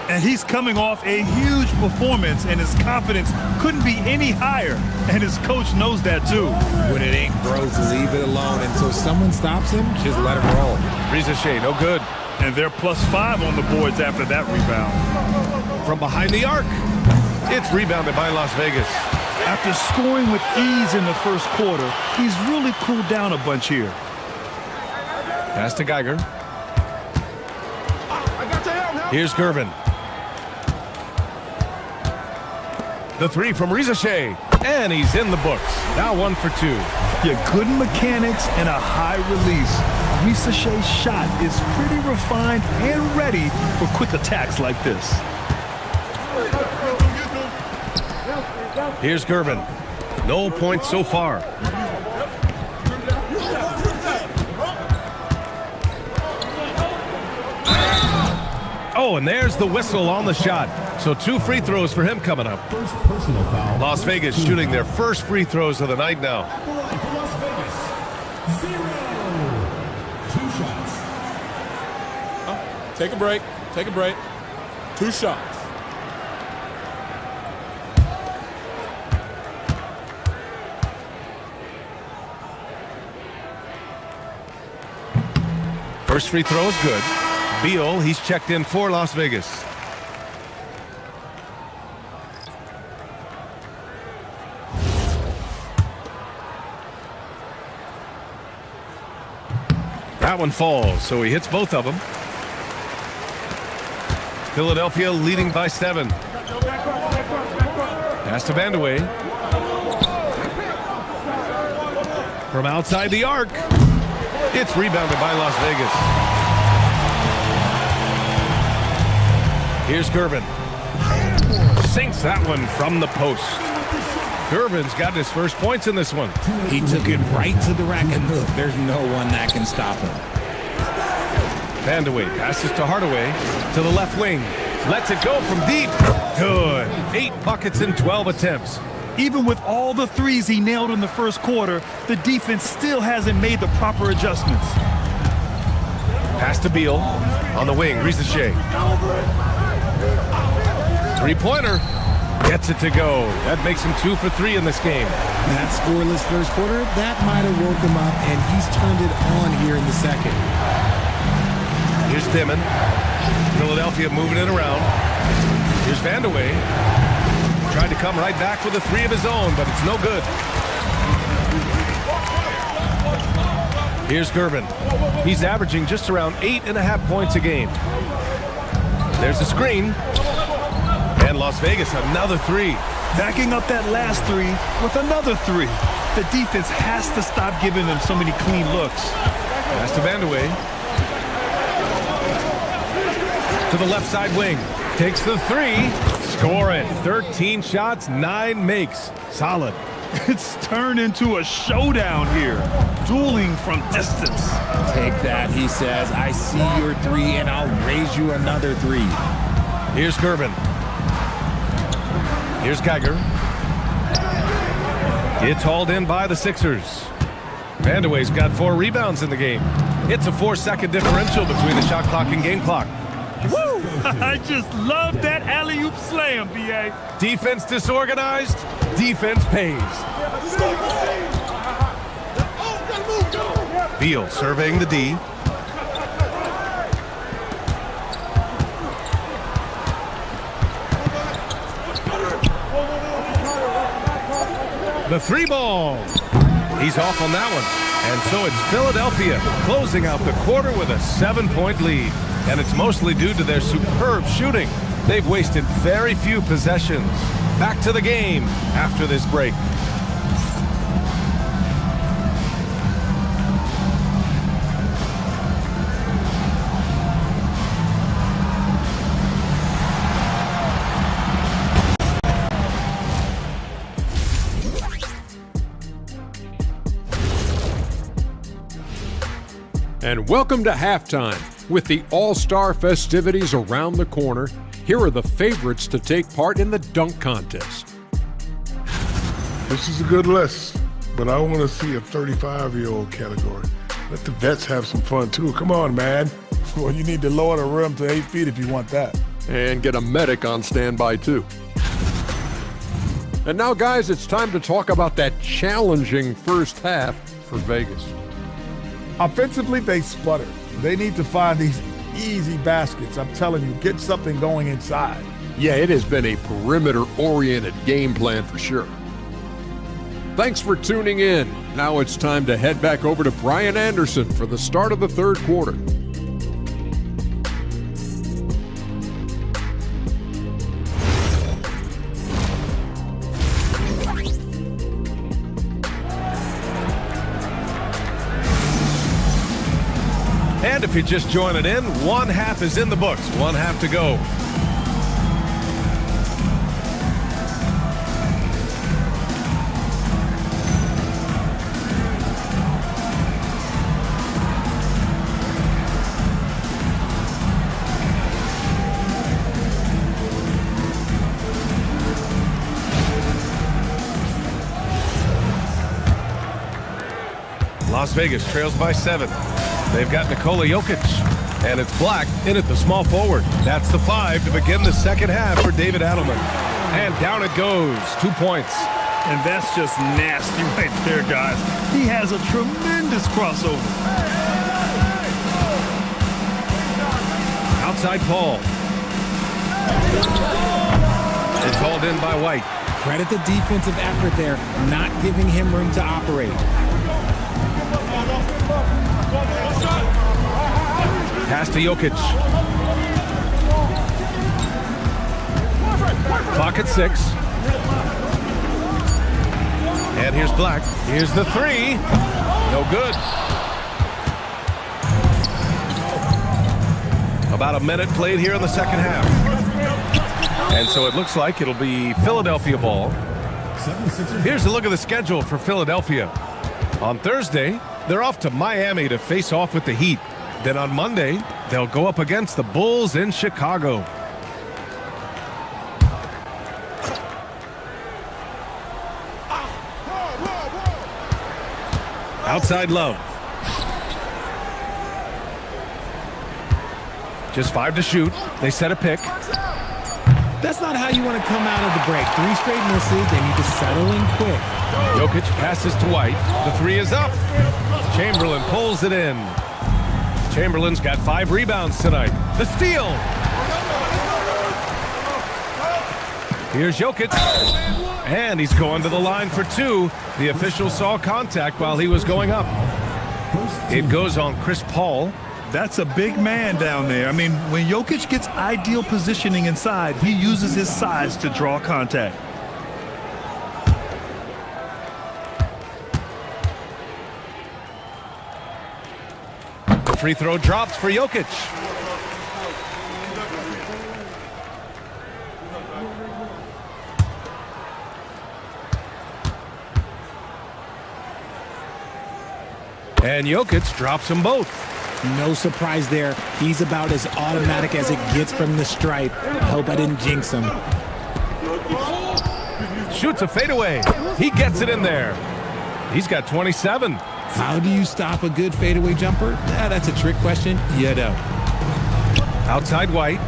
B: And he's coming off a huge performance, and his confidence couldn't be any higher. And his coach knows that too.
L: When it ain't broke, leave it alone until someone stops him. Just let him roll.
A: Ricochet, no good.
B: And they're +5 on the boards after that rebound.
A: From behind the arc, it's rebounded by Las Vegas.
B: After scoring with ease in the first quarter, he's really cooled down a bunch here.
A: Pass to Geiger. Here's Gervin. The three from Ricochet, and he's in the books. Now 1 for 2.
B: Yeah, good mechanics and a high release. Ricochet's shot is pretty refined and ready for quick attacks like this.
A: Here's Gervin. No points so far. Oh, and there's the whistle on the shot. So 2 free throws for him coming up. Las Vegas shooting their first free throws of the night now.
D: Las Vegas, 0. 2 shots.
I: Take a break. Take a break. 2 shots.
A: First free throw is good. Beal, he's checked in for Las Vegas. That one falls, so he hits both of them. Philadelphia leading by 7. Pass to Vandeweghe. From outside the arc. It's rebounded by Las Vegas. Here's Gervin. Sinks that one from the post. Gervin's got his first points in this one.
L: He took it right to the rack and hook. There's no one that can stop him.
A: Vandeweghe passes to Hardaway to the left wing. Lets it go from deep. Good. 8 buckets in 12 attempts.
B: Even with all the threes he nailed in the first quarter, the defense still hasn't made the proper adjustments.
A: Pass to Beal on the wing. Ricochet. Three-pointer. Gets it to go. That makes him 2 for 3 in this game.
L: That scoreless first quarter, that might have woke him up, and he's turned it on here in the second.
A: Here's Dimon. Philadelphia moving it around. Here's Vandeweghe. Tried to come right back with a 3 of his own, but it's no good. Here's Gervin. He's averaging just around 8.5 points a game. There's a screen. And Las Vegas, another 3.
B: Backing up that last 3 with another 3. The defense has to stop giving them so many clean looks.
A: Pass to Vandeweghe. To the left side wing. Takes the 3. Score it. 13 shots, 9 makes. Solid.
B: It's turned into a showdown here. Dueling from distance.
L: Take that, he says. I see your 3, and I'll raise you another 3.
A: Here's Gervin. Here's Geiger. It's hauled in by the Sixers. Vandeweghe's got 4 rebounds in the game. It's a 4-second differential between the shot clock and game clock.
B: Woo! I just love that alley-oop slam, B.A.
A: Defense disorganized, defense pays. Beal surveying the D. The 3 ball. He's off on that one. And so it's Philadelphia closing out the quarter with a 7-point lead. And it's mostly due to their superb shooting. They've wasted very few possessions. Back to the game after this break.
F: And welcome to halftime. With the All-Star festivities around the corner, here are the favorites to take part in the dunk contest.
H: This is a good list, but I want to see a 35-year-old category. Let the vets have some fun, too. Come on, man.
G: Well, you need to lower the rim to 8 feet if you want that.
F: And get a medic on standby, too. And now, guys, it's time to talk about that challenging first half for Vegas.
G: Offensively, they sputtered. They need to find these easy baskets. I'm telling you, get something going inside.
F: Yeah, it has been a perimeter-oriented game plan for sure. Thanks for tuning in. Now it's time to head back over to Brian Anderson for the start of the third quarter.
A: And if you're just joining in, one half is in the books, one half to go. Las Vegas trails by 7. They've got Nikola Jokic, and it's Black in at the small forward. That's the 5 to begin the second half for David Adelman. And down it goes, 2 points.
B: And that's just nasty right there, guys. He has a tremendous crossover.
A: Outside Paul. It's hauled in by White.
L: Credit the defensive effort there, not giving him room to operate.
A: Pass to Jokic. Clock at 6. And here's Black. Here's the 3. No good. About a minute played here in the second half. And so it looks like it'll be Philadelphia ball. Here's a look at the schedule for Philadelphia. On Thursday, they're off to Miami to face off with the Heat. Then on Monday, they'll go up against the Bulls in Chicago. Outside Love. Just 5 to shoot. They set a pick.
L: That's not how you want to come out of the break. 3 straight misses. They need to settle in quick.
A: Jokic passes to White. The 3 is up. Chamberlain pulls it in. Chamberlain's got 5 rebounds tonight. The steal. Here's Jokic. And he's going to the line for 2. The official saw contact while he was going up. It goes on Chris Paul.
B: That's a big man down there. I mean, when Jokic gets ideal positioning inside, he uses his size to draw contact.
A: Free throw drops for Jokic. And Jokic drops them both.
L: No surprise there. He's about as automatic as it gets from the stripe. I hope I didn't jinx him.
A: Shoots a fadeaway. He gets it in there. He's got 27.
L: How do you stop a good fadeaway jumper? That's a trick question. You know.
A: Outside White.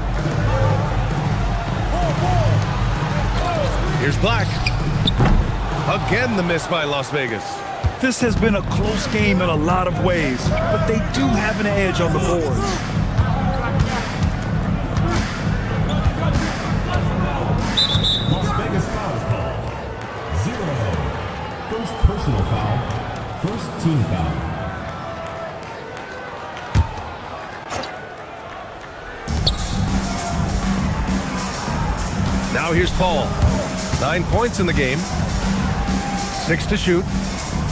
A: Here's Black. Again the miss by Las Vegas.
B: This has been a close game in a lot of ways, but they do have an edge on the board.
D: Las Vegas foul call. 0. First personal foul. First team foul.
A: Now here's Paul. 9 points in the game. 6 to shoot.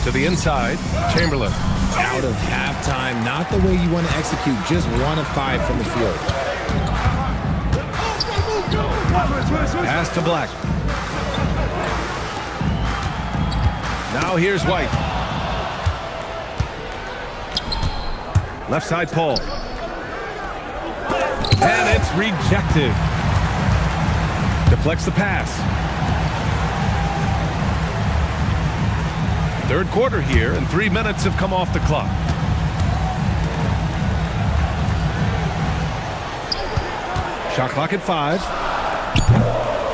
A: To the inside, Chamberlain.
L: Out of halftime, not the way you want to execute, just 1 of 5 from the field.
A: Pass to Black. Now here's White. Left side Paul. And it's rejected. Deflects the pass. Third quarter here, and 3 minutes have come off the clock. Shot clock at 5.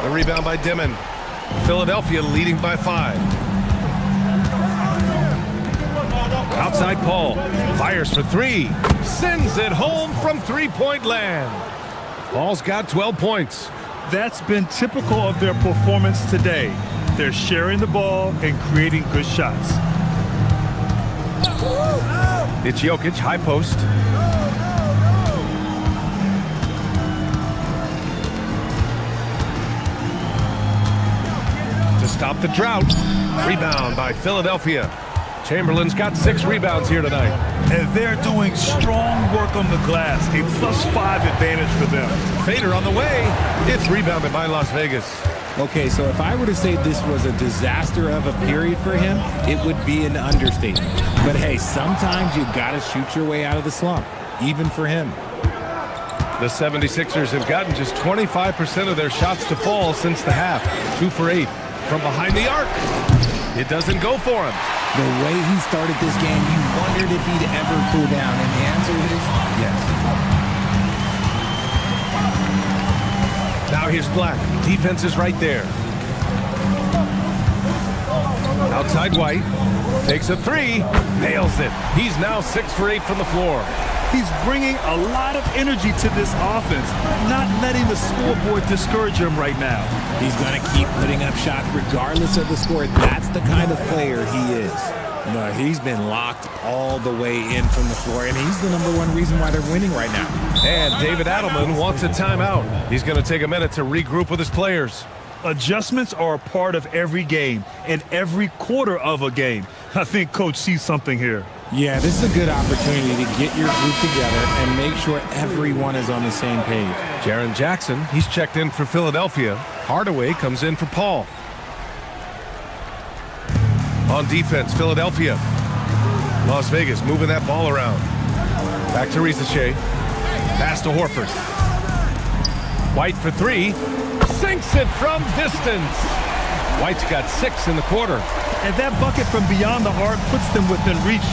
A: The rebound by Dimon. Philadelphia leading by 5. Outside Paul. Fires for 3. Sends it home from three-point land. Paul's got 12 points.
B: That's been typical of their performance today. They're sharing the ball and creating good shots.
A: It's Jokic, high post. To stop the drought. Rebound by Philadelphia. Chamberlain's got 6 rebounds here tonight.
B: And they're doing strong work on the glass. A +5 advantage for them.
A: Fader on the way. It's rebounded by Las Vegas.
L: Okay, so if I were to say this was a disaster of a period for him, it would be an understatement. But hey, sometimes you gotta shoot your way out of the slump, even for him.
A: The 76ers have gotten just 25% of their shots to fall since the half. 2 for 8 from behind the arc. It doesn't go for him.
L: The way he started this game, you wondered if he'd ever cool down, and the answer is yes.
A: Now here's Black. Defense is right there. Outside White. Takes a 3. Nails it. He's now 6 for 8 from the floor.
B: He's bringing a lot of energy to this offense, not letting the scoreboard discourage him right now.
L: He's going to keep putting up shots regardless of the score. That's the kind of player he is. No, he's been locked all the way in from the floor, and he's the #1 reason why they're winning right now.
A: And David Adelman wants a timeout. He's going to take a minute to regroup with his players.
B: Adjustments are a part of every game and every quarter of a game. I think Coach sees something here.
L: Yeah, this is a good opportunity to get your group together and make sure everyone is on the same page.
A: Jaren Jackson, he's checked in for Philadelphia. Hardaway comes in for Paul. On defense, Philadelphia. Las Vegas moving that ball around. Back to Ricochet. Pass to Horford. White for 3. Sinks it from distance. White's got 6 in the quarter.
B: And that bucket from beyond the arc puts them within reach.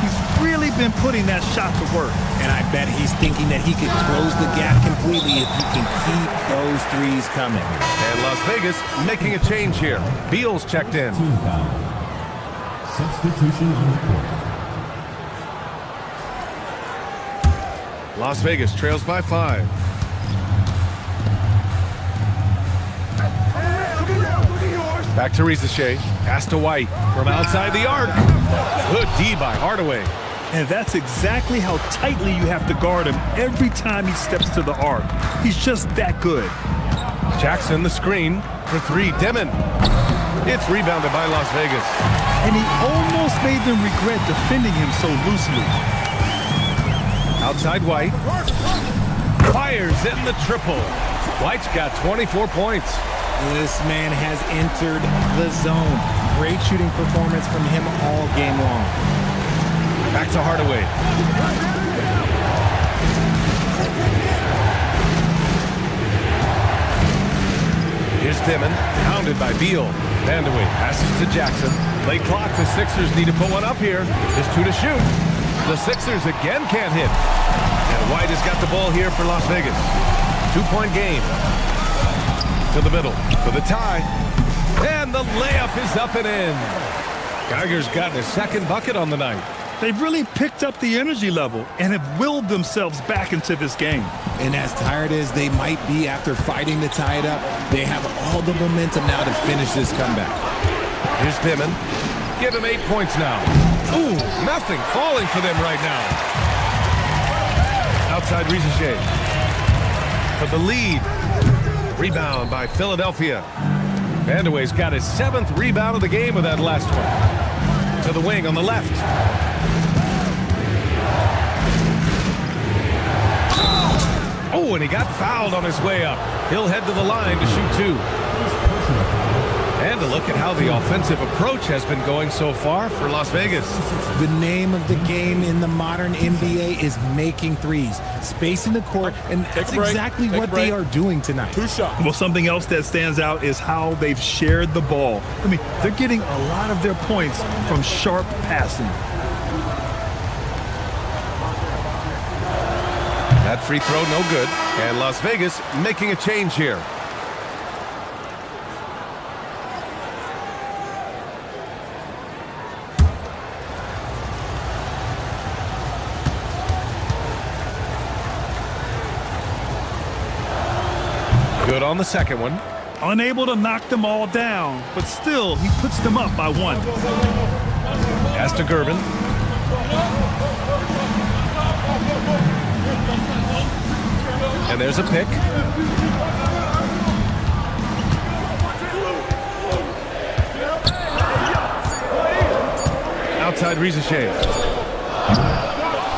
B: He's really been putting that shot to work.
L: And I bet he's thinking that he could close the gap completely if he can keep those threes coming.
A: And Las Vegas making a change here. Beal's checked in.
D: Substitution on the court.
A: Las Vegas trails by 5. Back to Ricochet. Pass to White from outside the arc. Good D by Hardaway.
B: And that's exactly how tightly you have to guard him every time he steps to the arc. He's just that good.
A: Jackson the screen for 3. Dimon. It's rebounded by Las Vegas.
B: And he almost made them regret defending him so loosely.
A: Outside White. Fires in the triple. White's got 24 points.
L: This man has entered the zone. Great shooting performance from him all game long.
A: Back to Hardaway. Here's Dimon, pounded by Beal. Vandeweghe passes to Jackson. Late clock, the Sixers need to put one up here. Just 2 to shoot. The Sixers again can't hit. And White has got the ball here for Las Vegas. 2-point game. To the middle, for the tie. And the layup is up and in. Geiger's gotten his 2nd bucket on the night.
B: They've really picked up the energy level and have willed themselves back into this game.
L: And as tired as they might be after fighting to tie it up, they have all the momentum now to finish this comeback.
A: Here's Dimon. Give him 8 points now. Ooh, nothing falling for them right now. Outside Ricochet. For the lead. Rebound by Philadelphia. Vandeweghe's got his 7th rebound of the game with that last one. To the wing on the left. Oh, and he got fouled on his way up. He'll head to the line to shoot 2. And a look at how the offensive approach has been going so far for Las Vegas.
L: The name of the game in the modern NBA is making threes, spacing the court, and that's exactly what they are doing tonight.
B: 2 shots. Well, something else that stands out is how they've shared the ball. I mean, they're getting a lot of their points from sharp passing.
A: That free throw no good. And Las Vegas making a change here. Good on the second one.
B: Unable to knock them all down, but still, he puts them up by 1.
A: Pass to Gervin. And there's a pick. Outside Rizichet.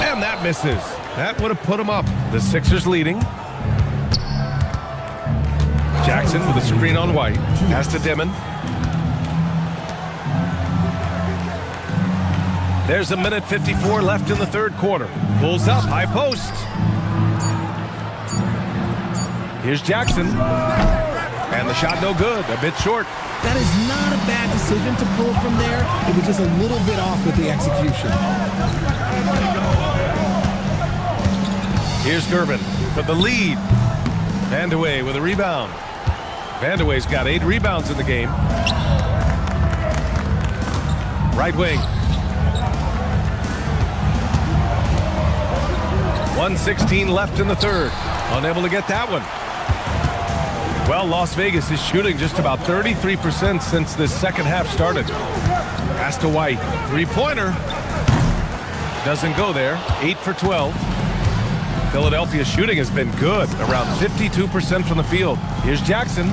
A: And that misses. That would have put him up. The Sixers leading. Jackson with a screen on White. Pass to Dimon. There's a minute 54 left in the third quarter. Pulls up, high post. Here's Jackson. And the shot no good, a bit short.
L: That is not a bad decision to pull from there. It was just a little bit off with the execution.
A: Here's Gervin for the lead. Vandeweghe with a rebound. Vandeweghe's got 8 rebounds in the game. Right wing. 1:16 left in the third. Unable to get that one. Well, Las Vegas is shooting just about 33% since this second half started. Pass to White. Three-pointer. Doesn't go there. 8 for 12. Philadelphia's shooting has been good, around 52% from the field. Here's Jackson,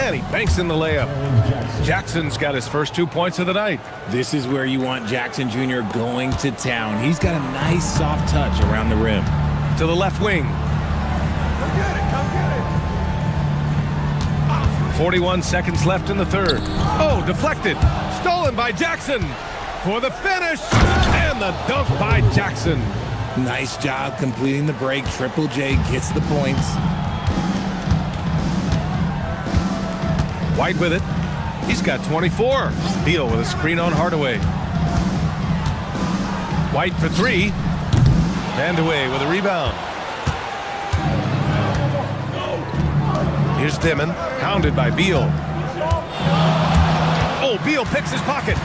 A: and he banks in the layup. Jackson's got his first 2 points of the night.
L: This is where you want Jackson Jr. going to town. He's got a nice soft touch around the rim.
A: To the left wing. 41 seconds left in the third. Oh, deflected. Stolen by Jackson for the finish, and the dunk by Jackson.
L: Nice job completing the break. Triple J gets the points.
A: White with it. He's got 24. Beal with a screen on Hardaway. White for 3. Vandeweghe with a rebound. Here's Dimon, hounded by Beal. Oh, Beal picks his pocket.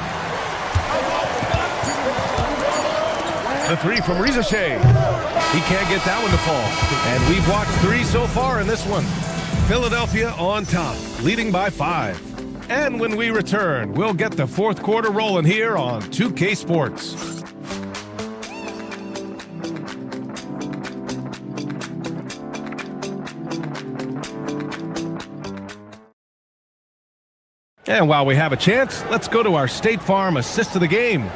A: The 3 from Rizichet. He can't get that one to fall. And we've watched 3 so far in this one. Philadelphia on top, leading by 5. And when we return, we'll get the fourth quarter rolling here on 2K Sports. And while we have a chance, let's go to our State Farm assist of the game.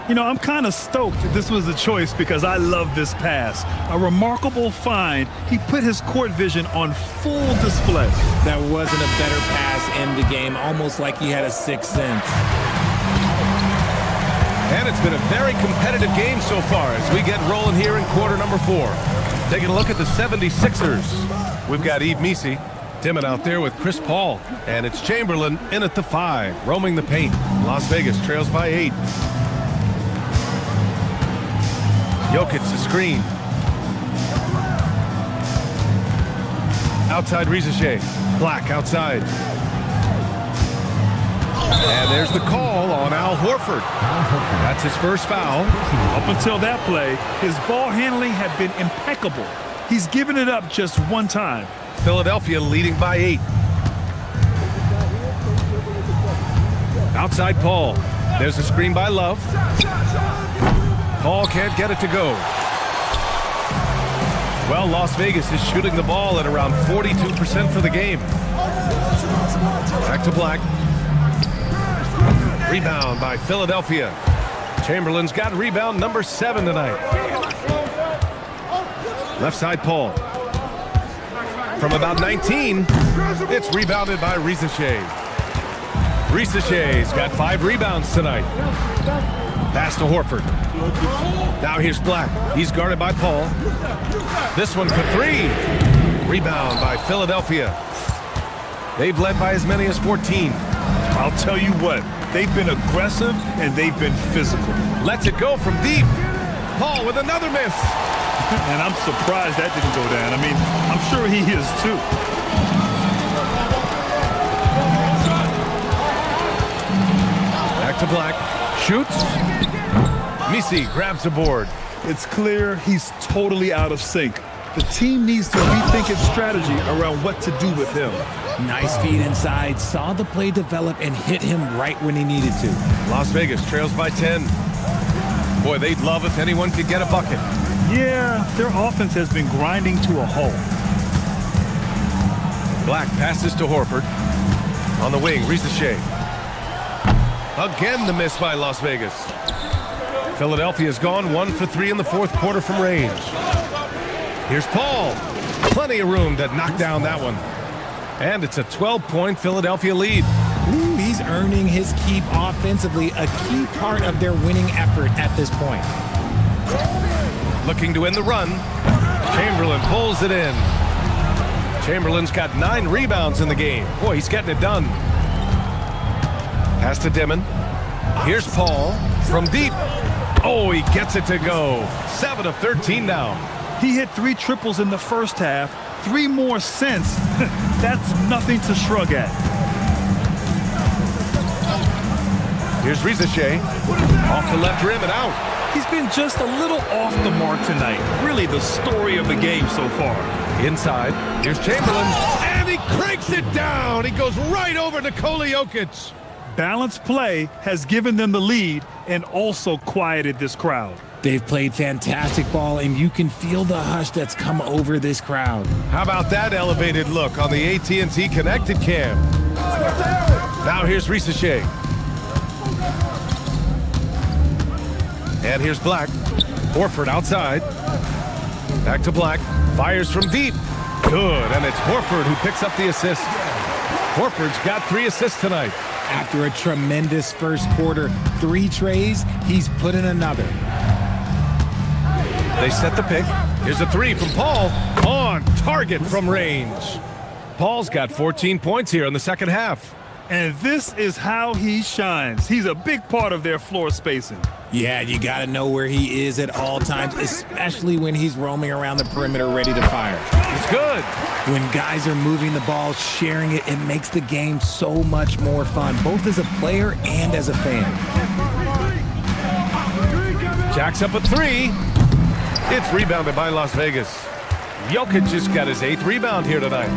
B: You know, I'm kind of stoked this was a choice because I love this pass. A remarkable find. He put his court vision on full display.
L: That wasn't a better pass in the game, almost like he had a sixth sense.
A: And it's been a very competitive game so far as we get rolling here in quarter number 4. Taking a look at the 76ers. We've got Yves Missi. Dimon out there with Chris Paul. And it's Chamberlain in at the 5, roaming the paint. Las Vegas trails by 8. Jokic the screen. Outside Rizichet. Black outside. And there's the call on Al Horford. That's his first foul.
B: Up until that play, his ball handling had been impeccable. He's given it up just one time.
A: Philadelphia leading by 8. Outside Paul. There's a screen by Love. Paul can't get it to go. Well, Las Vegas is shooting the ball at around 42% for the game. Back to Black. Rebound by Philadelphia. Chamberlain's got rebound number 7 tonight. Left side Paul. From about 19, it's rebounded by Rizichet. Rizichet's got 5 rebounds tonight. Pass to Horford. Now here's Black. He's guarded by Paul. This one for 3. Rebound by Philadelphia. They've led by as many as 14.
B: I'll tell you what, they've been aggressive and they've been physical.
A: Lets it go from deep. Paul with another miss.
B: And I'm surprised that didn't go down. I mean, I'm sure he is too.
A: Back to Black. Shoots. Misi grabs the board.
B: It's clear he's totally out of sync. The team needs to rethink its strategy around what to do with him.
L: Nice feed inside, saw the play develop and hit him right when he needed to.
A: Las Vegas trails by 10. Boy, they'd love if anyone could get a bucket.
B: Yeah, their offense has been grinding to a halt.
A: Black passes to Horford. On the wing, Risache. Again the miss by Las Vegas. Philadelphia's gone 1 for 3 in the fourth quarter from range. Here's Paul. Plenty of room to knock down that one. And it's a 12-point Philadelphia lead.
L: Ooh, he's earning his keep offensively, a key part of their winning effort at this point.
A: Looking to end the run. Chamberlain pulls it in. Chamberlain's got 9 rebounds in the game. Boy, he's getting it done. Pass to Dimon. Here's Paul from deep. Oh, he gets it to go. 7 of 13 now.
B: He hit 3 triples in the first half, 3 more since. That's nothing to shrug at.
A: Here's Risache. Off the left rim and out.
B: He's been just a little off the mark tonight. Really the story of the game so far.
A: Inside, here's Chamberlain, and he cranks it down. He goes right over Nikola Jokic.
B: Balanced play has given them the lead and also quieted this crowd.
L: They've played fantastic ball, and you can feel the hush that's come over this crowd.
A: How about that elevated look on the AT&T Connected Cam? Now here's Risache. And here's Black. Horford outside. Back to Black. Fires from deep. Good, and it's Horford who picks up the assist. Horford's got 3 assists tonight.
L: After a tremendous first quarter, 3 trays, he's put in another.
A: They set the pick. Here's a 3 from Paul. On target from range. Paul's got 14 points here in the second half.
B: And this is how he shines. He's a big part of their floor spacing.
L: Yeah, you got to know where he is at all times, especially when he's roaming around the perimeter ready to fire.
A: It's good.
L: When guys are moving the ball, sharing it, it makes the game so much more fun, both as a player and as a fan.
A: Jacks up a 3. It's rebounded by Las Vegas. Jokic just got his 8th rebound here tonight.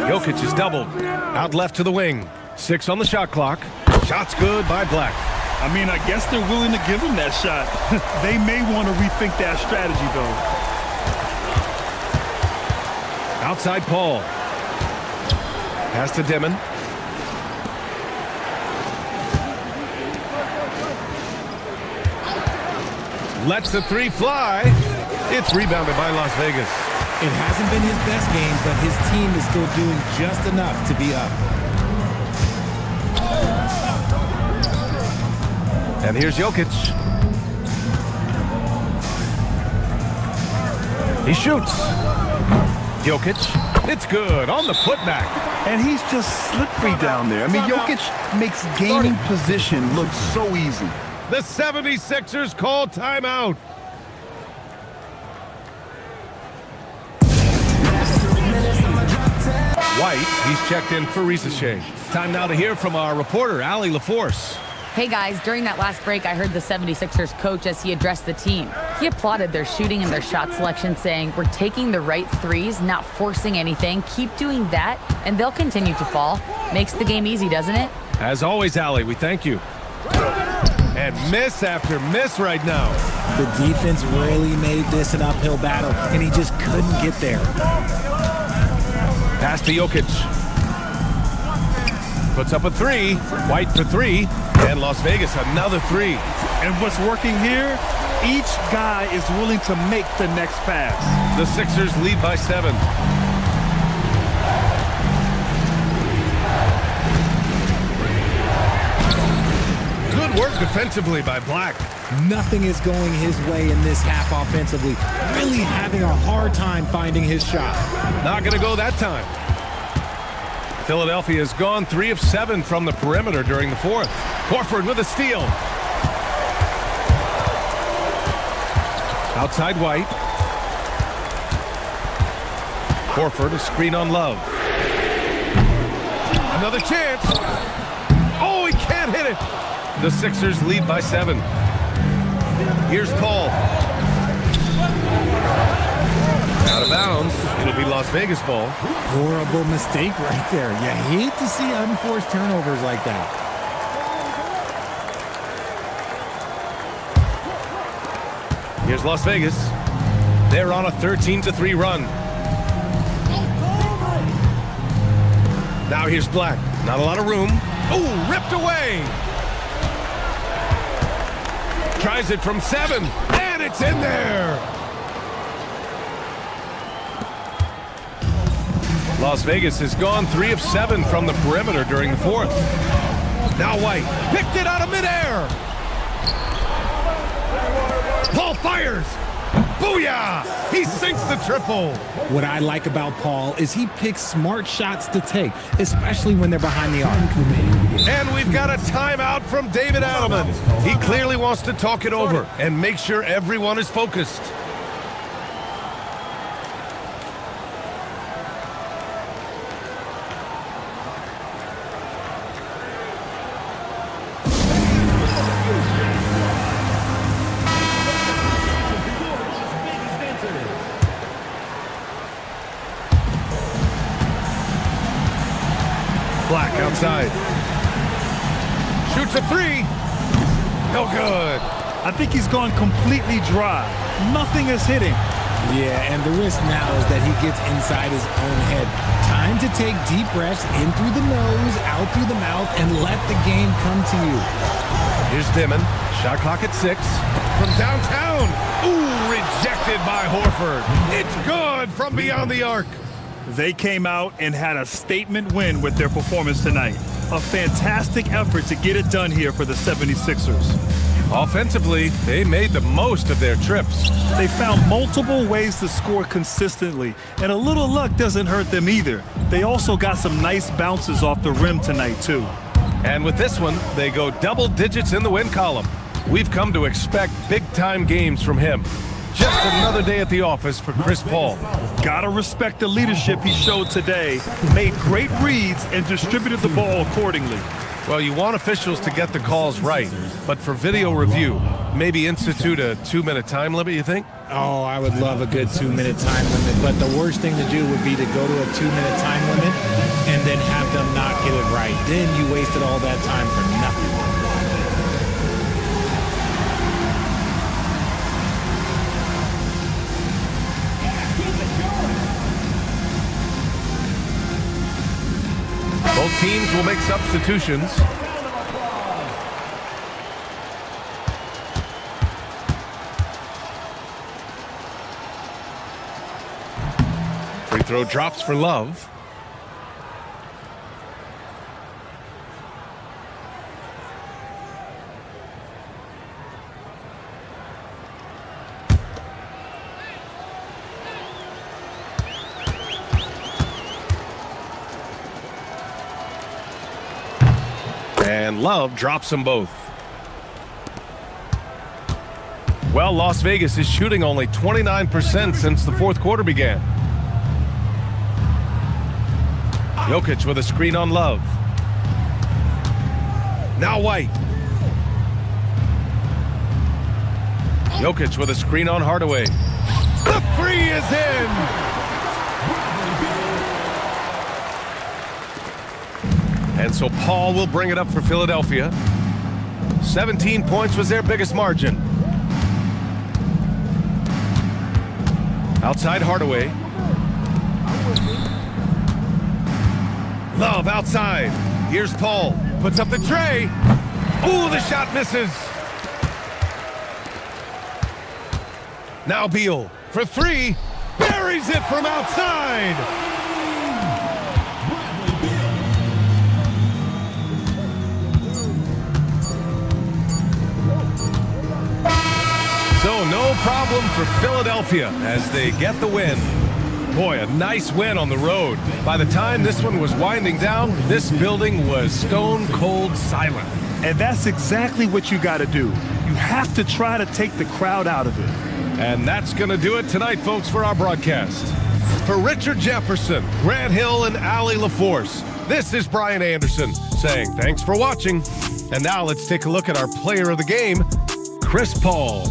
A: Jokic is doubled. Out left to the wing. 6 on the shot clock. Shot's good by Black.
B: I mean, I guess they're willing to give him that shot. They may want to rethink that strategy, though.
A: Outside Paul. Pass to Dimon. Lets the 3 fly. It's rebounded by Las Vegas.
L: It hasn't been his best game, but his team is still doing just enough to be up.
A: And here's Jokic. He shoots. Jokic, it's good on the putback.
B: And he's just slippery down there. I mean, Jokic makes gaining position look so easy.
A: The 76ers call timeout. White, he's checked in for Risache. Time now to hear from our reporter, Allie LaForce.
E: Hey guys, during that last break, I heard the 76ers coach as he addressed the team. He applauded their shooting and their shot selection, saying, "We're taking the right threes, not forcing anything. Keep doing that, and they'll continue to fall." Makes the game easy, doesn't it?
A: As always, Allie, we thank you. And miss after miss right now.
L: The defense really made this an uphill battle, and he just couldn't get there.
A: Pass to Jokic. Puts up a 3. White for 3. And Las Vegas another 3.
B: And what's working here? Each guy is willing to make the next pass.
A: The Sixers lead by 7. Good work defensively by Black.
L: Nothing is going his way in this half offensively. Really having a hard time finding his shot.
A: Not going to go that time. Philadelphia has gone 3 of 7 from the perimeter during the fourth. Horford with a steal. Outside White. Horford, a screen on Love. Another chance. Oh, he can't hit it. The Sixers lead by 7. Here's Paul. Out of bounds. It'll be Las Vegas ball.
L: Horrible mistake right there. You hate to see unforced turnovers like that.
A: Here's Las Vegas. They're on a 13-3 run. Now here's Black. Not a lot of room. Oh, ripped away. Tries it from 7, and it's in there. Las Vegas has gone 3 of 7 from the perimeter during the fourth. Now White picked it out of midair. Paul fires. Booyah! He sinks the triple.
L: What I like about Paul is he picks smart shots to take, especially when they're behind the arc.
A: And we've got a timeout from David Adelman. He clearly wants to talk it over and make sure everyone is focused. Black outside. Shoots a 3. No good.
B: I think he's gone completely dry. Nothing is hitting.
L: Yeah, and the risk now is that he gets inside his own head. Time to take deep breaths in through the nose, out through the mouth, and let the game come to you.
A: Here's Dimon. Shot clock at 6. From downtown. Ooh, rejected by Horford. It's good from beyond the arc.
B: They came out and had a statement win with their performance tonight. A fantastic effort to get it done here for the 76ers.
A: Offensively, they made the most of their trips.
B: They found multiple ways to score consistently, and a little luck doesn't hurt them either. They also got some nice bounces off the rim tonight, too.
A: And with this one, they go double digits in the win column. We've come to expect big-time games from him. Just another day at the office for Chris Paul.
B: Gotta respect the leadership he showed today. Made great reads and distributed the ball accordingly.
A: Well, you want officials to get the calls right, but for video review, maybe institute a 2-minute time limit, you think?
L: Oh, I would love a good 2-minute time limit, but the worst thing to do would be to go to a 2-minute time limit and then have them not get it right. Then you wasted all that time for nothing.
A: Both teams will make substitutions. Free throw drops for Love. And Love drops them both. Well, Las Vegas is shooting only 29% since the fourth quarter began. Jokic with a screen on Love. Now White. Jokic with a screen on Hardaway. The 3 is in! And so Paul will bring it up for Philadelphia. 17 points was their biggest margin. Outside Hardaway. Love outside. Here's Paul. Puts up the tray. Ooh, the shot misses. Now Beal for 3. Buries it from outside. So no problem for Philadelphia as they get the win. Boy, a nice win on the road. By the time this one was winding down, this building was stone cold silent.
B: And that's exactly what you got to do. You have to try to take the crowd out of it.
A: And that's going to do it tonight, folks, for our broadcast. For Richard Jefferson, Grant Hill, and Allie LaForce, this is Brian Anderson saying thanks for watching. And now let's take a look at our player of the game, Chris Paul.